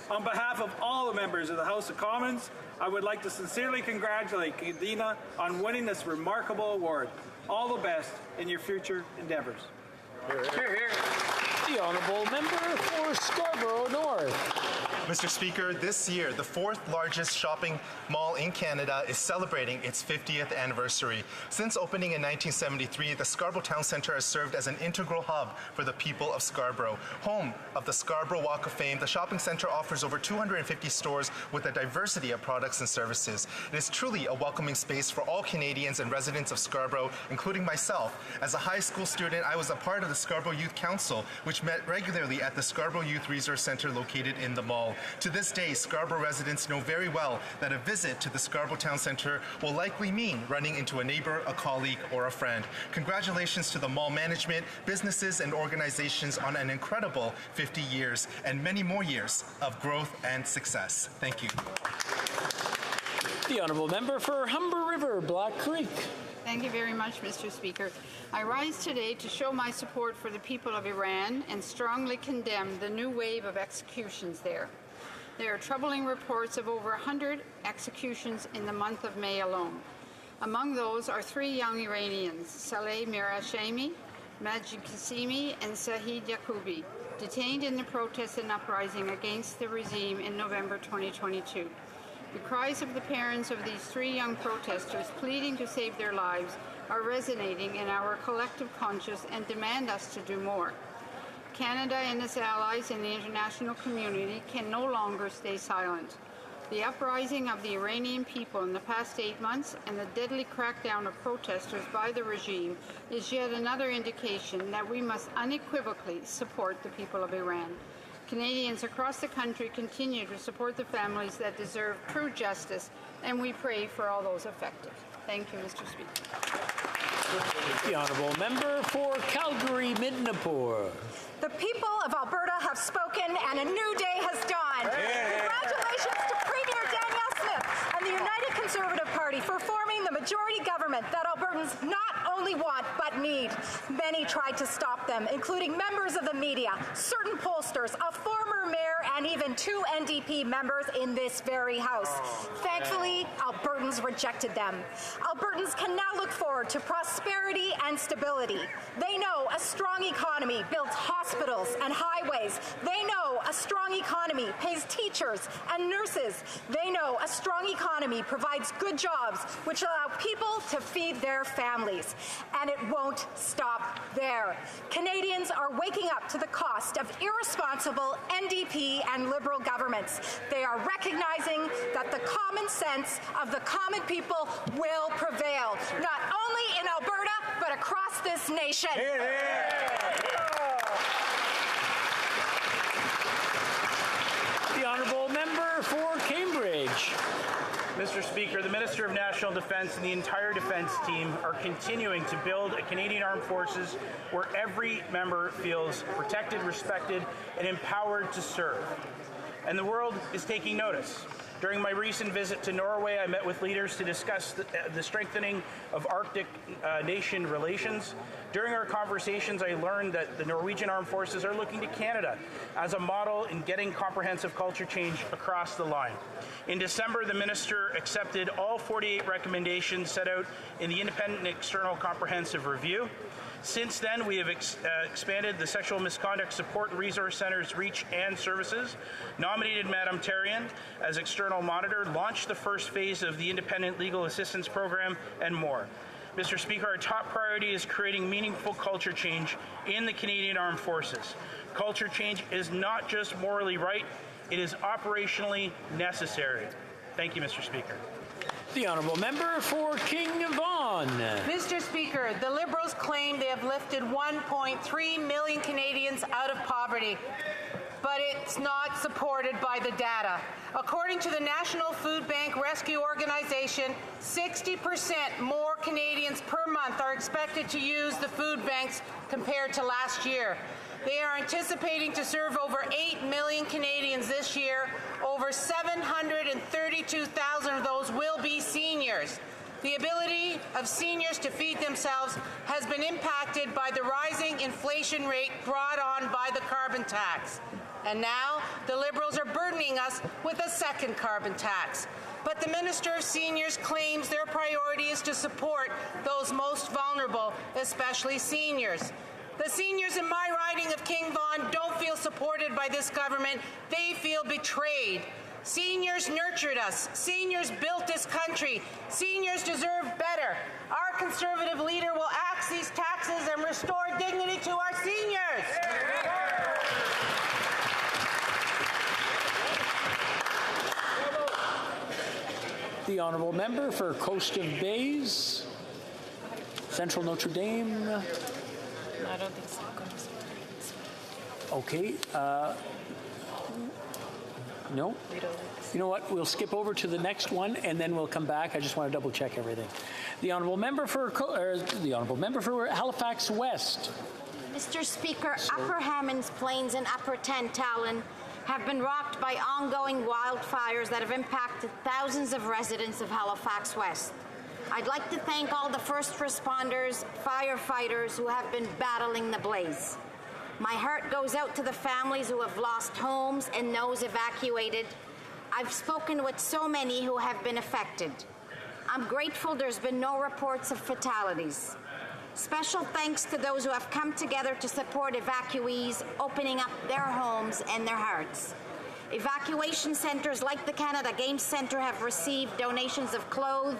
On behalf of all the members of the House of Commons, I would like to sincerely congratulate Kadena on winning this remarkable award. All the best in your future endeavors. Hear, hear. The Honourable Member for Scarborough North. Mr. Speaker, this year, the 4th largest shopping mall in Canada is celebrating its 50th anniversary. Since opening in 1973, the Scarborough Town Centre has served as an integral hub for the people of Scarborough. Home of the Scarborough Walk of Fame, the shopping centre offers over 250 stores with a diversity of products and services. It is truly a welcoming space for all Canadians and residents of Scarborough, including myself. As a high school student, I was a part of the Scarborough Youth Council, which met regularly at the Scarborough Youth Resource Centre located in the mall. To this day, Scarborough residents know very well that a visit to the Scarborough Town Centre will likely mean running into a neighbour, a colleague, or a friend. Congratulations to the mall management, businesses, and organizations on an incredible 50 years and many more years of growth and success. Thank you. The Honourable Member for Humber River, Black Creek. Thank you very much, Mr. Speaker. I rise today to show my support for the people of Iran and strongly condemn the new wave of executions there. There are troubling reports of over 100 executions in the month of May alone. Among those are 3 young Iranians, Saleh Mirashemi, Majid Qasimi, and Sahid Yaqoubi, detained in the protests and uprising against the regime in November 2022. The cries of the parents of these 3 young protesters pleading to save their lives are resonating in our collective conscience and demand us to do more. Canada and its allies in the international community can no longer stay silent. The uprising of the Iranian people in the past 8 months and the deadly crackdown of protesters by the regime is yet another indication that we must unequivocally support the people of Iran. Canadians across the country continue to support the families that deserve true justice, and we pray for all those affected. Thank you, Mr. Speaker. The honourable member for Calgary-Midnapore. The people of Alberta have spoken and a new day has dawned. Congratulations to Premier Danielle Smith and the United Conservative Party for forming the majority government that Albertans not only want but need. Many tried to stop them, including members of the media, certain pollsters, a former mayor, and even 2 NDP members in this very House. Thankfully, Albertans rejected them. Albertans can now look forward to prosperity and stability. They know a strong economy builds hospitals and highways. They know a strong economy pays teachers and nurses. They know a strong economy provides good jobs, which allow people to feed their families. And it won't stop there. Canadians are waking up to the cost of irresponsible NDP and Liberal governments. They are recognizing that the common sense of the common people will prevail, not only in Alberta, but across this nation. The honourable member for Cambridge. Mr. Speaker, the Minister of National Defence and the entire defence team are continuing to build a Canadian Armed Forces where every member feels protected, respected, and empowered to serve. And the world is taking notice. During my recent visit to Norway, I met with leaders to discuss the strengthening of Arctic nation relations. During our conversations, I learned that the Norwegian Armed Forces are looking to Canada as a model in getting comprehensive culture change across the line. In December, the Minister accepted all 48 recommendations set out in the Independent External Comprehensive Review. Since then, we have expanded the Sexual Misconduct Support and Resource Center's reach and services, nominated Madam Tarian as external monitor, launched the first phase of the Independent Legal Assistance Program, and more. Mr. Speaker, our top priority is creating meaningful culture change in the Canadian Armed Forces. Culture change is not just morally right, it is operationally necessary. Thank you, Mr. Speaker. The honourable member for King Vaughan. Mr. Speaker, the Liberals claim they have lifted 1.3 million Canadians out of poverty, but it's not supported by the data. According to the National Food Bank Rescue Organization, 60% more Canadians per month are expected to use the food banks compared to last year. They are anticipating to serve over 8 million Canadians this year. Over 732,000 of those will be seniors. The ability of seniors to feed themselves has been impacted by the rising inflation rate brought on by the carbon tax. And now the Liberals are burdening us with a second carbon tax. But the Minister of Seniors claims their priority is to support those most vulnerable, especially seniors. The seniors in my riding of King Vaughan don't feel supported by this government. They feel betrayed. Seniors nurtured us. Seniors built this country. Seniors deserve better. Our Conservative leader will axe these taxes and restore dignity to our seniors. The honourable member for Coast of Bays, Central Notre Dame. I don't think so. Okay. No? You know what? We'll skip over to the next one, and then we'll come back. I just want to double check everything. The honourable member for Halifax West. Mr. Speaker, Upper Hammonds Plains and Upper Tantallon have been rocked by ongoing wildfires that have impacted thousands of residents of Halifax West. I'd like to thank all the first responders, firefighters who have been battling the blaze. My heart goes out to the families who have lost homes and those evacuated. I've spoken with so many who have been affected. I'm grateful there's been no reports of fatalities. Special thanks to those who have come together to support evacuees, opening up their homes and their hearts. Evacuation centers like the Canada Games Centre have received donations of clothes,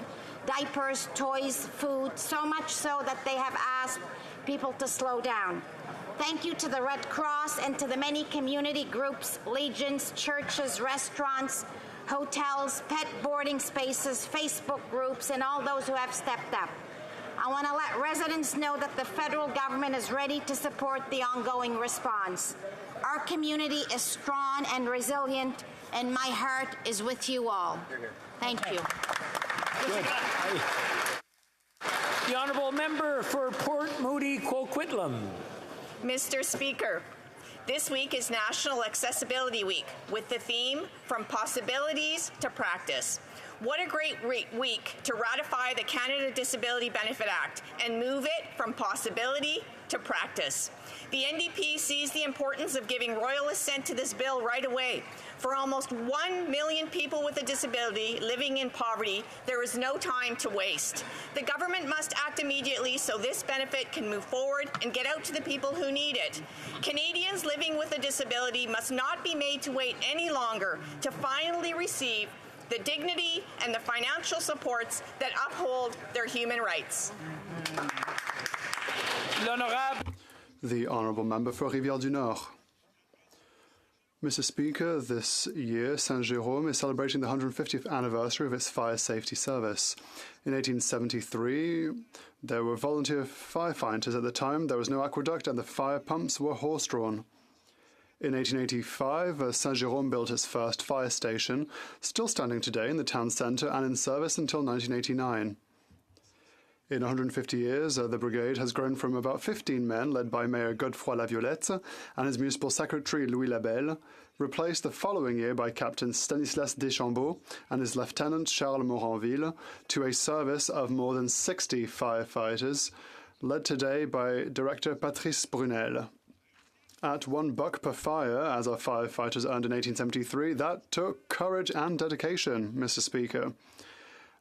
diapers, toys, food, so much so that they have asked people to slow down. Thank you to the Red Cross and to the many community groups, legions, churches, restaurants, hotels, pet boarding spaces, Facebook groups, and all those who have stepped up. I want to let residents know that the federal government is ready to support the ongoing response. Our community is strong and resilient, and my heart is with you all. Thank you. Good. The honourable member for Port Moody Coquitlam. Mr. Speaker, this week is National Accessibility Week with the theme From Possibilities to Practice. What a great week to ratify the Canada Disability Benefit Act and move it from possibility to practice. The NDP sees the importance of giving royal assent to this bill right away. For almost 1 million people with a disability living in poverty, there is no time to waste. The government must act immediately so this benefit can move forward and get out to the people who need it. Canadians living with a disability must not be made to wait any longer to finally receive the dignity and the financial supports that uphold their human rights. The Honourable Member for Rivière-du-Nord. Mr. Speaker, this year Saint-Jérôme is celebrating the 150th anniversary of its fire safety service. In 1873, there were volunteer firefighters. At the time, there was no aqueduct and the fire pumps were horse-drawn. In 1885, Saint-Jérôme built its first fire station, still standing today in the town centre and in service until 1989. In 150 years, the brigade has grown from about 15 men, led by Mayor Godefroy Laviolette and his municipal secretary Louis Labelle, replaced the following year by Captain Stanislas Deschambault and his lieutenant Charles Moranville, to a service of more than 60 firefighters, led today by Director Patrice Brunel. At $1 per fire, as our firefighters earned in 1873, that took courage and dedication, Mr. Speaker.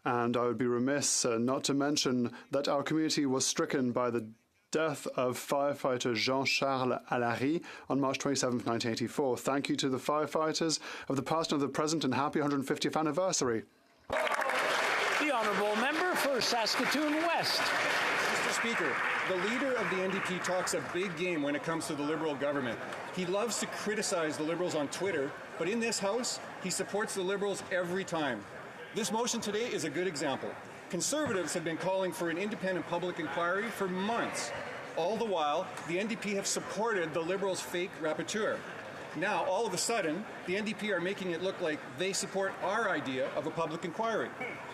And I would be remiss not to mention that our community was stricken by the death of firefighter Jean-Charles Allary on March 27, 1984. Thank you to the firefighters of the past and of the present, and happy 150th anniversary. The honourable member for Saskatoon West. Mr. Speaker, the leader of the NDP talks a big game when it comes to the Liberal government. He loves to criticize the Liberals on Twitter, but in this House, he supports the Liberals every time. This motion today is a good example. Conservatives have been calling for an independent public inquiry for months. All the while, the NDP have supported the Liberals' fake rapporteur. Now, all of a sudden, the NDP are making it look like they support our idea of a public inquiry.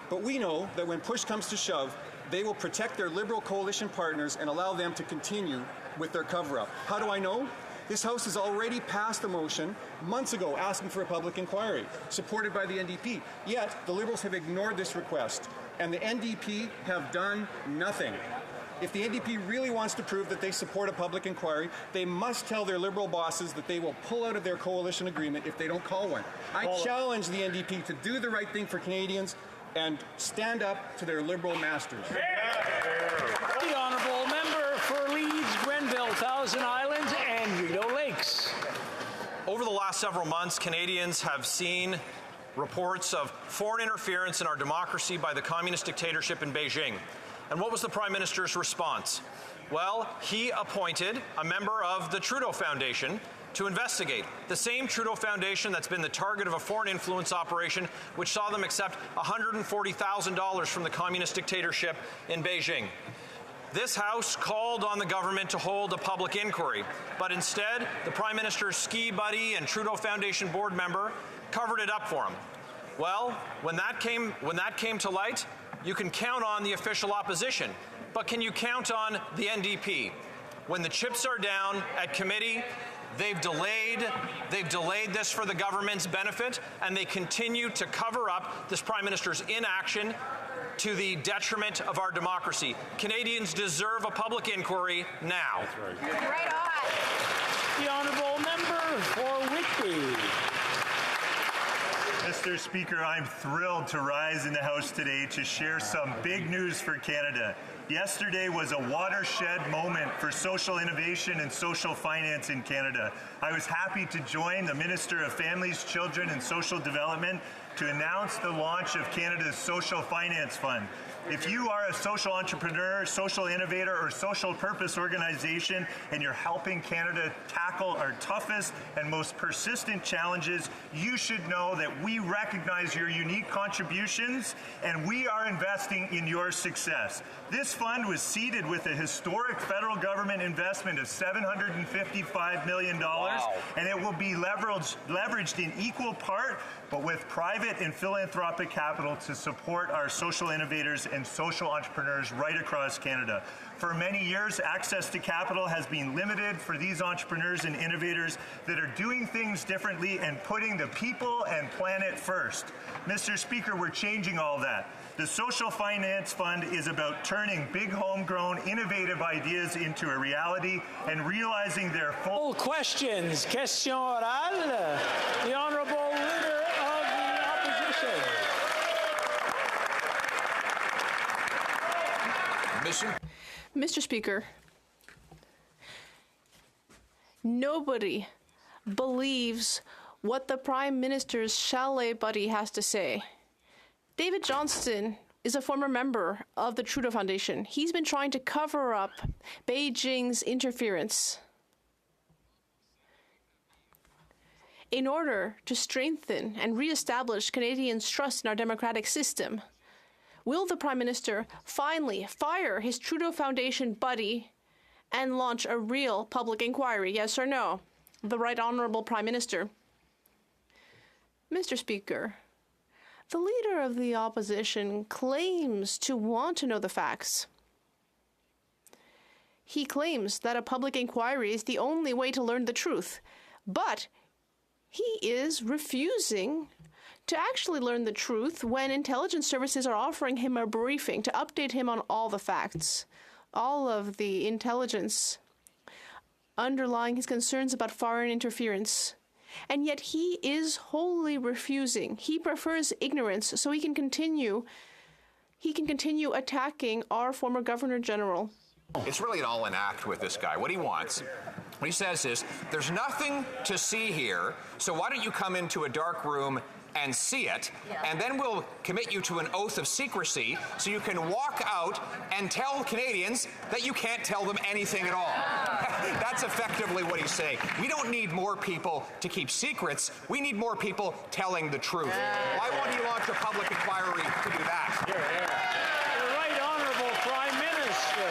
But we know that when push comes to shove, they will protect their Liberal coalition partners and allow them to continue with their cover-up. How do I know? This House has already passed a motion months ago asking for a public inquiry, supported by the NDP. Yet, the Liberals have ignored this request, and the NDP have done nothing. If the NDP really wants to prove that they support a public inquiry, they must tell their Liberal bosses that they will pull out of their coalition agreement if they don't call one. I challenge the NDP to do the right thing for Canadians and stand up to their Liberal masters. The honourable member for Leeds, Grenville, Thousand Islands, and Rideau Lakes. Over the last several months, Canadians have seen reports of foreign interference in our democracy by the communist dictatorship in Beijing. And what was the Prime Minister's response? Well, he appointed a member of the Trudeau Foundation to investigate. The same Trudeau Foundation that's been the target of a foreign influence operation which saw them accept $140,000 from the communist dictatorship in Beijing. This House called on the government to hold a public inquiry, but instead, the Prime Minister's ski buddy and Trudeau Foundation board member covered it up for him. Well, when that came to light, you can count on the official opposition, but can you count on the NDP? When the chips are down at committee, they've delayed this for the government's benefit, and they continue to cover up this Prime Minister's inaction to the detriment of our democracy. Canadians deserve a public inquiry now. Right on. The honourable member for Whitby. Mr. Speaker, I'm thrilled to rise in the House today to share some big news for Canada. Yesterday was a watershed moment for social innovation and social finance in Canada. I was happy to join the Minister of Families, Children and Social Development to announce the launch of Canada's Social Finance Fund. If you are a social entrepreneur, social innovator, or social purpose organization, and you're helping Canada tackle our toughest and most persistent challenges, you should know that we recognize your unique contributions, and we are investing in your success. This fund was seeded with a historic federal government investment of $755 million, and it will be leveraged in equal part, but with private and philanthropic capital to support our social innovators and social entrepreneurs right across Canada. For many years, access to capital has been limited for these entrepreneurs and innovators that are doing things differently and putting the people and planet first. Mr. Speaker, we're changing all that. The Social Finance Fund is about turning big homegrown innovative ideas into a reality and realizing their full questions. Question orale. The honourable leader of the opposition. Mr. Speaker, nobody believes what the Prime Minister's chalet buddy has to say. David Johnston is a former member of the Trudeau Foundation. He's been trying to cover up Beijing's interference in order to strengthen and reestablish Canadians' trust in our democratic system. Will the Prime Minister finally fire his Trudeau Foundation buddy and launch a real public inquiry, yes or no? The Right Honourable Prime Minister. Mr. Speaker, the Leader of the Opposition claims to want to know the facts. He claims that a public inquiry is the only way to learn the truth, but he is refusing to actually learn the truth when intelligence services are offering him a briefing to update him on all the facts, all of the intelligence underlying his concerns about foreign interference. And yet he is wholly refusing. He prefers ignorance so he can continue attacking our former Governor General. It's really an all-in act with this guy. What he wants, what he says is, there's nothing to see here, so why don't you come into a dark room and see it, and then we'll commit you to an oath of secrecy so you can walk out and tell Canadians that you can't tell them anything at all. That's effectively what he's saying. We don't need more people to keep secrets. We need more people telling the truth. Why won't he launch a public inquiry to do that? The Right Honourable Prime Minister.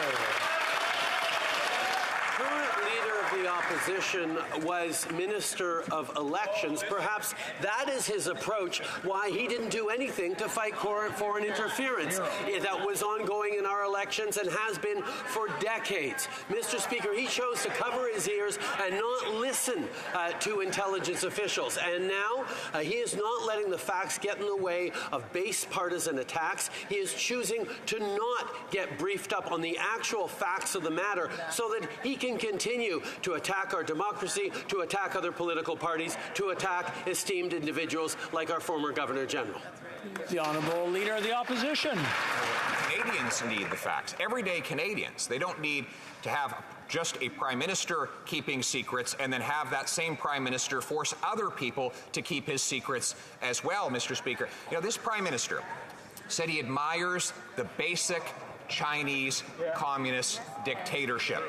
Current Leader of the Opposition was Minister of Elections. Perhaps that is his approach, why he didn't do anything to fight foreign interference that was ongoing in our elections and has been for decades. Mr. Speaker, he chose to cover his ears and not listen to intelligence officials. And now he is not letting the facts get in the way of base partisan attacks. He is choosing to not get briefed up on the actual facts of the matter so that he can continue to attack our democracy, to attack other political parties, to attack esteemed individuals like our former Governor General. The Honourable Leader of the Opposition. Canadians need the facts. Everyday Canadians. They don't need to have just a Prime Minister keeping secrets and then have that same Prime Minister force other people to keep his secrets as well, Mr. Speaker. You know, this Prime Minister said he admires the basic Chinese communist dictatorship.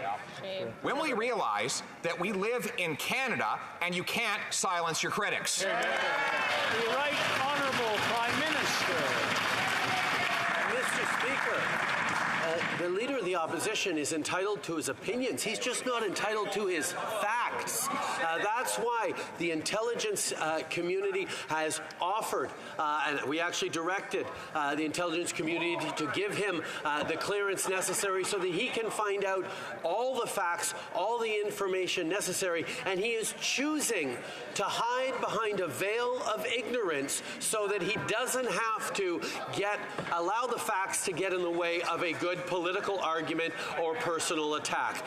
When will you realize that we live in Canada and you can't silence your critics? The Right Honourable Prime Minister. Mr. Speaker, The Leader of the Opposition is entitled to his opinions. He's just not entitled to his facts. That's why the intelligence community has offered, and we actually directed the intelligence community to give him the clearance necessary so that he can find out all the facts, all the information necessary, and he is choosing to hide behind a veil of ignorance so that he doesn't have to allow the facts to get in the way of a good political argument or personal attack,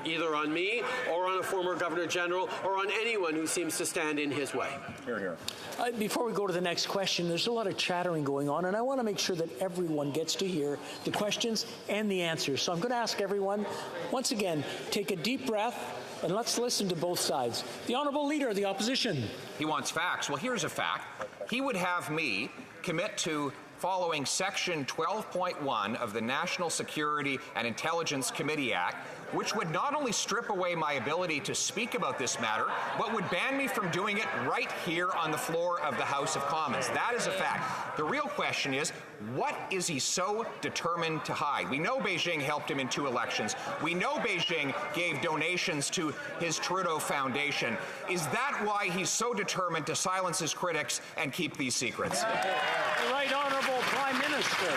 either on me or on a former Governor General or on anyone who seems to stand in his way. Here, here. Before we go to the next question, there's a lot of chattering going on, and I want to make sure that everyone gets to hear the questions and the answers. So I'm going to ask everyone, once again, take a deep breath, and let's listen to both sides. The Honourable Leader of the Opposition. He wants facts. Well, here's a fact. He would have me commit to following Section 12.1 of the National Security and Intelligence Committee Act, which would not only strip away my ability to speak about this matter, but would ban me from doing it right here on the floor of the House of Commons. That is a fact. The real question is, what is he so determined to hide? We know Beijing helped him in 2 elections. We know Beijing gave donations to his Trudeau Foundation. Is that why he's so determined to silence his critics and keep these secrets? The Right Honourable Prime Minister.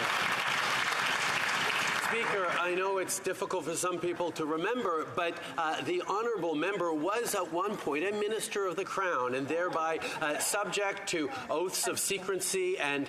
Speaker, I know it's difficult for some people to remember, but the honourable member was at one point a Minister of the Crown and thereby subject to oaths of secrecy and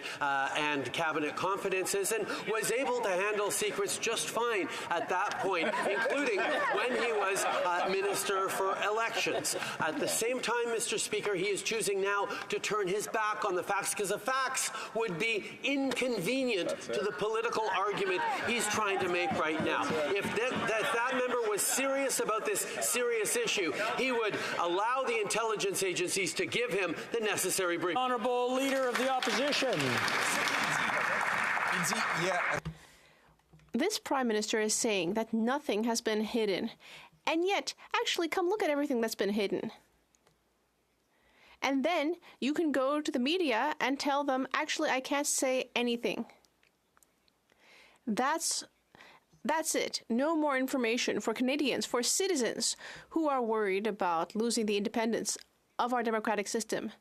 cabinet confidences, and was able to handle secrets just fine at that point, including when he was Minister for Elections. At the same time, Mr. Speaker, he is choosing now to turn his back on the facts because the facts would be inconvenient to the political argument he's trying to make right now. If that member was serious about this serious issue, he would allow the intelligence agencies to give him the necessary brief. Honourable Leader of the Opposition. This Prime Minister is saying that nothing has been hidden. And yet, actually, come look at everything that's been hidden. And then you can go to the media and tell them, actually, I can't say anything. That's it. No more information for Canadians, for citizens who are worried about losing the independence of our democratic system.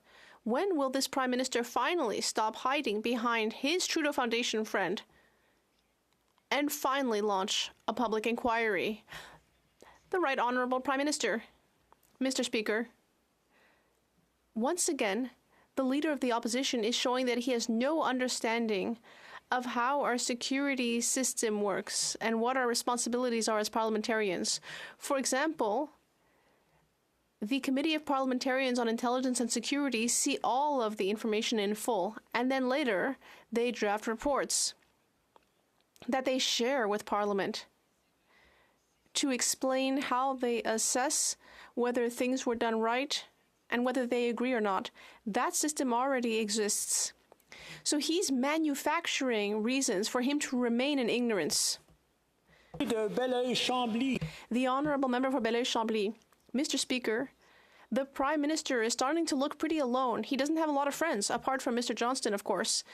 When will this Prime Minister finally stop hiding behind his Trudeau Foundation friend and finally launch a public inquiry? The Right Honourable Prime Minister. Mr. Speaker, once again, the Leader of the Opposition is showing that he has no understanding of how our security system works and what our responsibilities are as parliamentarians. For example, the Committee of Parliamentarians on Intelligence and Security see all of the information in full, and then later they draft reports that they share with Parliament to explain how they assess whether things were done right and whether they agree or not. That system already exists. So he's manufacturing reasons for him to remain in ignorance. The Honourable Member for Belleuil-Chambly. Mr. Speaker, the Prime Minister is starting to look pretty alone. He doesn't have a lot of friends, apart from Mr. Johnston, of course.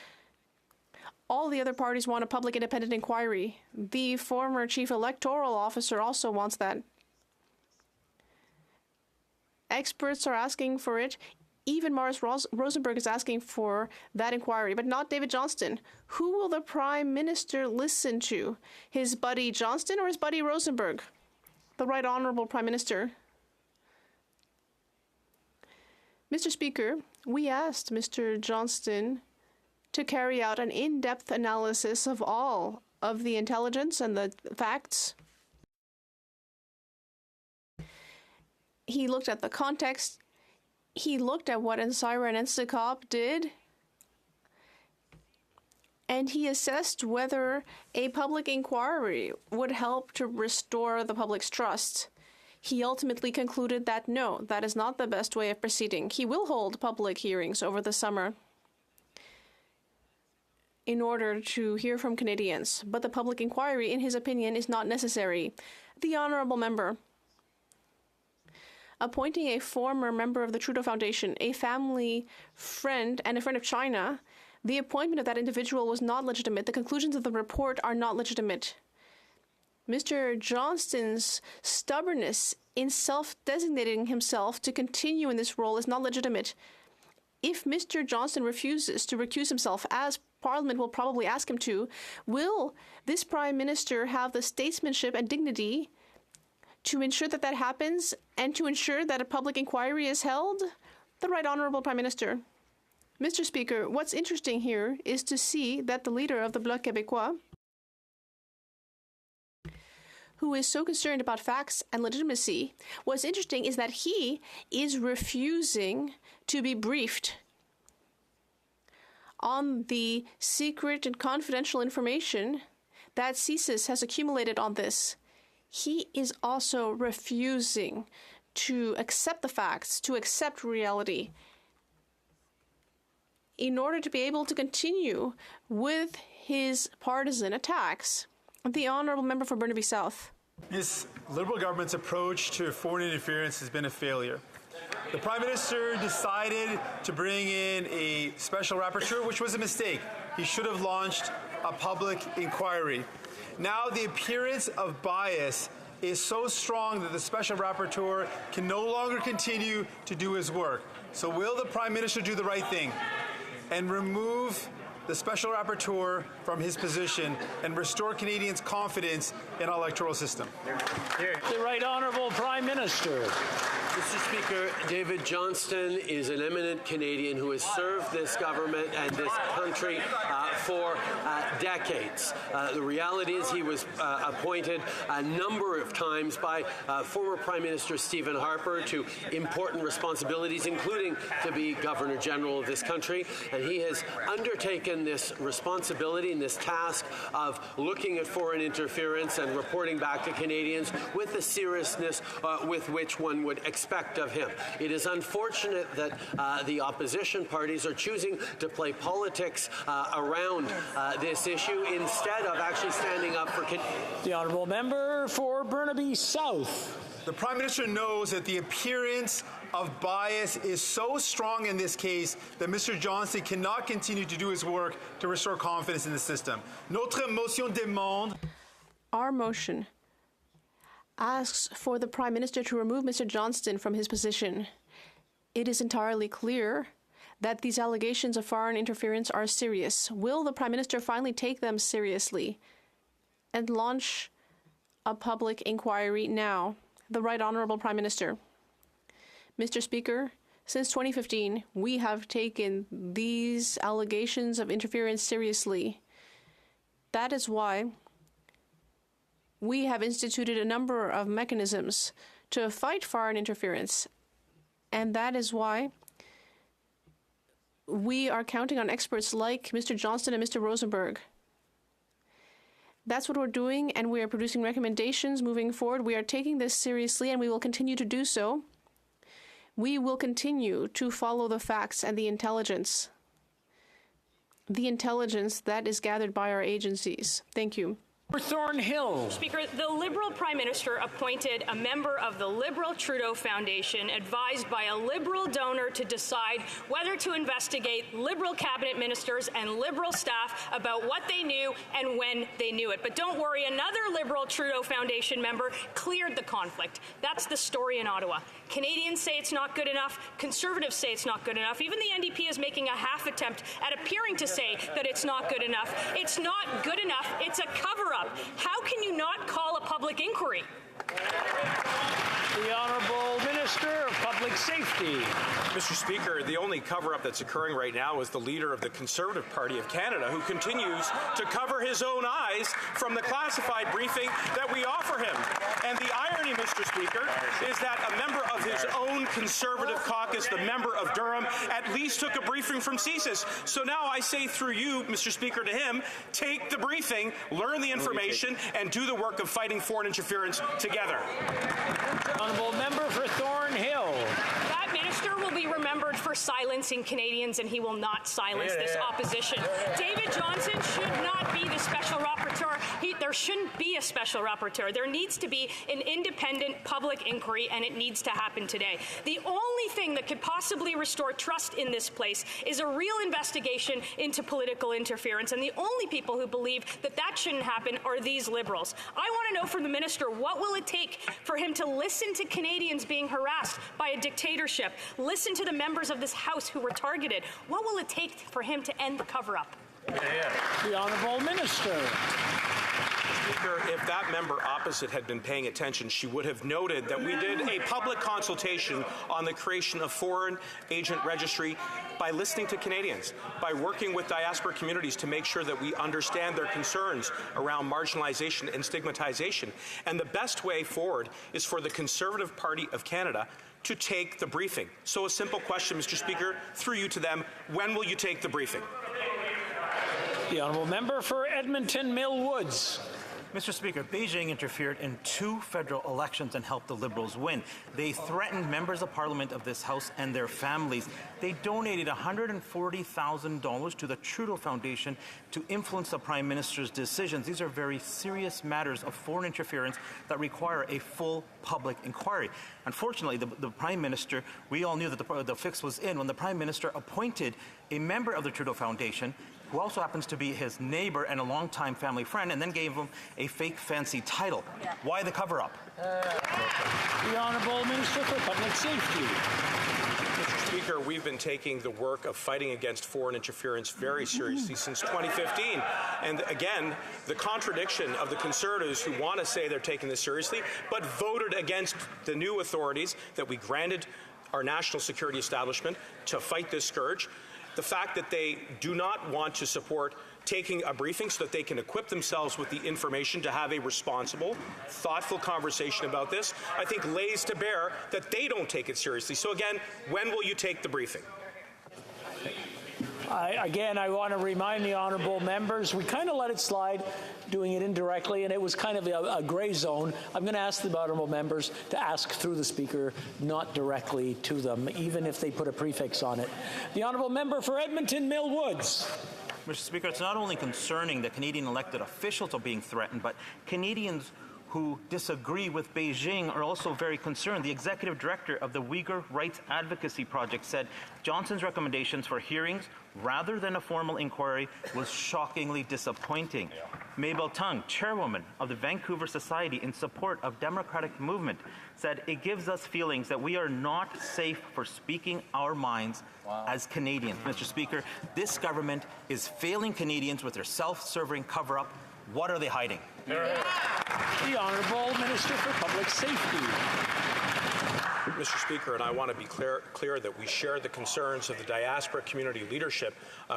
All the other parties want a public independent inquiry. The former Chief Electoral Officer also wants that. Experts are asking for it. Even Morris Rosenberg is asking for that inquiry, but not David Johnston. Who will the Prime Minister listen to? His buddy Johnston or his buddy Rosenberg? The Right Honourable Prime Minister. Mr. Speaker, we asked Mr. Johnston to carry out an in-depth analysis of all of the intelligence and the facts. He looked at the context. He looked at what NSIRA and NSICOP did, and he assessed whether a public inquiry would help to restore the public's trust. He ultimately concluded that no, that is not the best way of proceeding. He will hold public hearings over the summer in order to hear from Canadians, but the public inquiry, in his opinion, is not necessary. The Honourable Member. Appointing a former member of the Trudeau Foundation, a family friend and a friend of China, the appointment of that individual was not legitimate. The conclusions of the report are not legitimate. Mr. Johnston's stubbornness in self-designating himself to continue in this role is not legitimate. If Mr. Johnston refuses to recuse himself, as Parliament will probably ask him to, will this Prime Minister have the statesmanship and dignity to ensure that that happens and to ensure that a public inquiry is held? The Right Honourable Prime Minister. Mr. Speaker, what's interesting here is to see that the leader of the Bloc Québécois, who is so concerned about facts and legitimacy, what's interesting is that he is refusing to be briefed on the secret and confidential information that CSIS has accumulated on this. He is also refusing to accept the facts, to accept reality, in order to be able to continue with his partisan attacks. The Honourable Member for Burnaby South. This Liberal government's approach to foreign interference has been a failure. The Prime Minister decided to bring in a special rapporteur, which was a mistake. He should have launched a public inquiry. Now the appearance of bias is so strong that the special rapporteur can no longer continue to do his work. So will the Prime Minister do the right thing and remove the special rapporteur from his position and restore Canadians' confidence in our electoral system? The Right Honourable Prime Minister. Mr. Speaker, David Johnston is an eminent Canadian who has served this government and this country for decades. The reality is he was appointed a number of times by former Prime Minister Stephen Harper to important responsibilities, including to be Governor General of this country. And he has undertaken this responsibility and this task of looking at foreign interference and reporting back to Canadians with the seriousness with which one would expect of him. It is unfortunate that the opposition parties are choosing to play politics around this issue instead of actually standing up for the Honourable Member for Burnaby South. The Prime Minister knows that the appearance of bias is so strong in this case that Mr. Johnston cannot continue to do his work to restore confidence in the system. Notre motion demande. Our motion asks for the Prime Minister to remove Mr. Johnston from his position. It is entirely clear that these allegations of foreign interference are serious. Will the Prime Minister finally take them seriously and launch a public inquiry now? The Right Honourable Prime Minister. Mr. Speaker, since 2015, we have taken these allegations of interference seriously. That is why we have instituted a number of mechanisms to fight foreign interference. And that is why we are counting on experts like Mr. Johnston and Mr. Rosenberg. That's what we're doing, and we are producing recommendations moving forward. We are taking this seriously, and we will continue to do so. We will continue to follow the facts and the intelligence that is gathered by our agencies. Thank you. Thornhill. Speaker, the Liberal Prime Minister appointed a member of the Liberal Trudeau Foundation, advised by a Liberal donor, to decide whether to investigate Liberal cabinet ministers and Liberal staff about what they knew and when they knew it. But don't worry, another Liberal Trudeau Foundation member cleared the conflict. That's the story in Ottawa. Canadians say it's not good enough. Conservatives say it's not good enough. Even the NDP is making a half attempt at appearing to say that it's not good enough. It's not good enough. It's a cover-up. How can you not call a public inquiry? The Honourable Minister of Public Safety. Mr. Speaker, the only cover-up that's occurring right now is the leader of the Conservative Party of Canada, who continues to cover his own eyes from the classified briefing that we offer him. And the irony, Mr. Speaker, is that a member of his own Conservative caucus, the member of Durham, at least took a briefing from CSIS. So now I say through you, Mr. Speaker, to him, take the briefing, learn the information, and do the work of fighting foreign interference together. Honourable Member for Thornhill. That minister will be remembered for silencing Canadians, and he will not silence this opposition. David Johnston should not be the special rapporteur there shouldn't be a special rapporteur. There needs to be an independent public inquiry, and it needs to happen today. The only thing that could possibly restore trust in this place is a real investigation into political interference, and the only people who believe that that shouldn't happen are these Liberals. I want to know from the minister, what will it take for him to listen to Canadians being harassed by a dictatorship, listen to the members of this House who were targeted? What will it take for him to end the cover-up? The Honourable Minister. Speaker, if that member opposite had been paying attention, she would have noted that we did a public consultation on the creation of foreign agent registry by listening to Canadians, by working with diaspora communities to make sure that we understand their concerns around marginalization and stigmatization. And the best way forward is for the Conservative Party of Canada to take the briefing. So a simple question, Mr. Speaker, through you to them, when will you take the briefing? The Honourable Member for Edmonton Mill Woods. Mr. Speaker, Beijing interfered in 2 federal elections and helped the Liberals win. They threatened members of Parliament of this House and their families. They donated $140,000 to the Trudeau Foundation to influence the Prime Minister's decisions. These are very serious matters of foreign interference that require a full public inquiry. Unfortunately, the Prime Minister, we all knew that the fix was in when the Prime Minister appointed a member of the Trudeau Foundation who also happens to be his neighbor and a longtime family friend, and then gave him a fake fancy title. Yeah. Why the cover-up? The Honourable Minister for Public Safety. Mr. Speaker, we've been taking the work of fighting against foreign interference very seriously since 2015. And again, the contradiction of the Conservatives who want to say they're taking this seriously, but voted against the new authorities that we granted our national security establishment to fight this scourge. The fact that they do not want to support taking a briefing so that they can equip themselves with the information to have a responsible, thoughtful conversation about this, I think lays to bear that they don't take it seriously. So again, when will you take the briefing? I want to remind the honourable members, we kind of let it slide, doing it indirectly, and it was kind of a gray zone. I'm going to ask the honourable members to ask through the Speaker, not directly to them, even if they put a prefix on it. The honourable member for Edmonton Mill Woods. Mr. Speaker, it's not only concerning that Canadian elected officials are being threatened, but Canadians who disagree with Beijing are also very concerned. The executive director of the Uyghur Rights Advocacy Project said Johnson's recommendations for hearings rather than a formal inquiry was shockingly disappointing. Mabel Tung, chairwoman of the Vancouver Society in support of democratic movement, said it gives us feelings that we are not safe for speaking our minds as Canadians. Mr. Speaker, this government is failing Canadians with their self-serving cover-up. What are they hiding? The Honourable Minister for Public Safety. Mr. Speaker, and I want to be clear that we share the concerns of the diaspora community leadership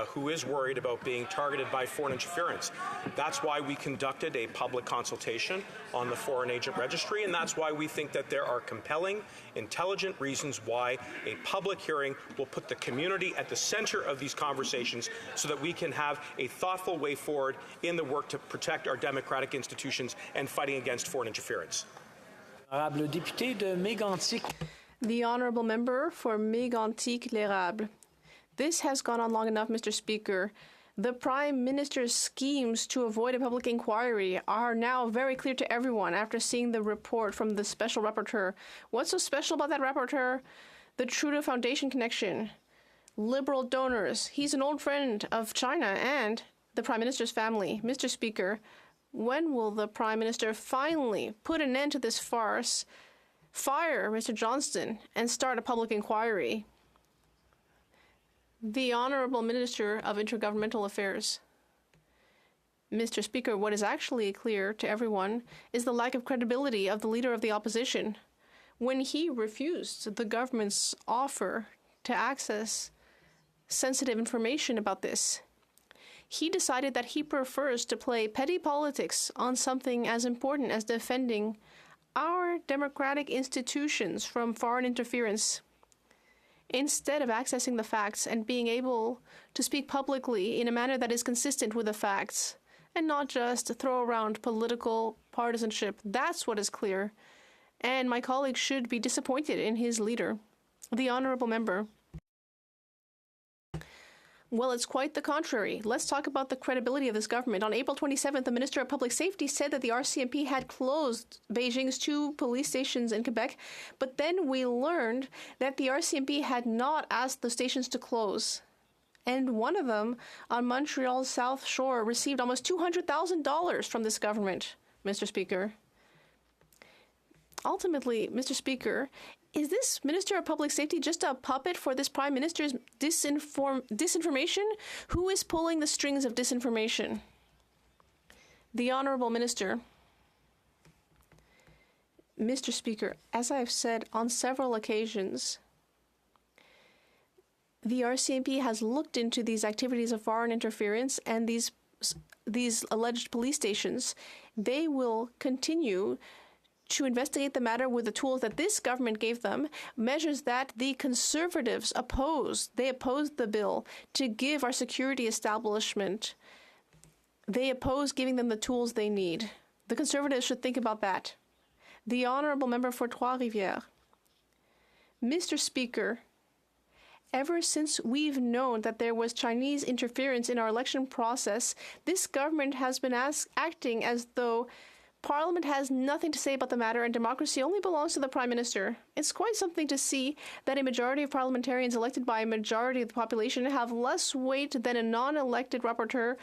who is worried about being targeted by foreign interference. That's why we conducted a public consultation on the foreign agent registry, and that's why we think that there are compelling, intelligent reasons why a public hearing will put the community at the center of these conversations so that we can have a thoughtful way forward in the work to protect our democratic institutions and fighting against foreign interference. The Honourable Member for Mégantic-L'Érable. This has gone on long enough, Mr. Speaker. The Prime Minister's schemes to avoid a public inquiry are now very clear to everyone after seeing the report from the Special Rapporteur. What's so special about that Rapporteur? The Trudeau Foundation connection. Liberal donors. He's an old friend of China and the Prime Minister's family. Mr. Speaker, when will the Prime Minister finally put an end to this farce, fire Mr. Johnston, and start a public inquiry? The Honourable Minister of Intergovernmental Affairs. Mr. Speaker, what is actually clear to everyone is the lack of credibility of the Leader of the Opposition when he refused the government's offer to access sensitive information about this. He decided that he prefers to play petty politics on something as important as defending our democratic institutions from foreign interference, instead of accessing the facts and being able to speak publicly in a manner that is consistent with the facts and not just throw around political partisanship. That's what is clear, and my colleague should be disappointed in his leader. The Honourable Member. Well, it's quite the contrary. Let's talk about the credibility of this government. On April 27th, the Minister of Public Safety said that the RCMP had closed Beijing's 2 police stations in Quebec, but then we learned that the RCMP had not asked the stations to close. And one of them, on Montreal's South Shore, received almost $200,000 from this government, Mr. Speaker. Ultimately, Mr. Speaker, is this Minister of Public Safety just a puppet for this Prime Minister's disinformation? Who is pulling the strings of disinformation? The Honourable Minister. Mr. Speaker, as I've said on several occasions, the RCMP has looked into these activities of foreign interference and these alleged police stations. They will continue to investigate the matter with the tools that this government gave them, measures that the Conservatives opposed. They opposed the bill to give our security establishment. They oppose giving them the tools they need. The Conservatives should think about that. The Honourable Member for Trois-Rivières. Mr. Speaker, ever since we've known that there was Chinese interference in our election process, this government has been acting as though Parliament has nothing to say about the matter and democracy only belongs to the Prime Minister. It's quite something to see that a majority of parliamentarians elected by a majority of the population have less weight than a non-elected rapporteur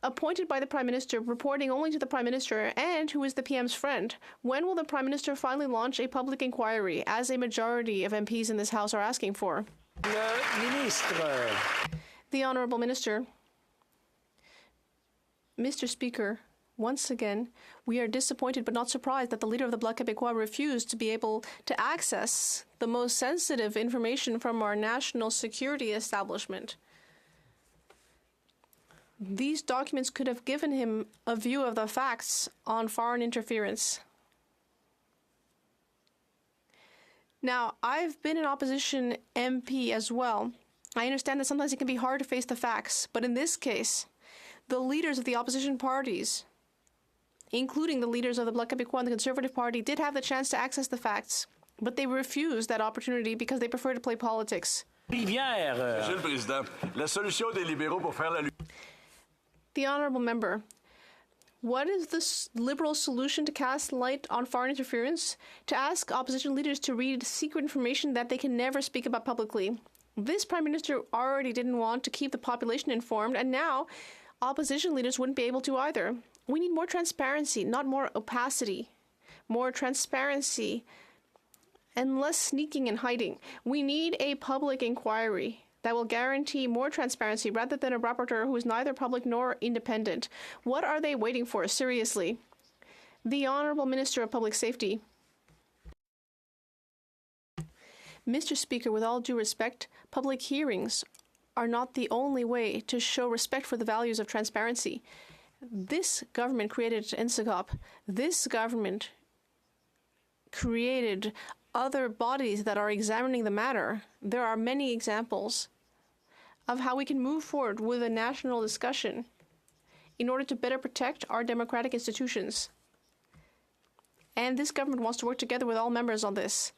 appointed by the Prime Minister, reporting only to the Prime Minister and who is the PM's friend. When will the Prime Minister finally launch a public inquiry, as a majority of MPs in this House are asking for? The Honourable Minister. Mr. Speaker, once again, we are disappointed but not surprised that the leader of the Bloc Québécois refused to be able to access the most sensitive information from our national security establishment. These documents could have given him a view of the facts on foreign interference. Now, I've been an opposition MP as well. I understand that sometimes it can be hard to face the facts, but in this case, the leaders of the opposition parties, including the leaders of the Bloc Québécois and the Conservative Party, did have the chance to access the facts, but they refused that opportunity because they prefer to play politics. Monsieur le Président, la solution des libéraux pour faire la lutte. The Honourable Member, what is the Liberal solution to cast light on foreign interference? To ask opposition leaders to read secret information that they can never speak about publicly. This Prime Minister already didn't want to keep the population informed, and now opposition leaders wouldn't be able to either. We need more transparency, not more opacity. More transparency and less sneaking and hiding. We need a public inquiry that will guarantee more transparency rather than a rapporteur who is neither public nor independent. What are they waiting for, seriously? The Honourable Minister of Public Safety. Mr. Speaker, with all due respect, public hearings are not the only way to show respect for the values of transparency. This government created NSICOP. This government created other bodies that are examining the matter. There are many examples of how we can move forward with a national discussion in order to better protect our democratic institutions. And this government wants to work together with all members on this.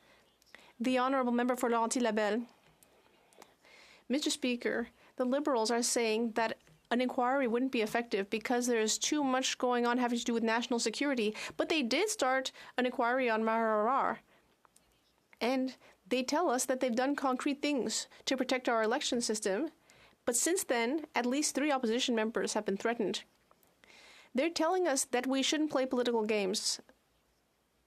The Honourable Member for Laurentides-Labelle. Mr. Speaker, the Liberals are saying that an inquiry wouldn't be effective because there's too much going on having to do with national security, but they did start an inquiry on Maher-Arar. And they tell us that they've done concrete things to protect our election system, but since then, at least 3 opposition members have been threatened. They're telling us that we shouldn't play political games,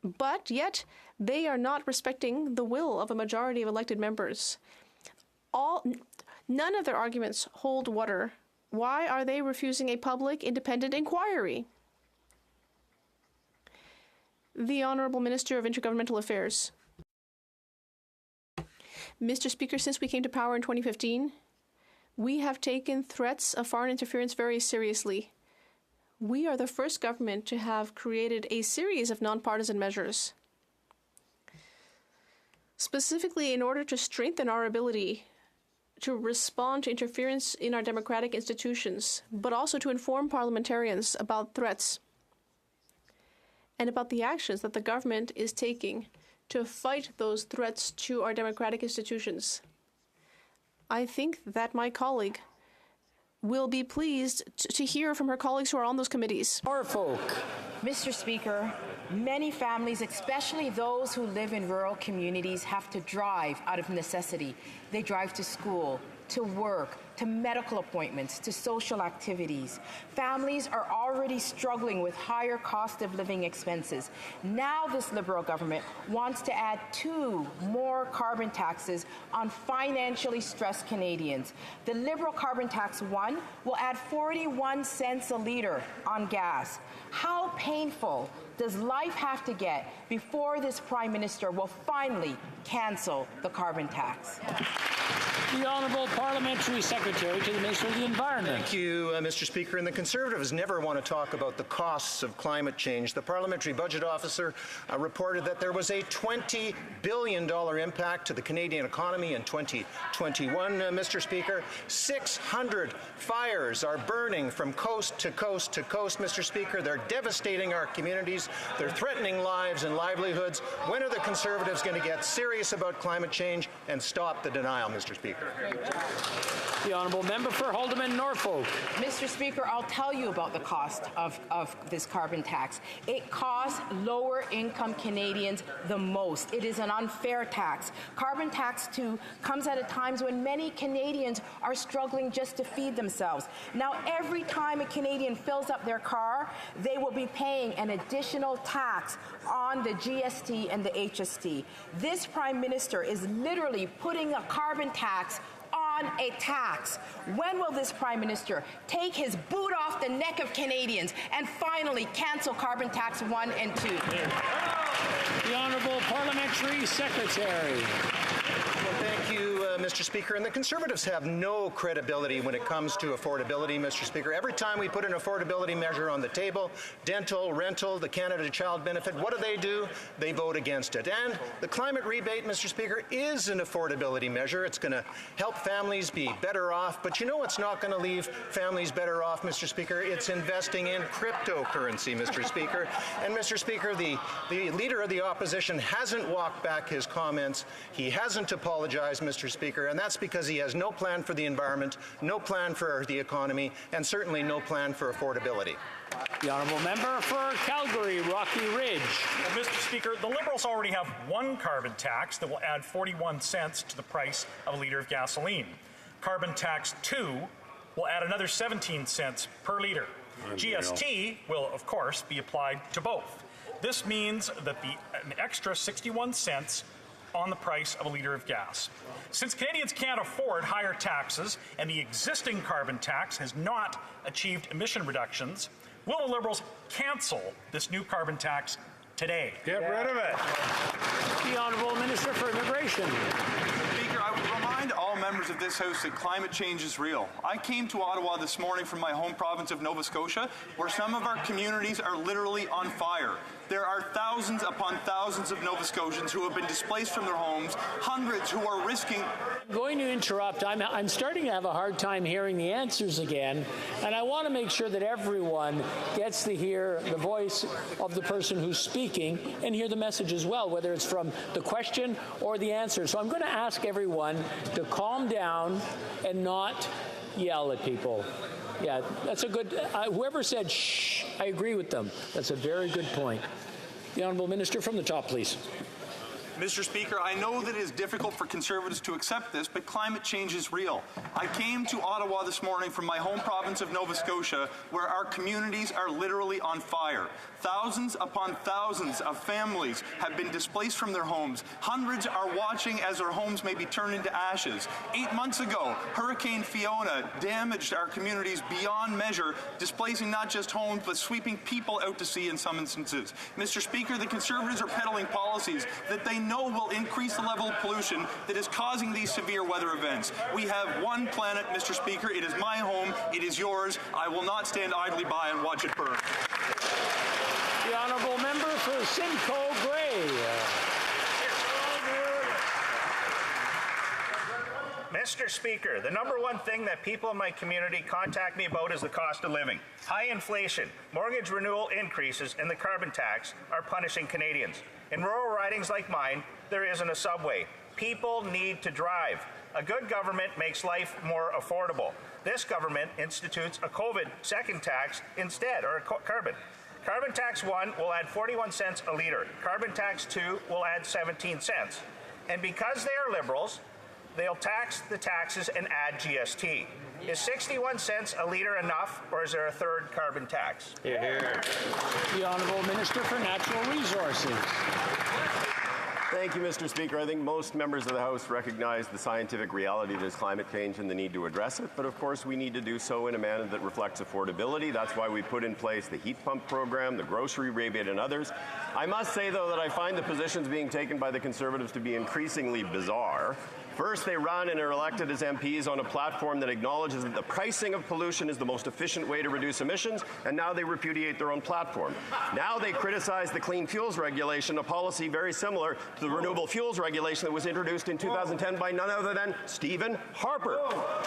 but yet they are not respecting the will of a majority of elected members. None of their arguments hold water. Why are they refusing a public, independent inquiry? The Honourable Minister of Intergovernmental Affairs. Mr. Speaker, since we came to power in 2015, we have taken threats of foreign interference very seriously. We are the first government to have created a series of nonpartisan measures, specifically in order to strengthen our ability to respond to interference in our democratic institutions, but also to inform parliamentarians about threats and about the actions that the government is taking to fight those threats to our democratic institutions. I think that my colleague, will be pleased to hear from her colleagues who are on those committees. Norfolk. Mr. Speaker, many families, especially those who live in rural communities, have to drive out of necessity. They drive to school, to work, to medical appointments, to social activities. Families are already struggling with higher cost of living expenses. Now this Liberal government wants to add 2 more carbon taxes on financially stressed Canadians. The Liberal Carbon Tax 1 will add 41 cents a litre on gas. How painful does life have to get before this Prime Minister will finally cancel the carbon tax? The Honourable Parliamentary Secretary to the Minister of the Environment. Thank you, Mr. Speaker. And the Conservatives never want to talk about the costs of climate change. The Parliamentary Budget Officer reported that there was a $20 billion impact to the Canadian economy in 2021, Mr. Speaker. 600 fires are burning from coast to coast to coast, Mr. Speaker. They're devastating our communities. They're threatening lives and livelihoods. When are the Conservatives going to get serious about climate change and stop the denial, Mr. Speaker? The Honourable Member for Haldimand Norfolk. Mr. Speaker, I'll tell you about the cost of this carbon tax. It costs lower income Canadians the most. It is an unfair tax. Carbon tax 2 comes at a time when many Canadians are struggling just to feed themselves. Now, every time a Canadian fills up their car, they will be paying an additional tax on the GST and the HST. This Prime Minister is literally putting a carbon tax on a tax. When will this Prime Minister take his boot off the neck of Canadians and finally cancel carbon tax 1 and 2? The Honourable Parliamentary Secretary. Thank you, Mr. Speaker. And the Conservatives have no credibility when it comes to affordability, Mr. Speaker. Every time we put an affordability measure on the table, dental, rental, the Canada Child Benefit, what do? They vote against it. And the climate rebate, Mr. Speaker, is an affordability measure. It's going to help families be better off. But you know what's not going to leave families better off, Mr. Speaker? It's investing in cryptocurrency, Mr. Speaker. And, Mr. Speaker, the Leader of the Opposition hasn't walked back his comments. He hasn't apologized, Mr. Speaker, and that's because he has no plan for the environment, no plan for the economy, and certainly no plan for affordability. The Honourable Member for Calgary, Rocky Ridge. Well, Mr. Speaker, the Liberals already have one carbon tax that will add 41 cents to the price of a litre of gasoline. Carbon tax 2 will add another 17 cents per litre. GST will, of course, be applied to both. This means that an extra 61 cents on the price of a litre of gas. Since Canadians can't afford higher taxes and the existing carbon tax has not achieved emission reductions, will the Liberals cancel this new carbon tax today? Get rid of it. The Honourable Minister for Immigration. Speaker, I would remind all members of this House that climate change is real. I came to Ottawa this morning from my home province of Nova Scotia, where some of our communities are literally on fire. There are thousands upon thousands of Nova Scotians who have been displaced from their homes, hundreds who are risking... I'm going to interrupt. I'm starting to have a hard time hearing the answers again, and I want to make sure that everyone gets to hear the voice of the person who's speaking and hear the message as well, whether it's from the question or the answer. So I'm going to ask everyone to calm down and not yell at people. Yeah, that's a good... whoever said shh, I agree with them. That's a very good point. The Honourable Minister from the top, please. Mr. Speaker, I know that it is difficult for Conservatives to accept this, but climate change is real. I came to Ottawa this morning from my home province of Nova Scotia, where our communities are literally on fire. Thousands upon thousands of families have been displaced from their homes. Hundreds are watching as their homes may be turned into ashes. 8 months ago, Hurricane Fiona damaged our communities beyond measure, displacing not just homes, but sweeping people out to sea in some instances. Mr. Speaker, the Conservatives are peddling policies that they know will increase the level of pollution that is causing these severe weather events. We have one planet, Mr. Speaker. It is my home. It is yours. I will not stand idly by and watch it burn. The Honourable Member for Simcoe Grey. Mr. Speaker, the number one thing that people in my community contact me about is the cost of living. High inflation, mortgage renewal increases, and the carbon tax are punishing Canadians. In rural ridings like mine, there isn't a subway. People need to drive. A good government makes life more affordable. This government institutes a COVID second tax instead, or a carbon. Carbon tax 1 will add 41 cents a litre. Carbon tax 2 will add 17 cents. And because they are Liberals, they'll tax the taxes and add GST. Is 61 cents a litre enough, or is there a third carbon tax? The Honourable Minister for Natural Resources. Thank you, Mr. Speaker. I think most members of the House recognize the scientific reality that is climate change and the need to address it. But of course, we need to do so in a manner that reflects affordability. That's why we put in place the heat pump program, the grocery rebate, and others. I must say, though, that I find the positions being taken by the Conservatives to be increasingly bizarre. First, they run and are elected as MPs on a platform that acknowledges that the pricing of pollution is the most efficient way to reduce emissions, and now they repudiate their own platform. Now they criticize the Clean Fuels Regulation, a policy very similar to the Renewable Fuels Regulation that was introduced in 2010 by none other than Stephen Harper.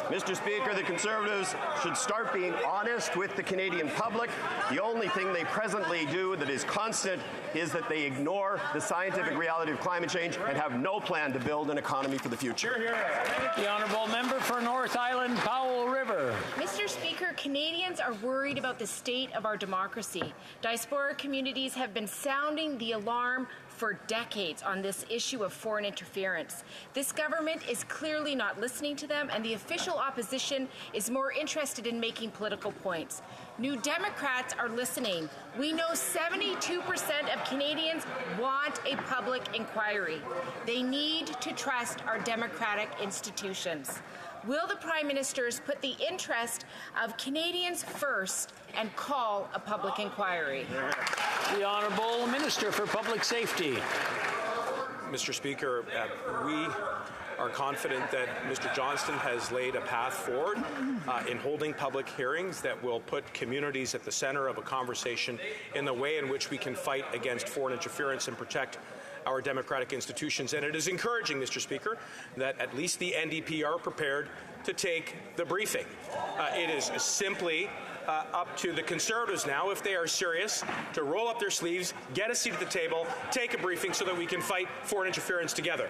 Mr. Speaker, the Conservatives should start being honest with the Canadian public. The only thing they presently do that is constant is that they ignore the scientific reality of climate change and have no plan to build an economy for the future. The Honourable Member for North Island, Powell River. Mr. Speaker, Canadians are worried about the state of our democracy. Diaspora communities have been sounding the alarm for decades on this issue of foreign interference. This government is clearly not listening to them, and the official opposition is more interested in making political points. New Democrats are listening. We know 72% of Canadians want a public inquiry. They need to trust our democratic institutions. Will the Prime Ministers put the interest of Canadians first and call a public inquiry? The Honourable Minister for Public Safety. Mr. Speaker, we are confident that Mr. Johnston has laid a path forward in holding public hearings that will put communities at the center of a conversation in the way in which we can fight against foreign interference and protect our democratic institutions. And it is encouraging, Mr. Speaker, that at least the NDP are prepared to take the briefing. It is simply up to the Conservatives now, if they are serious, to roll up their sleeves, get a seat at the table, take a briefing so that we can fight foreign interference together.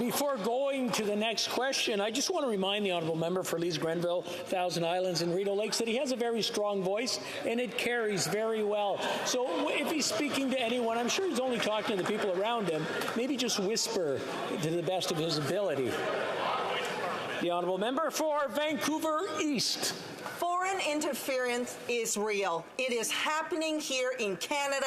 Before going to the next question, I just want to remind the Honourable Member for Lees Grenville, Thousand Islands and Rideau Lakes that he has a very strong voice and it carries very well. So if he's speaking to anyone, I'm sure he's only talking to the people around him, maybe just whisper to the best of his ability. The Honourable Member for Vancouver East. Foreign interference is real. It is happening here in Canada,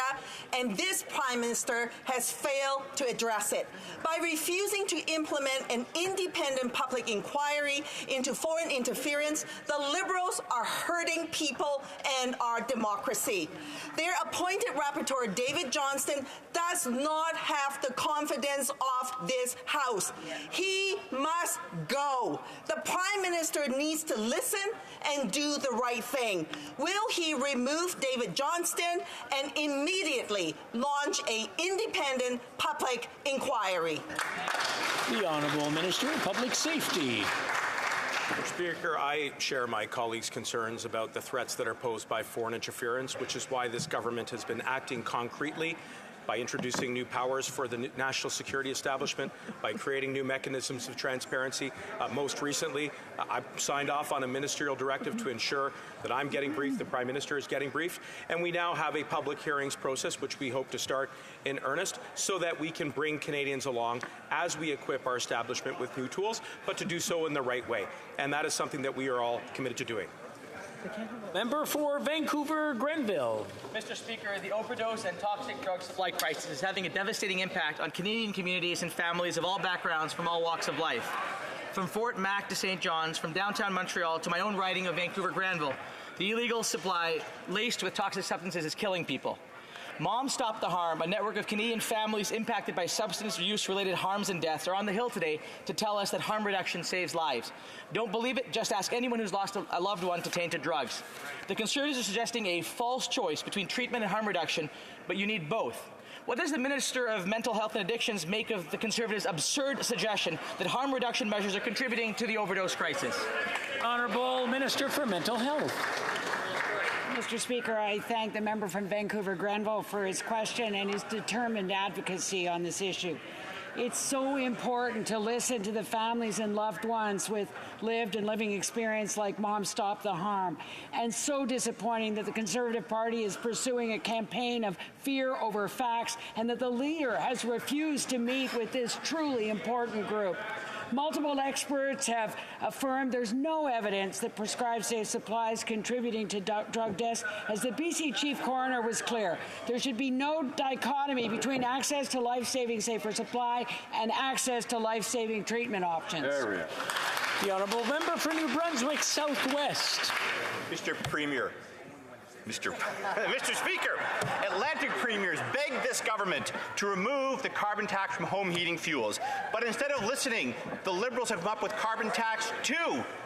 and this Prime Minister has failed to address it. By refusing to implement an independent public inquiry into foreign interference, the Liberals are hurting people and our democracy. Their appointed rapporteur, David Johnston, does not have the confidence of this House. He must go. The Prime Minister needs to listen and do the right thing. Will he remove David Johnston and immediately launch an independent public inquiry? The Honourable Minister of Public Safety. Mr. Speaker, I share my colleagues' concerns about the threats that are posed by foreign interference, which is why this government has been acting concretely by introducing new powers for the national security establishment, by creating new mechanisms of transparency. Most recently, I signed off on a ministerial directive to ensure that I'm getting briefed, the Prime Minister is getting briefed, and we now have a public hearings process which we hope to start in earnest so that we can bring Canadians along as we equip our establishment with new tools, but to do so in the right way. And that is something that we are all committed to doing. Member for Vancouver Grenville. Mr. Speaker, the overdose and toxic drug supply crisis is having a devastating impact on Canadian communities and families of all backgrounds from all walks of life. From Fort Mac to St. John's, from downtown Montreal to my own riding of Vancouver Grenville, the illegal supply laced with toxic substances is killing people. Moms Stop the Harm, a network of Canadian families impacted by substance use-related harms and deaths, are on the Hill today to tell us that harm reduction saves lives. Don't believe it? Just ask anyone who's lost a loved one to tainted drugs. The Conservatives are suggesting a false choice between treatment and harm reduction, but you need both. What does the Minister of Mental Health and Addictions make of the Conservatives' absurd suggestion that harm reduction measures are contributing to the overdose crisis? Honourable Minister for Mental Health. Mr. Speaker, I thank the member from Vancouver Grenville for his question and his determined advocacy on this issue. It's so important to listen to the families and loved ones with lived and living experience like Mom Stop the Harm. And so disappointing that the Conservative Party is pursuing a campaign of fear over facts and that the leader has refused to meet with this truly important group. Multiple experts have affirmed there's no evidence that prescribed safe supply is contributing to drug deaths. As the BC Chief Coroner was clear, there should be no dichotomy between access to life-saving safer supply and access to life-saving treatment options. The honourable member for New Brunswick Southwest. Mr. Premier. Mr. Speaker, Atlantic premiers begged this government to remove the carbon tax from home heating fuels. But instead of listening, the Liberals have come up with Carbon Tax 2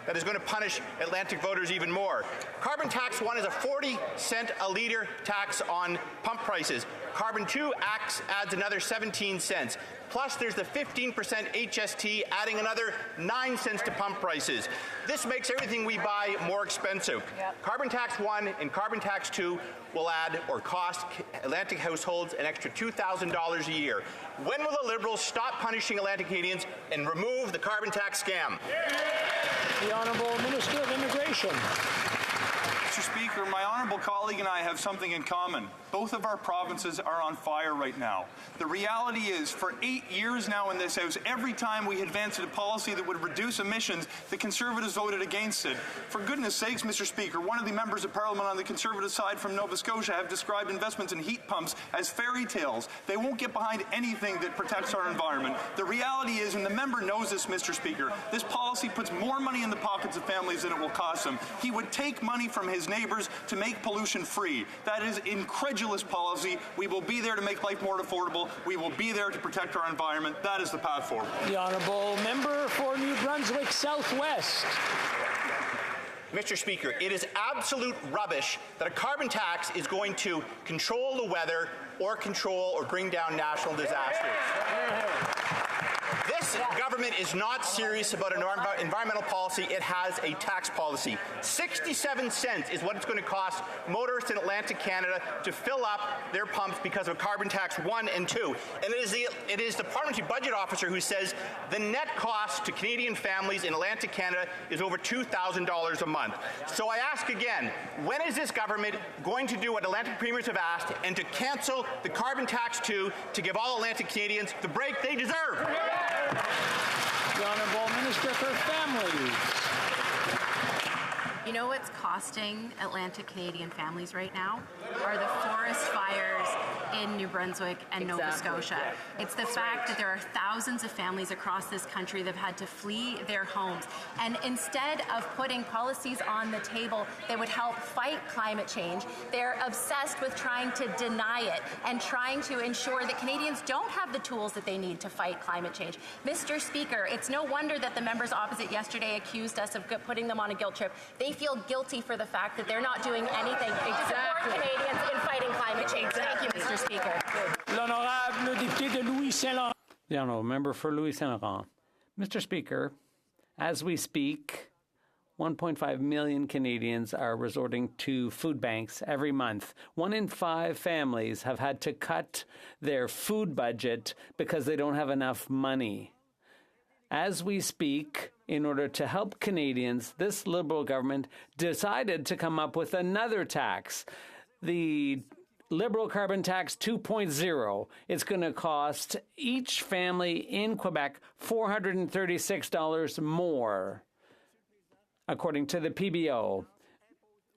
that is going to punish Atlantic voters even more. Carbon Tax 1 is a 40-cent a litre tax on pump prices. Carbon 2 adds another 17 cents. Plus, there's the 15% HST adding another 9 cents to pump prices. This makes everything we buy more expensive. Carbon Tax 1 and Carbon Tax 2 will add or cost Atlantic households an extra $2,000 a year. When will the Liberals stop punishing Atlantic Canadians and remove the carbon tax scam? The Honourable Minister of Immigration. Mr. Speaker, my honourable colleague and I have something in common. Both of our provinces are on fire right now. The reality is, for 8 years now in this House, every time we advanced a policy that would reduce emissions, the Conservatives voted against it. For goodness sakes, Mr. Speaker, one of the members of Parliament on the Conservative side from Nova Scotia have described investments in heat pumps as fairy tales. They won't get behind anything that protects our environment. The reality is, and the member knows this, Mr. Speaker, this policy puts more money in the pockets of families than it will cost them. He would take money from his neighbors to make pollution free. That is incredulous policy. We will be there to make life more affordable. We will be there to protect our environment. That is the path forward. The honourable member for New Brunswick Southwest. Mr. Speaker, it is absolute rubbish that a carbon tax is going to control the weather or control or bring down national disasters. This government is not serious about an environmental policy. It has a tax policy. 67 cents is what it's going to cost motorists in Atlantic Canada to fill up their pumps because of Carbon Tax 1 and 2. And it is the Parliamentary Budget Officer who says the net cost to Canadian families in Atlantic Canada is over $2,000 a month. So I ask again, when is this government going to do what Atlantic premiers have asked and to cancel the Carbon Tax 2 to give all Atlantic Canadians the break they deserve? The Honourable Minister for Families. You know what's costing Atlantic Canadian families right now? Are the forest fires in New Brunswick and Nova Scotia. It's the fact that there are thousands of families across this country that have had to flee their homes. And instead of putting policies on the table that would help fight climate change, they're obsessed with trying to deny it and trying to ensure that Canadians don't have the tools that they need to fight climate change. Mr. Speaker, it's no wonder that the members opposite yesterday accused us of putting them on a guilt trip. They feel guilty for the fact that they're not doing anything to support Canadians in fighting climate change. Thank you, Mr. Speaker. L'honorable député de Louis Saint-Laurent. The honourable member for Louis Saint-Laurent. Mr. Speaker, as we speak, 1.5 million Canadians are resorting to food banks every month. 1 in 5 families have had to cut their food budget because they don't have enough money. As we speak, in order to help Canadians, this Liberal government decided to come up with another tax, the Liberal Carbon Tax 2.0. It's going to cost each family in Quebec $436 more, according to the PBO.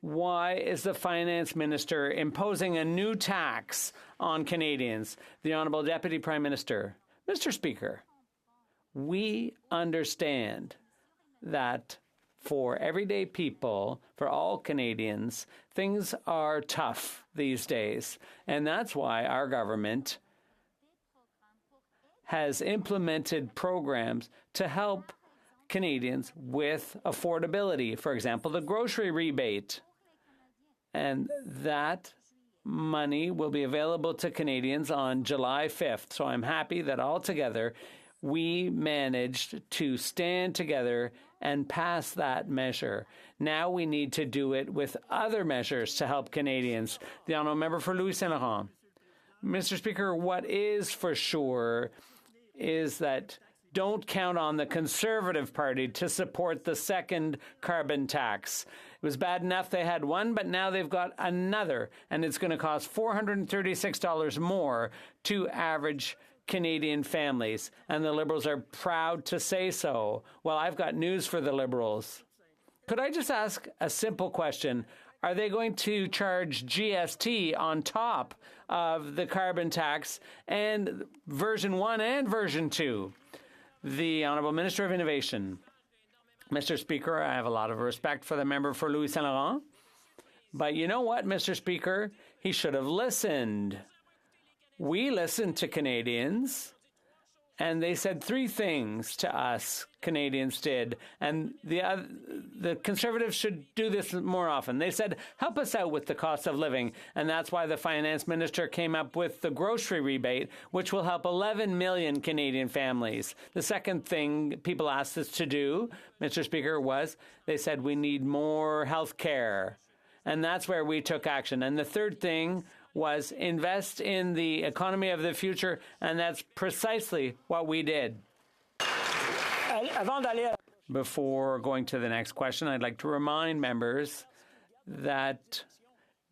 Why is the Finance Minister imposing a new tax on Canadians? The Honourable Deputy Prime Minister. Mr. Speaker, we understand that for everyday people, for all Canadians, things are tough these days. And that's why our government has implemented programs to help Canadians with affordability. For example, the grocery rebate. And that money will be available to Canadians on July 5th. So I'm happy that altogether we managed to stand together and pass that measure. Now we need to do it with other measures to help Canadians. The honourable member for Louis Saint Laurent. Mr. Speaker, what is for sure is that don't count on the Conservative Party to support the second carbon tax. It was bad enough they had one, but now they've got another, and it's going to cost $436 more to average Canadian families, and the Liberals are proud to say so. Well, I've got news for the Liberals. Could I just ask a simple question? Are they going to charge GST on top of the carbon tax and version 1 and version 2? The Honourable Minister of Innovation. Mr. Speaker, I have a lot of respect for the member for Louis Saint Laurent. But you know what, Mr. Speaker? He should have listened. We listened to Canadians, and they said 3 things to us, Canadians did. And the Conservatives should do this more often. They said, help us out with the cost of living. And that's why the Finance Minister came up with the grocery rebate, which will help 11 million Canadian families. The second thing people asked us to do, Mr. Speaker, was they said we need more health care. And that's where we took action. And the third thing was invest in the economy of the future, and that's precisely what we did. Before going to the next question, I'd like to remind members that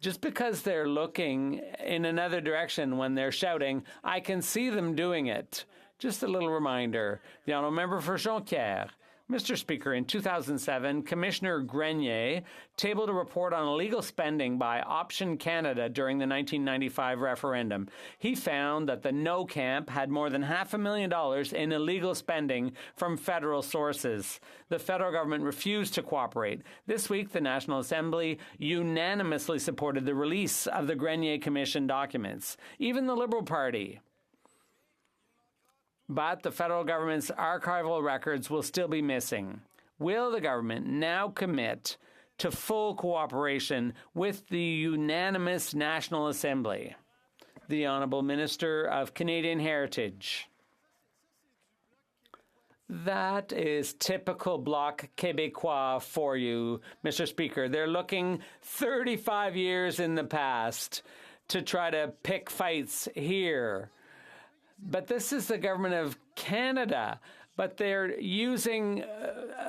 just because they're looking in another direction when they're shouting, I can see them doing it. Just a little reminder. The honourable member for Jonquière. Mr. Speaker, in 2007, Commissioner Grenier tabled a report on illegal spending by Option Canada during the 1995 referendum. He found that the No camp had more than $500,000 in illegal spending from federal sources. The federal government refused to cooperate. This week, the National Assembly unanimously supported the release of the Grenier Commission documents. Even the Liberal Party. But the federal government's archival records will still be missing. Will the government now commit to full cooperation with the unanimous National Assembly? The Honourable Minister of Canadian Heritage. That is typical Bloc Québécois for you, Mr. Speaker. They're looking 35 years in the past to try to pick fights here. But this is the government of Canada. But they're using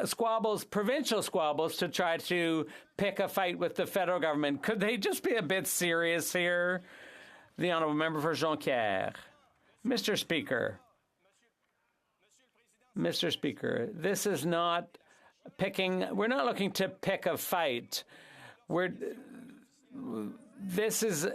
squabbles, provincial squabbles, to try to pick a fight with the federal government. Could they just be a bit serious here? The honourable member for Jonquière. Mr. Speaker. Mr. Speaker, this is not picking. We're not looking to pick a fight. This is.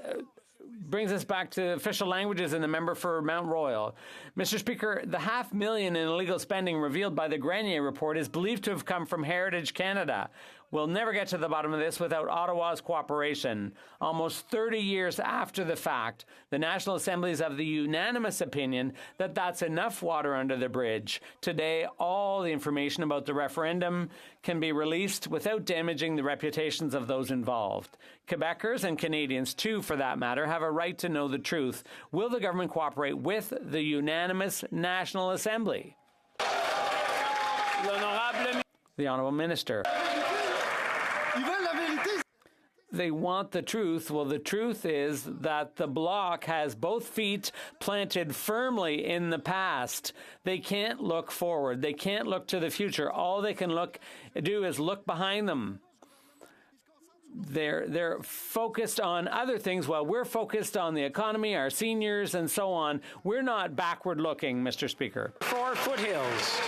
Brings us back to official languages in the member for Mount Royal. Mr. Speaker, the $500,000 in illegal spending revealed by the Grenier report is believed to have come from Heritage Canada. We'll never get to the bottom of this without Ottawa's cooperation. Almost 30 years after the fact, the National Assembly is of the unanimous opinion that that's enough water under the bridge. Today, all the information about the referendum can be released without damaging the reputations of those involved. Quebecers and Canadians, too, for that matter, have a right to know the truth. Will the government cooperate with the unanimous National Assembly? The Honourable Minister. They want the truth. Well, the truth is that the Bloc has both feet planted firmly in the past. They can't look forward. They can't look to the future. All they can do is look behind them. They're focused on other things while we're focused on the economy, our seniors, and so on. We're not backward looking, Mr. Speaker. For Foothills.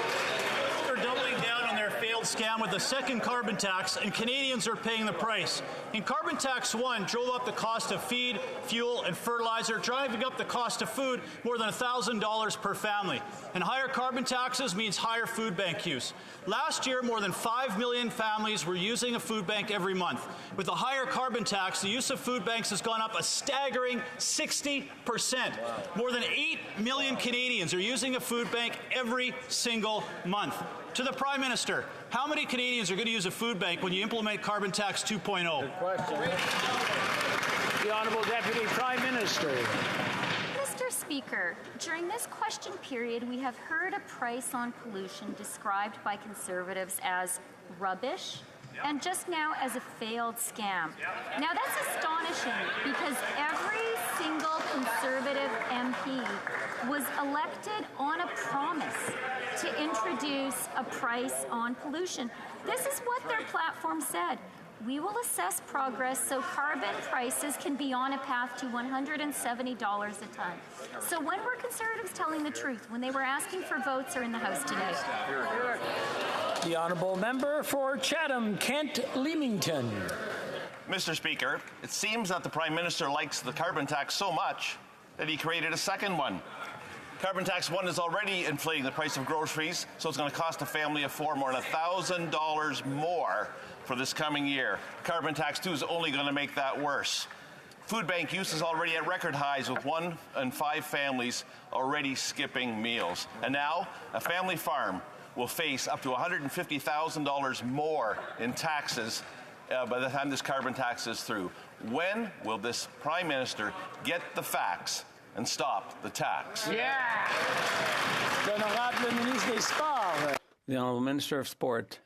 They're doubling down on their failed scam with the second carbon tax, and Canadians are paying the price. In Carbon Tax 1 drove up the cost of feed, fuel, and fertilizer, driving up the cost of food more than $1,000 per family. And higher carbon taxes means higher food bank use. Last year, more than 5 million families were using a food bank every month. With a higher carbon tax, the use of food banks has gone up a staggering 60%. Wow. More than 8 million Canadians are using a food bank every single month. To the Prime Minister, how many Canadians are going to use a food bank when you implement Carbon Tax 2.0? The Honourable Deputy Prime Minister. Mr. Speaker, during this question period, we have heard a price on pollution described by Conservatives as rubbish and just now as a failed scam. Now that's astonishing because every single Conservative MP was elected on a promise to introduce a price on pollution. This is what their platform said. We will assess progress so carbon prices can be on a path to $170 a ton. So when were Conservatives telling the truth? When they were asking for votes or in the House today? The honourable member for Chatham, Kent Leamington. Mr. Speaker, it seems that the Prime Minister likes the carbon tax so much that he created a second one. Carbon tax 1 is already inflating the price of groceries, so it's going to cost a family of 4 more than $1,000 more for this coming year. Carbon tax 2 is only going to make that worse. Food bank use is already at record highs, with 1 in 5 families already skipping meals. And now, a family farm will face up to $150,000 more in taxes by the time this carbon tax is through. When will this Prime Minister get the facts and stop the tax? The Honourable Minister of Sport.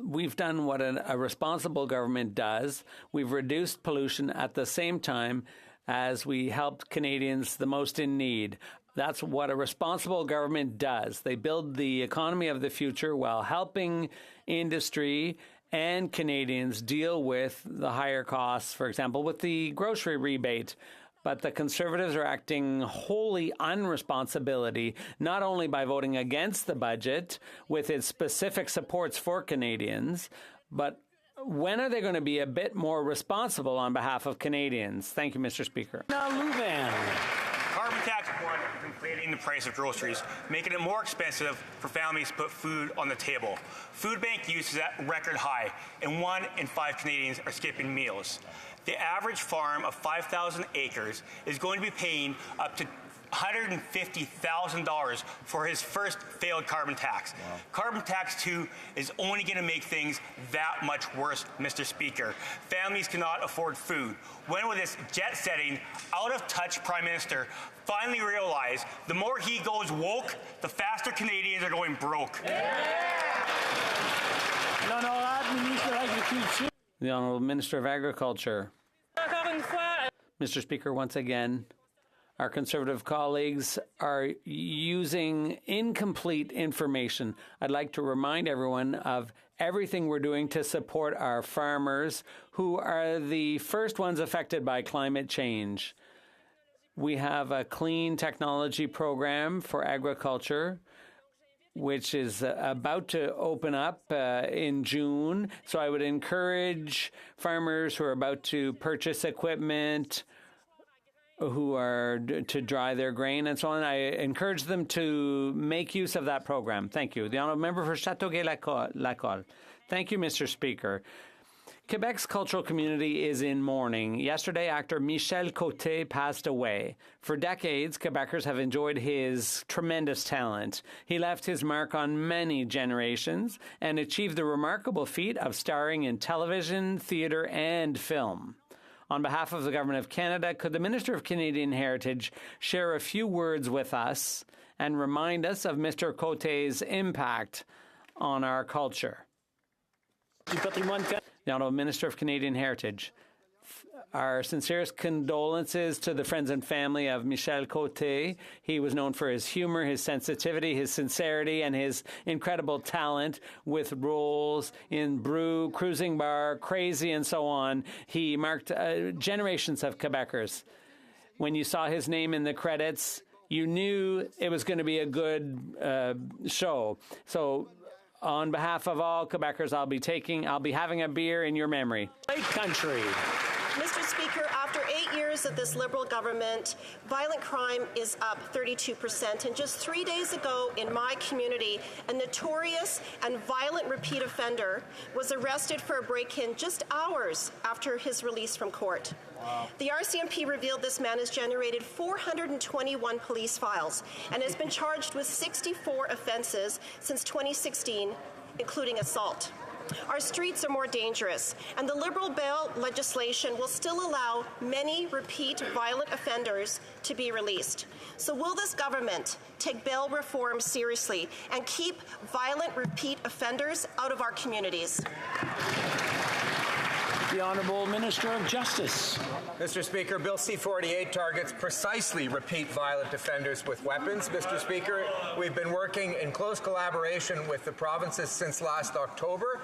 We've done what a responsible government does. We've reduced pollution at the same time as we helped Canadians the most in need. That's what a responsible government does. They build the economy of the future while helping industry and Canadians deal with the higher costs, for example, with the grocery rebate. But the Conservatives are acting wholly unresponsibility, not only by voting against the budget with its specific supports for Canadians, but when are they going to be a bit more responsible on behalf of Canadians? Thank you, Mr. Speaker. Now, Louvain. Carbon tax 1 is inflating the price of groceries, making it more expensive for families to put food on the table. Food bank use is at record high, and 1 in 5 Canadians are skipping meals. The average farm of 5,000 acres is going to be paying up to $150,000 for his first failed carbon tax. Wow. Carbon tax 2 is only going to make things that much worse, Mr. Speaker. Families cannot afford food. When will this jet-setting, out-of-touch Prime Minister finally realize the more he goes woke, the faster Canadians are going broke? The Honourable Minister of Agriculture. Mr. Speaker, once again, our Conservative colleagues are using incomplete information. I'd like to remind everyone of everything we're doing to support our farmers, who are the first ones affected by climate change. We have a clean technology program for agriculture, which is about to open up in June. So I would encourage farmers who are about to purchase equipment, who are to dry their grain and so on, I encourage them to make use of that program. Thank you. The Honourable Member for Châteauguay-Lacolle. Thank you, Mr. Speaker. Quebec's cultural community is in mourning. Yesterday, actor Michel Côté passed away. For decades, Quebecers have enjoyed his tremendous talent. He left his mark on many generations and achieved the remarkable feat of starring in television, theatre, and film. On behalf of the Government of Canada, could the Minister of Canadian Heritage share a few words with us and remind us of Mr. Côté's impact on our culture? The Honourable Minister of Canadian Heritage. Our sincerest condolences to the friends and family of Michel Côté. He was known for his humor, his sensitivity, his sincerity, and his incredible talent with roles in Brew, Cruising Bar, Crazy, and so on. He marked generations of Quebecers. When you saw his name in the credits, you knew it was going to be a good show. So, on behalf of all Quebecers, I'll be having a beer in your memory. Lake Country. Mr. Speaker, after 8 years of this Liberal government, violent crime is up 32%. And just 3 days ago in my community, a notorious and violent repeat offender was arrested for a break-in just hours after his release from court. Wow. The RCMP revealed this man has generated 421 police files and has been charged with 64 offenses since 2016, including assault. Our streets are more dangerous, and the Liberal bail legislation will still allow many repeat violent offenders to be released. So will this government take bail reform seriously and keep violent repeat offenders out of our communities? The Honourable Minister of Justice. Mr. Speaker, Bill C-48 targets precisely repeat violent offenders with weapons. Mr. Speaker, we've been working in close collaboration with the provinces since last October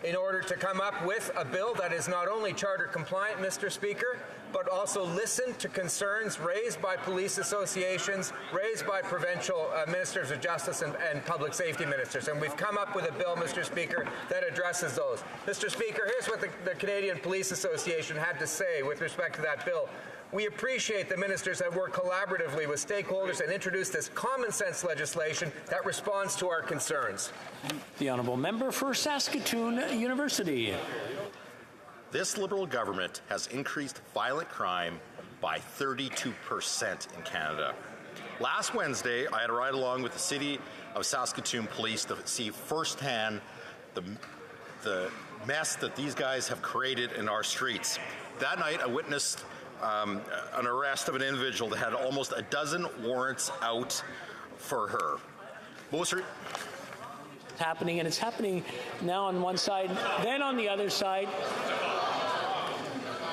in order to come up with a bill that is not only charter compliant, Mr. Speaker, but also listen to concerns raised by police associations, raised by provincial ministers of justice and public safety ministers. And we've come up with a bill, Mr. Speaker, that addresses those. Mr. Speaker, here's what the Canadian Police Association had to say with respect to that bill. We appreciate the ministers have worked collaboratively with stakeholders and introduced this common sense legislation that responds to our concerns. The Honourable Member for Saskatoon University. This Liberal government has increased violent crime by 32% in Canada. Last Wednesday, I had a ride along with the City of Saskatoon Police to see firsthand the mess that these guys have created in our streets. That night, I witnessed an arrest of an individual that had almost a dozen warrants out for her. It's happening, and it's happening now on one side, then on the other side.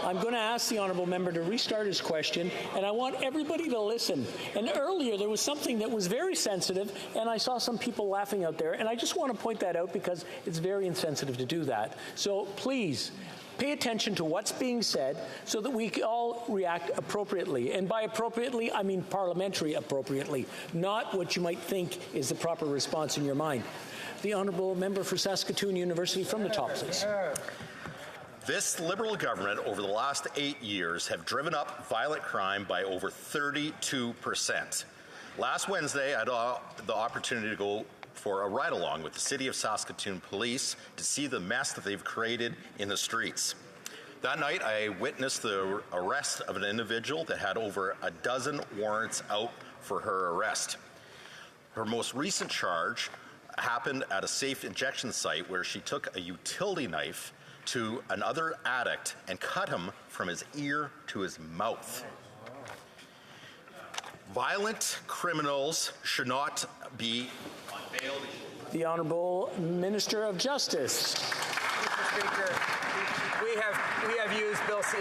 I'm going to ask the Honourable Member to restart his question, and I want everybody to listen. And earlier there was something that was very sensitive, and I saw some people laughing out there, and I just want to point that out because it's very insensitive to do that. So please, pay attention to what's being said so that we all react appropriately. And by appropriately, I mean parliamentary appropriately, not what you might think is the proper response in your mind. The Honourable Member for Saskatoon University from the top, please. This Liberal government over the last 8 years have driven up violent crime by over 32%. Last Wednesday, I had the opportunity to go for a ride-along with the City of Saskatoon Police to see the mess that they've created in the streets. That night, I witnessed the arrest of an individual that had over a dozen warrants out for her arrest. Her most recent charge happened at a safe injection site where she took a utility knife to another addict and cut him from his ear to his mouth. Violent criminals should not be on bail. The Honourable Minister of Justice. Mr. Speaker, we have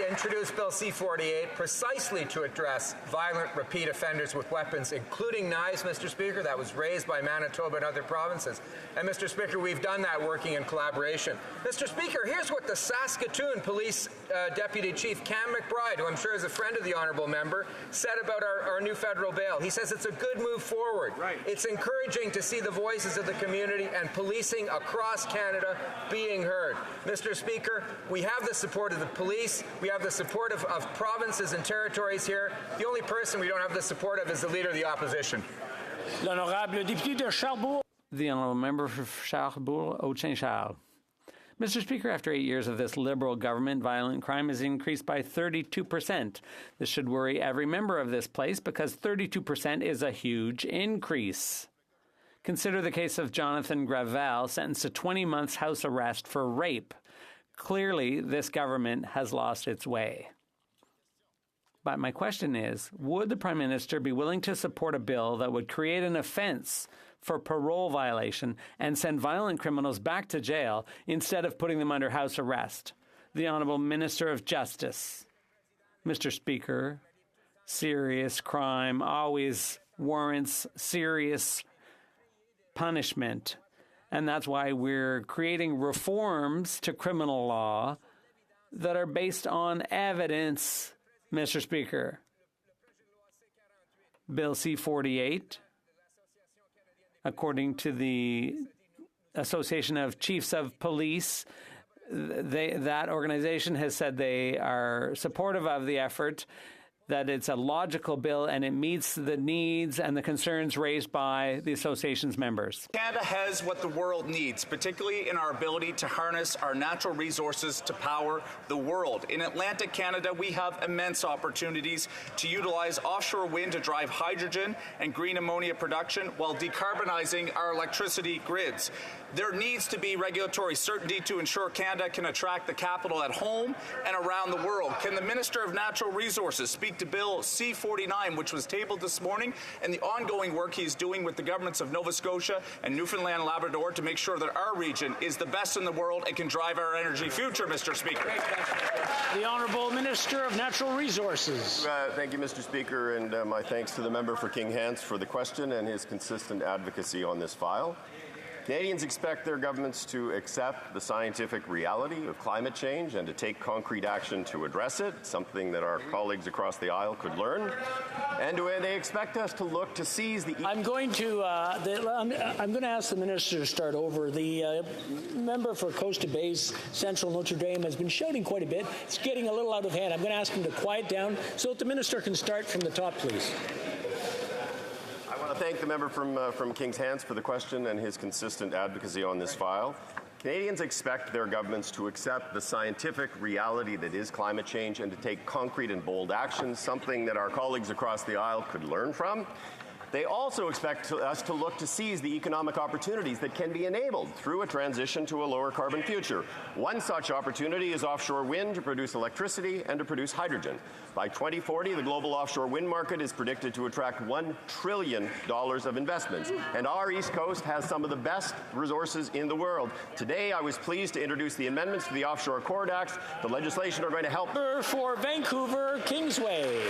introduced Bill C-48 precisely to address violent repeat offenders with weapons, including knives, Mr. Speaker. That was raised by Manitoba and other provinces. And, Mr. Speaker, we've done that working in collaboration. Mr. Speaker, here's what the Saskatoon Police Deputy Chief Cam McBride, who I'm sure is a friend of the Honourable Member, said about our new federal bail. He says it's a good move forward. Right. It's encouraging to see the voices of the community and policing across Canada being heard. Mr. Speaker, we have the support of the police. We have the support of provinces and territories here. The only person we don't have the support of is the Leader of the Opposition. L'honorable député de Charlebourg. The Honourable Member for Charlebourg, Haute-Saint-Charles. Mr. Speaker, after 8 years of this Liberal government, violent crime has increased by 32%. This should worry every member of this place because 32% is a huge increase. Consider the case of Jonathan Gravel, sentenced to 20 months house arrest for rape. Clearly, this government has lost its way. But my question is, would the Prime Minister be willing to support a bill that would create an offence for parole violation and send violent criminals back to jail instead of putting them under house arrest? The Honourable Minister of Justice. Mr. Speaker, serious crime always warrants serious punishment. And that's why we're creating reforms to criminal law that are based on evidence, Mr. Speaker. Bill C-48, according to the Association of Chiefs of Police, that organization has said they are supportive of the effort. that it's a logical bill and it meets the needs and the concerns raised by the association's members. Canada has what the world needs, particularly in our ability to harness our natural resources to power the world. In Atlantic Canada, we have immense opportunities to utilize offshore wind to drive hydrogen and green ammonia production while decarbonizing our electricity grids. There needs to be regulatory certainty to ensure Canada can attract the capital at home and around the world. Can the Minister of Natural Resources speak to Bill C-49, which was tabled this morning, and the ongoing work he is doing with the governments of Nova Scotia and Newfoundland and Labrador to make sure that our region is the best in the world and can drive our energy future, Mr. Speaker? The Honourable Minister of Natural Resources. Thank you, Mr. Speaker, and my thanks to the member for King Hance for the question and his consistent advocacy on this file. Canadians expect their governments to accept the scientific reality of climate change and to take concrete action to address it, something that our colleagues across the aisle could learn. And they expect us to look to seize the... I'm going to ask the minister to start over. The member for Costa Bay's Central Notre Dame has been shouting quite a bit. It's getting a little out of hand. I'm going to ask him to quiet down so that the minister can start from the top, please. I want to thank the member from King's Hance for the question and his consistent advocacy on this file. Canadians expect their governments to accept the scientific reality that is climate change and to take concrete and bold action, something that our colleagues across the aisle could learn from. They also expect us to look to seize the economic opportunities that can be enabled through a transition to a lower carbon future. One such opportunity is offshore wind to produce electricity and to produce hydrogen. By 2040, the global offshore wind market is predicted to attract $1 trillion of investments. And our East Coast has some of the best resources in the world. Today, I was pleased to introduce the amendments to the Offshore Accord Act. The legislation are going to help. For Vancouver, Kingsway.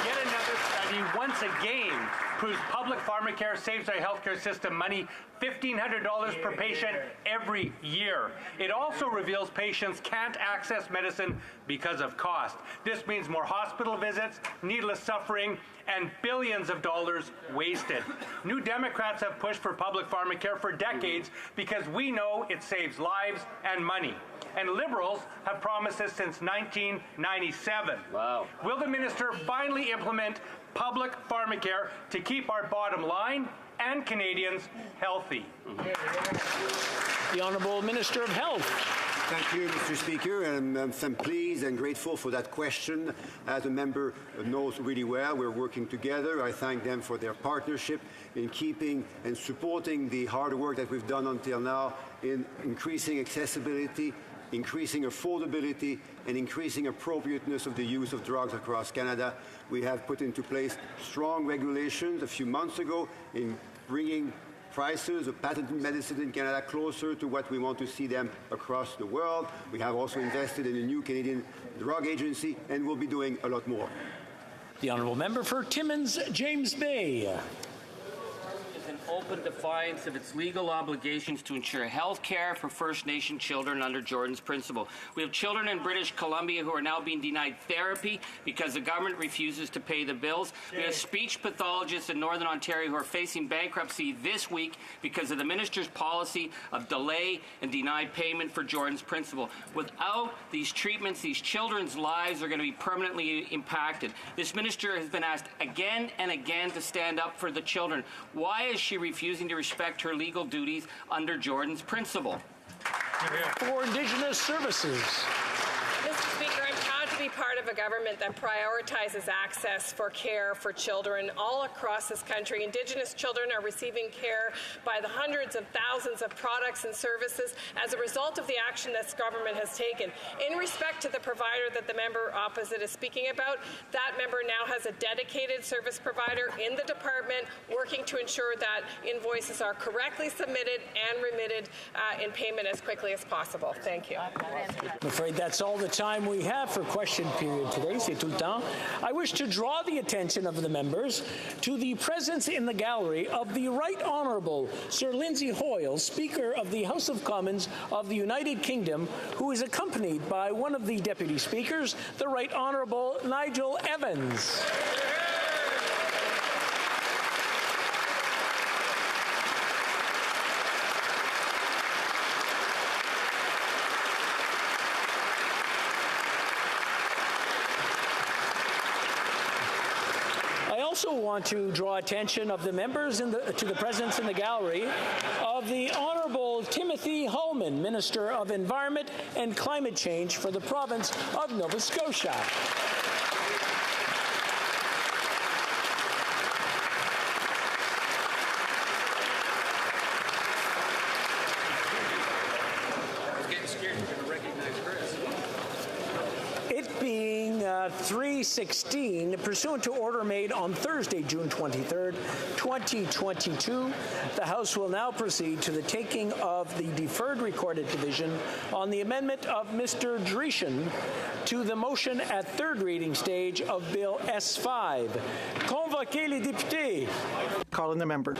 Yet another study once again proves public pharmacare saves our healthcare system money, $1,500 per patient every year. It also reveals patients can't access medicine because of cost. This means more hospital visits, needless suffering, and billions of dollars wasted. New Democrats have pushed for public pharmacare for decades because we know it saves lives and money. And Liberals have promised this since 1997. Wow. Will the minister finally implement public pharmacare to keep our bottom line and Canadians healthy? The Honourable Minister of Health. Thank you, Mr. Speaker, and I'm pleased and grateful for that question. As the member knows really well, we're working together. I thank them for their partnership in keeping and supporting the hard work that we've done until now in increasing accessibility, increasing affordability, and increasing appropriateness of the use of drugs across Canada. We have put into place strong regulations a few months ago in bringing prices of patented medicine in Canada closer to what we want to see them across the world. We have also invested in a new Canadian drug agency, and we'll be doing a lot more. The Honourable Member for Timmins, James Bay. An open defiance of its legal obligations to ensure health care for First Nation children under Jordan's Principle. We have children in British Columbia who are now being denied therapy because the government refuses to pay the bills. We have speech pathologists in Northern Ontario who are facing bankruptcy this week because of the minister's policy of delay and denied payment for Jordan's Principle. Without these treatments, these children's lives are going to be permanently impacted. This minister has been asked again and again to stand up for the children. Why is she refusing to respect her legal duties under Jordan's Principle? For Indigenous Services. Mr. Speaker, I'm proud to be part of a government that prioritizes access for care for children all across this country. Indigenous children are receiving care by the hundreds of thousands of products and services as a result of the action this government has taken. In respect to the provider that the member opposite is speaking about, that member now has a dedicated service provider in the department working to ensure that invoices are correctly submitted and remitted in payment as quickly as possible. Thank you. I'm afraid that's all the time we have for question period today. C'est tout le temps. I wish to draw the attention of the members to the presence in the gallery of the Right Honourable Sir Lindsay Hoyle, Speaker of the House of Commons of the United Kingdom, who is accompanied by one of the Deputy Speakers, the Right Honourable Nigel Evans. also want to draw attention of the members to the presence in the gallery of the Honourable Timothy Hullman, Minister of Environment and Climate Change for the province of Nova Scotia. It being 3:16, pursuant to order made on Thursday, June 23rd, 2022, the House will now proceed to the taking of the deferred recorded division on the amendment of Mr. Dreeshen to the motion at third reading stage of Bill S5. Convoquez les députés. Calling the member.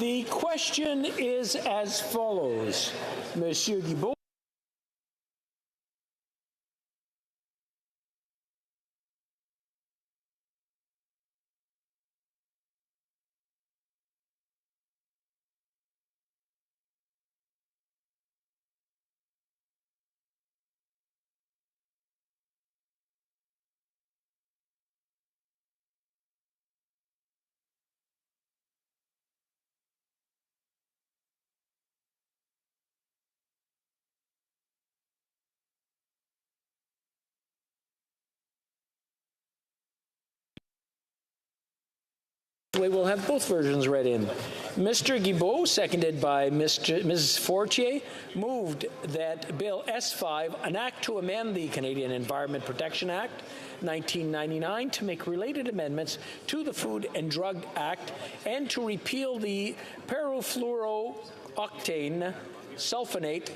The question is as follows. Monsieur Guilbeault. We will have both versions read in. Mr. Guilbeault, seconded by Mrs. Fortier, moved that Bill S5, an act to amend the Canadian Environment Protection Act, 1999, to make related amendments to the Food and Drug Act and to repeal the perfluorooctane sulfonate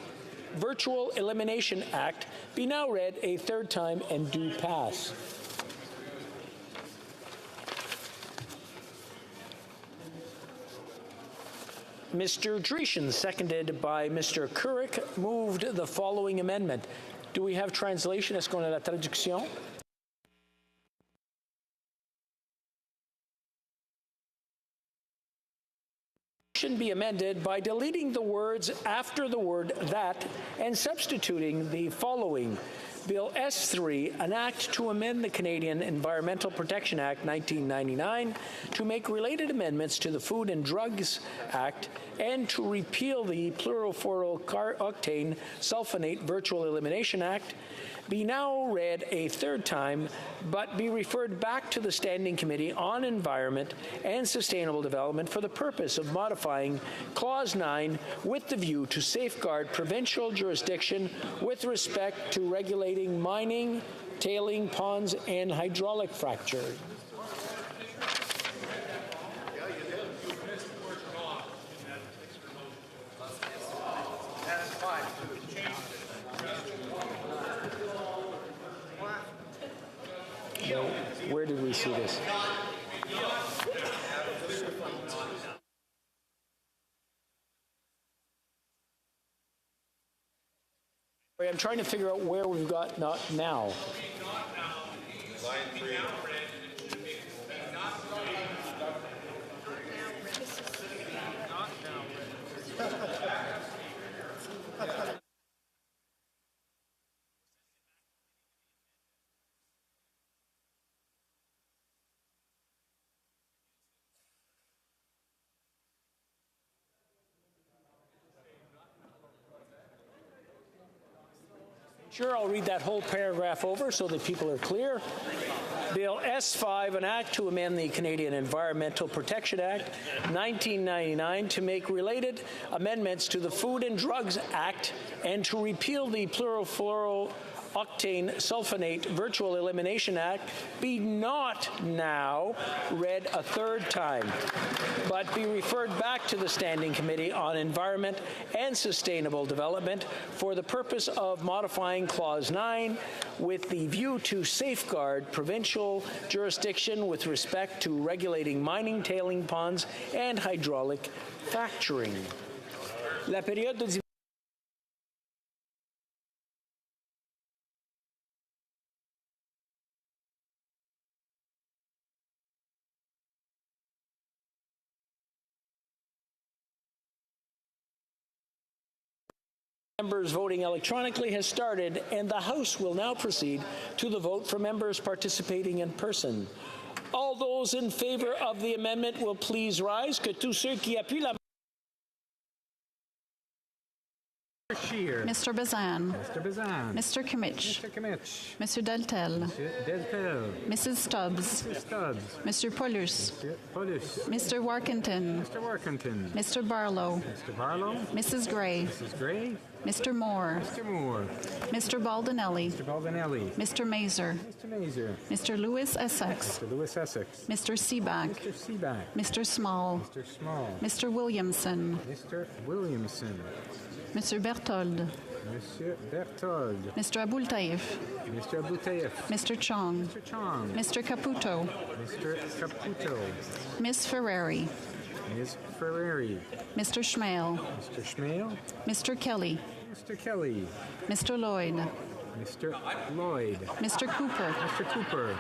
Virtual Elimination Act, be now read a third time and do pass. Mr. Dreeshen, seconded by Mr. Couric, moved the following amendment. Do we have translation? Est-ce qu'on a la traduction? Should be amended by deleting the words after the word that and substituting the following. Bill S3, an act to amend the Canadian Environmental Protection Act 1999 to make related amendments to the Food and Drugs Act and to repeal the perfluorooctane sulfonate Virtual Elimination Act, be now read a third time, but be referred back to the Standing Committee on Environment and Sustainable Development for the purpose of modifying Clause 9 with the view to safeguard provincial jurisdiction with respect to regulating mining, tailing ponds, and hydraulic fracturing. Where did we see this? I'm trying to figure out where we've got not now. Line 3. Sure, I'll read that whole paragraph over so that people are clear. Bill S5, an act to amend the Canadian Environmental Protection Act, 1999, to make related amendments to the Food and Drugs Act and to repeal the perfluorooctane sulfonate Virtual Elimination Act, be not now read a third time, but be referred back to the Standing Committee on Environment and Sustainable Development for the purpose of modifying Clause 9 with the view to safeguard provincial jurisdiction with respect to regulating mining, tailing ponds, and hydraulic fracturing. La période de members voting electronically has started, and the House will now proceed to the vote for members participating in person. All those in favor of the amendment will please rise. Que tous ceux qui appuient la Scheer. Mr. Bazan. Mr. Bazan. Mr. Kimmich. Mr. Kimmich. Mr. Deltel. Mr. Deltel. Mrs. Stubbs. Mr. Stubbs. Mr. Paulus. Mr. Paulus. Mr. Warkentin. Mr. Warkentin. Mr. Barlow. Mr. Barlow. Mrs. Gray. Mrs. Gray. Mr. Moore. Mr. Moore. Mr. Baldinelli. Mr. Baldinelli. Mr. Mazer. Mr. Mazer. Mr. Lewis Essex. Mr. Lewis Essex. Mr. Seaback. Mr. Seaback. Mr. Small. Mr. Small. Mr. Williamson. Mr. Williamson. Mr. Berthold. Monsieur Berthold. Mr. Abultaif. Mr. Abultaif. Mr. Chong. Mr. Chong. Mr. Caputo. Mr. Caputo. Miss Ferrari. Ms. Ferrari. Mr. Schmale. Mr. Schmale. Mr. Kelly. Mr. Kelly. Mr. Lloyd. Mr. Lloyd. Mr. Cooper. Mr. Cooper.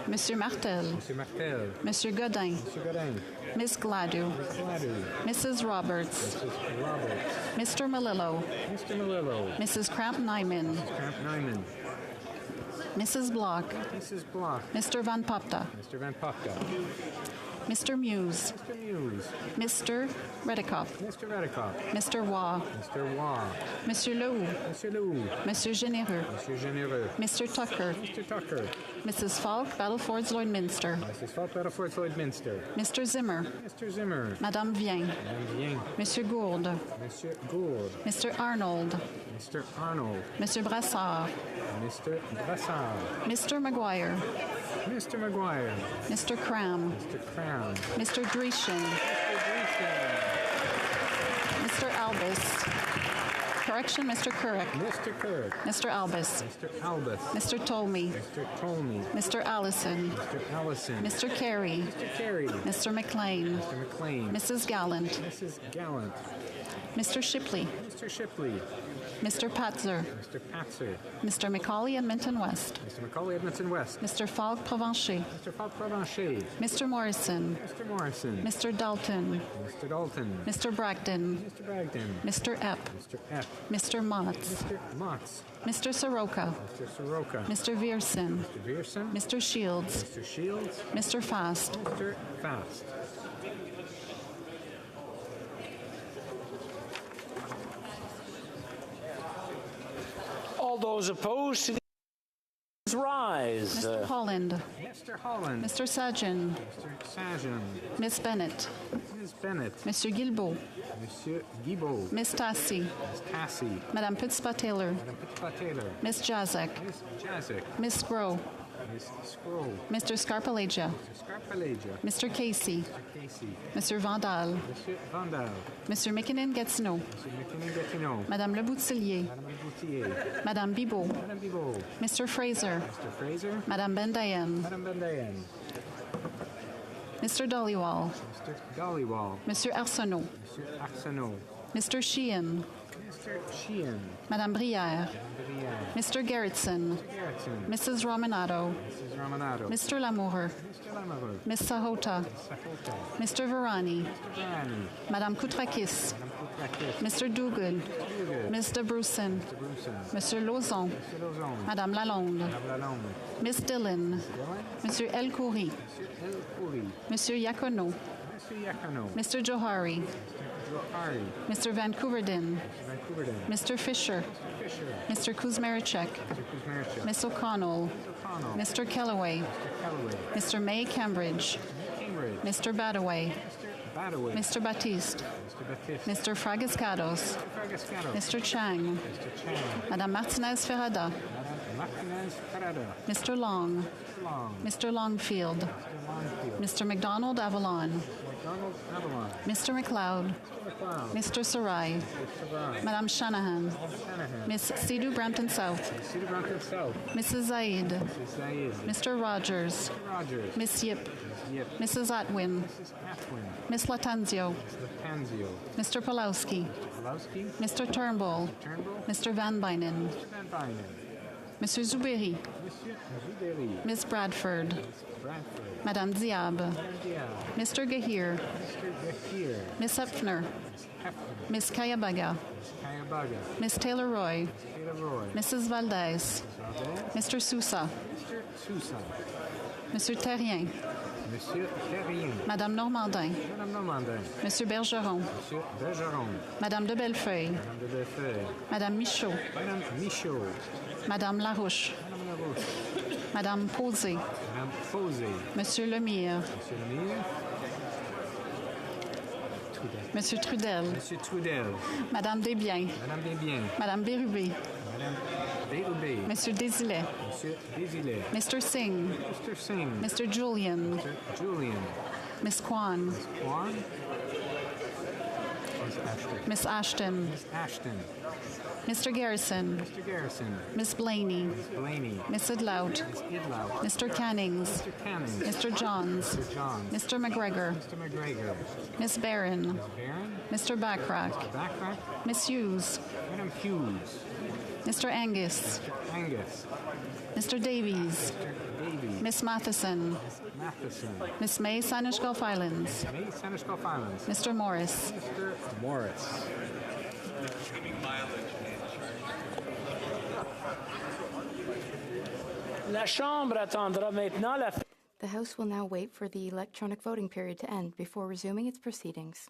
Monsieur Martel. Mr. Martel. Monsieur Godin. Mr. Godin. Miss Gladue. Ms. Gladue. Mrs. Roberts. Mrs. Roberts. Mr. Malillo. Mr. Malillo. Mrs. Kramp-Nyman. Mrs. Kramp-Nyman. Mrs. Block. Mrs. Block. Mr. Van Popta. Mr. Van Popka. Mr. Muse. Mr. Muse. Mr. Redekop. Mr. Redekop. Mr. Waugh. Mr. Waugh. Monsieur Lehoux. Monsieur Lehoux. Monsieur Généreux. Monsieur Généreux. Mr. Tucker. Mr. Tucker. Mrs. Falk, Battlefords Lloydminster. Mrs. Falk, Battlefords Lloydminster. Mr. Zimmer. Mr. Zimmer. Madame Vien. Madame Vien. Monsieur Gould. Monsieur Gould. Mr. Arnold. Mr. Arnold. Monsieur Brassard. Mr. Brassard. Mr. Maguire. Mr. Maguire. Mr. Cram. Mr. Crown. Mr. Dreeshen. Mr. Dreeshen. Mr. Albus. Correction, Mr. Currick. Mr. Currick. Mr. Albus. Mr. Albus. Mr. Tolmie. Mr. Tolmie. Mr. Allison. Mr. Allison. Mr. Carey. Mr. Carey. Mr. McLean. Mr. McLean. Mrs. Gallant. Mrs. Gallant. Mr. Shipley. Mr. Shipley. Mr. Patzer. Mr. Patzer. Mr. Macaulay, Edmonton West. Mr. Macaulay, Edmonton West. Mr. Falk, Provencher. Mr. Falk, Provencher. Mr. Morrison. Mr. Morrison. Mr. Dalton. Mr. Dalton. Mr. Bragdon. Mr. Bragdon. Mr. Epp. Mr. Epp. Mr. Motts. Mr. Motts. Mr. Soroka. Mr. Soroka. Mr. Vierson. Mr. Vierson. Mr. Shields. Mr. Shields. Mr. Fast. Mr. Fast. All those opposed to the rise. Mr. Holland. Mr. Holland. Mr. Sajan. Mr. Sajan. Miss Bennett. Ms. Bennett. Monsieur Guilbeault. Monsieur Guibault. Miss Tassi. Ms. Tassi. Madame Pittspa-Taylor. Madame Pittspa-Taylor. Miss Jazek. Ms. Jazek. Miss Groh. Ms. Scroll. Mr. Scarpalegia. Mr. Scarpalegia. Mr. Casey. Mr. Casey. Mr. Vandal. Monsieur Vandal. Mr. McKinnon-Gatineau. Monsieur McKinnon-Gatineau. Madame Leboutillier. Madame Leboutier. Madame Bibot. Madame Bibot. Mr. Fraser. Mr. Fraser. Madame Bendayen. Madame Bendayen. Mr. Dollywall. Mr. Dollywall. Monsieur Arsenault. Monsieur Arsenault. Mr. Sheehan. Mr. Sheehan. Madame Brière. Madame Brière. Mr. Gerritsen. Mr. Garrison. Mrs. Romanado. Mrs. Romanado. Mr. Lamoureux. Mr. Lamoureux. Miss Sahota. Sahota. Mr. Verani. Mr. Varani. Madame Koutrakis. Madame Koutrakis. Mr. Duguid. Duguid. Miss de Brusen. Mr. Bruson. Monsieur Lauzon. Mr. Lozon. Madame Lalonde. Madame Lalonde. Miss Dillon. Dillon. Monsieur El Khoury. Monsieur El Khoury. Monsieur Yacono. Mr. Yacono. Mr. Johari. Mr. Johari. Mr. Vancouverdin. Mr. Vancouverdin. Mr. Fisher. Mr. Fisher. Mr. Kuzmerichek. Mr. Kuzmerichek. Miss O'Connell. O'Connell. Mr. Kellaway. Mr. Callaway. Mr. May Cambridge. Cambridge. Mr. Badaway. Mr. Badaway. Mr. Baptiste. Mr. Baptiste. Mr. Fragascados. Mr. Fragascato. Mr. Chang. Mr. Chang. Madame Martinez Ferrada. Madame Martinez Ferrada. Mr. Long. Mr. Long. Mr. Longfield. Mr. Longfield. Mr. McDonald Avalon. McDonald Avalon. Mr. McLeod. Mr. McLeod. Mr. Sarai. Mr. Sarai. Madame Shanahan. Shanahan. Miss Sidhu Brampton South. Cedar Brompton South. Mrs. Zaid. Mrs. Zaid. Mr. Rogers. Mr. Rogers. Miss Yip. Yip. Mrs. Atwin. Mrs. Atwin. Miss Latanzio. Mr. Panzio. Mr. Pulowski. Pulowski. Mr. Turnbull. Turnbull. Mr. Van Bynen. Mr. Van Bynen. Monsieur Zuberi. Monsieur Zuberi. Miss Bradford. Bradford. Madame Diab. Madame Diab. Mr. Gahir. Mr. Gahir. Miss Hepfner. Hefner. Miss Kayabaga. Kayabaga. Miss Taylor Roy. Taylor Roy. Mrs. Valdez. Valdez. Mr. Sousa. Mr. Sousa. Monsieur Terrien. Monsieur Terrien. Madame Normandin. Madame Normandin. Monsieur Bergeron. Monsieur Bergeron. Madame de Bellefeuille. Madame de Bellefeuille. Madame Michaud. Madame Michaud. Madame Larouche. Madame Larouche. Madame Posé. Madame Posé. Monsieur Lemire. Monsieur Lemire. Monsieur Trudel. Monsieur Trudel. Madame Desbiens. Madame Desbiens. Madame Bérubé. Madame Bérubé. Monsieur Désilet. Monsieur Désilet. Mr. Singh. Mr. Singh. Mr. Julian. Mr. Julian. Miss Kwan. Kwan. Miss Ashton. Mr. Garrison. Miss Blaney. Miss Idlout. Mr. Cannings. Mr. Johns. Mr. McGregor. Miss Barron. Mr. Backrack. Miss Hughes. Mr. Angus. Mr. Davies. Miss Matheson. Miss May, Sanish Gulf Islands. Mr. Morris. La Chambre attendra maintenant la The House will now wait for the electronic voting period to end before resuming its proceedings.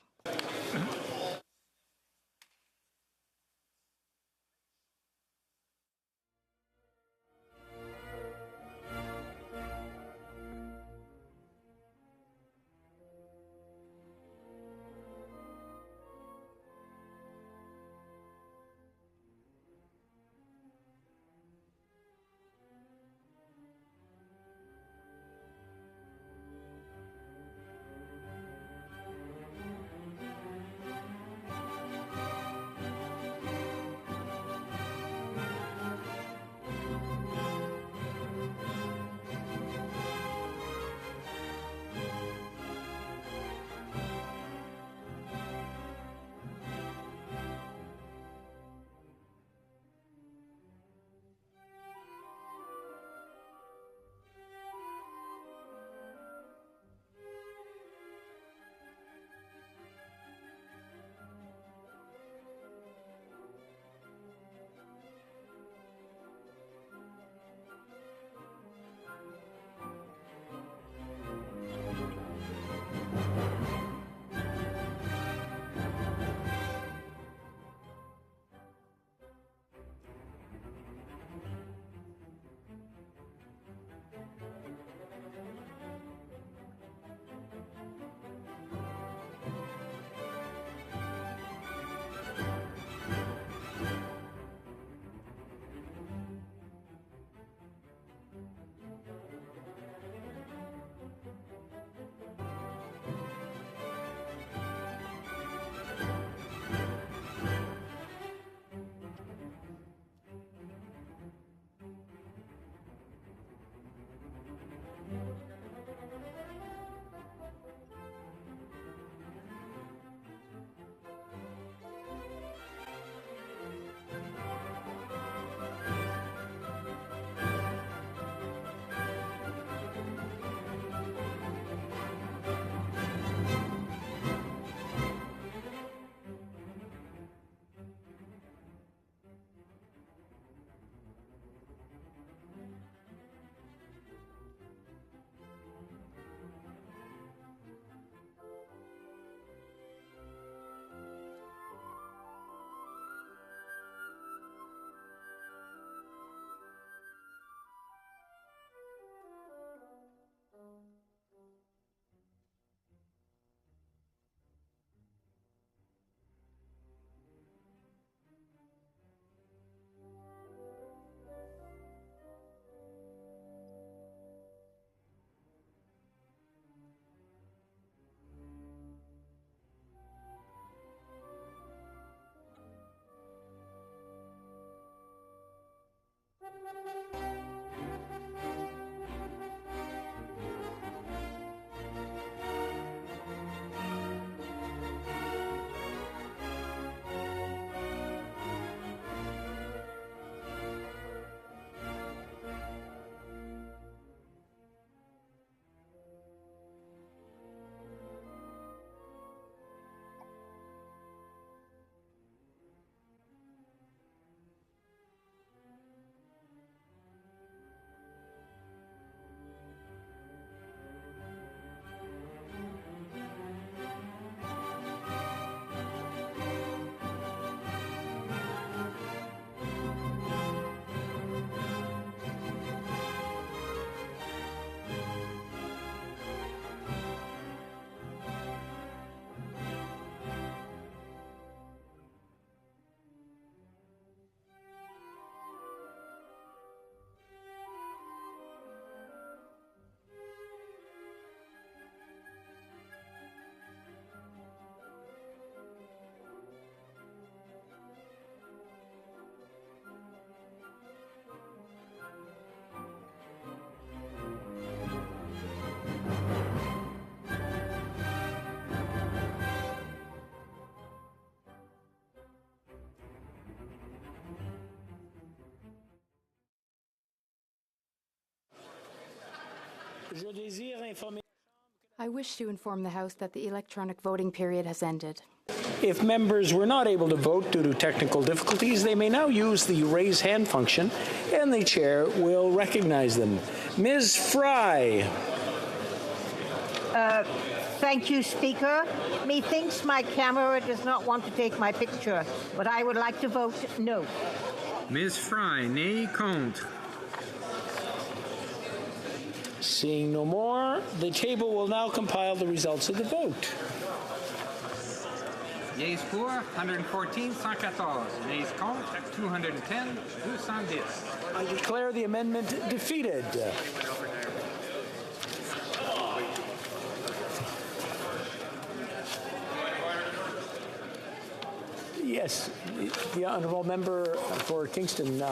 I wish to inform the House that the electronic voting period has ended. If members were not able to vote due to technical difficulties, they may now use the raise hand function, and the chair will recognize them. Ms. Fry. Thank you, Speaker. Methinks my camera does not want to take my picture, but I would like to vote no. Ms. Fry, nay, contre. Seeing no more, the table will now compile the results of the vote. Yeas pour, 114, 114. Nays contre, 210, 210. I declare the amendment defeated. Yes, the honourable member for Kingston.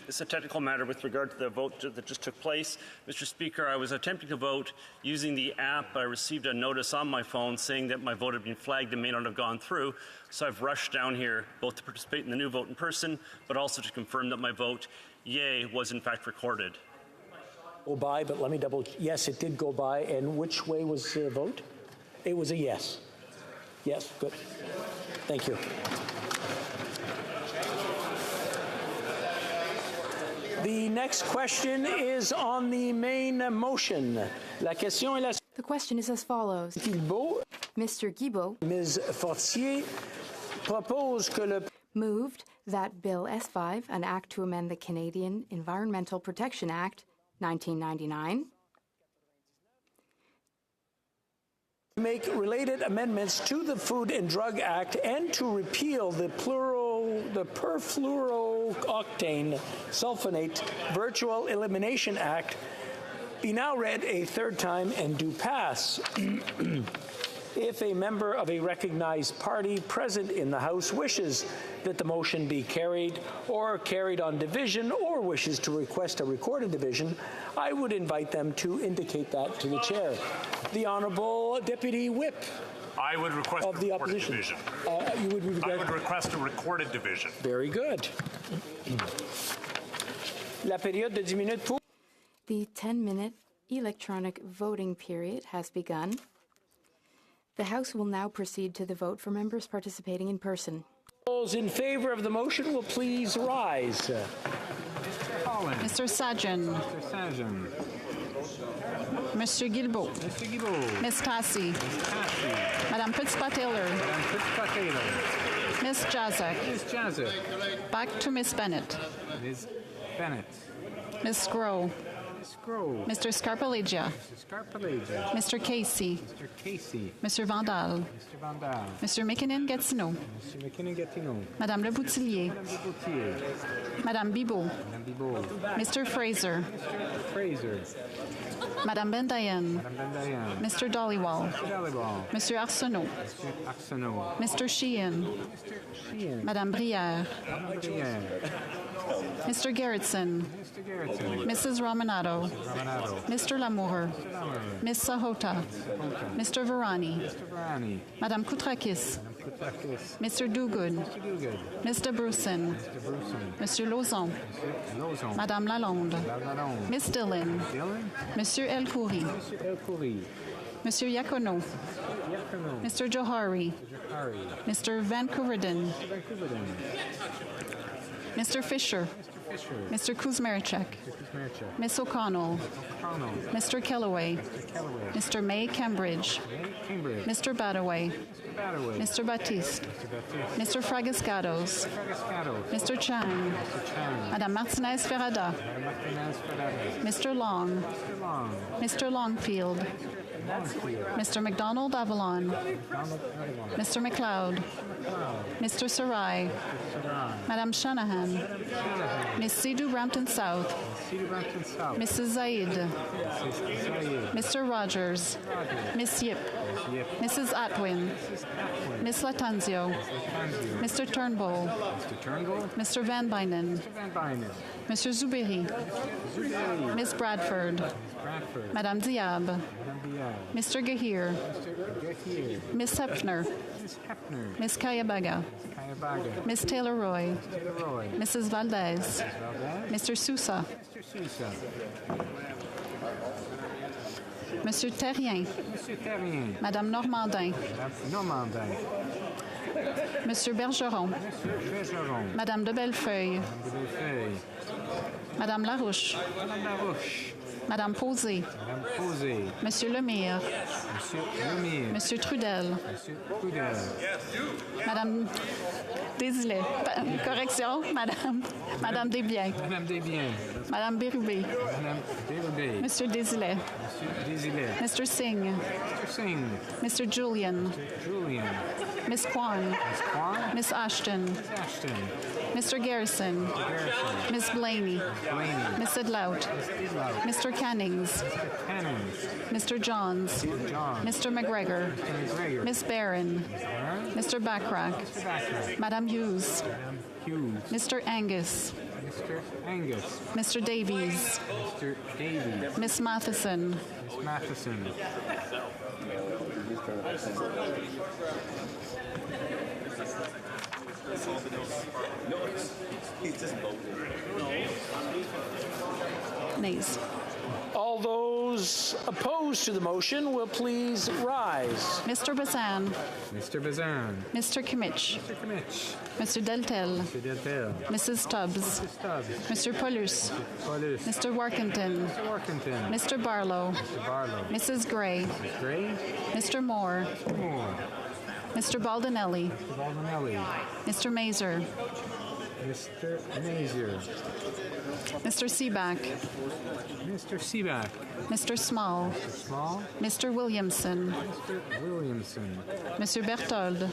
It's a technical matter with regard to the vote that just took place. Mr. Speaker, I was attempting to vote using the app. I received a notice on my phone saying that my vote had been flagged and may not have gone through. So I've rushed down here both to participate in the new vote in person, but also to confirm that my vote, yay, was in fact recorded. Go by, but let me double. Yes, it did go by. And which way was the vote? It was a yes. Yes, good. Thank you. The next question is on the main motion. La question est la... The question is as follows. Guilbeault. Mr. Guilbeault. Ms. Fortier propose que le... Moved that Bill S5, an act to amend the Canadian Environmental Protection Act, 1999, make related amendments to the Food and Drug Act and to repeal the perfluorooctane sulfonate Virtual Elimination Act be now read a third time and do pass. If a member of a recognized party present in the House wishes that the motion be carried or carried on division or wishes to request a recorded division, I would invite them to indicate that to the chair. The Honourable Deputy Whip. I would request of the opposition. Division. I would request a recorded division. Very good. La période de 10 minutes pour... The 10-minute electronic voting period has begun. The House will now proceed to the vote for members participating in person. Those in favor of the motion will please rise. Mr. Holland. Mr. Sajjan. Mr. Sajjan. Mr. Guilbeault. Mr. Guilbeault. Ms. Tassi. Ms. Tassi. Madame Fitzpataylor. Madame Fitzpataylor. Ms. Jazek. Ms. Jazek. Back to Ms. Bennett. Ms. Bennett. Ms. Sgro. Ms. Sgro. Mr. Scarpalegia. Mr. Scarpalegia. Mr. Casey. Mr. Casey. Mr. Vandal. Mr. Vandal. Mr. McKinnon-Gatineau. Mr. McKinnon-Gatineau. Madame Le Boutillier. Madame Le Boutillier. Madame Bibeau. Madame Bibeau. Mr. Fraser. Mr. Fraser. Madame Bendayan. Madame Bendayan. Mr. Dollywall. Mr. Dollywall. Mr. Arsenault. Mr. Arsenault. Mr. Sheehan. Mr. Sheehan. Madame Brière. Madame Brière. Mr. Gerritsen. Mr. Gerritsen. Mrs. Romanado. Romanado. Mr. Lamour. Mr. Lamour. Ms. Sahota. Mr. Varani. Mr. Varani. Madame Koutrakis. Madame Koutrakis. Mr. Duguid. Mr. Duguid. Mr. Brusson. Mr. Brusson. Monsieur Lauzon. Mr. Lauzon. Madame Lalonde. Madame Lalonde. Miss Dillon. Dillon. Monsieur El Khoury. Monsieur El Khoury. Monsieur Yacono. Yacono. Mr. Johari. Johari. Mr. Vancouverden. Mr. Vancouverden. Mr. Fisher. Mr. Fisher. Mr. Kuzmerichek. Mr. Kuzmerichek. Miss O'Connell. O'Connell. Mr. Kellaway. Mr. Kellaway. Mr. May Cambridge. May Cambridge. Mr. Badaway. Mr. Badaway. Mr. Baptiste. Mr. Baptiste. Mr. Fragascados. Mr. Fragascados. Mr. Chang. Mr. Chang. Madame Martinez Ferrada. Madame Martinez Ferrada. Mr. Long. Mr. Long. Mr. Longfield. Longfield. Mr. McDonald Avalon. McDonald Avalon. Mr. McLeod. Mr. Sarai. Mr. Sarai. Madame Shanahan. Madame Shanahan. Miss Sidhu Brampton South. Sidhu Brampton South. Mrs. Zaid. Mrs. Zaid. Mr. Rogers. Rogers. Miss Yip. Yip. Mrs. Atwin. Mrs. Atwin. Miss Latanzio. Latanzio. Mr. Turnbull. Mr. Turnbull. Mr. Van Bynen. Mr. Van Bynen. Mr. Zuberi. Zuberi. Miss Bradford. Miss Bradford. Madame Diab. Madame Mr. Gahir. Ms. Hepner. Ms. Kayabaga. Ms. Taylor-Roy. Mrs. Valdez. Mr. Sousa. Monsieur Terrien. Madame Normandin. Monsieur Bergeron. Madame de Bellefeuille. Madame Larouche. Madame Posé. Monsieur Lemire. Monsieur Trudel. Madame Desilets. Correction, Madame Desbiens. Madame Bérubé. Monsieur Desilets. Mr. Singh. Mr. Julian. Miss Kwan. Miss Ashton. Mr. Garrison. Miss Blaney. Miss Sidlout. Mr. Cannings. Mr. Johns. Mr. McGregor. Miss Barron. Mr. Backrack. Madame Hughes. Mr. Angus. Mr. Davies. Miss Matheson. Nays. All those opposed to the motion will please rise. Mr. Bazan. Mr. Bazan. Mr. Kimmich. Mr. Kimmich. Mr. Deltel. Mr. Deltel. Mrs. Stubbs. Mr. Paulus. Mr. Workington. Mr. Workington. Mr. Barlow. Mr. Barlow. Mrs. Gray. Mrs. Gray. Mr. Moore. Mr. Moore. Mr. Baldinelli. Mr. Baldinelli. Mr. Mazer. Mr. Mazer. Mr. Seaback. Mr. Seaback. Mr. Small. Mr. Small. Mr. Williamson. Mr. Williamson. Mr. Berthold.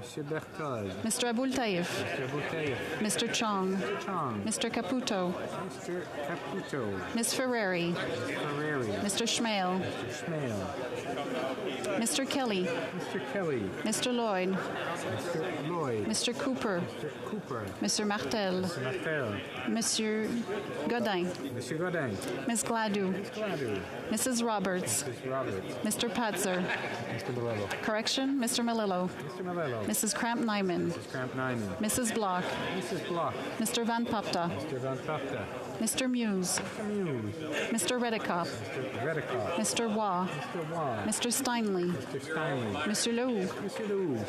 Mr. Berthold. Mr. Abul Taif. Mr. Abul Taif. Mr. Chong. Mr. Chong. Mr. Caputo. Mr. Caputo. Ms. Ferreri. Mr. Ferreri. Mr. Schmale. Mr. Schmale. Mr. Kelly. Mr. Kelly. Mr. Lloyd. Mr. Lloyd. Mr. Cooper. Mr. Cooper. Mr. Martel. Mr. Martel. Monsieur Godin. Monsieur Godin. Ms. Gladue. Ms. Gladue. Mrs. Roberts. Mrs. Roberts. Mr. Patzer. Mr. Malillo. Correction, Mr. Malillo. Mr. Malillo. Mrs. Kramp-Nyman. Mrs. Kramp-Nyman. Mrs. Block. Mrs. Block. Mr. Van Papta. Mr. Van Papta. Mr. Muse. Mr. Muse. Mr. Redekop. Mr. Redekop. Mr. Waugh. Mr. Waugh. Mr. Steinley. Mr. Steinley. Monsieur Lehoux. Mr. Lehoux.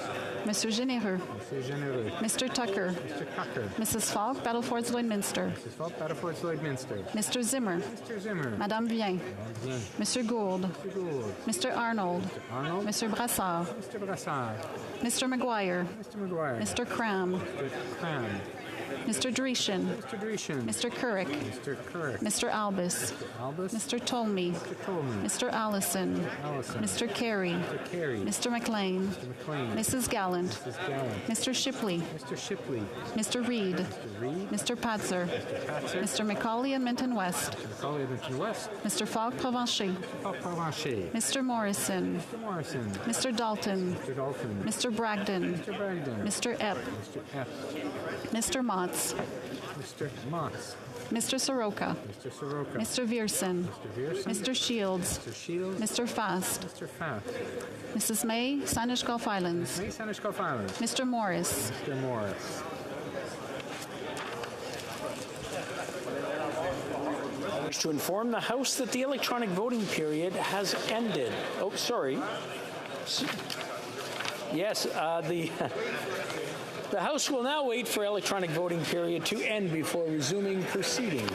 Monsieur Généreux. Mr. Généreux. Mr. Tucker. Mr. Tucker. Mrs. Falk, Battlefords Lloydminster. Mrs. Falk, Battlefords Lloydminster. Mr. Zimmer. Mr. Zimmer. Madame Vien. Madame Vien. Monsieur Gould. Mr. Gould. Mr. Arnold. Mr. Arnold. Mr. Brassard. Mr. Brassard. Mr. McGuire. Mr. McGuire. Mr. Cram. Mr. Cram. Mr. Dreeshen. Mr. Dreeshen. Mr. Currick. Mr. Currick. Mr. Albus. Mr. Albus. Mr. Tolmie. Mr. Tolman. Mr. Allison. Allison. Mr. Carey. Mr. Carey. Mr. McLean. Mr. McLean. Mrs. Gallant. Mrs. Gallant. Mr. Shipley. Mr. Shipley. Mr. Reed. Mr. Reed. Mr. Patzer. Mr. Patzer. Mr. Macaulay and Minton West. Mr. Macaulay of Minton West. Mr. Falk Provencher. Mr. Falk Provencher. Mr. Morrison. Mr. Morrison. Mr. Dalton. Mr. Dalton. Mr. Bragdon. Mr. Bragdon. Mr. Epp. Mr. F. Mr. Motts. Mr. Motts. Mr. Soroka. Mr. Soroka. Mr. Vierson. Mr. Vierson. Mr. Shields. Mr. Shields. Mr. Fast. Mr. Fast. Mrs. May, Sanish Gulf Islands. May, Sanish Gulf Islands. Mr. Morris. Mr. Morris. I wish to inform the House that the electronic voting period has ended. Oh, sorry. Yes, the House will now wait for electronic voting period to end before resuming proceedings.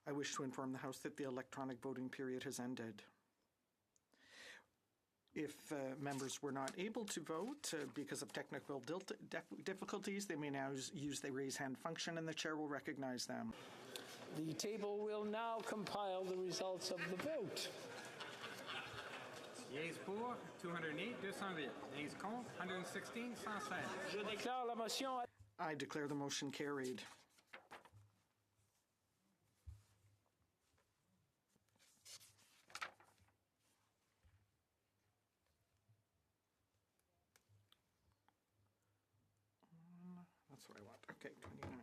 I wish to inform the House that the electronic voting period has ended. If members were not able to vote because of technical difficulties, they may now use the raise hand function and the chair will recognize them. The table will now compile the results of the vote. Yeas pour, 208, 208. Yeas contre, 116, 116. Je déclare la motion. I declare the motion carried. That's what I want. Okay, 29 minutes.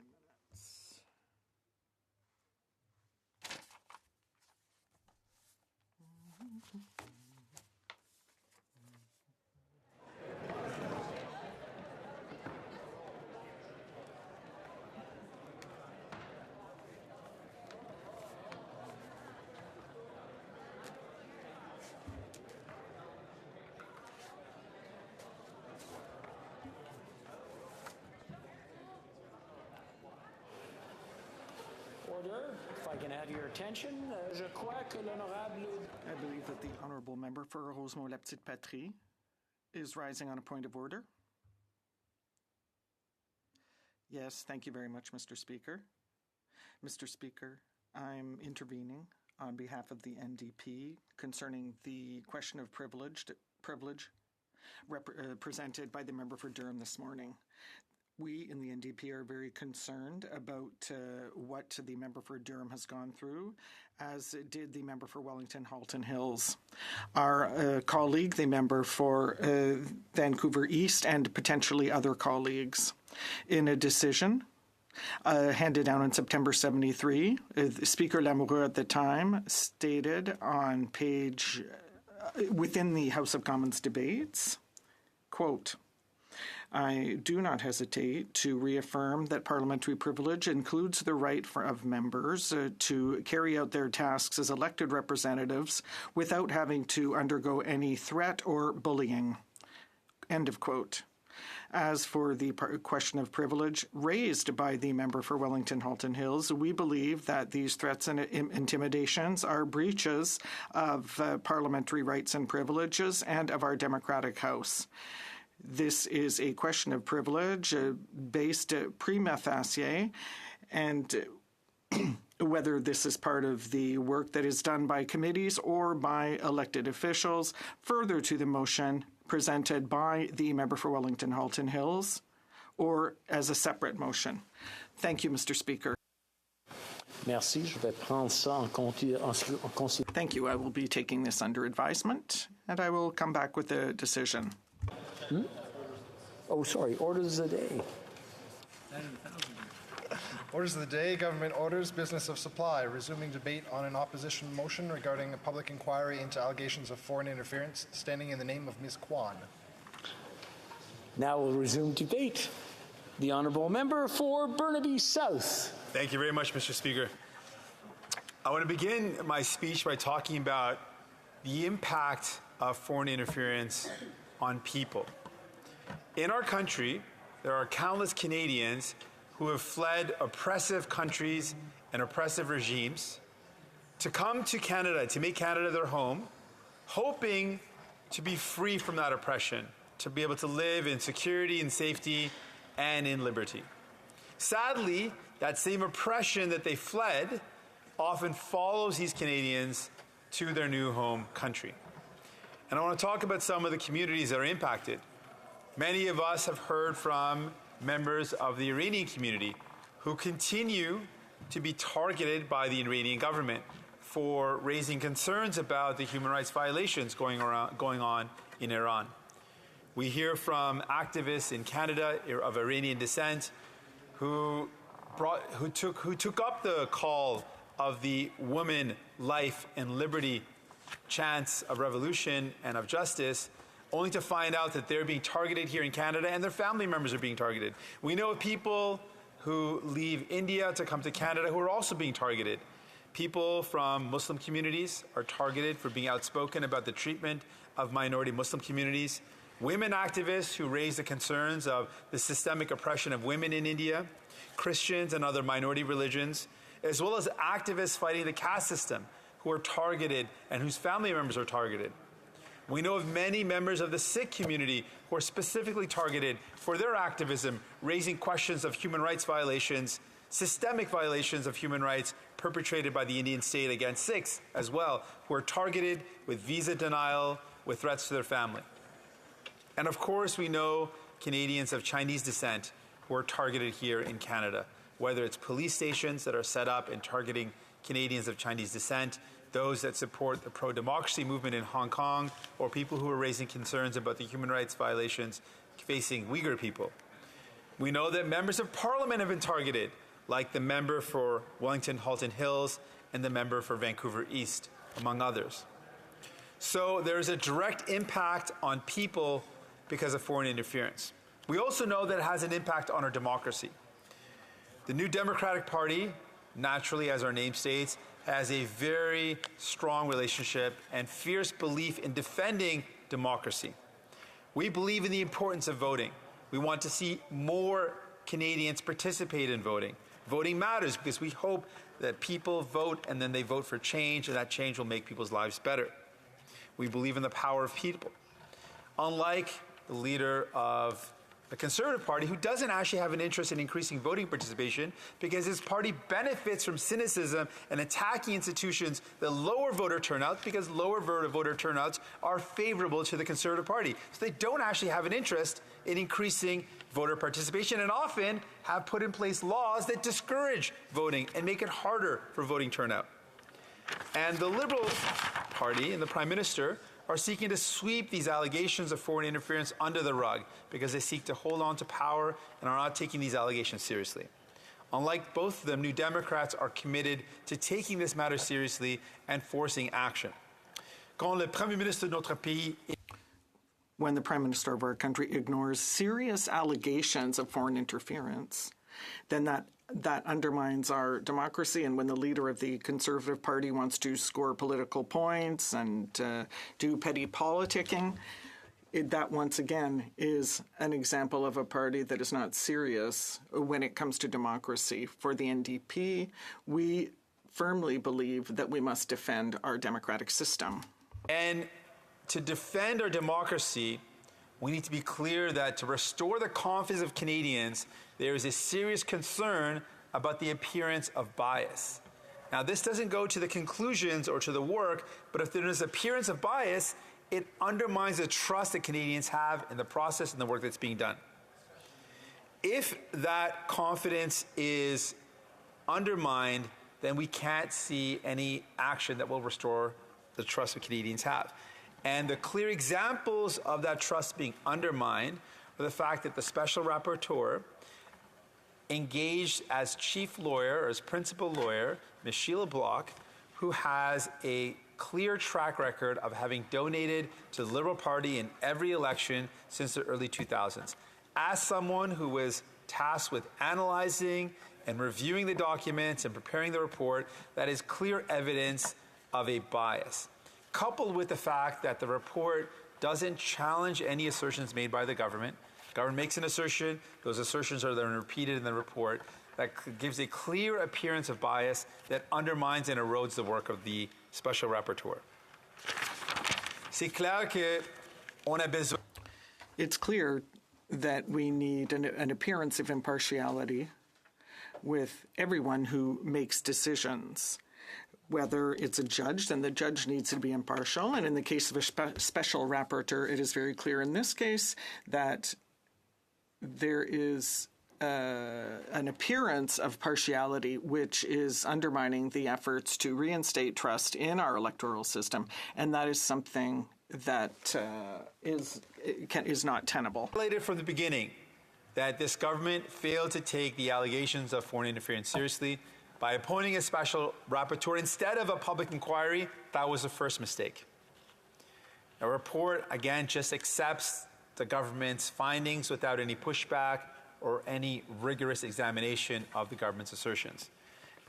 Order. If I can have your attention, je crois que l'honorable. I believe that the honourable member for Rosemont-la-Petite-Patrie is rising on a point of order. Yes, thank you very much, Mr. Speaker. Mr. Speaker, I'm intervening on behalf of the NDP concerning the question of privilege presented by the member for Durham this morning. We in the NDP are very concerned about what the member for Durham has gone through, as did the member for Wellington Halton Hills. Our colleague, the member for Vancouver East, and potentially other colleagues. In a decision handed down in September 73, Speaker Lamoureux at the time stated on page, within the House of Commons debates, quote, I do not hesitate to reaffirm that parliamentary privilege includes the right of members to carry out their tasks as elected representatives without having to undergo any threat or bullying. End of quote. As for the question of privilege raised by the member for Wellington Halton Hills, we believe that these threats and intimidations are breaches of parliamentary rights and privileges and of our democratic House. This is a question of privilege based prima facie, and whether this is part of the work that is done by committees or by elected officials, further to the motion presented by the member for Wellington Halton Hills, or as a separate motion. Thank you, Mr. Speaker. Merci. Je vais prendre ça en considération. Thank you. I will be taking this under advisement, and I will come back with a decision. Oh, sorry. Orders of the day. Orders of the day, government orders, business of supply, resuming debate on an opposition motion regarding a public inquiry into allegations of foreign interference, standing in the name of Ms. Kwan. Now we'll resume debate. The honourable member for Burnaby South. Thank you very much, Mr. Speaker. I want to begin my speech by talking about the impact of foreign interference on people. In our country, there are countless Canadians who have fled oppressive countries and oppressive regimes to come to Canada, to make Canada their home, hoping to be free from that oppression, to be able to live in security and safety and in liberty. Sadly, that same oppression that they fled often follows these Canadians to their new home country. And I want to talk about some of the communities that are impacted. Many of us have heard from members of the Iranian community who continue to be targeted by the Iranian government for raising concerns about the human rights violations going on in Iran. We hear from activists in Canada of Iranian descent who took up the call of the woman, life, and liberty chants of revolution and of justice, only to find out that they're being targeted here in Canada and their family members are being targeted. We know people who leave India to come to Canada who are also being targeted. People from Muslim communities are targeted for being outspoken about the treatment of minority Muslim communities. women activists who raise the concerns of the systemic oppression of women in India, Christians and other minority religions, as well as activists fighting the caste system who are targeted and whose family members are targeted. We know of many members of the Sikh community who are specifically targeted for their activism, raising questions of human rights violations, systemic violations of human rights perpetrated by the Indian state against Sikhs as well, who are targeted with visa denial, with threats to their family. And of course, we know Canadians of Chinese descent who are targeted here in Canada, whether it's police stations that are set up and targeting Canadians of Chinese descent, those that support the pro-democracy movement in Hong Kong, or people who are raising concerns about the human rights violations facing Uyghur people. We know that members of parliament have been targeted, like the member for Wellington Halton Hills and the member for Vancouver East, among others. So there is a direct impact on people because of foreign interference. We also know that it has an impact on our democracy. The New Democratic Party, naturally, as our name states, has a very strong relationship and fierce belief in defending democracy. We believe in the importance of voting. We want to see more Canadians participate in voting. Voting matters because we hope that people vote and then they vote for change, and that change will make people's lives better. We believe in the power of people. Unlike the leader of the Conservative Party, who doesn't actually have an interest in increasing voting participation because his party benefits from cynicism and attacking institutions that lower voter turnout, because lower voter turnouts are favorable to the Conservative Party. So they don't actually have an interest in increasing voter participation, and often have put in place laws that discourage voting and make it harder for voting turnout. And the Liberal Party and the Prime Minister are seeking to sweep these allegations of foreign interference under the rug because they seek to hold on to power and are not taking these allegations seriously. Unlike both of them, New Democrats are committed to taking this matter seriously and forcing action. Quand le Premier ministre de notre pays when the Prime Minister of our country ignores serious allegations of foreign interference, then that undermines our democracy. And when the leader of the Conservative Party wants to score political points and do petty politicking, that once again is an example of a party that is not serious when it comes to democracy. For the NDP, we firmly believe that we must defend our democratic system. And to defend our democracy, we need to be clear that to restore the confidence of Canadians, there is a serious concern about the appearance of bias. Now, this doesn't go to the conclusions or to the work, but if there is appearance of bias, it undermines the trust that Canadians have in the process and the work that's being done. If that confidence is undermined, then we can't see any action that will restore the trust that Canadians have. And the clear examples of that trust being undermined are the fact that the special rapporteur engaged as chief lawyer or as principal lawyer, Ms. Sheila Block, who has a clear track record of having donated to the Liberal Party in every election since the early 2000s. As someone who was tasked with analyzing and reviewing the documents and preparing the report, that is clear evidence of a bias. Coupled with the fact that the report doesn't challenge any assertions made by the government. The government makes an assertion, those assertions are then repeated in the report. That gives a clear appearance of bias that undermines and erodes the work of the special rapporteur. It's clear that we need an appearance of impartiality with everyone who makes decisions. Whether it's a judge, then the judge needs to be impartial. And in the case of a special rapporteur, it is very clear in this case that there is an appearance of partiality which is undermining the efforts to reinstate trust in our electoral system. And that is something that is not tenable. Related from the beginning that this government failed to take the allegations of foreign interference seriously. By appointing a special rapporteur instead of a public inquiry, that was the first mistake. A report, again, just accepts the government's findings without any pushback or any rigorous examination of the government's assertions.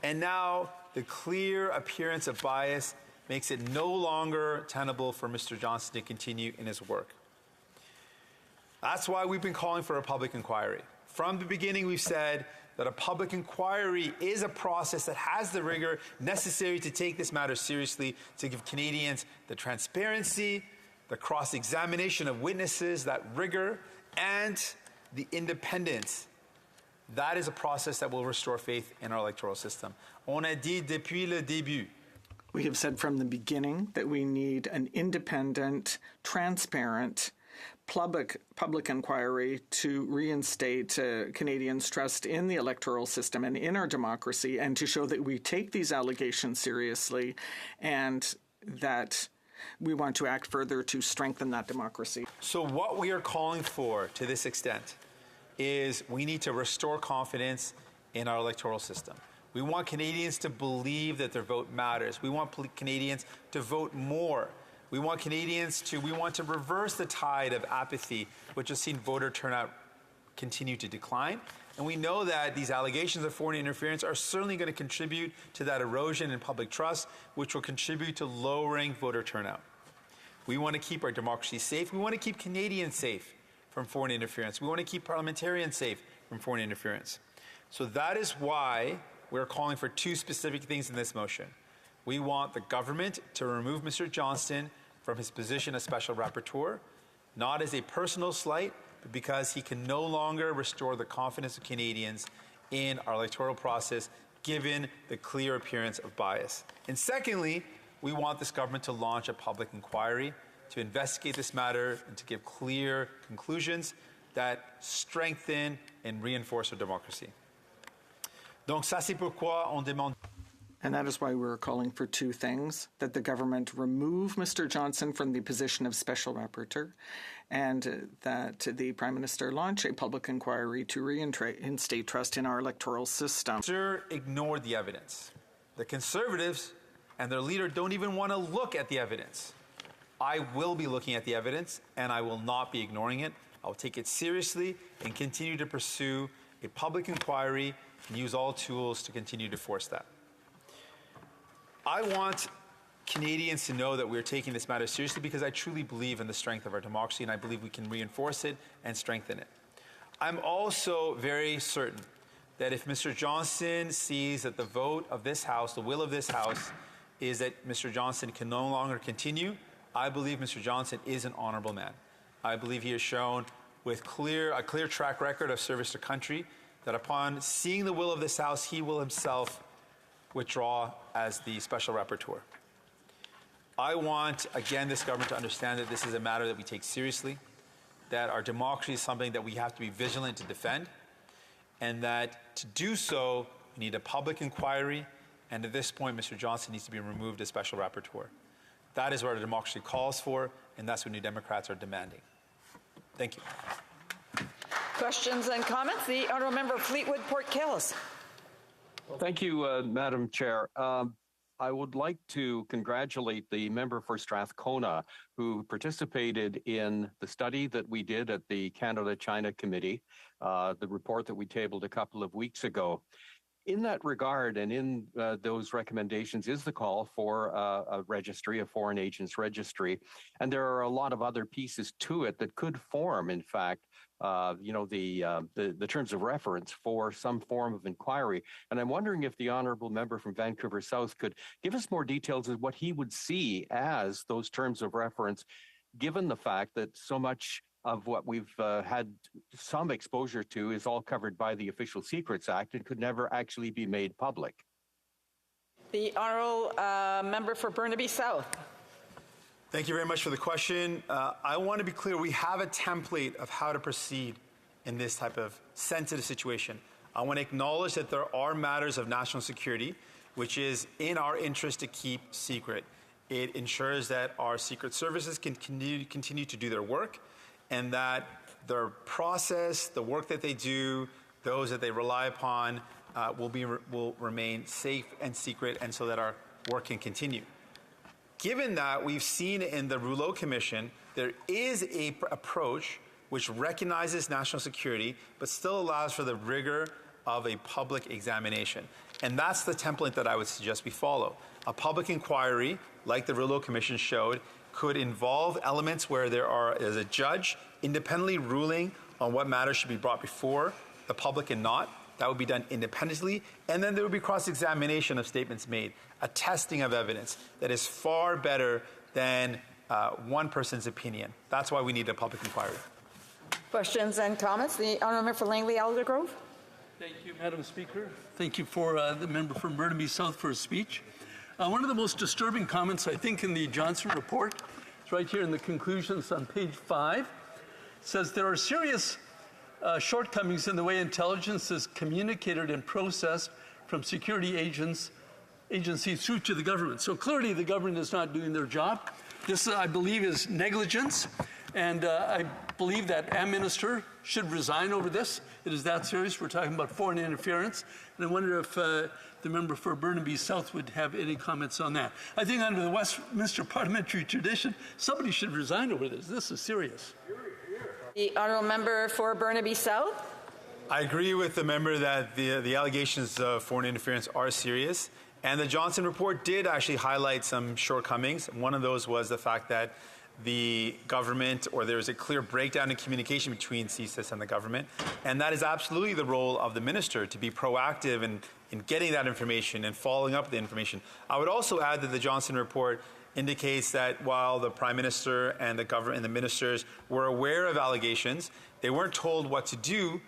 And now the clear appearance of bias makes it no longer tenable for Mr. Johnson to continue in his work. That's why we've been calling for a public inquiry. From the beginning, we've said that a public inquiry is a process that has the rigor necessary to take this matter seriously, to give Canadians the transparency, the cross-examination of witnesses, that rigor, and the independence. That is a process that will restore faith in our electoral system. On a dit depuis le début. We have said from the beginning that we need an independent, transparent, public inquiry to reinstate Canadians' trust in the electoral system and in our democracy, and to show that we take these allegations seriously and that we want to act further to strengthen that democracy. So what we are calling for to this extent is we need to restore confidence in our electoral system. We want Canadians to believe that their vote matters. We want Canadians to vote more. We want to reverse the tide of apathy, which has seen voter turnout continue to decline. And we know that these allegations of foreign interference are certainly going to contribute to that erosion in public trust, which will contribute to lowering voter turnout. We want to keep our democracy safe. We want to keep Canadians safe from foreign interference. We want to keep parliamentarians safe from foreign interference. So that is why we're calling for two specific things in this motion. We want the government to remove Mr. Johnston from his position as Special Rapporteur, not as a personal slight, but because he can no longer restore the confidence of Canadians in our electoral process, given the clear appearance of bias. And secondly, we want this government to launch a public inquiry to investigate this matter and to give clear conclusions that strengthen and reinforce our democracy. Donc ça c'est pourquoi on demande. And that is why we're calling for two things: that the government remove Mr. Johnson from the position of Special Rapporteur, and that the Prime Minister launch a public inquiry to reinstate trust in our electoral system. Sir, ignored the evidence. The Conservatives and their leader don't even want to look at the evidence. I will be looking at the evidence, and I will not be ignoring it. I will take it seriously and continue to pursue a public inquiry and use all tools to continue to force that. I want Canadians to know that we're taking this matter seriously because I truly believe in the strength of our democracy, and I believe we can reinforce it and strengthen it. I'm also very certain that if Mr. Johnston sees that the vote of this House, the will of this House, is that Mr. Johnston can no longer continue, I believe Mr. Johnston is an honorable man. I believe he has shown with a clear track record of service to country that upon seeing the will of this House, he will himself withdraw as the Special Rapporteur. I want, again, this government to understand that this is a matter that we take seriously, that our democracy is something that we have to be vigilant to defend, and that to do so, we need a public inquiry, and at this point, Mr. Johnston needs to be removed as Special Rapporteur. That is what our democracy calls for, and that's what New Democrats are demanding. Thank you. Questions and comments? The Honourable Member Fleetwood Port Kellis. Thank you, Madam Chair. I would like to congratulate the member for Strathcona who participated in the study that we did at the Canada-China Committee, the report that we tabled a couple of weeks ago. In that regard, and in those recommendations, is the call for a registry, a foreign agents registry. And there are a lot of other pieces to it that could form, in fact, the terms of reference for some form of inquiry. And I'm wondering if the honourable member from Vancouver South could give us more details of what he would see as those terms of reference, given the fact that so much of what we've had some exposure to is all covered by the Official Secrets Act and could never actually be made public. The Honourable Member for Burnaby South. Thank you very much for the question. I want to be clear, we have a template of how to proceed in this type of sensitive situation. I want to acknowledge that there are matters of national security, which is in our interest to keep secret. It ensures that our secret services can continue to do their work, and that their process, the work that they do, those that they rely upon, will remain safe and secret, and so that our work can continue. Given that we've seen in the Rouleau Commission, there is an approach which recognizes national security, but still allows for the rigor of a public examination. And that's the template that I would suggest we follow. A public inquiry, like the Rouleau Commission showed, could involve elements where there is a judge independently ruling on what matters should be brought before the public and not. That would be done independently. And then there would be cross-examination of statements made, a testing of evidence that is far better than one person's opinion. That's why we need a public inquiry. Questions and comments? The Honourable Member for Langley Aldergrove. Thank you, Madam Speaker. Thank you for the member from Burnaby South for his speech. One of the most disturbing comments, I think, in the Johnson report, it's right here in the conclusions on page 5, says there are serious shortcomings in the way intelligence is communicated and processed from security agencies through to the government. So clearly the government is not doing their job. This, I believe, is negligence, and I believe that a minister should resign over this. It is that serious. We're talking about foreign interference, and I wonder if the member for Burnaby South would have any comments on that. I think under the Westminster parliamentary tradition, somebody should resign over this. This is serious. The Honourable Member for Burnaby South. I agree with the member that the allegations of foreign interference are serious. And the Johnson report did actually highlight some shortcomings. One of those was the fact that the government, or there was a clear breakdown in communication between CSIS and the government. And that is absolutely the role of the minister, to be proactive in getting that information and following up the information. I would also add that the Johnson report indicates that while the Prime Minister and the government and the ministers were aware of allegations, they weren't told what to do,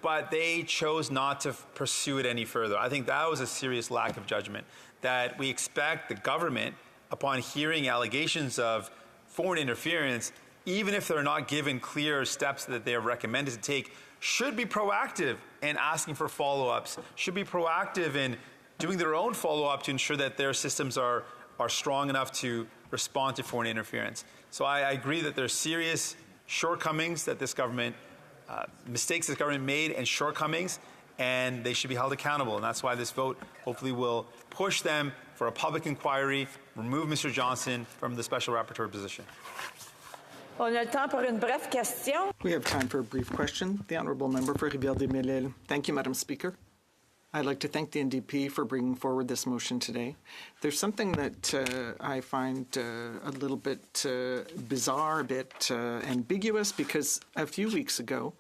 but they chose not to pursue it any further. I think that was a serious lack of judgment, that we expect the government, upon hearing allegations of foreign interference, even if they're not given clear steps that they are recommended to take, should be proactive in asking for follow-ups, should be proactive in doing their own follow-up to ensure that their systems are strong enough to respond to foreign interference. So I agree that there's serious shortcomings that this government, mistakes this government made and shortcomings, and they should be held accountable. And that's why this vote hopefully will push them for a public inquiry, remove Mr. Johnson from the special rapporteur position. On a le temps pour une brève question. We have time for a brief question. The Honourable Member for Rivière-des-Mille-Îles. Thank you, Madam Speaker. I'd like to thank the NDP for bringing forward this motion today. There's something that I find a little bit bizarre, a bit ambiguous, because a few weeks ago,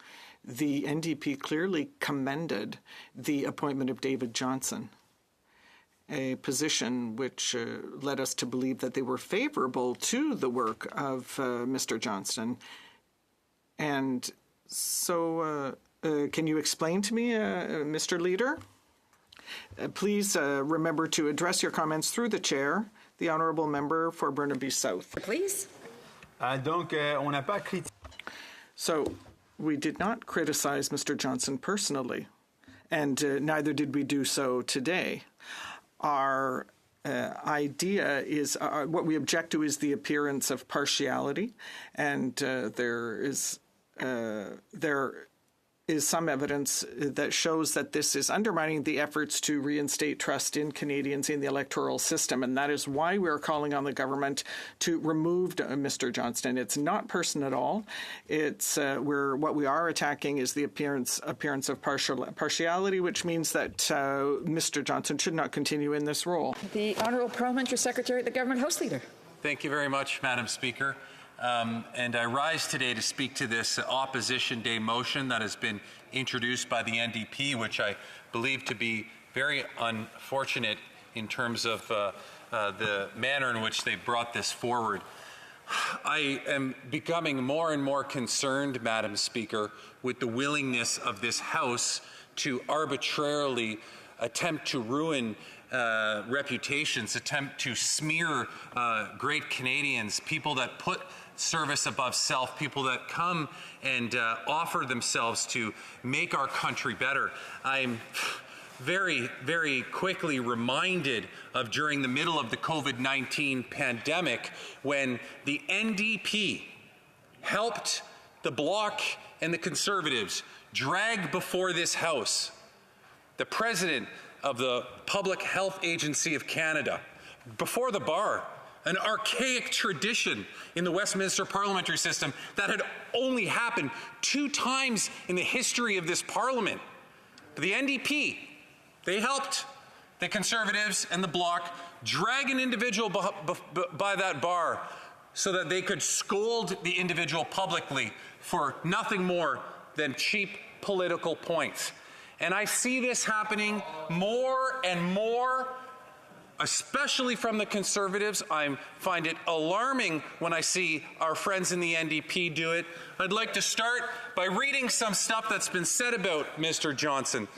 the NDP clearly commended the appointment of David Johnston, a position which led us to believe that they were favorable to the work of Mr. Johnston. And so can you explain to me, Mr. Leader? Please remember to address your comments through the chair, the Honourable Member for Burnaby South. Please. So we did not criticize Mr. Johnston personally, and neither did we do so today. Our idea is, what we object to is the appearance of partiality, and there is some evidence that shows that this is undermining the efforts to reinstate trust in Canadians in the electoral system, and that is why we're calling on the government to remove Mr. Johnston. It's not personal at all. It's what we are attacking is the appearance of partiality, which means that Mr. Johnston should not continue in this role. The Honourable Parliamentary Secretary, the Government House Leader. Thank you very much, Madam Speaker. And I rise today to speak to this Opposition Day motion that has been introduced by the NDP, which I believe to be very unfortunate in terms of the manner in which they brought this forward. I am becoming more and more concerned, Madam Speaker, with the willingness of this House to arbitrarily attempt to ruin reputations, attempt to smear great Canadians, people that put service above self, people that come and offer themselves to make our country better. I'm very, very quickly reminded of during the middle of the COVID-19 pandemic when the NDP helped the Bloc and the Conservatives drag before this House the President of the Public Health Agency of Canada before the bar, an archaic tradition in the Westminster parliamentary system that had only happened 2 times in the history of this Parliament. But the NDP, they helped the Conservatives and the Bloc drag an individual by that bar so that they could scold the individual publicly for nothing more than cheap political points. And I see this happening more and more, especially from the Conservatives. I find it alarming when I see our friends in the NDP do it. I'd like to start by reading some stuff that's been said about Mr. Johnson.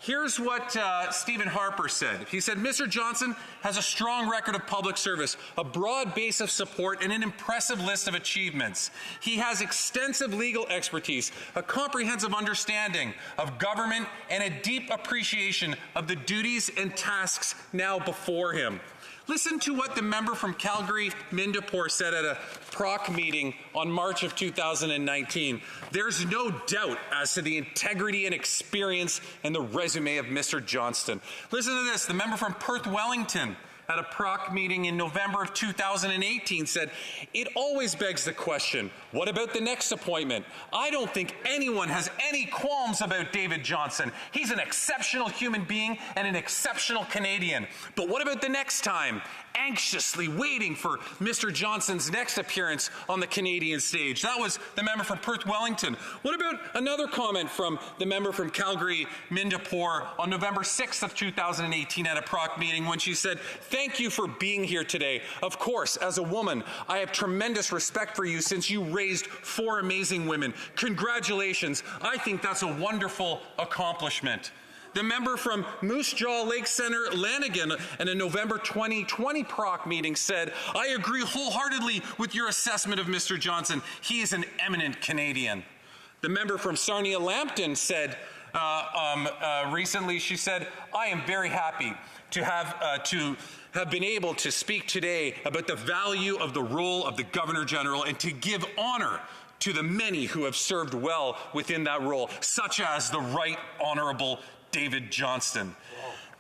Here's what Stephen Harper said. He said, Mr. Johnson has a strong record of public service, a broad base of support, and an impressive list of achievements. He has extensive legal expertise, a comprehensive understanding of government, and a deep appreciation of the duties and tasks now before him. Listen to what the member from Calgary, Mindapore, said at a PROC meeting on March of 2019. There's no doubt as to the integrity and experience and the resume of Mr. Johnston. Listen to this. The member from Perth Wellington at a PROC meeting in November of 2018 said, it always begs the question, what about the next appointment? I don't think anyone has any qualms about David Johnston. He's an exceptional human being and an exceptional Canadian. But what about the next time? Anxiously waiting for Mr. Johnston's next appearance on the Canadian stage. That was the member from Perth Wellington. What about another comment from the member from Calgary, Mindapore, on November 6th of 2018 at a PROC meeting when she said, thank you for being here today. Of course, as a woman, I have tremendous respect for you since you raised 4 amazing women. Congratulations. I think that's a wonderful accomplishment. The member from Moose Jaw Lake Center, Lanigan, in a November 2020 PROC meeting said, I agree wholeheartedly with your assessment of Mr. Johnson. He is an eminent Canadian. The member from Sarnia-Lambton said, recently, she said, I am very happy to have been able to speak today about the value of the role of the Governor-General and to give honor to the many who have served well within that role, such as the Right Honourable David Johnston.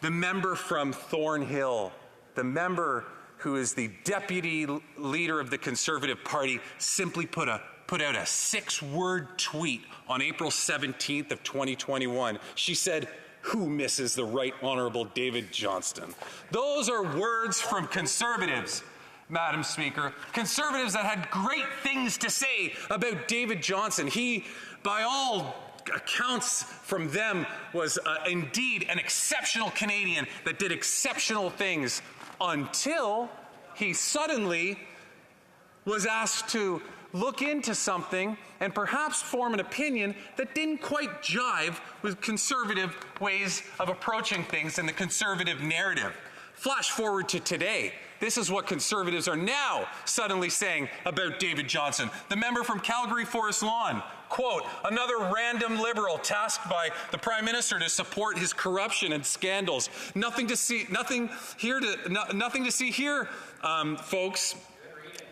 The member from Thornhill, the member who is the deputy leader of the Conservative Party, simply put out a 6-word tweet on April 17th of 2021. She said, who misses the Right Honourable David Johnston? Those are words from Conservatives, Madam Speaker. Conservatives that had great things to say about David Johnston. He, by all accounts from them, was indeed an exceptional Canadian that did exceptional things until he suddenly was asked to look into something and perhaps form an opinion that didn't quite jive with conservative ways of approaching things in the conservative narrative. Flash forward to today. This is what Conservatives are now suddenly saying about David Johnston. The member from Calgary Forest Lawn, quote, another random Liberal tasked by the Prime Minister to support his corruption and scandals. Nothing to see here, folks.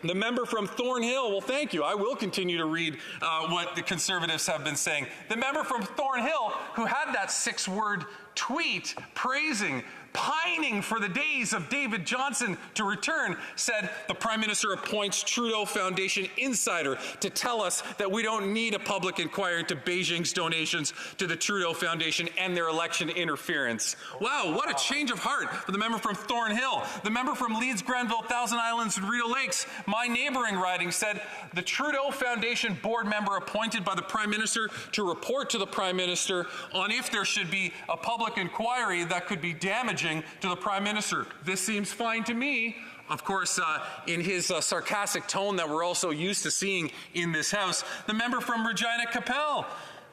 The member from Thornhill, well, thank you. I will continue to read what the Conservatives have been saying. The member from Thornhill, who had that 6-word tweet praising, pining for the days of David Johnston to return, said the Prime Minister appoints Trudeau Foundation insider to tell us that we don't need a public inquiry into Beijing's donations to the Trudeau Foundation and their election interference. Wow, what a change of heart for the member from Thornhill. The member from Leeds, Grenville, Thousand Islands, and Rideau Lakes, my neighboring riding, said the Trudeau Foundation board member appointed by the Prime Minister to report to the Prime Minister on if there should be a public inquiry that could be damaging to the Prime Minister. This seems fine to me. Of course, in his sarcastic tone that we're also used to seeing in this House, the member from Regina Capel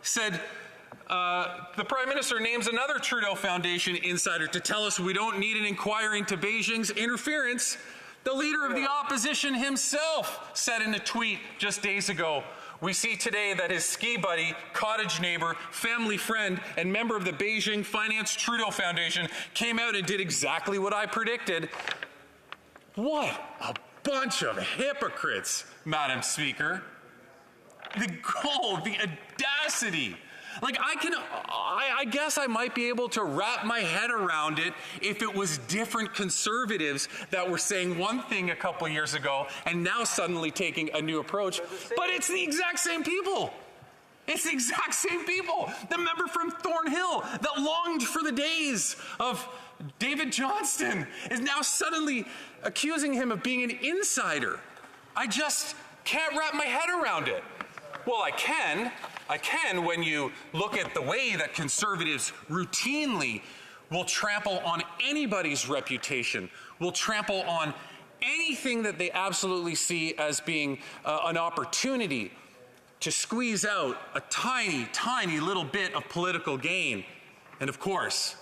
said, the Prime Minister names another Trudeau Foundation insider to tell us we don't need an inquiry into Beijing's interference. The Leader of the Opposition himself said in a tweet just days ago, we see today that his ski buddy, cottage neighbor, family friend, and member of the Beijing Finance Trudeau Foundation came out and did exactly what I predicted. What a bunch of hypocrites, Madam Speaker. The gall, the audacity. Like, I guess I might be able to wrap my head around it if it was different Conservatives that were saying one thing a couple years ago and now suddenly taking a new approach. But it's the exact same people. It's the exact same people. The member from Thornhill that longed for the days of David Johnston is now suddenly accusing him of being an insider. I just can't wrap my head around it. Well, I can when you look at the way that conservatives routinely will trample on anybody's reputation, will trample on anything that they absolutely see as being an opportunity to squeeze out a tiny, tiny little bit of political gain. And of course,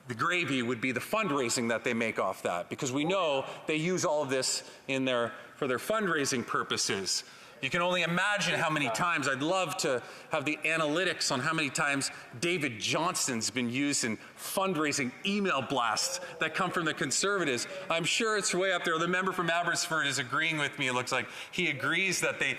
the gravy would be the fundraising that they make off that, because we know they use all of this for their fundraising purposes. You can only imagine how many times, I'd love to have the analytics on how many times David Johnston's been used in fundraising email blasts that come from the Conservatives. I'm sure it's way up there. The member from Abbotsford is agreeing with me. It looks like he agrees that they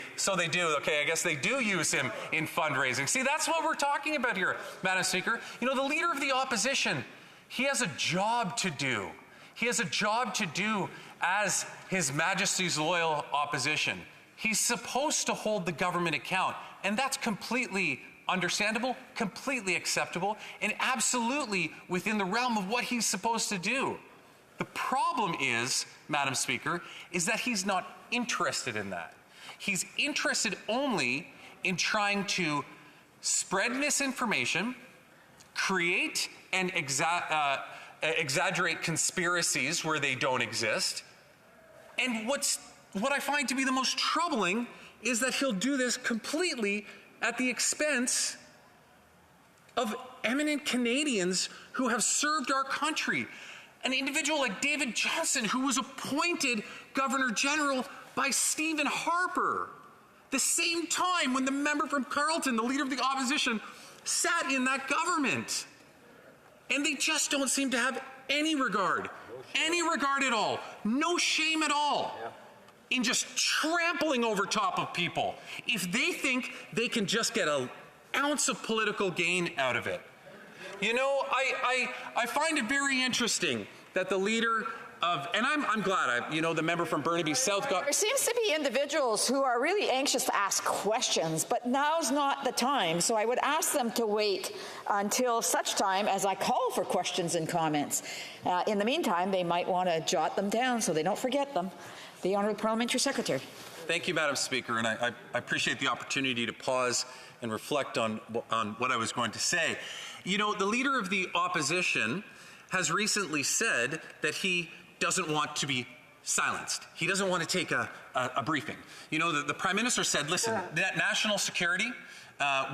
do. Okay, I guess they do use him in fundraising. See, that's what we're talking about here, Madam Speaker. You know, the Leader of the Opposition, he has a job to do. He has a job to do as His Majesty's loyal opposition. He's supposed to hold the government account, and that's completely understandable, completely acceptable, and absolutely within the realm of what he's supposed to do. The problem is, Madam Speaker, is that he's not interested in that. He's interested only in trying to spread misinformation, create and exaggerate conspiracies where they don't exist, and what I find to be the most troubling is that he'll do this completely at the expense of eminent Canadians who have served our country. An individual like David Johnston, who was appointed Governor General by Stephen Harper, the same time when the member from Carleton, the Leader of the Opposition, sat in that government. And they just don't seem to have any regard at all, no shame at all, in just trampling over top of people if they think they can just get an ounce of political gain out of it. You know, I find it very interesting that the leader of, and I'm glad, the member from Burnaby South got... There seems to be individuals who are really anxious to ask questions, but now's not the time, so I would ask them to wait until such time as I call for questions and comments. In the meantime, they might want to jot them down so they don't forget them. The Honourable Parliamentary Secretary. Thank you, Madam Speaker, and I appreciate the opportunity to pause and reflect on what I was going to say. You know, the Leader of the Opposition has recently said that he doesn't want to be silenced. He doesn't want to take a briefing. You know, the Prime Minister said, listen, that national security,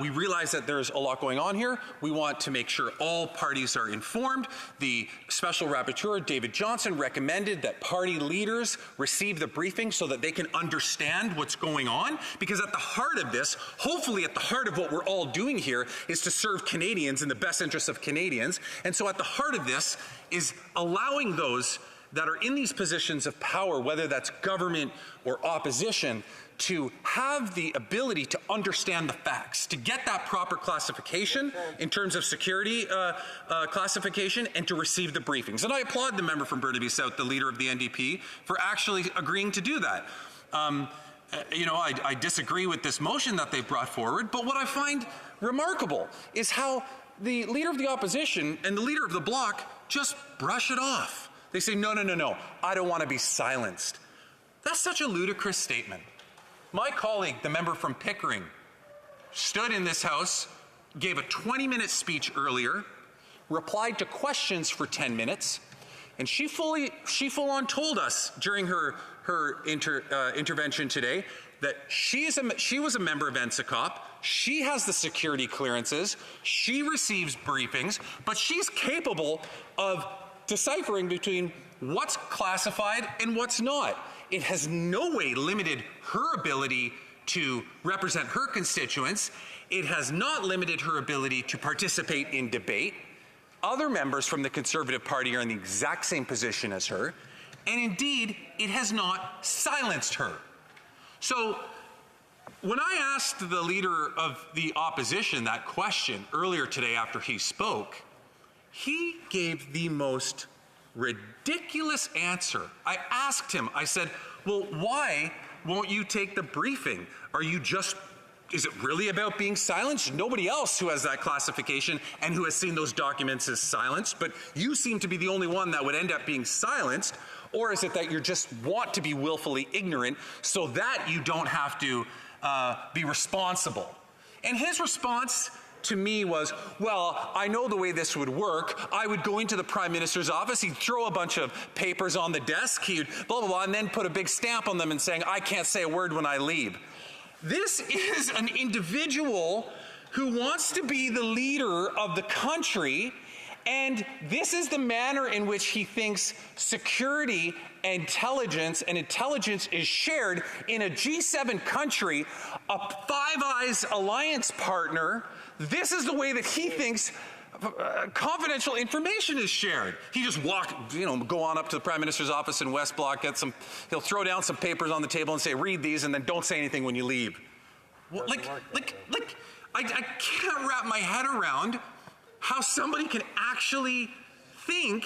we realize that there's a lot going on here. We want to make sure all parties are informed. The Special Rapporteur, David Johnston, recommended that party leaders receive the briefing so that they can understand what's going on. Because at the heart of this, hopefully at the heart of what we're all doing here, is to serve Canadians in the best interest of Canadians. And so at the heart of this is allowing those that are in these positions of power, whether that's government or opposition, to have the ability to understand the facts, to get that proper classification in terms of security classification, and to receive the briefings. And I applaud the member from Burnaby South, the leader of the NDP, for actually agreeing to do that. I disagree with this motion that they've brought forward, but what I find remarkable is how the Leader of the Opposition and the Leader of the Bloc just brush it off. They say, no, I don't want to be silenced. That's such a ludicrous statement. My colleague, the member from Pickering, stood in this House, gave a 20-minute speech earlier, replied to questions for 10 minutes, and she full-on told us during her intervention today that she was a member of NSICOP, she has the security clearances, she receives briefings, but she's capable of deciphering between what's classified and what's not. It has no way limited her ability to represent her constituents. It has not limited her ability to participate in debate. Other members from the Conservative Party are in the exact same position as her. And indeed, it has not silenced her. So when I asked the Leader of the Opposition that question earlier today after he spoke, he gave the most ridiculous answer. I asked him, I said, well, why won't you take the briefing? Is it really about being silenced? Nobody else who has that classification and who has seen those documents is silenced, but you seem to be the only one that would end up being silenced. Or is it that you just want to be willfully ignorant so that you don't have to be responsible. And his response to me was, well, I know the way this would work. I would go into the Prime Minister's office, he'd throw a bunch of papers on the desk, he'd blah, blah, blah, and then put a big stamp on them and saying, I can't say a word when I leave. This is an individual who wants to be the leader of the country, and this is the manner in which he thinks security, intelligence is shared in a G7 country, a Five Eyes alliance partner. This is the way that he thinks confidential information is shared. He just go on up to the Prime Minister's office in West Block, he'll throw down some papers on the table and say, read these, and then don't say anything when you leave. Well, I can't wrap my head around how somebody can actually think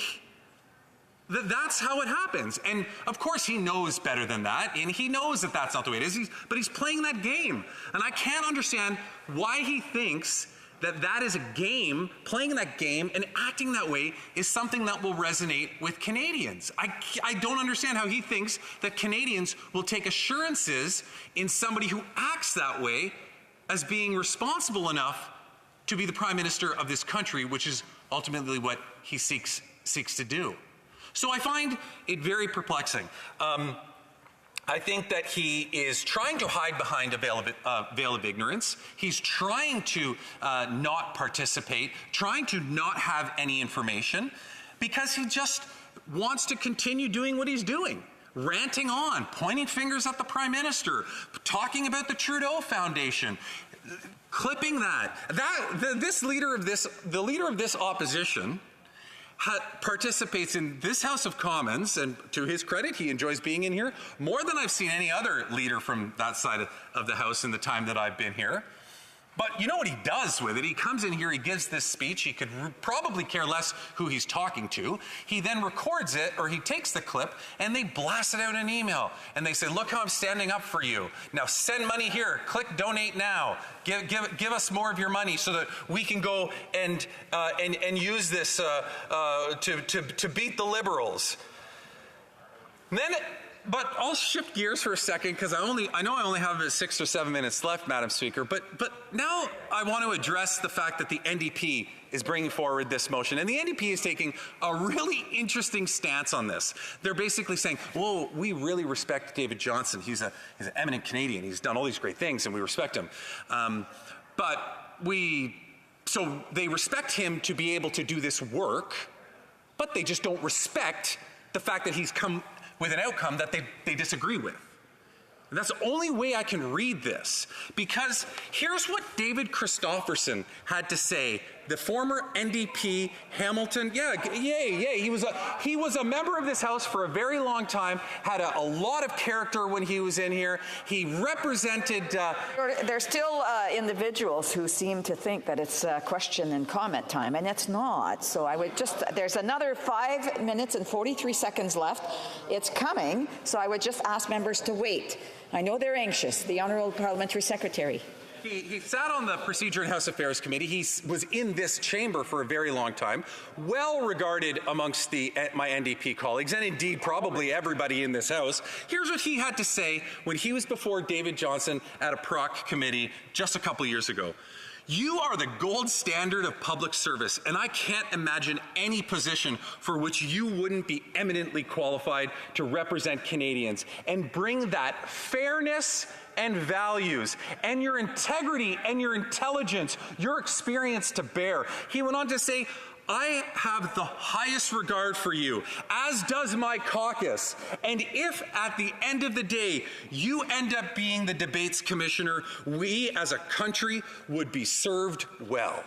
that that's how it happens. And of course he knows better than that, and he knows that that's not the way it is, but he's playing that game. And I can't understand why he thinks that that is a game, playing that game and acting that way is something that will resonate with Canadians. I don't understand how he thinks that Canadians will take assurances in somebody who acts that way as being responsible enough to be the Prime Minister of this country, which is ultimately what he seeks to do. So I find it very perplexing. I think that he is trying to hide behind a veil of ignorance. He's trying to not participate, trying to not have any information, because he just wants to continue doing what he's doing. Ranting on, pointing fingers at the Prime Minister, talking about the Trudeau Foundation, clipping the leader of this opposition participates in this House of Commons, and to his credit, he enjoys being in here more than I've seen any other leader from that side of the House in the time that I've been here. But you know what he does with it? He comes in here, he gives this speech, he could probably care less who he's talking to. He then records it, or he takes the clip, and they blast it out in an email. And they say, look how I'm standing up for you. Now send money here, click donate now. Give us more of your money so that we can go and use this to beat the Liberals. But I'll shift gears for a second, because I know I only have 6 or 7 minutes left, Madam Speaker, but now I want to address the fact that the NDP is bringing forward this motion. And the NDP is taking a really interesting stance on this. They're basically saying, whoa, we really respect David Johnston. He's an eminent Canadian. He's done all these great things, and we respect him. So they respect him to be able to do this work, but they just don't respect the fact that he's come with an outcome that they disagree with. And that's the only way I can read this, because here's what David Christopherson had to say, the former NDP Hamilton. He was a member of this House for a very long time, had a lot of character when he was in here. He represented... There's still individuals who seem to think that it's question and comment time, and it's not. So I would there's another 5 minutes and 43 seconds left. It's coming, so I would just ask members to wait. I know they're anxious. The Honourable Parliamentary Secretary. He sat on the Procedure and House Affairs Committee. He was in this chamber for a very long time, well regarded amongst my NDP colleagues, and indeed probably everybody in this House. Here's what he had to say when he was before David Johnston at a PROC committee just a couple years ago. You are the gold standard of public service, and I can't imagine any position for which you wouldn't be eminently qualified to represent Canadians and bring that fairness and values and your integrity and your intelligence, your experience to bear. He went on to say, I have the highest regard for you, as does my caucus. And if at the end of the day you end up being the debates commissioner, we as a country would be served well.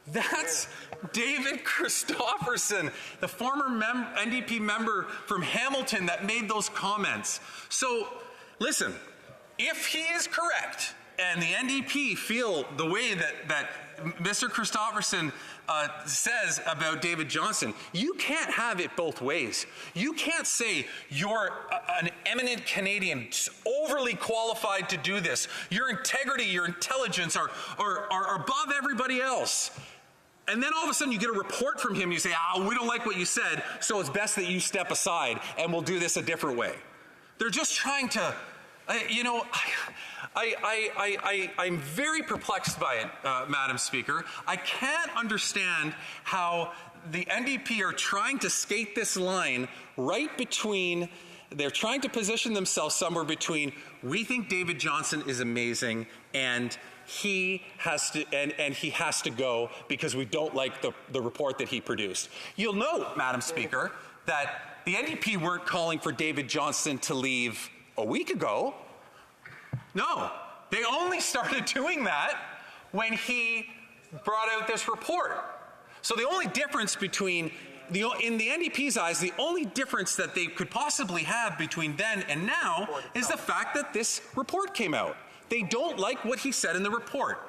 That's David Christopherson, the former NDP member from Hamilton that made those comments. So listen, if he is correct and the NDP feel the way that Mr. Christopherson says about David Johnston, you can't have it both ways. You can't say you're an eminent Canadian, overly qualified to do this. Your integrity, your intelligence are above everybody else. And then all of a sudden you get a report from him, you say, we don't like what you said, so it's best that you step aside and we'll do this a different way. They're just trying to I'm very perplexed by it, Madam Speaker. I can't understand how the NDP are trying to skate this line right between, they're trying to position themselves somewhere between, we think David Johnston is amazing and he has to go because we don't like the report that he produced. You'll note, Madam Speaker, that the NDP weren't calling for David Johnston to leave a week ago. No, they only started doing that when he brought out this report. So the only difference between, in the NDP's eyes, the only difference that they could possibly have between then and now is the fact that this report came out. They don't like what he said in the report.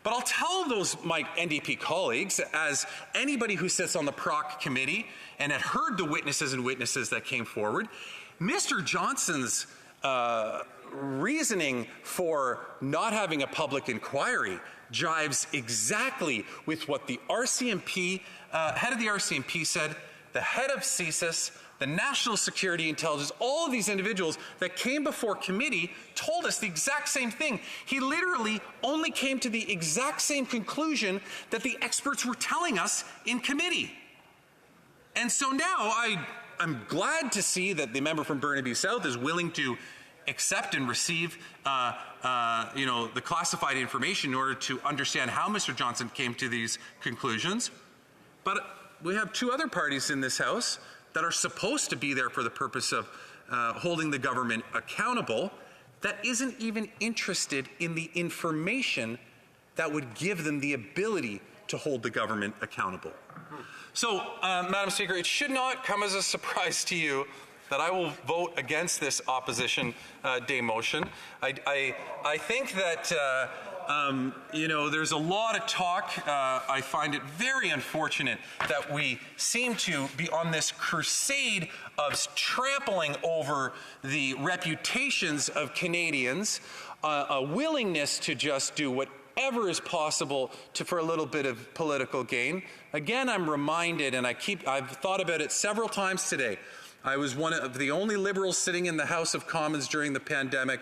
But I'll tell my NDP colleagues, as anybody who sits on the PROC committee and had heard the witnesses that came forward, Mr. Johnston's reasoning for not having a public inquiry jives exactly with what the RCMP, head of the RCMP said, the head of CSIS, the National Security Intelligence, all of these individuals that came before committee told us the exact same thing. He literally only came to the exact same conclusion that the experts were telling us in committee. And so now I'm glad to see that the member from Burnaby South is willing to accept and receive the classified information in order to understand how Mr. Johnston came to these conclusions. But we have two other parties in this House that are supposed to be there for the purpose of holding the government accountable that isn't even interested in the information that would give them the ability to hold the government accountable. So, Madam Speaker, it should not come as a surprise to you that I will vote against this opposition day motion. I think that there's a lot of talk. I find it very unfortunate that we seem to be on this crusade of trampling over the reputations of Canadians, a willingness to just do whatever is possible for a little bit of political gain. Again, I'm reminded, and I've thought about it several times today. I was one of the only Liberals sitting in the House of Commons during the pandemic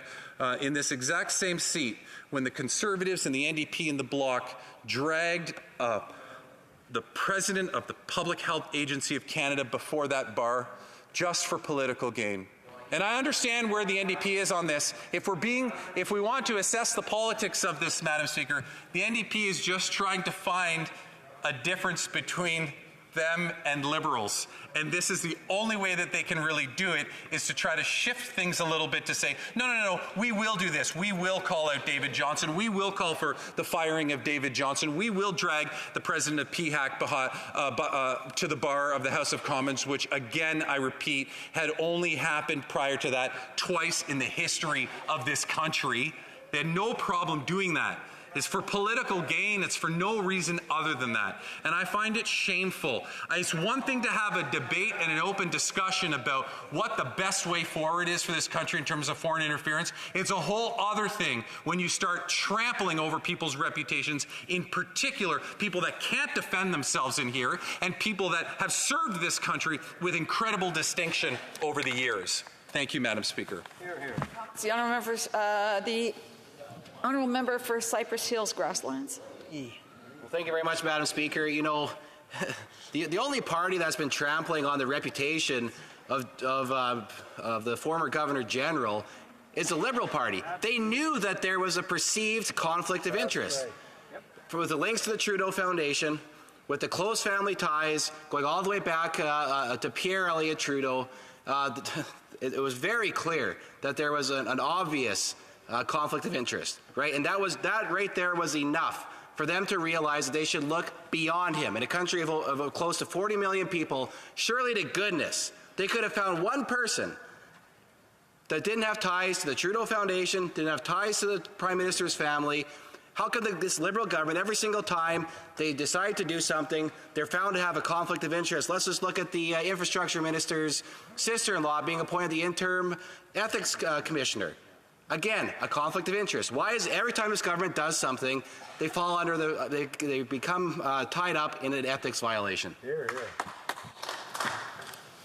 in this exact same seat when the Conservatives and the NDP and the Bloc dragged the President of the Public Health Agency of Canada before that bar just for political gain. And I understand where the NDP is on this. If we want to assess the politics of this, Madam Speaker, the NDP is just trying to find a difference between them and Liberals. And this is the only way that they can really do it, is to try to shift things a little bit to say, no, we will do this. We will call out David Johnston. We will call for the firing of David Johnston. We will drag the president of PHAC to the bar of the House of Commons, which, again, I repeat, had only happened prior to that twice in the history of this country. They had no problem doing that. It's for political gain. It's for no reason other than that. And I find it shameful. It's one thing to have a debate and an open discussion about what the best way forward is for this country in terms of foreign interference. It's a whole other thing when you start trampling over people's reputations, in particular people that can't defend themselves in here and people that have served this country with incredible distinction over the years. Thank you, Madam Speaker. Hear, hear. The honourable members, the honourable member for Cypress Hills Grasslands. Well, thank you very much, Madam Speaker. You know, the only party that's been trampling on the reputation of the former Governor General is the Liberal Party. They knew that there was a perceived conflict of interest. With the links to the Trudeau Foundation, with the close family ties going all the way back to Pierre Elliott Trudeau, it was very clear that there was an obvious conflict of interest, right? And that right there was enough for them to realize that they should look beyond him. In a country of close to 40 million people, surely to goodness, they could have found one person that didn't have ties to the Trudeau Foundation, didn't have ties to the Prime Minister's family. How could this Liberal government, every single time they decide to do something, they're found to have a conflict of interest? Let's just look at the Infrastructure Minister's sister-in-law being appointed the interim ethics commissioner. Again, a conflict of interest. Why is every time this government does something, they fall under they become tied up in an ethics violation? Here, here.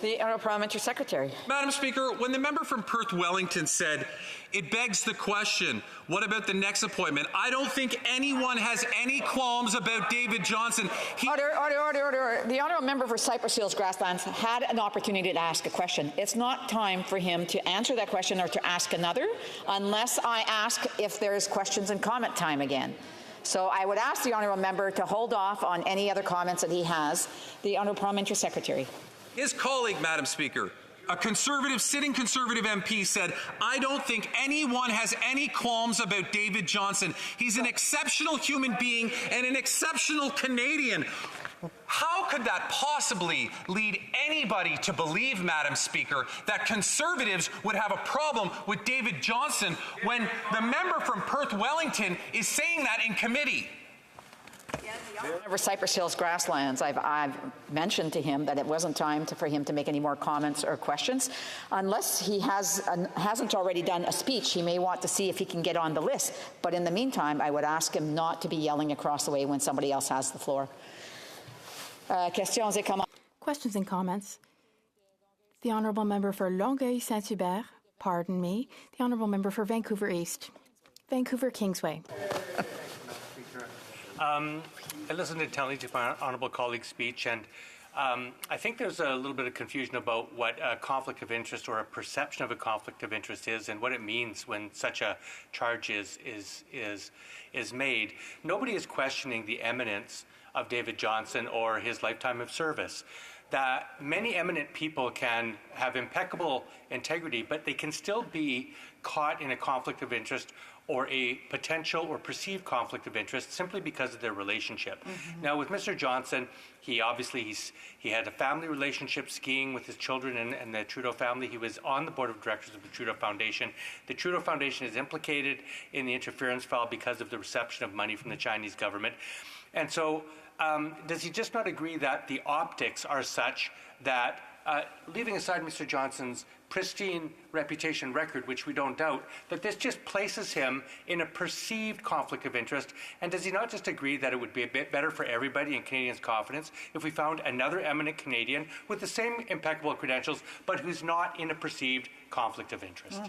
The Honourable Parliamentary Secretary. Madam Speaker, when the member from Perth Wellington said, it begs the question, what about the next appointment? I don't think anyone has any qualms about David Johnston. Order. The Honourable Member for Cypress Hills Grasslands had an opportunity to ask a question. It's not time for him to answer that question or to ask another unless I ask if there's questions and comment time again. So I would ask the Honourable Member to hold off on any other comments that he has. The Honourable Parliamentary Secretary. His colleague, Madam Speaker, a sitting Conservative MP said, I don't think anyone has any qualms about David Johnston. He's an exceptional human being and an exceptional Canadian. How could that possibly lead anybody to believe, Madam Speaker, that Conservatives would have a problem with David Johnston when the member from Perth Wellington is saying that in committee? Over Cypress Hills Grasslands, I've mentioned to him that it wasn't time for him to make any more comments or questions. Unless he hasn't already done a speech, he may want to see if he can get on the list. But in the meantime, I would ask him not to be yelling across the way when somebody else has the floor. Questions et comments. Questions and comments. The Honourable Member for Longueuil-Saint-Hubert, pardon me. The Honourable Member for Vancouver East. Vancouver Kingsway. I listened intently to my honourable colleague's speech, and I think there's a little bit of confusion about what a conflict of interest or a perception of a conflict of interest is and what it means when such a charge is made. Nobody is questioning the eminence of David Johnston or his lifetime of service. That many eminent people can have impeccable integrity, but they can still be caught in a conflict of interest or a potential or perceived conflict of interest simply because of their relationship. Mm-hmm. Now, with Mr. Johnston, he obviously he had a family relationship skiing with his children and the Trudeau family. He was on the board of directors of the Trudeau Foundation. The Trudeau Foundation is implicated in the interference file because of the reception of money from the Chinese government. And so, does he just not agree that the optics are such that, leaving aside Mr. Johnston's pristine reputation record, which we don't doubt, that this just places him in a perceived conflict of interest? And does he not just agree that it would be a bit better for everybody in Canadians' confidence if we found another eminent Canadian with the same impeccable credentials, but who's not in a perceived conflict of interest?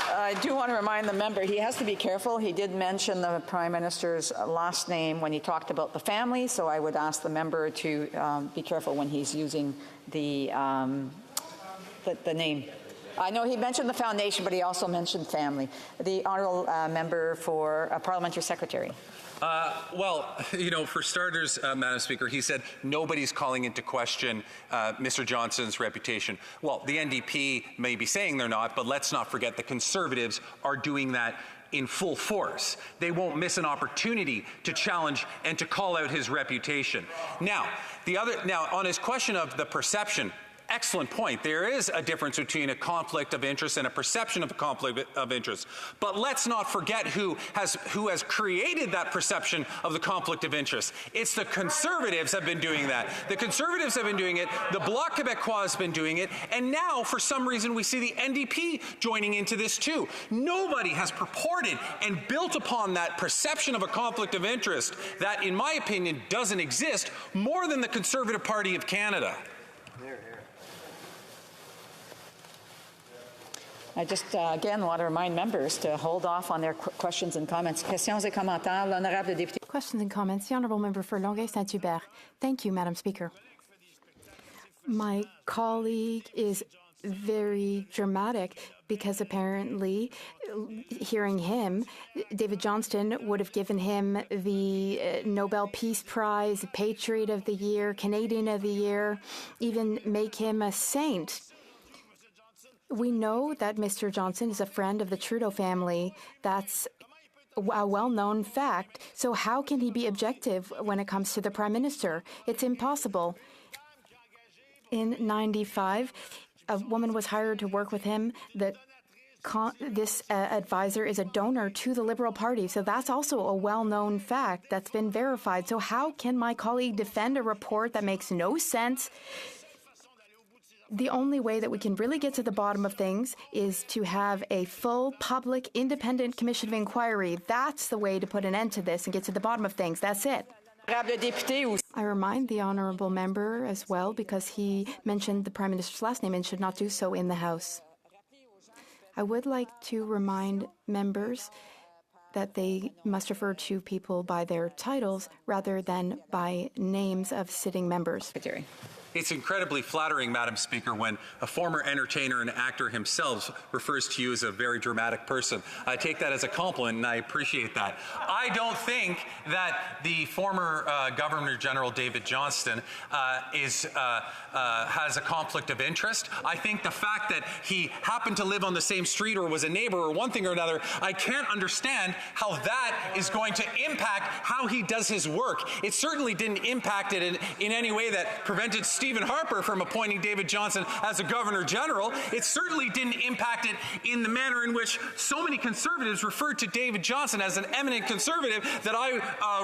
I do want to remind the member, he has to be careful. He did mention the Prime Minister's last name when he talked about the family, so I would ask the member to be careful when he's using the name. I know he mentioned the foundation, but he also mentioned family. The Honourable Member for Parliamentary Secretary. Well, for starters, Madam Speaker, he said nobody's calling into question Mr. Johnston's reputation. Well, the NDP may be saying they're not, but let's not forget the Conservatives are doing that in full force. They won't miss an opportunity to challenge and to call out his reputation. Now, on his question of the perception, excellent point. There is a difference between a conflict of interest and a perception of a conflict of interest. But let's not forget who has created that perception of the conflict of interest. It's the Conservatives have been doing that. The Conservatives have been doing it. The Bloc Québécois has been doing it. And now, for some reason, we see the NDP joining into this too. Nobody has purported and built upon that perception of a conflict of interest that, in my opinion, doesn't exist more than the Conservative Party of Canada. I just, again, want to remind members to hold off on their questions and comments. Questions et commentaires. L'honorable député. Questions and comments. The Honourable Member for Longueuil-Saint-Hubert. Thank you, Madam Speaker. My colleague is very dramatic because apparently, hearing him, David Johnston would have given him the Nobel Peace Prize, Patriot of the Year, Canadian of the Year, even make him a saint. We know that Mr. Johnston is a friend of the Trudeau family. That's a well-known fact. So how can he be objective when it comes to the Prime Minister? It's impossible. In 1995, a woman was hired to work with him. This advisor is a donor to the Liberal Party. So that's also a well-known fact that's been verified. So how can my colleague defend a report that makes no sense? The only way that we can really get to the bottom of things is to have a full, public, independent commission of inquiry. That's the way to put an end to this and get to the bottom of things. That's it. I remind the honourable member as well, because he mentioned the Prime Minister's last name and should not do so in the House. I would like to remind members that they must refer to people by their titles rather than by names of sitting members. It's incredibly flattering, Madam Speaker, when a former entertainer and actor himself refers to you as a very dramatic person. I take that as a compliment, and I appreciate that. I don't think that the former Governor General David Johnston has a conflict of interest. I think the fact that he happened to live on the same street or was a neighbor or one thing or another, I can't understand how that is going to impact how he does his work. It certainly didn't impact it in any way that prevented Stephen Harper from appointing David Johnston as a Governor General. It certainly didn't impact it in the manner in which so many Conservatives referred to David Johnston as an eminent Conservative that I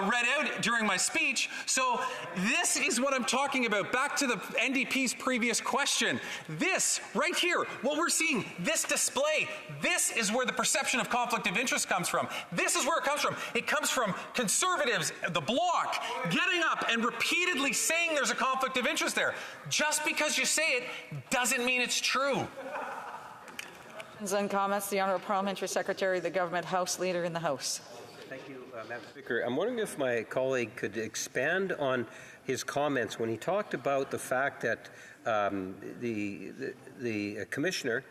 read out during my speech. So this is what I'm talking about. Back to the NDP's previous question. This right here, what we're seeing, this display, this is where the perception of conflict of interest comes from. This is where it comes from. It comes from Conservatives, the Bloc, getting up and repeatedly saying there's a conflict of interest there. Just because you say it doesn't mean it's true. Questions and comments. The Honourable Parliamentary Secretary, the Government House Leader in the House. Thank you, Madam Speaker. I'm wondering if my colleague could expand on his comments when he talked about the fact that the Commissioner,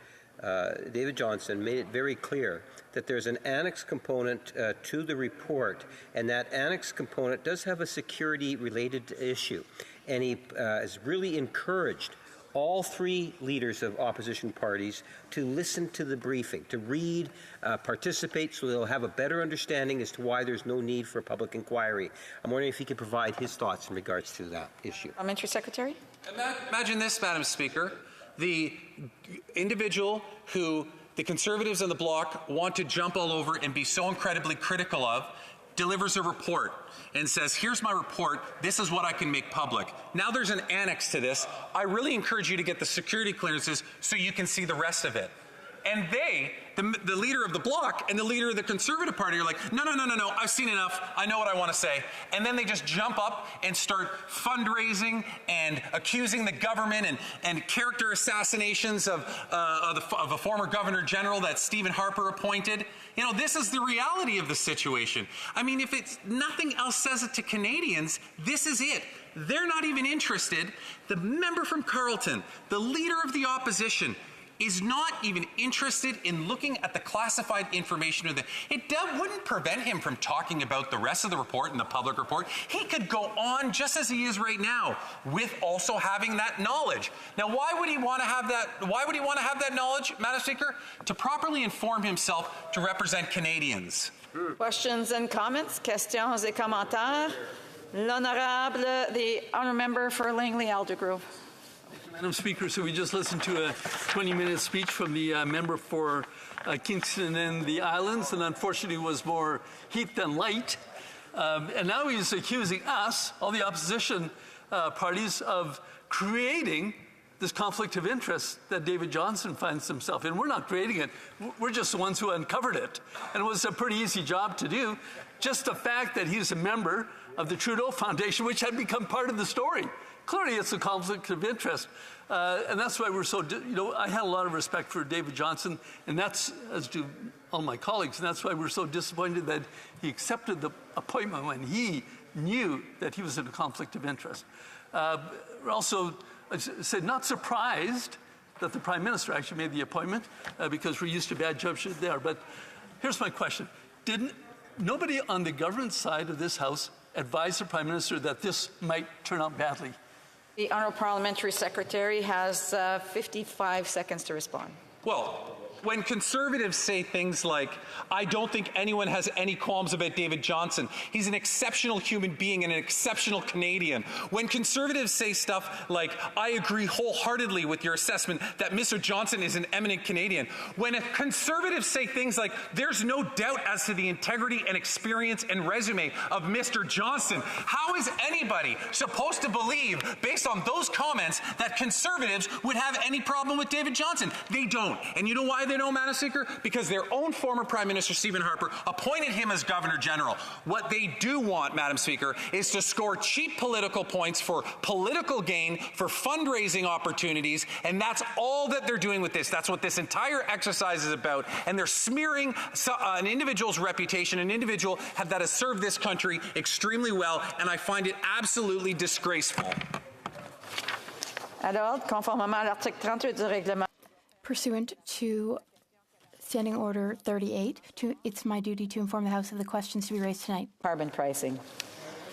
David Johnston, made it very clear that there's an annex component to the report, and that annex component does have a security-related issue. And he has really encouraged all three leaders of opposition parties to listen to the briefing, to read, participate, so they'll have a better understanding as to why there's no need for a public inquiry. I'm wondering if he could provide his thoughts in regards to that issue. Parliamentary Secretary. Imagine this, Madam Speaker. The individual who the Conservatives and the Bloc want to jump all over and be so incredibly critical of delivers a report and says, here's my report, this is what I can make public. Now there's an annex to this. I really encourage you to get the security clearances so you can see the rest of it. And they, the leader of the Bloc and the leader of the Conservative Party are like, no, I've seen enough, I know what I want to say. And then they just jump up and start fundraising and accusing the government and character assassinations of a former Governor General that Stephen Harper appointed. You know, this is the reality of the situation. I mean, if it's nothing else says it to Canadians, this is it. They're not even interested. The member from Carleton, the leader of the opposition, is not even interested in looking at the classified information. It wouldn't prevent him from talking about the rest of the report and the public report. He could go on just as he is right now with also having that knowledge. Now, why would he want to have that? Why would he want to have that knowledge, Madam Speaker? To properly inform himself to represent Canadians. Questions and comments? Questions et commentaires? L'honorable, the honourable member for Langley-Aldergrove. Madam Speaker, so we just listened to a 20-minute speech from the member for Kingston and the Islands, and unfortunately was more heat than light. And now he's accusing us, all the opposition parties, of creating this conflict of interest that David Johnston finds himself in. We're not creating it. We're just the ones who uncovered it. And it was a pretty easy job to do. Just the fact that he's a member of the Trudeau Foundation, which had become part of the story. Clearly, it's a conflict of interest. And that's why we're so, I had a lot of respect for David Johnston, and that's, as do all my colleagues, and that's why we're so disappointed that he accepted the appointment when he knew that he was in a conflict of interest. We're also, I said, not surprised that the Prime Minister actually made the appointment, because we're used to bad judgment there. But here's my question. Didn't nobody on the government side of this House advise the Prime Minister that this might turn out badly? The Honourable Parliamentary Secretary has 55 seconds to respond. Well, when Conservatives say things like, I don't think anyone has any qualms about David Johnston, he's an exceptional human being and an exceptional Canadian. When Conservatives say stuff like, I agree wholeheartedly with your assessment that Mr. Johnston is an eminent Canadian. When Conservatives say things like, there's no doubt as to the integrity and experience and resume of Mr. Johnston, how is anybody supposed to believe, based on those comments, that Conservatives would have any problem with David Johnston? They don't. And you know why they know, Madam Speaker? Because their own former Prime Minister, Stephen Harper, appointed him as Governor General. What they do want, Madam Speaker, is to score cheap political points for political gain, for fundraising opportunities, and that's all that they're doing with this. That's what this entire exercise is about, and they're smearing an individual's reputation, an individual that has served this country extremely well, and I find it absolutely disgraceful. Alors, conformément à l'article 38 du règlement. Pursuant to Standing Order 38, it's my duty to inform the House of the questions to be raised tonight. Carbon pricing.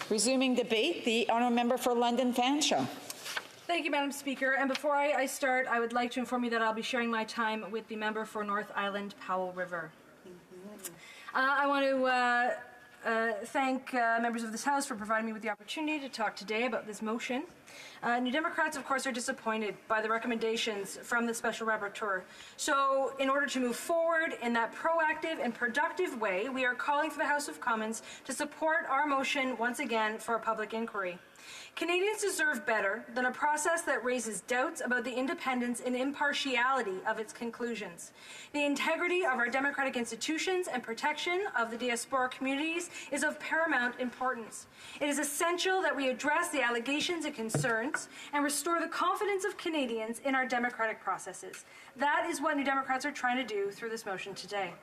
Resuming debate, the honourable member for London Fanshawe. Thank you, Madam Speaker. And before I start, I would like to inform you that I'll be sharing my time with the member for North Island Powell River. I want to thank members of this House for providing me with the opportunity to talk today about this motion. New Democrats, of course, are disappointed by the recommendations from the Special Rapporteur. So, in order to move forward in that proactive and productive way, we are calling for the House of Commons to support our motion once again for a public inquiry. Canadians deserve better than a process that raises doubts about the independence and impartiality of its conclusions. The integrity of our democratic institutions and protection of the diaspora communities is of paramount importance. It is essential that we address the allegations and concerns and restore the confidence of Canadians in our democratic processes. That is what New Democrats are trying to do through this motion today.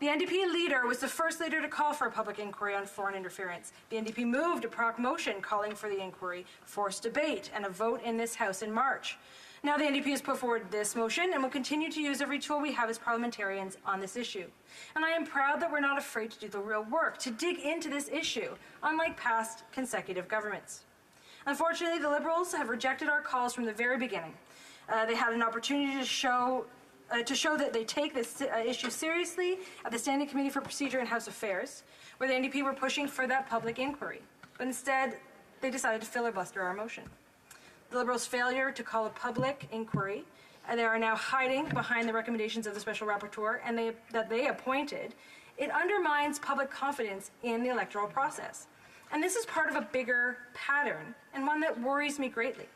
The NDP leader was the first leader to call for a public inquiry on foreign interference. The NDP moved a proc motion calling for the inquiry, forced debate, and a vote in this House in March. Now the NDP has put forward this motion and will continue to use every tool we have as parliamentarians on this issue. And I am proud that we're not afraid to do the real work, to dig into this issue, unlike past consecutive governments. Unfortunately, the Liberals have rejected our calls from the very beginning. They had an opportunity to show that they take this issue seriously at the Standing Committee for Procedure and House Affairs, where the NDP were pushing for that public inquiry. But instead, they decided to filibuster our motion. The Liberals' failure to call a public inquiry, and they are now hiding behind the recommendations of the Special Rapporteur that they appointed, it undermines public confidence in the electoral process. And this is part of a bigger pattern, and one that worries me greatly.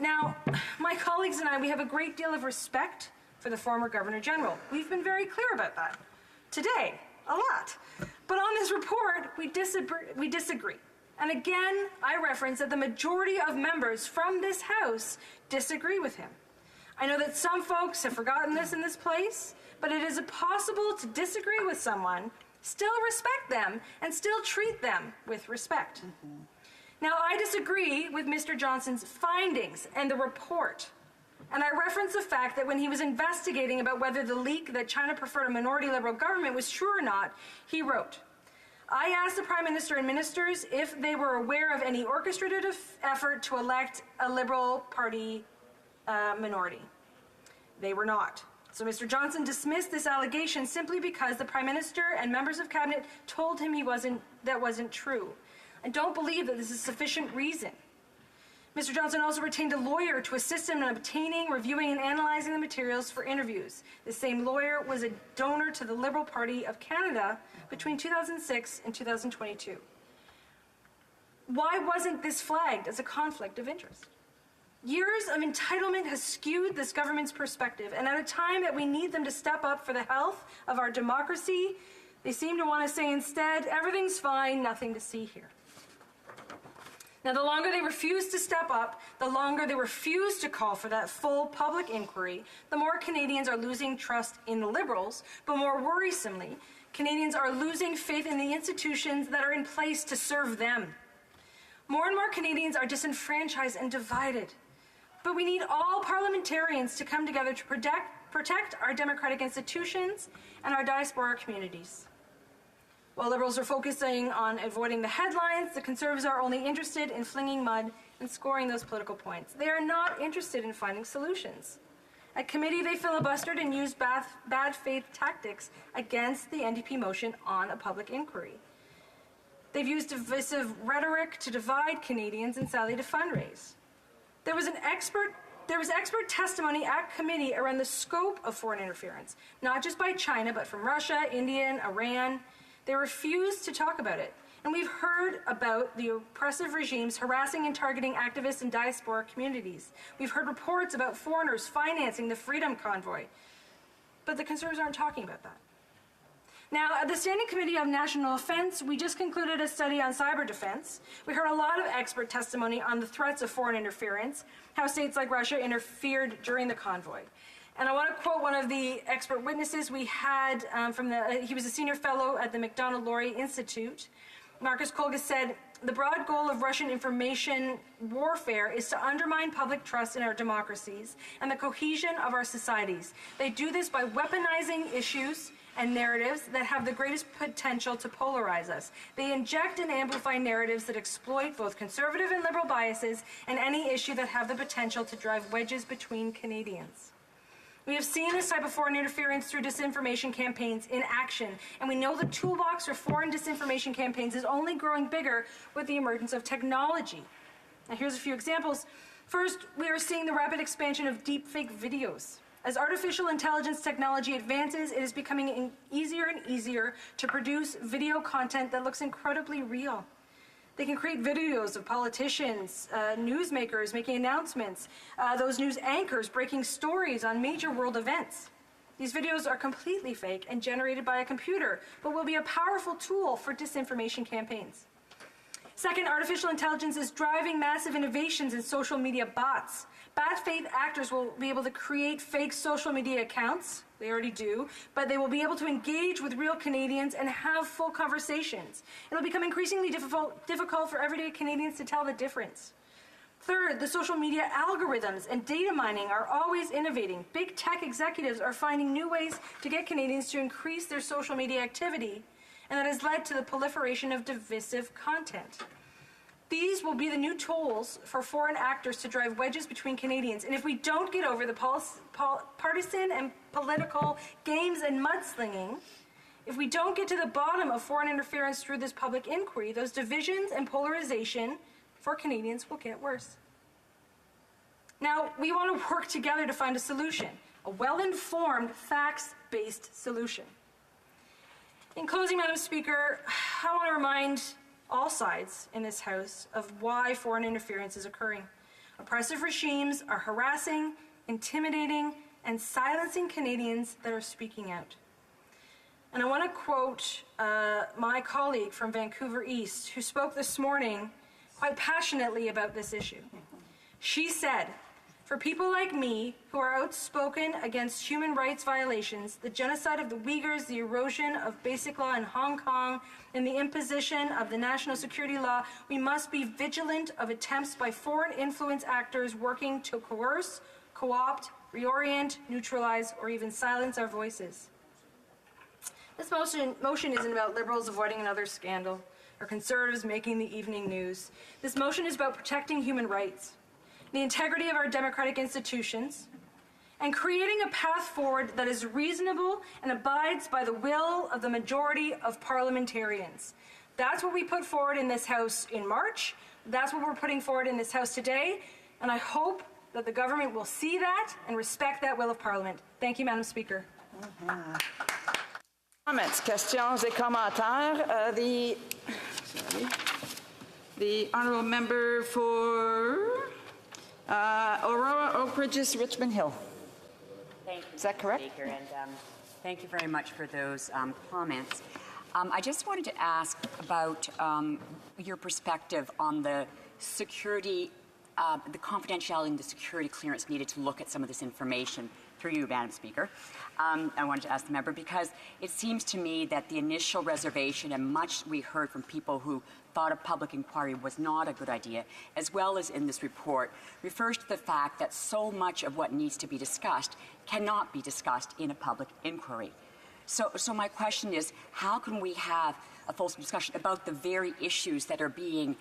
Now, my colleagues and I, we have a great deal of respect for the former Governor General. We've been very clear about that. Today, a lot. But on this report, we disagree. And again, I reference that the majority of members from this House disagree with him. I know that some folks have forgotten this in this place, but it is possible to disagree with someone, still respect them, and still treat them with respect. Now, I disagree with Mr. Johnson's findings and the report. And I reference the fact that when he was investigating about whether the leak that China preferred a minority Liberal government was true or not, he wrote, I asked the Prime Minister and ministers if they were aware of any orchestrated effort to elect a Liberal Party minority. They were not. So Mr. Johnson dismissed this allegation simply because the Prime Minister and members of Cabinet told him that wasn't true. I don't believe that this is sufficient reason. Mr. Johnson also retained a lawyer to assist him in obtaining, reviewing, and analyzing the materials for interviews. The same lawyer was a donor to the Liberal Party of Canada between 2006 and 2022. Why wasn't this flagged as a conflict of interest? Years of entitlement has skewed this government's perspective, and at a time that we need them to step up for the health of our democracy, they seem to want to say instead, everything's fine, nothing to see here. Now, the longer they refuse to step up, the longer they refuse to call for that full public inquiry, the more Canadians are losing trust in the Liberals, but more worrisomely, Canadians are losing faith in the institutions that are in place to serve them. More and more Canadians are disenfranchised and divided. But we need all parliamentarians to come together to protect our democratic institutions and our diaspora communities. While Liberals are focusing on avoiding the headlines, the Conservatives are only interested in flinging mud and scoring those political points. They are not interested in finding solutions. At committee, they filibustered and used bad faith tactics against the NDP motion on a public inquiry. They've used divisive rhetoric to divide Canadians and sadly to fundraise. There was expert testimony at committee around the scope of foreign interference, not just by China, but from Russia, India, and Iran. They refused to talk about it. And we've heard about the oppressive regimes harassing and targeting activists in diaspora communities. We've heard reports about foreigners financing the Freedom Convoy. but the Conservatives aren't talking about that. Now, at the Standing Committee on National Defense, we just concluded a study on cyber defense. We heard a lot of expert testimony on the threats of foreign interference, how states like Russia interfered during the convoy. And I want to quote one of the expert witnesses we had he was a senior fellow at the Macdonald-Laurier Institute. Marcus Kolgas said, "The broad goal of Russian information warfare is to undermine public trust in our democracies and the cohesion of our societies. They do this by weaponizing issues and narratives that have the greatest potential to polarize us. They inject and amplify narratives that exploit both conservative and liberal biases and any issue that have the potential to drive wedges between Canadians." We have seen this type of foreign interference through disinformation campaigns in action, and we know the toolbox for foreign disinformation campaigns is only growing bigger with the emergence of technology. Now, here's a few examples. First, we are seeing the rapid expansion of deepfake videos. As artificial intelligence technology advances, it is becoming easier and easier to produce video content that looks incredibly real. They can create videos of politicians, newsmakers making announcements, those news anchors breaking stories on major world events. These videos are completely fake and generated by a computer, but will be a powerful tool for disinformation campaigns. Second, artificial intelligence is driving massive innovations in social media bots. Bad faith actors will be able to create fake social media accounts. They already do, but they will be able to engage with real Canadians and have full conversations. It'll become increasingly difficult for everyday Canadians to tell the difference. Third, the social media algorithms and data mining are always innovating. Big tech executives are finding new ways to get Canadians to increase their social media activity, and that has led to the proliferation of divisive content. These will be the new tools for foreign actors to drive wedges between Canadians. And if we don't get over the partisan and political games and mudslinging, if we don't get to the bottom of foreign interference through this public inquiry, those divisions and polarization for Canadians will get worse. Now, we want to work together to find a solution, a well-informed, facts-based solution. In closing, Madam Speaker, I want to remind all sides in this House of why foreign interference is occurring. Oppressive regimes are harassing, intimidating, and silencing Canadians that are speaking out. And I want to quote my colleague from Vancouver East, who spoke this morning quite passionately about this issue. She said, "For people like me, who are outspoken against human rights violations, the genocide of the Uyghurs, the erosion of basic law in Hong Kong, and the imposition of the national security law, we must be vigilant of attempts by foreign influence actors working to coerce, co-opt, reorient, neutralize, or even silence our voices." This motion isn't about Liberals avoiding another scandal or Conservatives making the evening news. This motion is about protecting human rights, the integrity of our democratic institutions, and creating a path forward that is reasonable and abides by the will of the majority of parliamentarians. That's what we put forward in this House in March. That's what we're putting forward in this House today, and I hope that the government will see that and respect that will of Parliament. Thank you, Madam Speaker. Comments, questions et commentaires. The honourable member for Aurora, Oak Ridges, Richmond Hill. Thank you, is that correct? Speaker, and thank you very much for those comments. I just wanted to ask about your perspective on the security, the confidentiality and the security clearance needed to look at some of this information through you, Madam Speaker. I wanted to ask the member because it seems to me that the initial reservation and much we heard from people who thought a public inquiry was not a good idea, as well as in this report, refers to the fact that so much of what needs to be discussed cannot be discussed in a public inquiry. So my question is, how can we have a full discussion about the very issues that are being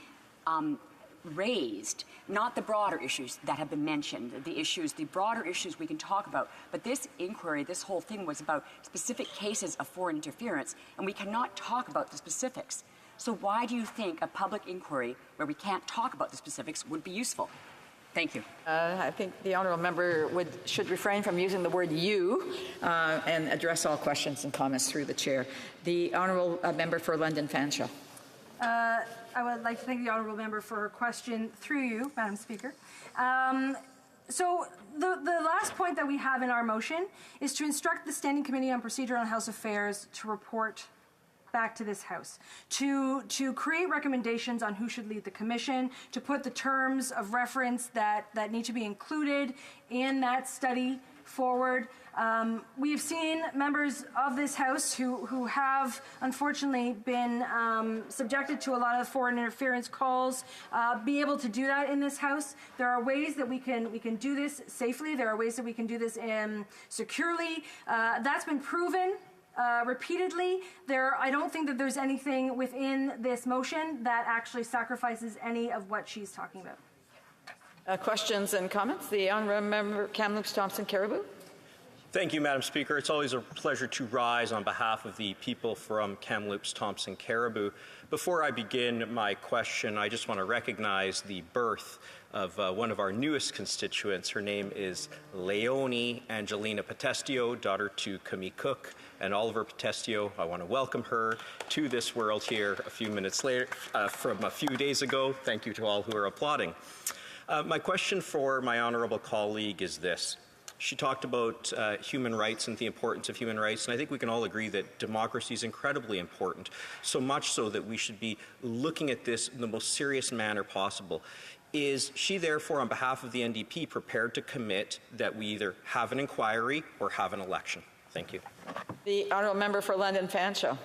raised, not the broader issues that have been mentioned, the broader issues we can talk about, but this inquiry, this whole thing was about specific cases of foreign interference, and we cannot talk about the specifics. So why do you think a public inquiry where we can't talk about the specifics would be useful? Thank you. I think the honourable member should refrain from using the word "you" and address all questions and comments through the chair. The honourable member for London Fanshawe. I would like to thank the honourable member for her question through you, Madam Speaker. So the last point that we have in our motion is to instruct the Standing Committee on Procedure on House Affairs to report back to this House, to create recommendations on who should lead the commission, to put the terms of reference that need to be included in that study forward. We have seen members of this House who have unfortunately been subjected to a lot of foreign interference calls be able to do that in this House. There are ways that we can do this safely. There are ways that we can do this securely. That's been proven repeatedly. I don't think that there's anything within this motion that actually sacrifices any of what she's talking about. Questions and comments? The Honourable Member Kamloops Thompson Caribou. Thank you, Madam Speaker. It's always a pleasure to rise on behalf of the people from Kamloops Thompson Caribou. Before I begin my question, I just want to recognize the birth of one of our newest constituents. Her name is Leonie Angelina Potestio, daughter to Camille Cook and Oliver Potestio. I want to welcome her to this world here a few minutes later, from a few days ago. Thank you to all who are applauding. My question for my honourable colleague is this. She talked about human rights and the importance of human rights, and I think we can all agree that democracy is incredibly important, so much so that we should be looking at this in the most serious manner possible. Is she therefore, on behalf of the NDP, prepared to commit that we either have an inquiry or have an election? Thank you. The Honourable Member for London Fanshawe.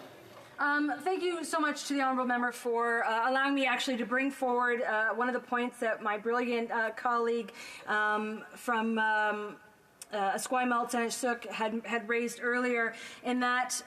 Thank you so much to the Honourable Member for allowing me actually to bring forward one of the points that my brilliant colleague from Esquimalt and Suk had raised earlier, in that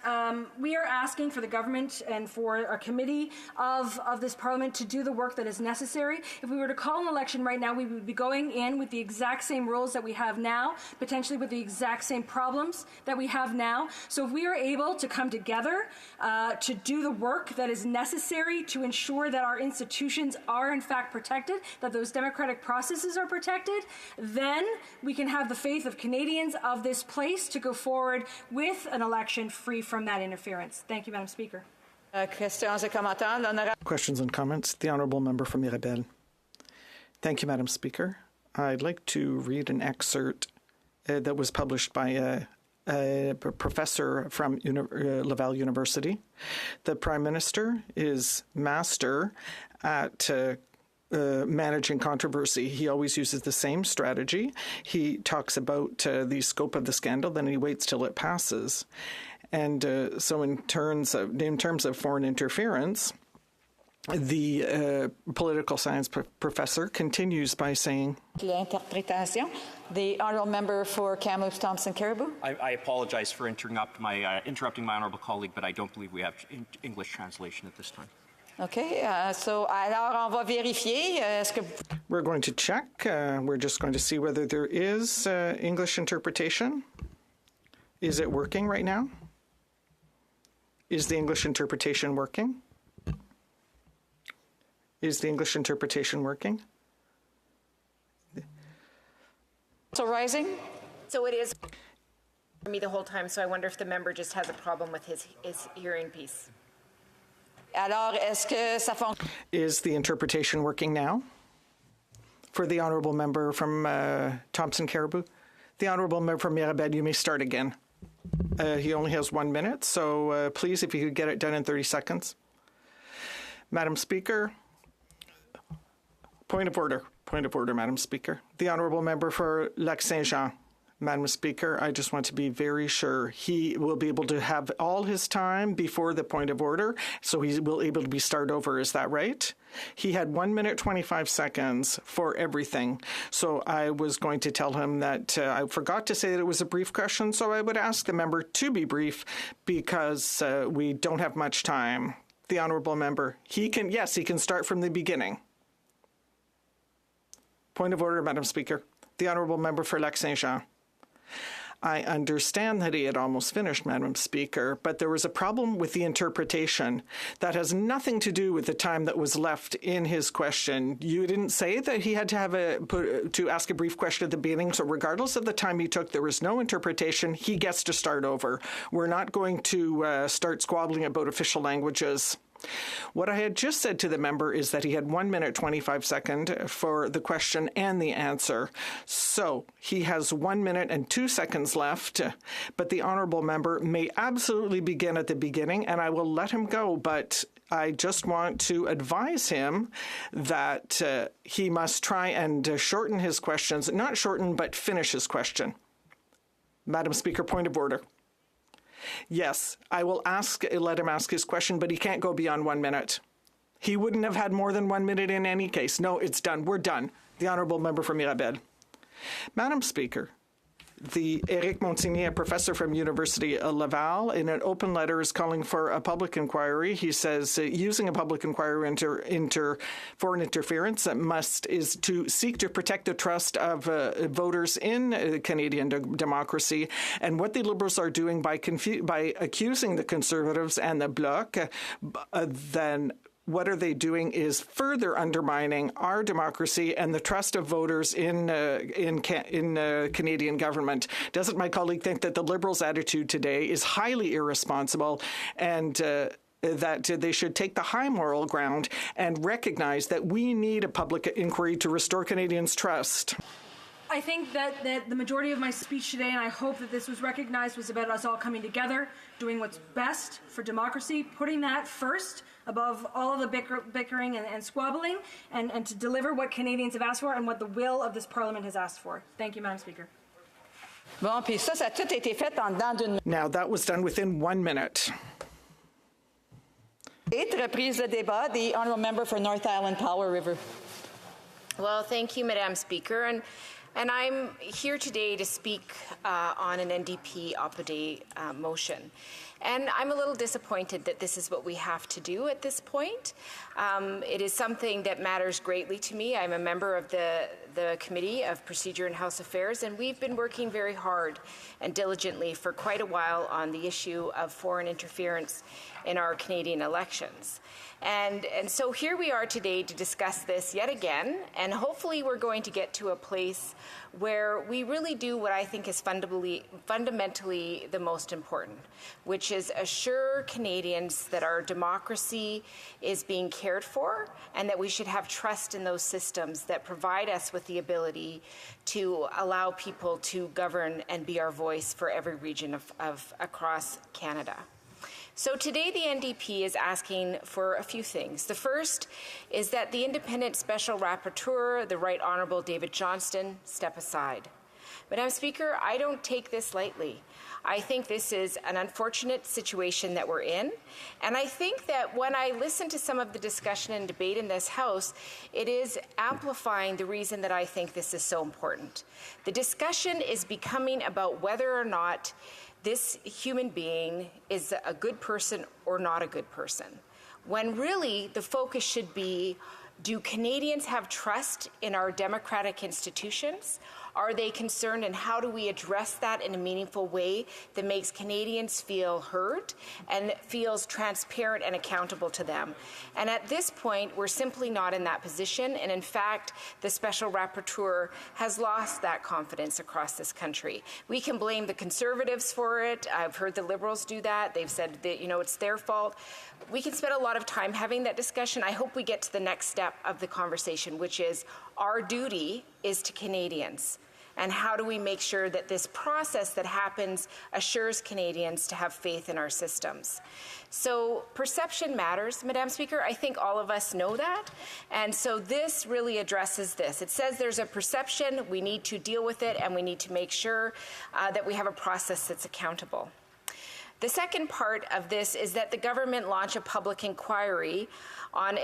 we are asking for the government and for a committee of this Parliament to do the work that is necessary. If we were to call an election right now, we would be going in with the exact same rules that we have now, potentially with the exact same problems that we have now. So if we are able to come together to do the work that is necessary to ensure that our institutions are in fact protected, that those democratic processes are protected, then we can have the faith of Canadians of this place to go forward with an election free from that interference. Thank you, Madam Speaker. Questions and comments? The Honourable Member from Mirabel. Thank you, Madam Speaker. I'd like to read an excerpt that was published by a professor from Laval University. The Prime Minister is master at managing controversy. He always uses the same strategy. He talks about the scope of the scandal, then he waits till it passes. And so in terms of foreign interference, the political science professor continues by saying, The Honourable Member for Kamloops Thompson Caribou. I apologize for interrupting my honourable colleague, but I don't believe we have English translation at this time. Okay, so alors on va vérifier. We're going to check. We're just going to see whether there is English interpretation. Is it working right now? Is the English interpretation working? Is the English interpretation working? So rising? So it is for me the whole time, so I wonder if the member just has a problem with his hearing piece. Alors, est-ce que ça fonctionne? Is the interpretation working now? For the Honourable Member from Thompson Caribou. The Honourable Member from Mirabel, you may start again. He only has 1 minute, so please, if you could get it done in 30 seconds. Madam Speaker, point of order, Madam Speaker. The Honourable Member for Lac-Saint-Jean. Madam Speaker, I just want to be very sure he will be able to have all his time before the point of order, so he will able to be start over. Is that right? He had 1 minute 25 seconds for everything. So I was going to tell him that I forgot to say that it was a brief question, so I would ask the member to be brief because we don't have much time. The Honourable Member, he can start from the beginning. Point of order, Madam Speaker. The Honourable Member for Lac-Saint-Jean. I understand that he had almost finished, Madam Speaker, but there was a problem with the interpretation that has nothing to do with the time that was left in his question. You didn't say that he had to have to ask a brief question at the beginning, so regardless of the time he took, there was no interpretation. He gets to start over. We're not going to start squabbling about official languages. What I had just said to the member is that he had 1 minute 25 seconds for the question and the answer. So he has 1 minute and 2 seconds left, but the honourable member may absolutely begin at the beginning, and I will let him go, but I just want to advise him that he must try and shorten his questions, not shorten, but finish his question. Madam Speaker, point of order. Yes, I will let him ask his question, but he can't go beyond 1 minute. He wouldn't have had more than 1 minute in any case. No, it's done. We're done. The honourable member for Mirabel. Madam Speaker, the Éric Montigny, a professor from University of Laval, in an open letter is calling for a public inquiry. He says using a public inquiry into foreign interference is to seek to protect the trust of voters in Canadian democracy. And what the Liberals are doing by accusing the Conservatives and the Bloc, then what are they doing is further undermining our democracy and the trust of voters in Canadian government. Doesn't my colleague think that the Liberals' attitude today is highly irresponsible and that they should take the high moral ground and recognize that we need a public inquiry to restore Canadians' trust? I think that the majority of my speech today, and I hope that this was recognized, was about us all coming together, doing what's best for democracy, putting that first above all of the bickering and squabbling, and to deliver what Canadians have asked for and what the will of this Parliament has asked for. Thank you, Madam Speaker. Bon, puis ça a tout été fait en dedans d'une... Now, that was done within 1 minute. Reprise le débat. The honourable member for North Island Powell River. Well, thank you, Madam Speaker. And I'm here today to speak on an NDP opposite motion. And I'm a little disappointed that this is what we have to do at this point. It is something that matters greatly to me. I'm a member of the Committee of Procedure and House Affairs, and we've been working very hard and diligently for quite a while on the issue of foreign interference in our Canadian elections. And so here we are today to discuss this yet again, and hopefully we're going to get to a place where we really do what I think is fundamentally the most important, which is assure Canadians that our democracy is being cared for and that we should have trust in those systems that provide us with the ability to allow people to govern and be our voice for every region of across Canada. So today the NDP is asking for a few things. The first is that the independent special rapporteur, the Right Honourable David Johnston, step aside. Madam Speaker, I don't take this lightly. I think this is an unfortunate situation that we're in, and I think that when I listen to some of the discussion and debate in this House, it is amplifying the reason that I think this is so important. The discussion is becoming about whether or not this human being is a good person or not a good person, when really the focus should be, do Canadians have trust in our democratic institutions? Are they concerned, and how do we address that in a meaningful way that makes Canadians feel heard and feels transparent and accountable to them? And at this point, we're simply not in that position. And in fact, the Special Rapporteur has lost that confidence across this country. We can blame the Conservatives for it. I've heard the Liberals do that. They've said that, it's their fault. We can spend a lot of time having that discussion. I hope we get to the next step of the conversation, which is our duty is to Canadians. And how do we make sure that this process that happens assures Canadians to have faith in our systems? So perception matters, Madam Speaker. I think all of us know that. And so this really addresses this. It says there's a perception, we need to deal with it, and we need to make sure that we have a process that's accountable. The second part of this is that the government launch a public inquiry on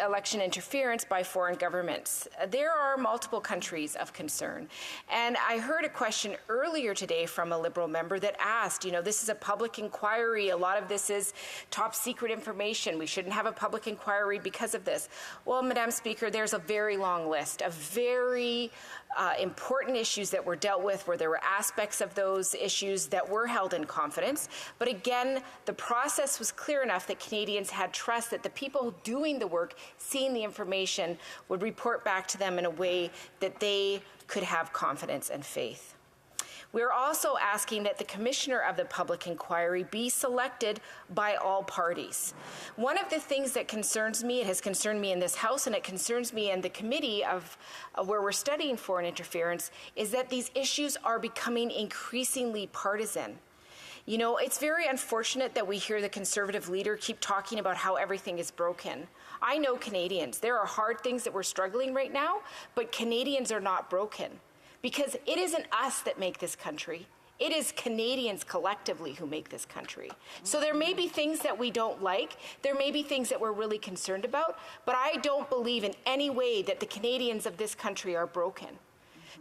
election interference by foreign governments. There are multiple countries of concern. And I heard a question earlier today from a Liberal member that asked, this is a public inquiry. A lot of this is top secret information. We shouldn't have a public inquiry because of this. Well, Madam Speaker, there's a very long list of very important issues that were dealt with, where there were aspects of those issues that were held in confidence. But again, the process was clear enough that Canadians had trust that the people doing the work, seeing the information, would report back to them in a way that they could have confidence and faith. We are also asking that the commissioner of the public inquiry be selected by all parties. One of the things that concerns me, it has concerned me in this House and it concerns me in the committee of where we're studying foreign interference, is that these issues are becoming increasingly partisan. You know, it's very unfortunate that we hear the Conservative leader keep talking about how everything is broken. I know Canadians. There are hard things that we're struggling right now, but Canadians are not broken. Because it isn't us that make this country. It is Canadians collectively who make this country. So there may be things that we don't like. There may be things that we're really concerned about. But I don't believe in any way that the Canadians of this country are broken.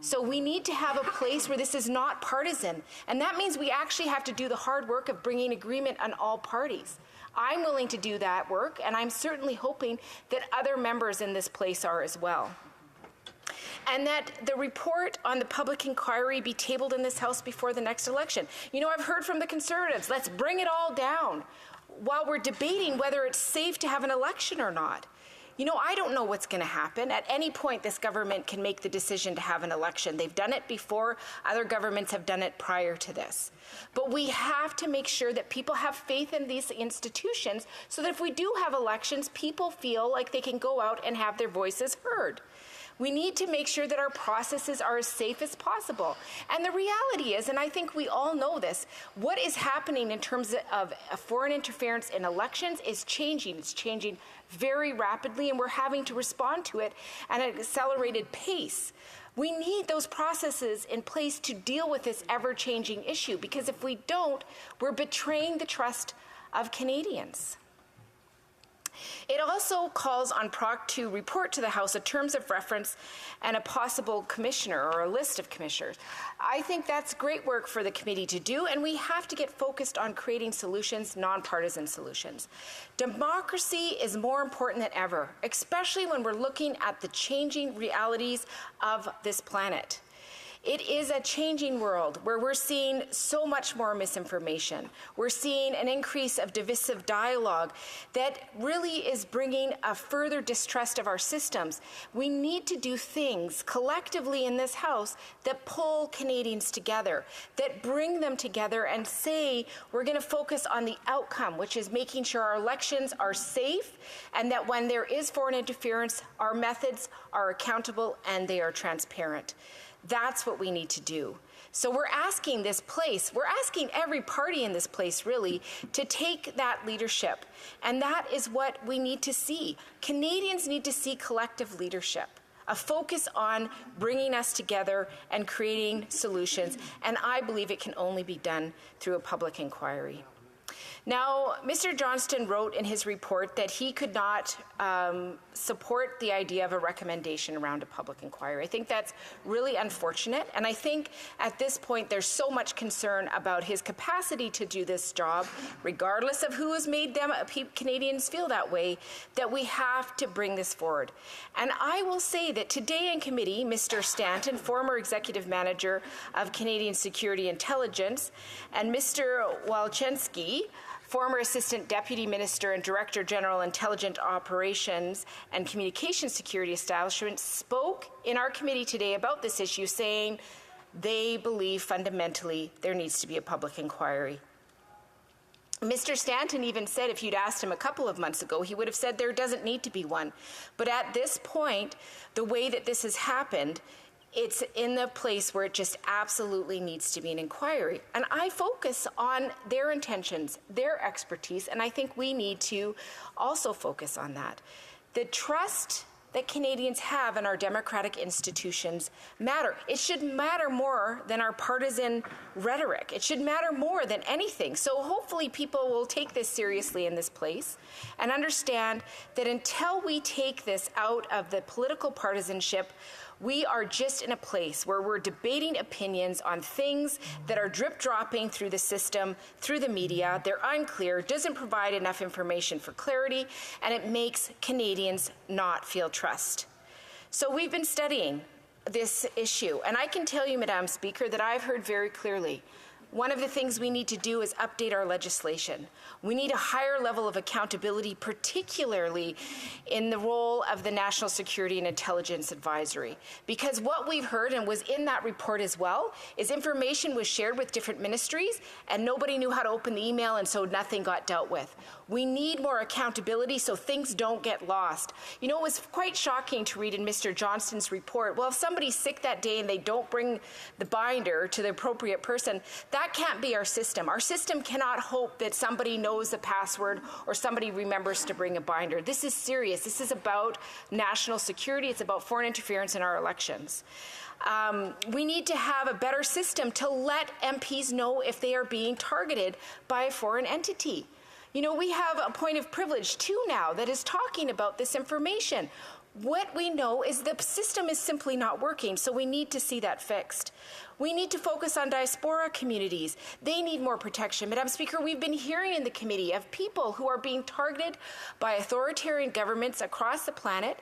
So we need to have a place where this is not partisan. And that means we actually have to do the hard work of bringing agreement on all parties. I'm willing to do that work, and I'm certainly hoping that other members in this place are as well. And that the report on the public inquiry be tabled in this House before the next election. You know, I've heard from the Conservatives, let's bring it all down, while we're debating whether it's safe to have an election or not. You know, I don't know what's going to happen. At any point, this government can make the decision to have an election. They've done it before. Other governments have done it prior to this. But we have to make sure that people have faith in these institutions so that if we do have elections, people feel like they can go out and have their voices heard. We need to make sure that our processes are as safe as possible. And the reality is, and I think we all know this, what is happening in terms of foreign interference in elections is changing. It's changing very rapidly, and we're having to respond to it at an accelerated pace. We need those processes in place to deal with this ever-changing issue, because if we don't, we're betraying the trust of Canadians. It also calls on PROC to report to the House a terms of reference and a possible commissioner or a list of commissioners. I think that's great work for the committee to do, and we have to get focused on creating solutions, nonpartisan solutions. Democracy is more important than ever, especially when we're looking at the changing realities of this planet. It is a changing world where we're seeing so much more misinformation. We're seeing an increase of divisive dialogue that really is bringing a further distrust of our systems. We need to do things collectively in this House that pull Canadians together, that bring them together and say we're going to focus on the outcome, which is making sure our elections are safe, and that when there is foreign interference, our methods are accountable and they are transparent. That's what we need to do. So we're asking this place, we're asking every party in this place really to take that leadership. And that is what we need to see. Canadians need to see collective leadership, a focus on bringing us together and creating solutions. And I believe it can only be done through a public inquiry. Now, Mr. Johnston wrote in his report that he could not support the idea of a recommendation around a public inquiry. I think that's really unfortunate, and I think at this point there's so much concern about his capacity to do this job, regardless of who has made them Canadians feel that way, that we have to bring this forward. And I will say that today in committee, Mr. Stanton, former executive manager of Canadian Security Intelligence, and Mr. Walczynski, former Assistant Deputy Minister and Director General Intelligent Operations and Communications Security Establishment, spoke in our committee today about this issue, saying they believe fundamentally there needs to be a public inquiry. Mr. Stanton even said if you'd asked him a couple of months ago, he would have said there doesn't need to be one. But at this point, the way that this has happened, it's in the place where it just absolutely needs to be an inquiry. And I focus on their intentions, their expertise, and I think we need to also focus on that. The trust that Canadians have in our democratic institutions matter. It should matter more than our partisan rhetoric. It should matter more than anything. So hopefully people will take this seriously in this place and understand that until we take this out of the political partisanship, we are just in a place where we're debating opinions on things that are drip-dropping through the system, through the media. They're unclear, doesn't provide enough information for clarity, and it makes Canadians not feel trust. So we've been studying this issue, and I can tell you, Madam Speaker, that I've heard very clearly One of the things we need to do is update our legislation. We need a higher level of accountability, particularly in the role of the National Security and Intelligence Advisory. Because what we've heard, and was in that report as well, is information was shared with different ministries and nobody knew how to open the email, and so nothing got dealt with. We need more accountability so things don't get lost. You know, it was quite shocking to read in Mr. Johnston's report, well, if somebody's sick that day and they don't bring the binder to the appropriate person, that can't be our system. Our system cannot hope that somebody knows the password or somebody remembers to bring a binder. This is serious. This is about national security. It's about foreign interference in our elections. We need to have a better system to let MPs know if they are being targeted by a foreign entity. You know, we have a point of privilege too now that is talking about this information. What we know is the system is simply not working, so we need to see that fixed. We need to focus on diaspora communities. They need more protection. Madam Speaker, we've been hearing in the committee of people who are being targeted by authoritarian governments across the planet,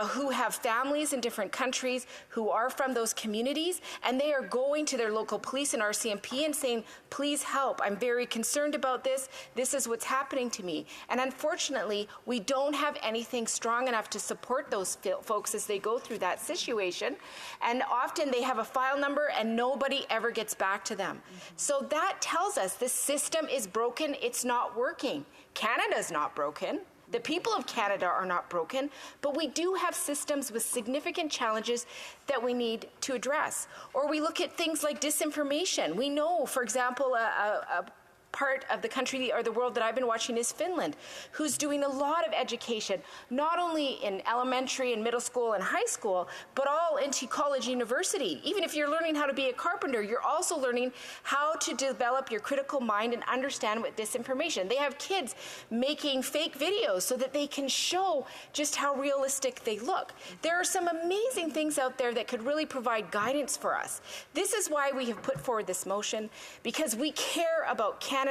who have families in different countries, who are from those communities, and they are going to their local police and RCMP and saying, please help. I'm very concerned about this. This is what's happening to me. And unfortunately, we don't have anything strong enough to support those folks as they go through that situation. And often they have a file number and nobody ever gets back to them. So that tells us the system is broken, it's not working. Canada's not broken. The people of Canada are not broken, but we do have systems with significant challenges that we need to address. Or we look at things like disinformation. We know, for example, a part of the country or the world that I've been watching is Finland, who's doing a lot of education, not only in elementary and middle school and high school, but all into college, university. Even if you're learning how to be a carpenter, you're also learning how to develop your critical mind and understand what disinformation. They have kids making fake videos so that they can show just how realistic they look. There are some amazing things out there that could really provide guidance for us. This is why we have put forward this motion, because we care about Canada,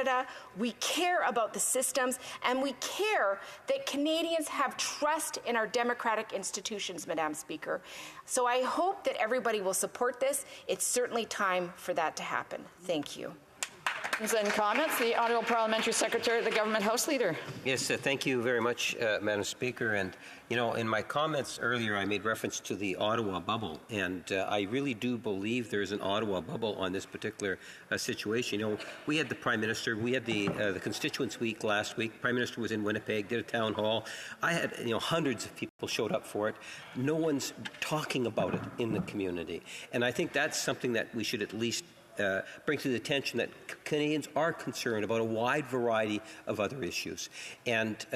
we care about the systems, and we care that Canadians have trust in our democratic institutions, Madam Speaker. So I hope that everybody will support this. It's certainly time for that to happen. Thank you. And comments, the Honourable Parliamentary Secretary, the Government House Leader. Yes, thank you very much, Madam Speaker. And, you know, in my comments earlier, I made reference to the Ottawa bubble. And I really do believe there's an Ottawa bubble on this particular situation. You know, we had the Prime Minister, we had the Constituents Week last week. Prime Minister was in Winnipeg, did a town hall. I had, you know, hundreds of people showed up for it. No one's talking about it in the community. And I think that's something that we should at least bring to the attention, that Canadians are concerned about a wide variety of other issues. And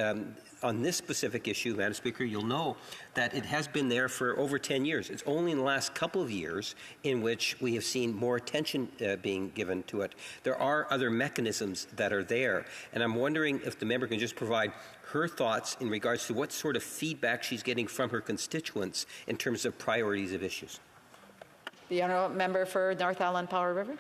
on this specific issue, Madam Speaker, you'll know that it has been there for over 10 years. It's only in the last couple of years in which we have seen more attention being given to it. There are other mechanisms that are there, and I'm wondering if the member can just provide her thoughts in regards to what sort of feedback she's getting from her constituents in terms of priorities of issues. The Honourable Member for North Island Powell River.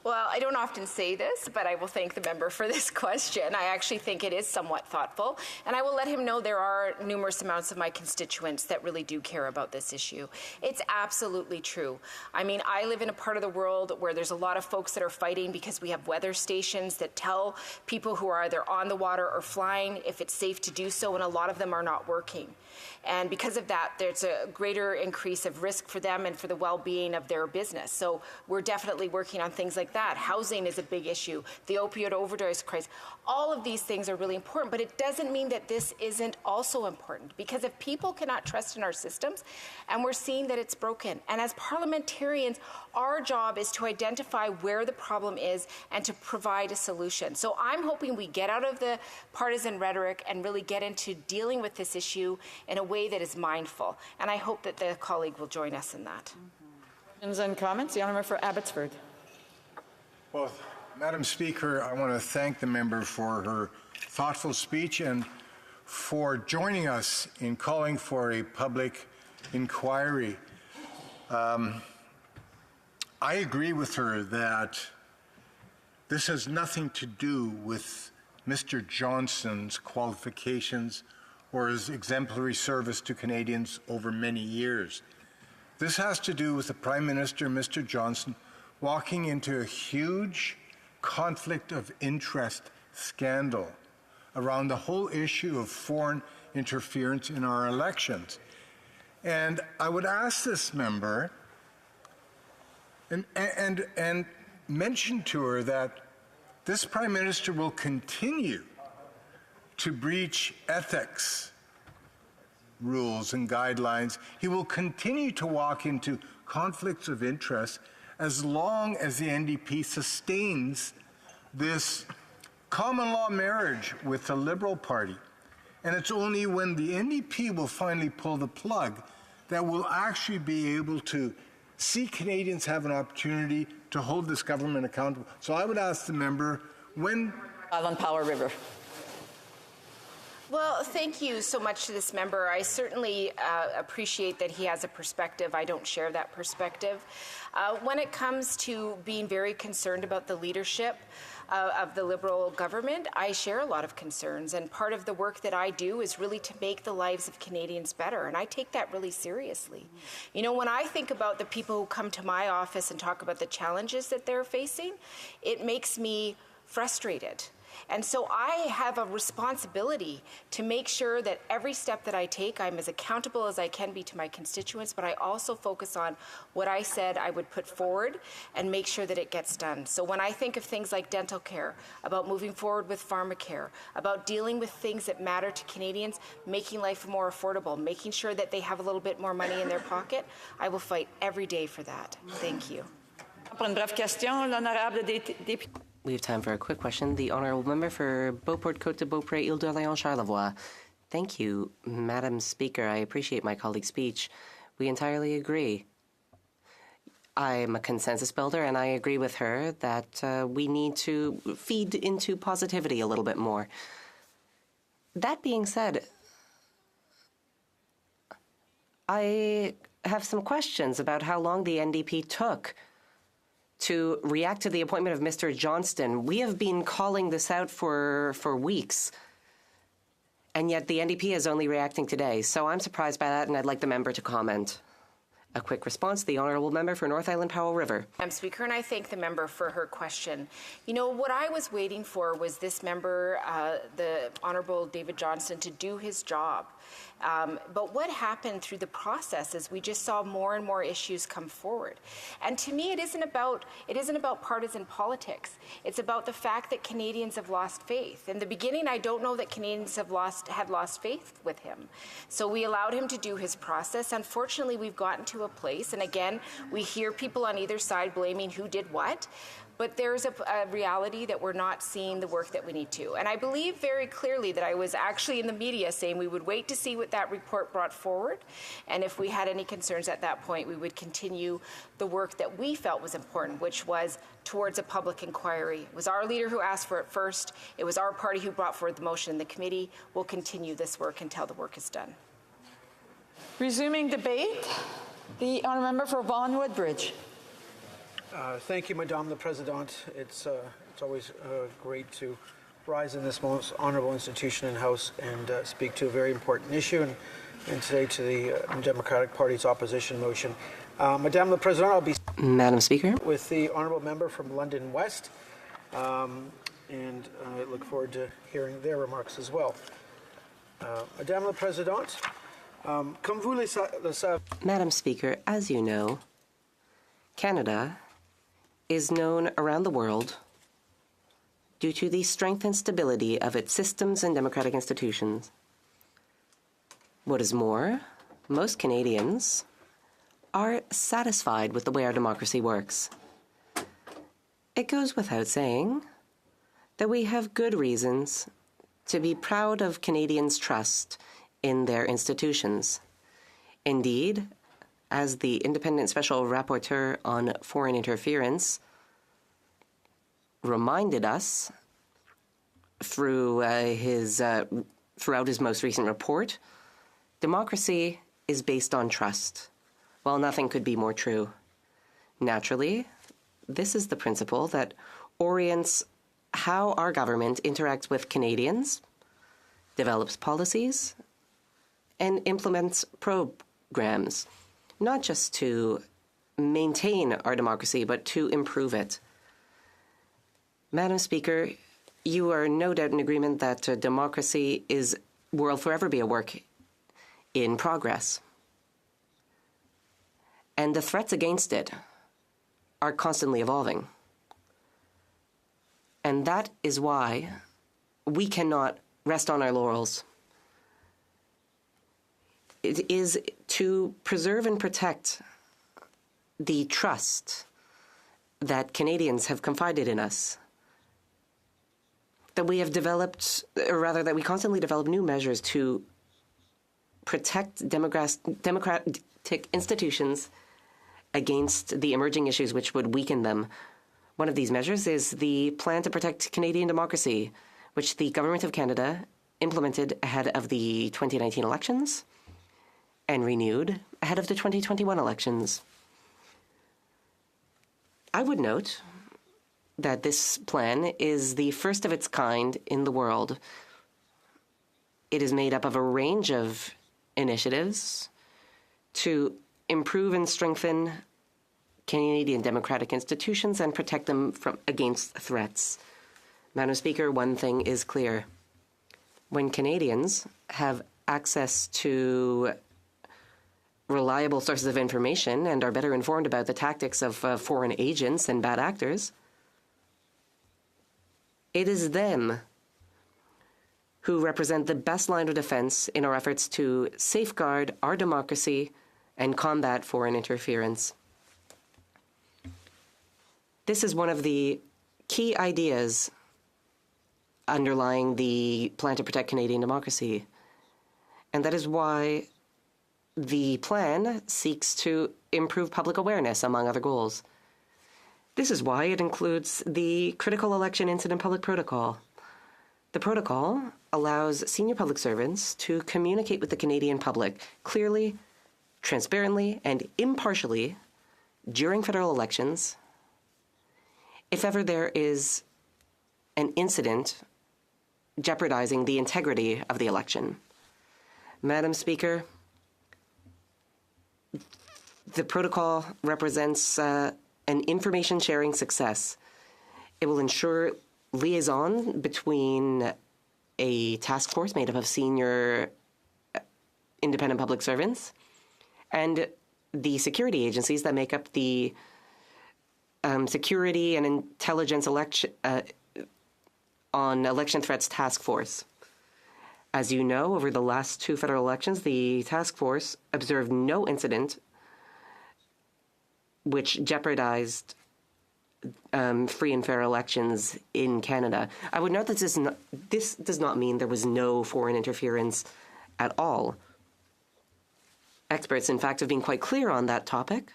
Well, I don't often say this, but I will thank the member for this question. I actually think it is somewhat thoughtful, and I will let him know there are numerous amounts of my constituents that really do care about this issue. It's absolutely true. I mean, I live in a part of the world where there's a lot of folks that are fighting because we have weather stations that tell people who are either on the water or flying if it's safe to do so, and a lot of them are not working. And because of that, there's a greater increase of risk for them and for the well-being of their business. So we're definitely working on things like that. Housing is a big issue. The opioid overdose crisis. All of these things are really important, but it doesn't mean that this isn't also important. Because if people cannot trust in our systems, and we're seeing that it's broken, and as parliamentarians, our job is to identify where the problem is and to provide a solution. So I'm hoping we get out of the partisan rhetoric and really get into dealing with this issue in a way that is mindful. And I hope that the colleague will join us in that. Questions and comments? The Honourable for Abbotsford. Well, Madam Speaker, I want to thank the member for her thoughtful speech and for joining us in calling for a public inquiry. I agree with her that this has nothing to do with Mr. Johnston's qualifications or his exemplary service to Canadians over many years. This has to do with the Prime Minister, Mr. Johnston, walking into a huge conflict of interest scandal around the whole issue of foreign interference in our elections. And I would ask this member and mention to her that this Prime Minister will continue to breach ethics rules and guidelines. He will continue to walk into conflicts of interest as long as the NDP sustains this common law marriage with the Liberal Party. And it's only when the NDP will finally pull the plug that we'll actually be able to see Canadians have an opportunity to hold this government accountable. So I would ask the member, when... Island Powell River. Well, thank you so much to this member. I certainly appreciate that he has a perspective. I don't share that perspective. When it comes to being very concerned about the leadership of the Liberal government, I share a lot of concerns. And part of the work that I do is really to make the lives of Canadians better. And I take that really seriously. You know, when I think about the people who come to my office and talk about the challenges that they're facing, it makes me frustrated. And so I have a responsibility to make sure that every step that I take, I'm as accountable as I can be to my constituents, but I also focus on what I said I would put forward and make sure that it gets done. So when I think of things like dental care, about moving forward with pharmacare, about dealing with things that matter to Canadians, making life more affordable, making sure that they have a little bit more money in their pocket, I will fight every day for that. Thank you. We have time for a quick question. The Honourable Member for Beauport-Côte-de-Beaupré, Île-d'Orléans-Charlevoix. Thank you, Madam Speaker. I appreciate my colleague's speech. We entirely agree. I'm a consensus builder, and I agree with her that we need to feed into positivity a little bit more. That being said, I have some questions about how long the NDP took to react to the appointment of Mr. Johnston. We have been calling this out for weeks, and yet the NDP is only reacting today. So I'm surprised by that, and I'd like the member to comment. A quick response, the Honourable Member for North Island Powell River. Madam Speaker, and I thank the member for her question. You know, what I was waiting for was this member, the Honourable David Johnston, to do his job. But what happened through the process is we just saw more and more issues come forward. And to me, it isn't about partisan politics. It's about the fact that Canadians have lost faith. In the beginning, I don't know that Canadians had lost faith with him. So we allowed him to do his process. Unfortunately, we've gotten to a place, and again, we hear people on either side blaming who did what. But there's a reality that we're not seeing the work that we need to. And I believe very clearly that I was actually in the media saying we would wait to see what that report brought forward. And if we had any concerns at that point, we would continue the work that we felt was important, which was towards a public inquiry. It was our leader who asked for it first. It was our party who brought forward the motion in the committee. We'll continue this work until the work is done. Resuming debate, the honourable member for Vaughan Woodbridge. Thank you, Madame la Présidente. It's always great to rise in this most honourable institution and House and speak to a very important issue, and today to the Democratic Party's opposition motion. Madame la Présidente, I'll be Madam Speaker, with the honourable member from London West, and I look forward to hearing their remarks as well. Madame la Présidente, comme vous le savez, Madam Speaker, as you know, Canada is known around the world due to the strength and stability of its systems and democratic institutions. What is more, most Canadians are satisfied with the way our democracy works. It goes without saying that we have good reasons to be proud of Canadians' trust in their institutions. Indeed, as the Independent Special Rapporteur on Foreign Interference reminded us throughout his most recent report, democracy is based on trust. While nothing could be more true. Naturally, this is the principle that orients how our government interacts with Canadians, develops policies, and implements programs, not just to maintain our democracy, but to improve it. Madam Speaker, you are no doubt in agreement that democracy will forever be a work in progress. And the threats against it are constantly evolving. And that is why we cannot rest on our laurels. It is to preserve and protect the trust that Canadians have confided in us, that we have developed, or rather that we constantly develop new measures to protect democratic institutions against the emerging issues which would weaken them. One of these measures is the Plan to Protect Canadian Democracy, which the Government of Canada implemented ahead of the 2019 elections and renewed ahead of the 2021 elections. I would note that this plan is the first of its kind in the world. It is made up of a range of initiatives to improve and strengthen Canadian democratic institutions and protect them against threats. Madam Speaker, one thing is clear. When Canadians have access to reliable sources of information and are better informed about the tactics of foreign agents and bad actors, it is them who represent the best line of defense in our efforts to safeguard our democracy and combat foreign interference. This is one of the key ideas underlying the Plan to Protect Canadian Democracy, and that is why the plan seeks to improve public awareness, among other goals. This is why it includes the Critical Election Incident Public Protocol. The protocol allows senior public servants to communicate with the Canadian public clearly, transparently, and impartially during federal elections if ever there is an incident jeopardizing the integrity of the election. Madam Speaker, the protocol represents an information-sharing success. It will ensure liaison between a task force made up of senior independent public servants and the security agencies that make up the Security and Intelligence on Election Threats Task Force. As you know, over the last two federal elections, the task force observed no incident which jeopardized free and fair elections in Canada. I would note that this does not mean there was no foreign interference at all. Experts, in fact, have been quite clear on that topic.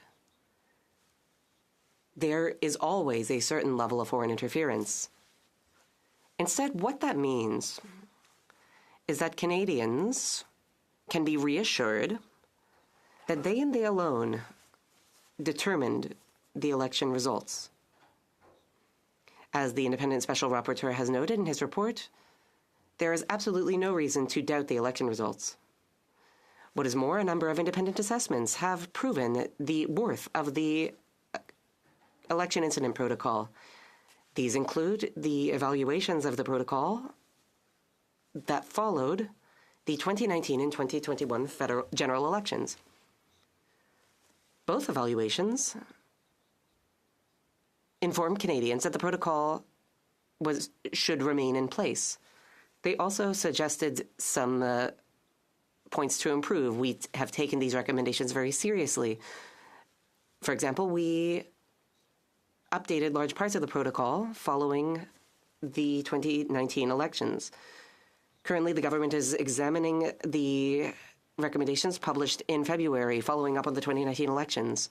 There is always a certain level of foreign interference. Instead, what that means is that Canadians can be reassured that they and they alone determined the election results. As the Independent Special Rapporteur has noted in his report, there is absolutely no reason to doubt the election results. What is more, a number of independent assessments have proven the worth of the Election Incident Protocol. These include the evaluations of the protocol that followed the 2019 and 2021 federal general elections. Both evaluations informed Canadians that the protocol should remain in place. They also suggested some points to improve. We have taken these recommendations very seriously. For example, we updated large parts of the protocol following the 2019 elections. Currently, the government is examining the recommendations published in February following up on the 2019 elections.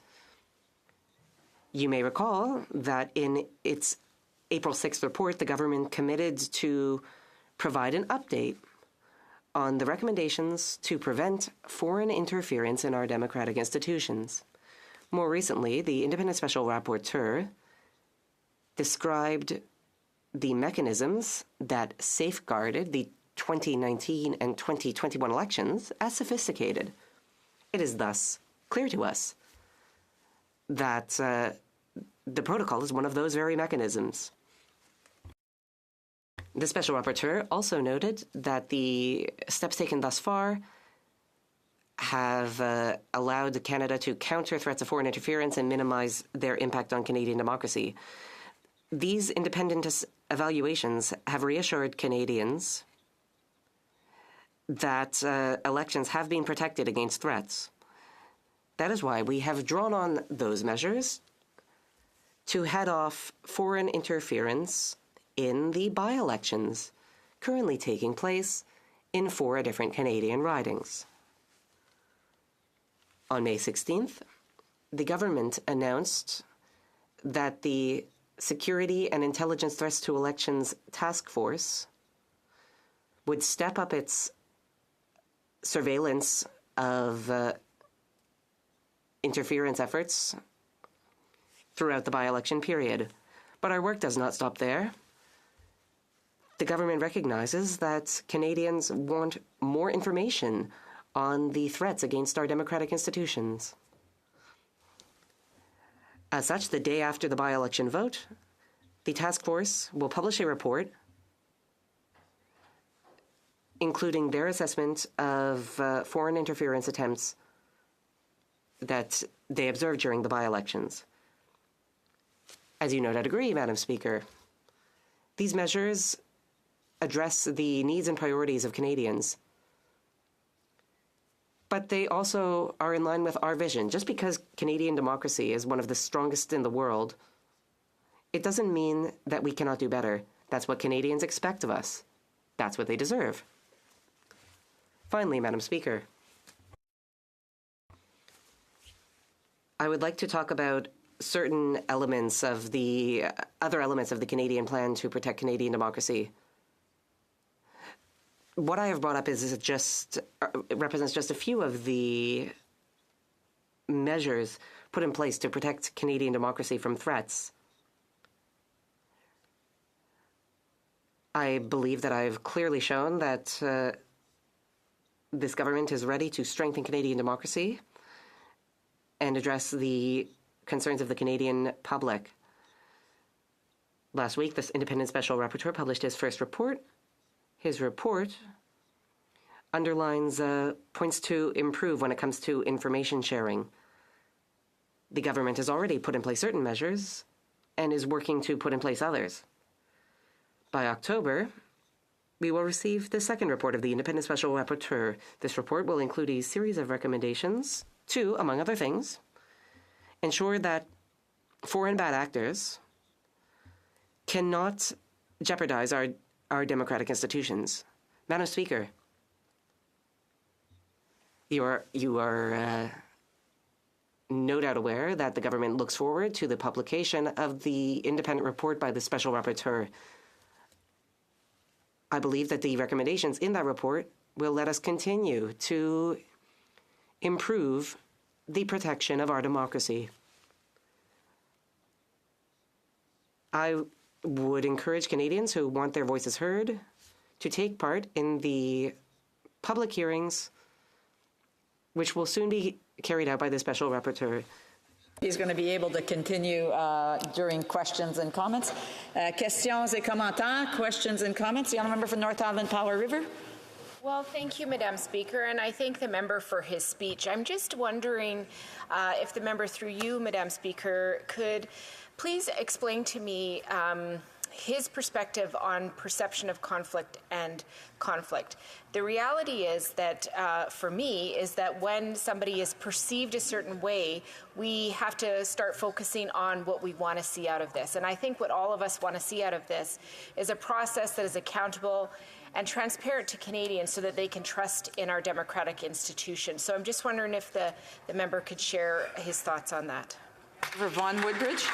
You may recall that in its April 6th report, the government committed to provide an update on the recommendations to prevent foreign interference in our democratic institutions. More recently, the Independent Special Rapporteur described the mechanisms that safeguarded the 2019 and 2021 elections as sophisticated. It is thus clear to us that the protocol is one of those very mechanisms. The Special Rapporteur also noted that the steps taken thus far have allowed Canada to counter threats of foreign interference and minimize their impact on Canadian democracy. These independent evaluations have reassured Canadians that elections have been protected against threats. That is why we have drawn on those measures to head off foreign interference in the by-elections currently taking place in 4 different Canadian ridings. On May 16th, the government announced that the Security and Intelligence Threats to Elections Task Force would step up its surveillance of interference efforts throughout the by-election period. But our work does not stop there. The government recognizes that Canadians want more information on the threats against our democratic institutions. As such, the day after the by-election vote, the task force will publish a report including their assessment of foreign interference attempts that they observed during the by-elections. As you no doubt agree, Madam Speaker, these measures address the needs and priorities of Canadians, but they also are in line with our vision. Just because Canadian democracy is one of the strongest in the world, it doesn't mean that we cannot do better. That's what Canadians expect of us. That's what they deserve. Finally, Madam Speaker, I would like to talk about certain elements of the other elements of the Canadian plan to protect Canadian democracy. What I have brought up is just represents just a few of the measures put in place to protect Canadian democracy from threats. I believe that I've clearly shown that this government is ready to strengthen Canadian democracy and address the concerns of the Canadian public. Last week, this independent special rapporteur published his first report. His report underlines points to improve when it comes to information sharing. The government has already put in place certain measures and is working to put in place others. By October, we will receive the second report of the independent special rapporteur. This report will include a series of recommendations to, among other things, ensure that foreign bad actors cannot jeopardize our democratic institutions. Madam Speaker, you are no doubt aware that the government looks forward to the publication of the independent report by the special rapporteur. I believe that the recommendations in that report will let us continue to improve the protection of our democracy. I would encourage Canadians who want their voices heard to take part in the public hearings, which will soon be carried out by the special rapporteur. He's going to be able to continue during questions and comments. Questions et commentaires, questions and comments. The honourable member for North Island, Powell River. Well, thank you, Madam Speaker, and I thank the member for his speech. I'm just wondering if the member, through you, Madam Speaker, could please explain to me his perspective on perception of conflict and conflict. The reality is that, for me, is that when somebody is perceived a certain way, we have to start focusing on what we want to see out of this. And I think what all of us want to see out of this is a process that is accountable and transparent to Canadians so that they can trust in our democratic institutions. So I'm just wondering if the member could share his thoughts on that. For Vaughan Woodbridge.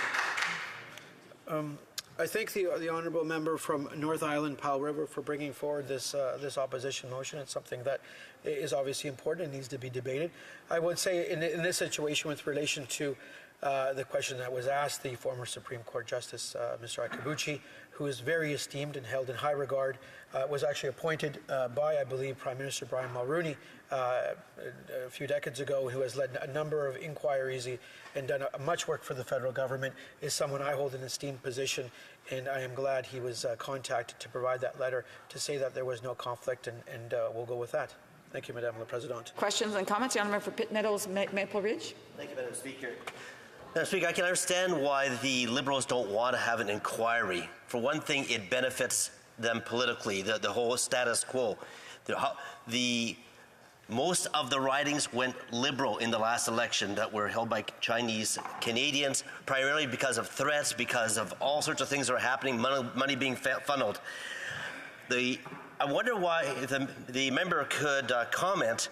I thank the honourable member from North Island, Powell River, for bringing forward this opposition motion. It's something that is obviously important and needs to be debated. I would say in this situation with relation to the question that was asked, the former Supreme Court Justice, Mr. Akabuchi, who is very esteemed and held in high regard, was actually appointed by, I believe, Prime Minister Brian Mulroney a few decades ago, who has led a number of inquiries and done much work for the federal government, is someone I hold in esteemed position, and I am glad he was contacted to provide that letter to say that there was no conflict, and we'll go with that. Thank you, Madame la Présidente. Questions and comments? The Honourable for Pitt Meadows, Maple Ridge. Thank you, Madam Speaker. Madam Speaker, I can understand why the Liberals don't want to have an inquiry. For one thing, it benefits them politically, the whole status quo. Most of the ridings went Liberal in the last election that were held by Chinese Canadians, primarily because of threats, because of all sorts of things that are happening, money being funneled. I wonder why the member could comment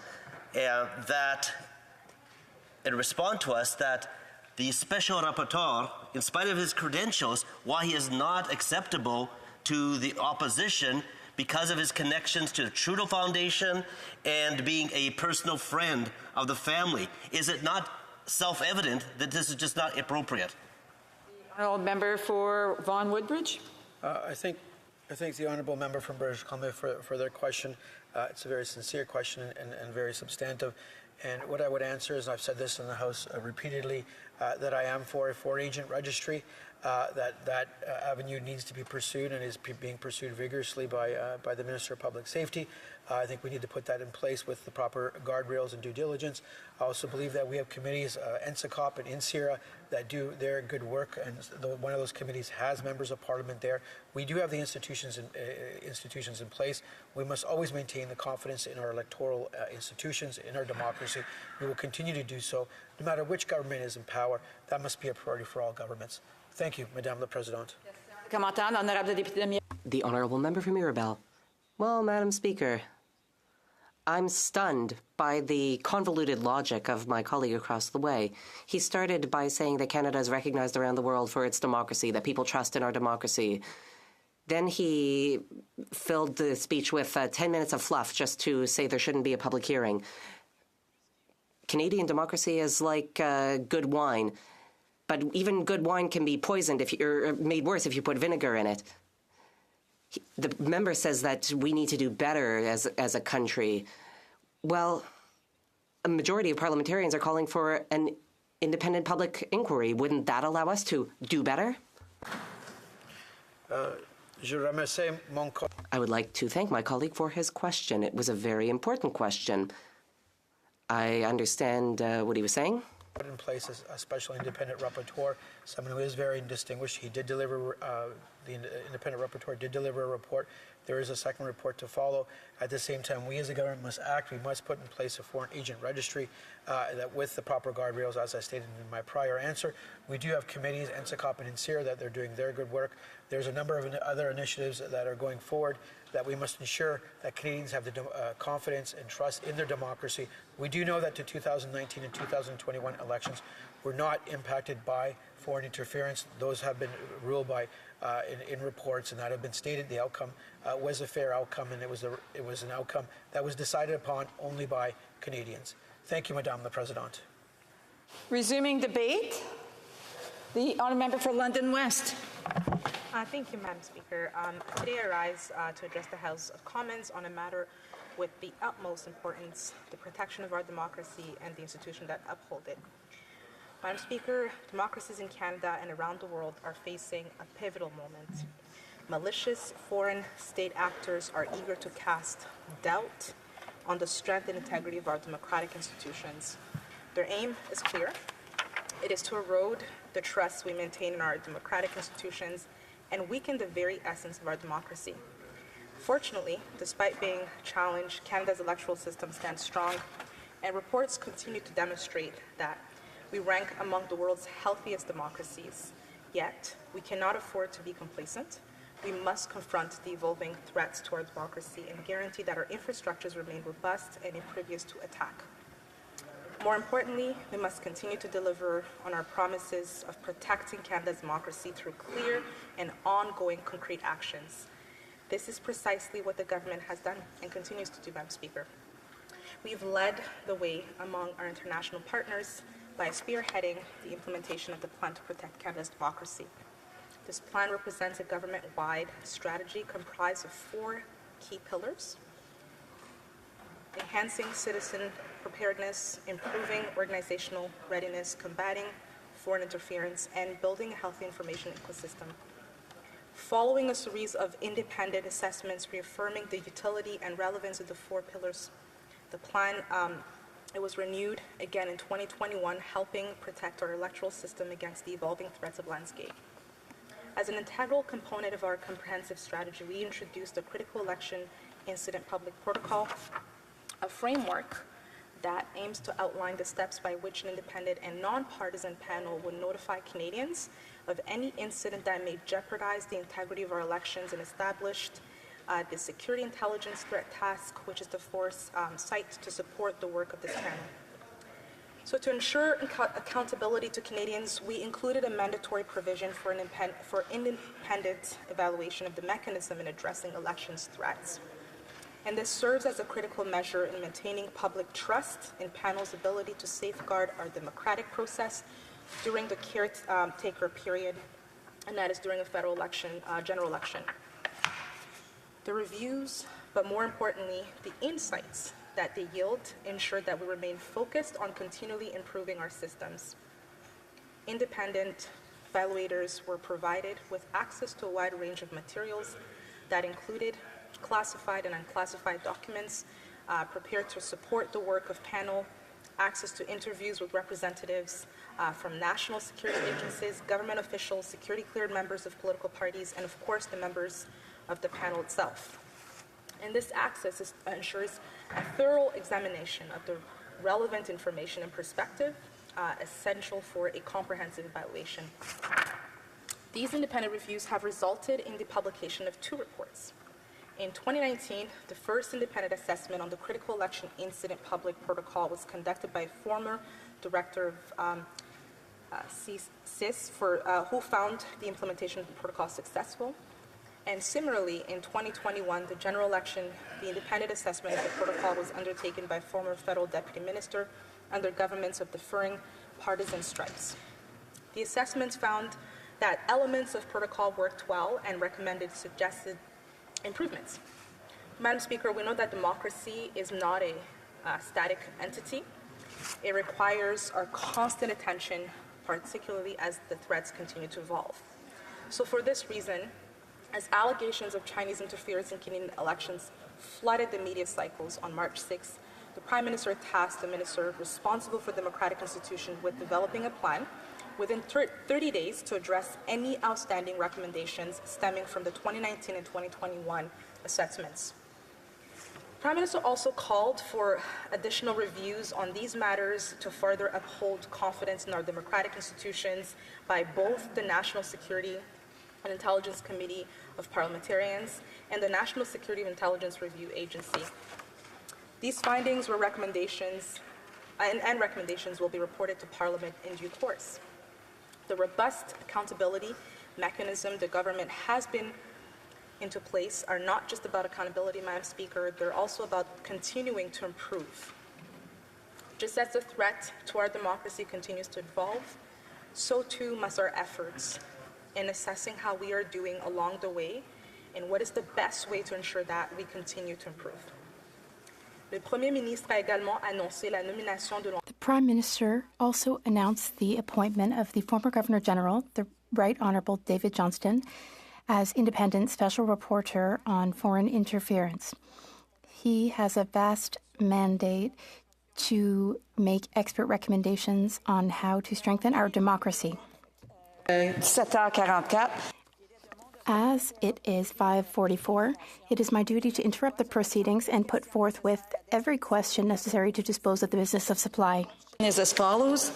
that and respond to us that the special rapporteur, in spite of his credentials, why he is not acceptable to the opposition because of his connections to the Trudeau Foundation and being a personal friend of the family. Is it not self-evident that this is just not appropriate? Honourable member for Vaughan Woodbridge. I thank the honourable member from British Columbia for their question. It's a very sincere question and very substantive. And what I would answer is, and I've said this in the House repeatedly, that I am for a foreign agent registry. That avenue needs to be pursued and is being pursued vigorously by the Minister of Public Safety. I think we need to put that in place with the proper guardrails and due diligence. I also believe that we have committees, NCCOP and INSERA, that do their good work, and one of those committees has members of Parliament there. We do have the institutions in place. We must always maintain the confidence in our electoral institutions, in our democracy. We will continue to do so, no matter which government is in power. That must be a priority for all governments. Thank you, Madame la Présidente. The Honourable Member for Mirabel. Well, Madam Speaker, I'm stunned by the convoluted logic of my colleague across the way. He started by saying that Canada is recognized around the world for its democracy, that people trust in our democracy. Then he filled the speech with 10 minutes of fluff just to say there shouldn't be a public hearing. Canadian democracy is like good wine, but even good wine can be poisoned or made worse if you put vinegar in it. The member says that we need to do better as a country. Well, a majority of parliamentarians are calling for an independent public inquiry. Wouldn't that allow us to do better? I would like to thank my colleague for his question. It was a very important question. I understand what he was saying. Put in place a special independent rapporteur, someone who is very distinguished. He did deliver, the independent rapporteur did deliver a report. There is a second report to follow. At the same time, we as a government must act. We must put in place a foreign agent registry that with the proper guardrails, as I stated in my prior answer. We do have committees, NCCOP and INSERA, that they're doing their good work. There's a number of other initiatives that are going forward that we must ensure that Canadians have the confidence and trust in their democracy. We do know that the 2019 and 2021 elections were not impacted by foreign interference. Those have been ruled by in reports, and that have been stated. The outcome was a fair outcome, and it was an outcome that was decided upon only by Canadians. Thank you, Madame la Présidente. Resuming debate, the honourable member for London West. Thank you, Madam Speaker. Today I rise to address the House of Commons on a matter with the utmost importance, the protection of our democracy and the institutions that uphold it. Madam Speaker, democracies in Canada and around the world are facing a pivotal moment. Malicious foreign state actors are eager to cast doubt on the strength and integrity of our democratic institutions. Their aim is clear. It is to erode the trust we maintain in our democratic institutions and weaken the very essence of our democracy. Fortunately, despite being challenged, Canada's electoral system stands strong, and reports continue to demonstrate that we rank among the world's healthiest democracies. Yet, we cannot afford to be complacent. We must confront the evolving threats to our democracy and guarantee that our infrastructures remain robust and impervious to attack. More importantly, we must continue to deliver on our promises of protecting Canada's democracy through clear and ongoing concrete actions. This is precisely what the government has done and continues to do, Madam Speaker. We've led the way among our international partners, by spearheading the implementation of the Plan to Protect Canada's Democracy. This plan represents a government-wide strategy comprised of 4 key pillars: enhancing citizen preparedness, improving organizational readiness, combating foreign interference, and building a healthy information ecosystem. Following a series of independent assessments reaffirming the utility and relevance of the 4 pillars, the plan it was renewed again in 2021, helping protect our electoral system against the evolving threats of landscape. As an integral component of our comprehensive strategy, we introduced the Critical Election Incident Public Protocol, a framework that aims to outline the steps by which an independent and nonpartisan panel would notify Canadians of any incident that may jeopardize the integrity of our elections, and established the Security Intelligence Threat Task, which is the force site to support the work of this panel. So to ensure accountability to Canadians, we included a mandatory provision for independent evaluation of the mechanism in addressing elections threats. And this serves as a critical measure in maintaining public trust in panel's ability to safeguard our democratic process during the caretaker period, and that is during a federal election, general election. The reviews, but more importantly, the insights that they yield, ensure that we remain focused on continually improving our systems. Independent evaluators were provided with access to a wide range of materials that included classified and unclassified documents prepared to support the work of panel, access to interviews with representatives from national security agencies, government officials, security-cleared members of political parties, and of course the members of the panel itself. And this access ensures a thorough examination of the relevant information and perspective essential for a comprehensive evaluation. These independent reviews have resulted in the publication of 2 reports. In 2019, the first independent assessment on the Critical Election Incident Public Protocol was conducted by former director of CIS, who found the implementation of the protocol successful. And similarly, in 2021, the general election, the independent assessment of the protocol was undertaken by former federal deputy minister under governments of differing partisan stripes. The assessments found that elements of protocol worked well and recommended suggested improvements. Madam Speaker, we know that democracy is not a static entity. It requires our constant attention, particularly as the threats continue to evolve. So for this reason, as allegations of Chinese interference in Canadian elections flooded the media cycles on March 6th, the Prime Minister tasked the minister responsible for democratic institutions with developing a plan within 30 days to address any outstanding recommendations stemming from the 2019 and 2021 assessments. The Prime Minister also called for additional reviews on these matters to further uphold confidence in our democratic institutions by both the National Security and Intelligence Committee of Parliamentarians and the National Security and Intelligence Review Agency. These findings were recommendations, and recommendations will be reported to Parliament in due course. The robust accountability mechanism the government has been into place are not just about accountability, Madam Speaker, they're also about continuing to improve. Just as the threat to our democracy continues to evolve, so too must our efforts in assessing how we are doing along the way and what is the best way to ensure that we continue to improve. Le Premier Ministre a également annoncé la nomination de The Prime Minister also announced the appointment of the former Governor General, the Right Honourable David Johnston, as independent special reporter on foreign interference. He has a vast mandate to make expert recommendations on how to strengthen our democracy. 7h44. As it is 5:44, it is my duty to interrupt the proceedings and put forth with every question necessary to dispose of the business of supply. Is as follows.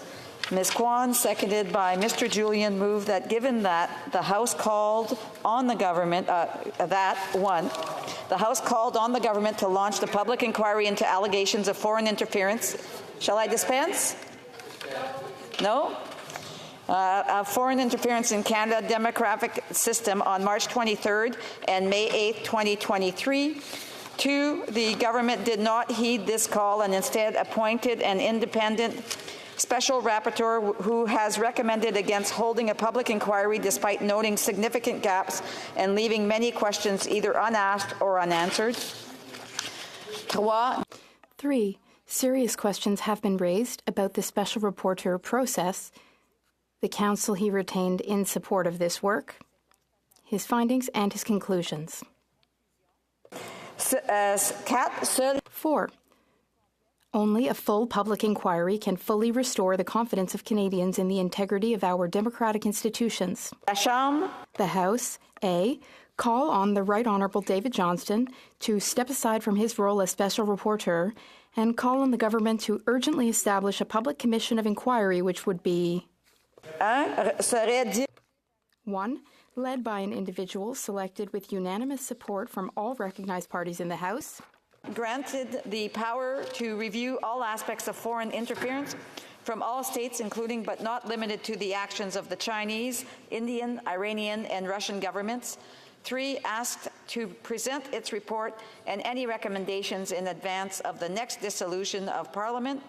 Ms. Kwan, seconded by Mr. Julian, moved that given that the House called on the government, the House called on the government to launch the public inquiry into allegations of foreign interference. Shall I dispense? No? Foreign interference in Canada democratic system on March 23rd and May 8th, 2023. 2, the government did not heed this call and instead appointed an independent Special Rapporteur who has recommended against holding a public inquiry despite noting significant gaps and leaving many questions either unasked or unanswered. 3. Serious questions have been raised about the Special Rapporteur process, the counsel he retained in support of this work, his findings and his conclusions. 4. Only a full public inquiry can fully restore the confidence of Canadians in the integrity of our democratic institutions. The House, A, call on the Right Honourable David Johnston to step aside from his role as Special Rapporteur and call on the government to urgently establish a public commission of inquiry which would be 1. Led by an individual selected with unanimous support from all recognized parties in the House. Granted the power to review all aspects of foreign interference from all states, including but not limited to the actions of the Chinese, Indian, Iranian, and Russian governments. 3. Asked to present its report and any recommendations in advance of the next dissolution of Parliament,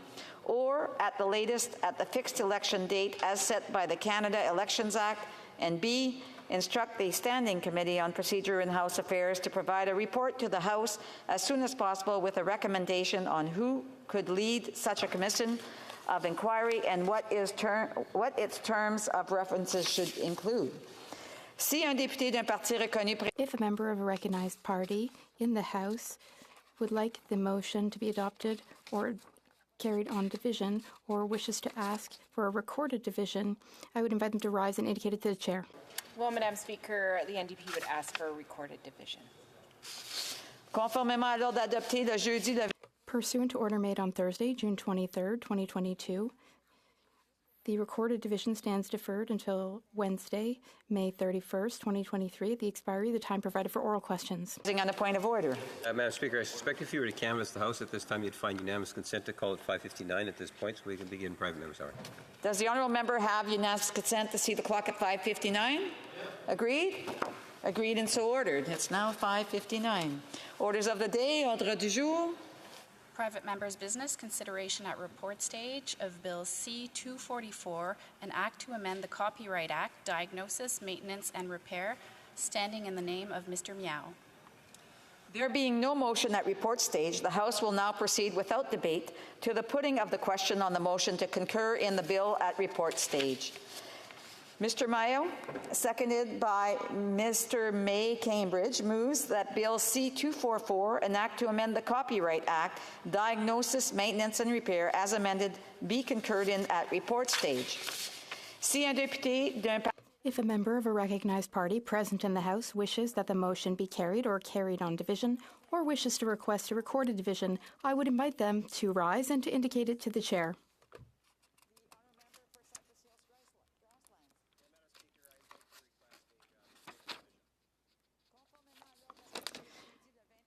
or at the latest at the fixed election date as set by the Canada Elections Act. And B, instruct the Standing Committee on Procedure in House Affairs to provide a report to the House as soon as possible with a recommendation on who could lead such a commission of inquiry and what its terms of references should include. If a member of a recognized party in the House would like the motion to be adopted or carried on division or wishes to ask for a recorded division, I would invite them to rise and indicate it to the chair. Well, Madam Speaker, the NDP would ask for a recorded division. Conformément à l'ordre adopté le jeudi le... Pursuant to order made on Thursday, June 23, 2022, the recorded division stands deferred until Wednesday, May 31st, 2023, at the expiry of the time provided for oral questions. On a point of order. Madam Speaker, I suspect if you were to canvass the House at this time, you'd find unanimous consent to call it 5:59 at this point, so we can begin private members' hour. Does the honourable member have unanimous consent to see the clock at 5:59? Agreed? Agreed and so ordered. It's now 5:59. Orders of the day, ordre du jour. Private members' business, consideration at report stage of Bill C-244, an act to amend the Copyright Act, diagnosis, maintenance, and repair, standing in the name of Mr. Miao. There being no motion at report stage, the House will now proceed without debate to the putting of the question on the motion to concur in the bill at report stage. Mr. Mayo, seconded by Mr. May Cambridge, moves that Bill C-244, an act to amend the Copyright Act, diagnosis, maintenance, and repair, as amended, be concurred in at report stage. If a member of a recognized party present in the House wishes that the motion be carried or carried on division, or wishes to request a recorded division, I would invite them to rise and to indicate it to the chair.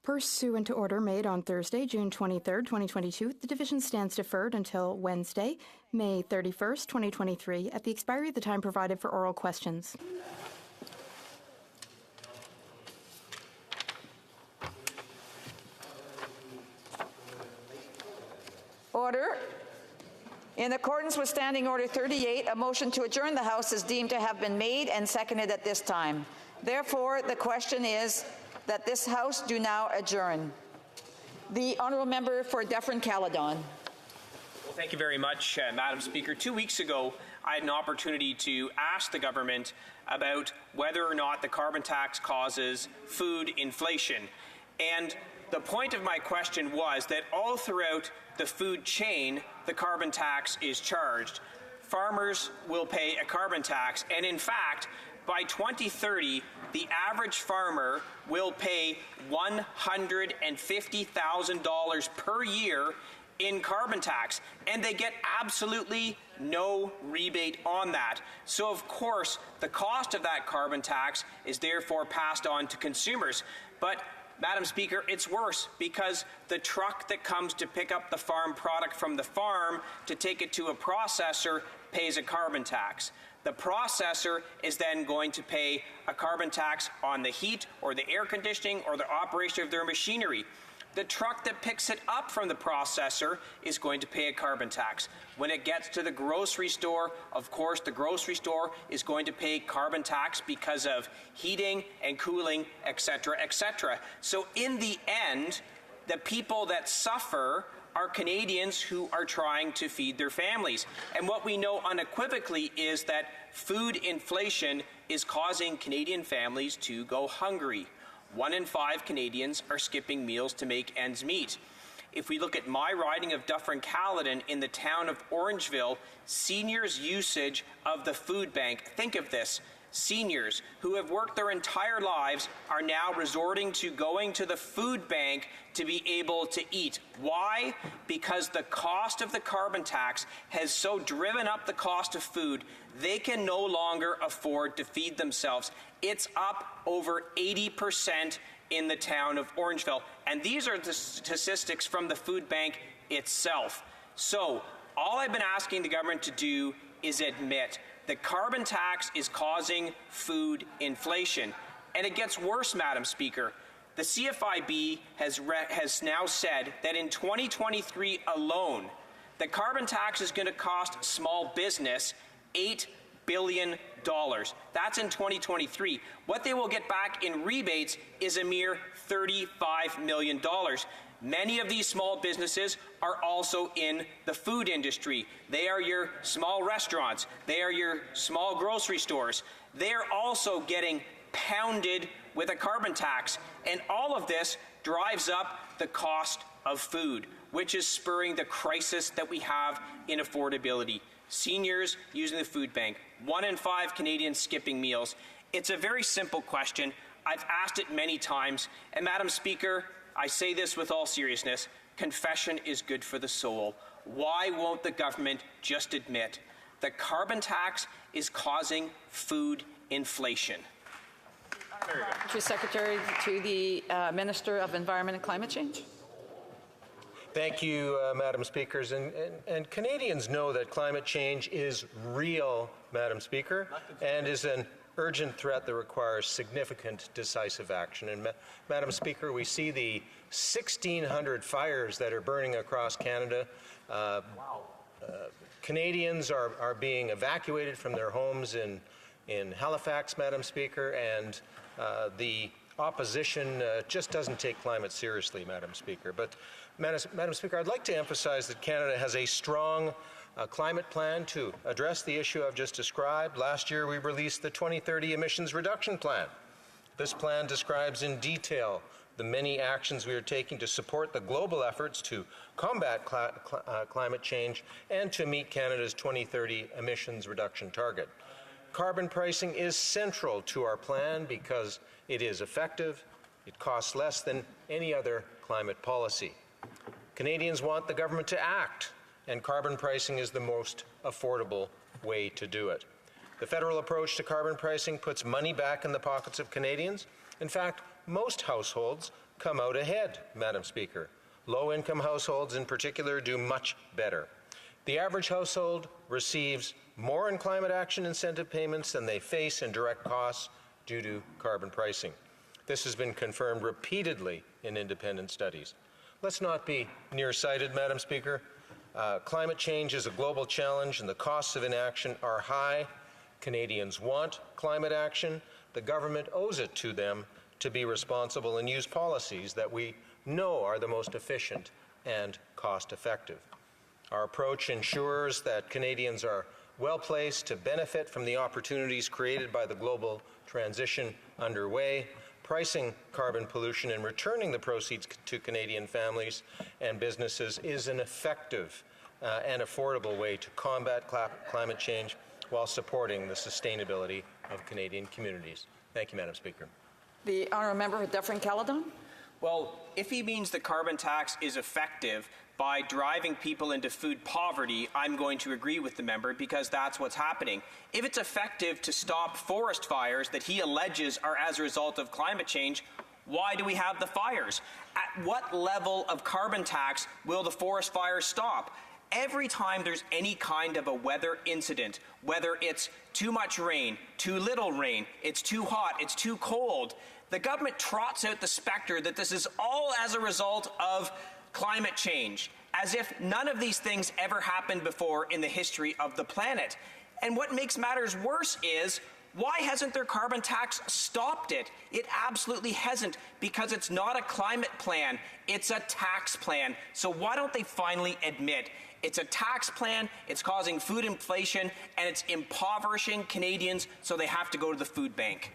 Pursuant to order made on Thursday, June 23, 2022, the division stands deferred until Wednesday, May 31, 2023, at the expiry of the time provided for oral questions. Order. In accordance with Standing Order 38, a motion to adjourn the House is deemed to have been made and seconded at this time. Therefore, the question is that this House do now adjourn. The Honourable Member for Dufferin-Caledon. Well, thank you very much, Madam Speaker. 2 weeks ago, I had an opportunity to ask the government about whether or not the carbon tax causes food inflation. And the point of my question was that all throughout the food chain, the carbon tax is charged. Farmers will pay a carbon tax, and in fact, by 2030, the average farmer will pay $150,000 per year in carbon tax, and they get absolutely no rebate on that. So, of course, the cost of that carbon tax is therefore passed on to consumers. But, Madam Speaker, it's worse, because the truck that comes to pick up the farm product from the farm to take it to a processor pays a carbon tax. The processor is then going to pay a carbon tax on the heat or the air conditioning or the operation of their machinery. The truck that picks it up from the processor is going to pay a carbon tax. When it gets to the grocery store, of course, the grocery store is going to pay carbon tax because of heating and cooling, etc., etc. So in the end, the people that suffer are Canadians who are trying to feed their families. And what we know unequivocally is that food inflation is causing Canadian families to go hungry. 1 in 5 Canadians are skipping meals to make ends meet. If we look at my riding of Dufferin-Caledon in the town of Orangeville, seniors' usage of the food bank, think of this, seniors who have worked their entire lives are now resorting to going to the food bank to be able to eat. Why? Because the cost of the carbon tax has so driven up the cost of food, they can no longer afford to feed themselves. It's up over 80% in the town of Orangeville. And these are the statistics from the food bank itself. So all I've been asking the government to do is admit the carbon tax is causing food inflation. And it gets worse, Madam Speaker. The CFIB has now said that in 2023 alone, the carbon tax is going to cost small business $8 billion. That's in 2023. What they will get back in rebates is a mere $35 million. Many of these small businesses are also in the food industry. They are your small restaurants. They are your small grocery stores. They are also getting pounded with a carbon tax. And all of this drives up the cost of food, which is spurring the crisis that we have in affordability. Seniors using the food bank, 1 in 5 Canadians skipping meals. It's a very simple question. I've asked it many times. And Madam Speaker, I say this with all seriousness, confession is good for the soul. Why won't the government just admit the carbon tax is causing food inflation? Mr. Secretary, to the Minister of Environment and Climate Change. Thank you, Madam Speakers. And Canadians know that climate change is real, Madam Speaker, and is an urgent threat that requires significant, decisive action. And Madam Speaker, we see the 1,600 fires that are burning across Canada. Canadians are being evacuated from their homes in Halifax, Madam Speaker, and the opposition just doesn't take climate seriously, Madam Speaker. But, Madam Speaker, I'd like to emphasize that Canada has a strong climate plan to address the issue I've just described. Last year, we released the 2030 Emissions Reduction Plan. This plan describes in detail the many actions we are taking to support the global efforts to combat climate change and to meet Canada's 2030 emissions reduction target. Carbon pricing is central to our plan because it is effective, it costs less than any other climate policy. Canadians want the government to act, and carbon pricing is the most affordable way to do it. The federal approach to carbon pricing puts money back in the pockets of Canadians. In fact, most households come out ahead, Madam Speaker. Low-income households in particular do much better. The average household receives more in climate action incentive payments than they face in direct costs due to carbon pricing. This has been confirmed repeatedly in independent studies. Let's not be nearsighted, Madam Speaker. Climate change is a global challenge and the costs of inaction are high. Canadians want climate action. The government owes it to them to be responsible and use policies that we know are the most efficient and cost-effective. Our approach ensures that Canadians are well placed to benefit from the opportunities created by the global transition underway. Pricing carbon pollution and returning the proceeds to Canadian families and businesses is an effective and affordable way to combat climate change while supporting the sustainability of Canadian communities. Thank you, Madam Speaker. The honourable member for Dufferin-Caledon. Well, if he means the carbon tax is effective by driving people into food poverty, I'm going to agree with the member because that's what's happening. If it's effective to stop forest fires that he alleges are as a result of climate change, why do we have the fires? At what level of carbon tax will the forest fires stop? Every time there's any kind of a weather incident, whether it's too much rain, too little rain, it's too hot, it's too cold, the government trots out the specter that this is all as a result of climate change, as if none of these things ever happened before in the history of the planet. And what makes matters worse is, why hasn't their carbon tax stopped it? It absolutely hasn't, because it's not a climate plan, it's a tax plan. So why don't they finally admit it's a tax plan, it's causing food inflation, and it's impoverishing Canadians, so they have to go to the food bank?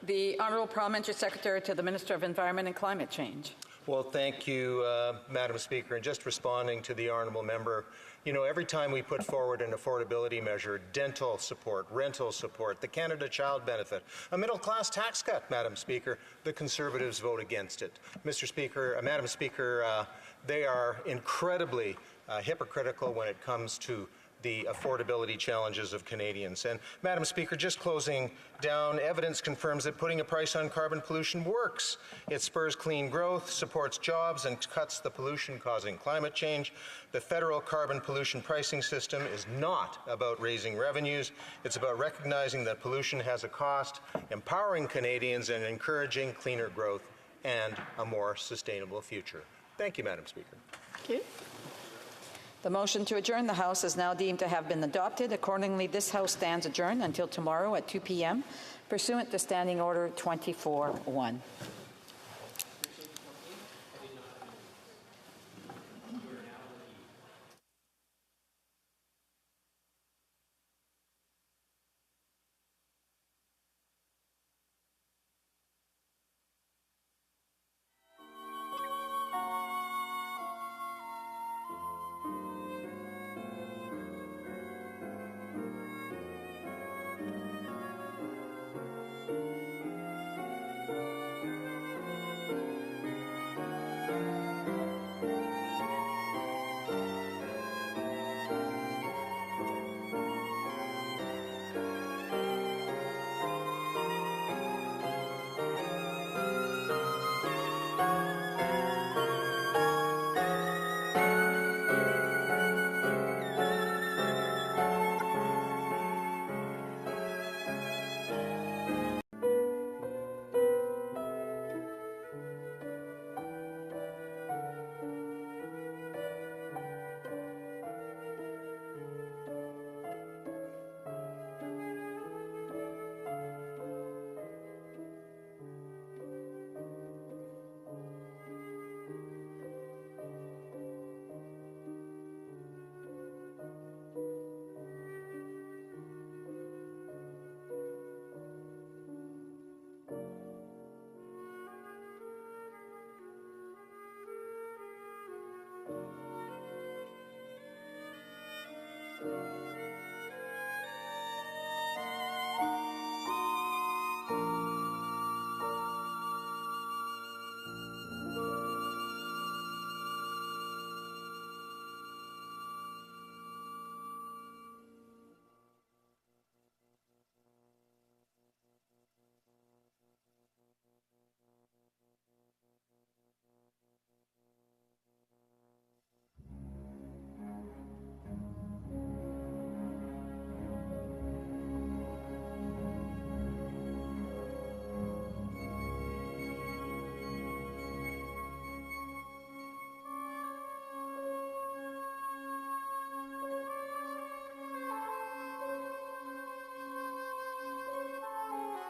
The Honourable Parliamentary Secretary to the Minister of Environment and Climate Change. Well, thank you, Madam Speaker. And just responding to the Honourable Member, you know, every time we put forward an affordability measure, dental support, rental support, the Canada Child Benefit, a middle-class tax cut, Madam Speaker, the Conservatives vote against it. Madam Speaker, they are incredibly hypocritical when it comes to the affordability challenges of Canadians. And Madam Speaker, just closing down, evidence confirms that putting a price on carbon pollution works. It spurs clean growth, supports jobs, and cuts the pollution causing climate change. The federal carbon pollution pricing system is not about raising revenues. It's about recognizing that pollution has a cost, empowering Canadians, and encouraging cleaner growth and a more sustainable future. Thank you, Madam Speaker. Thank you. The motion to adjourn the House is now deemed to have been adopted. Accordingly, this House stands adjourned until tomorrow at 2 p.m. pursuant to Standing Order 24-1.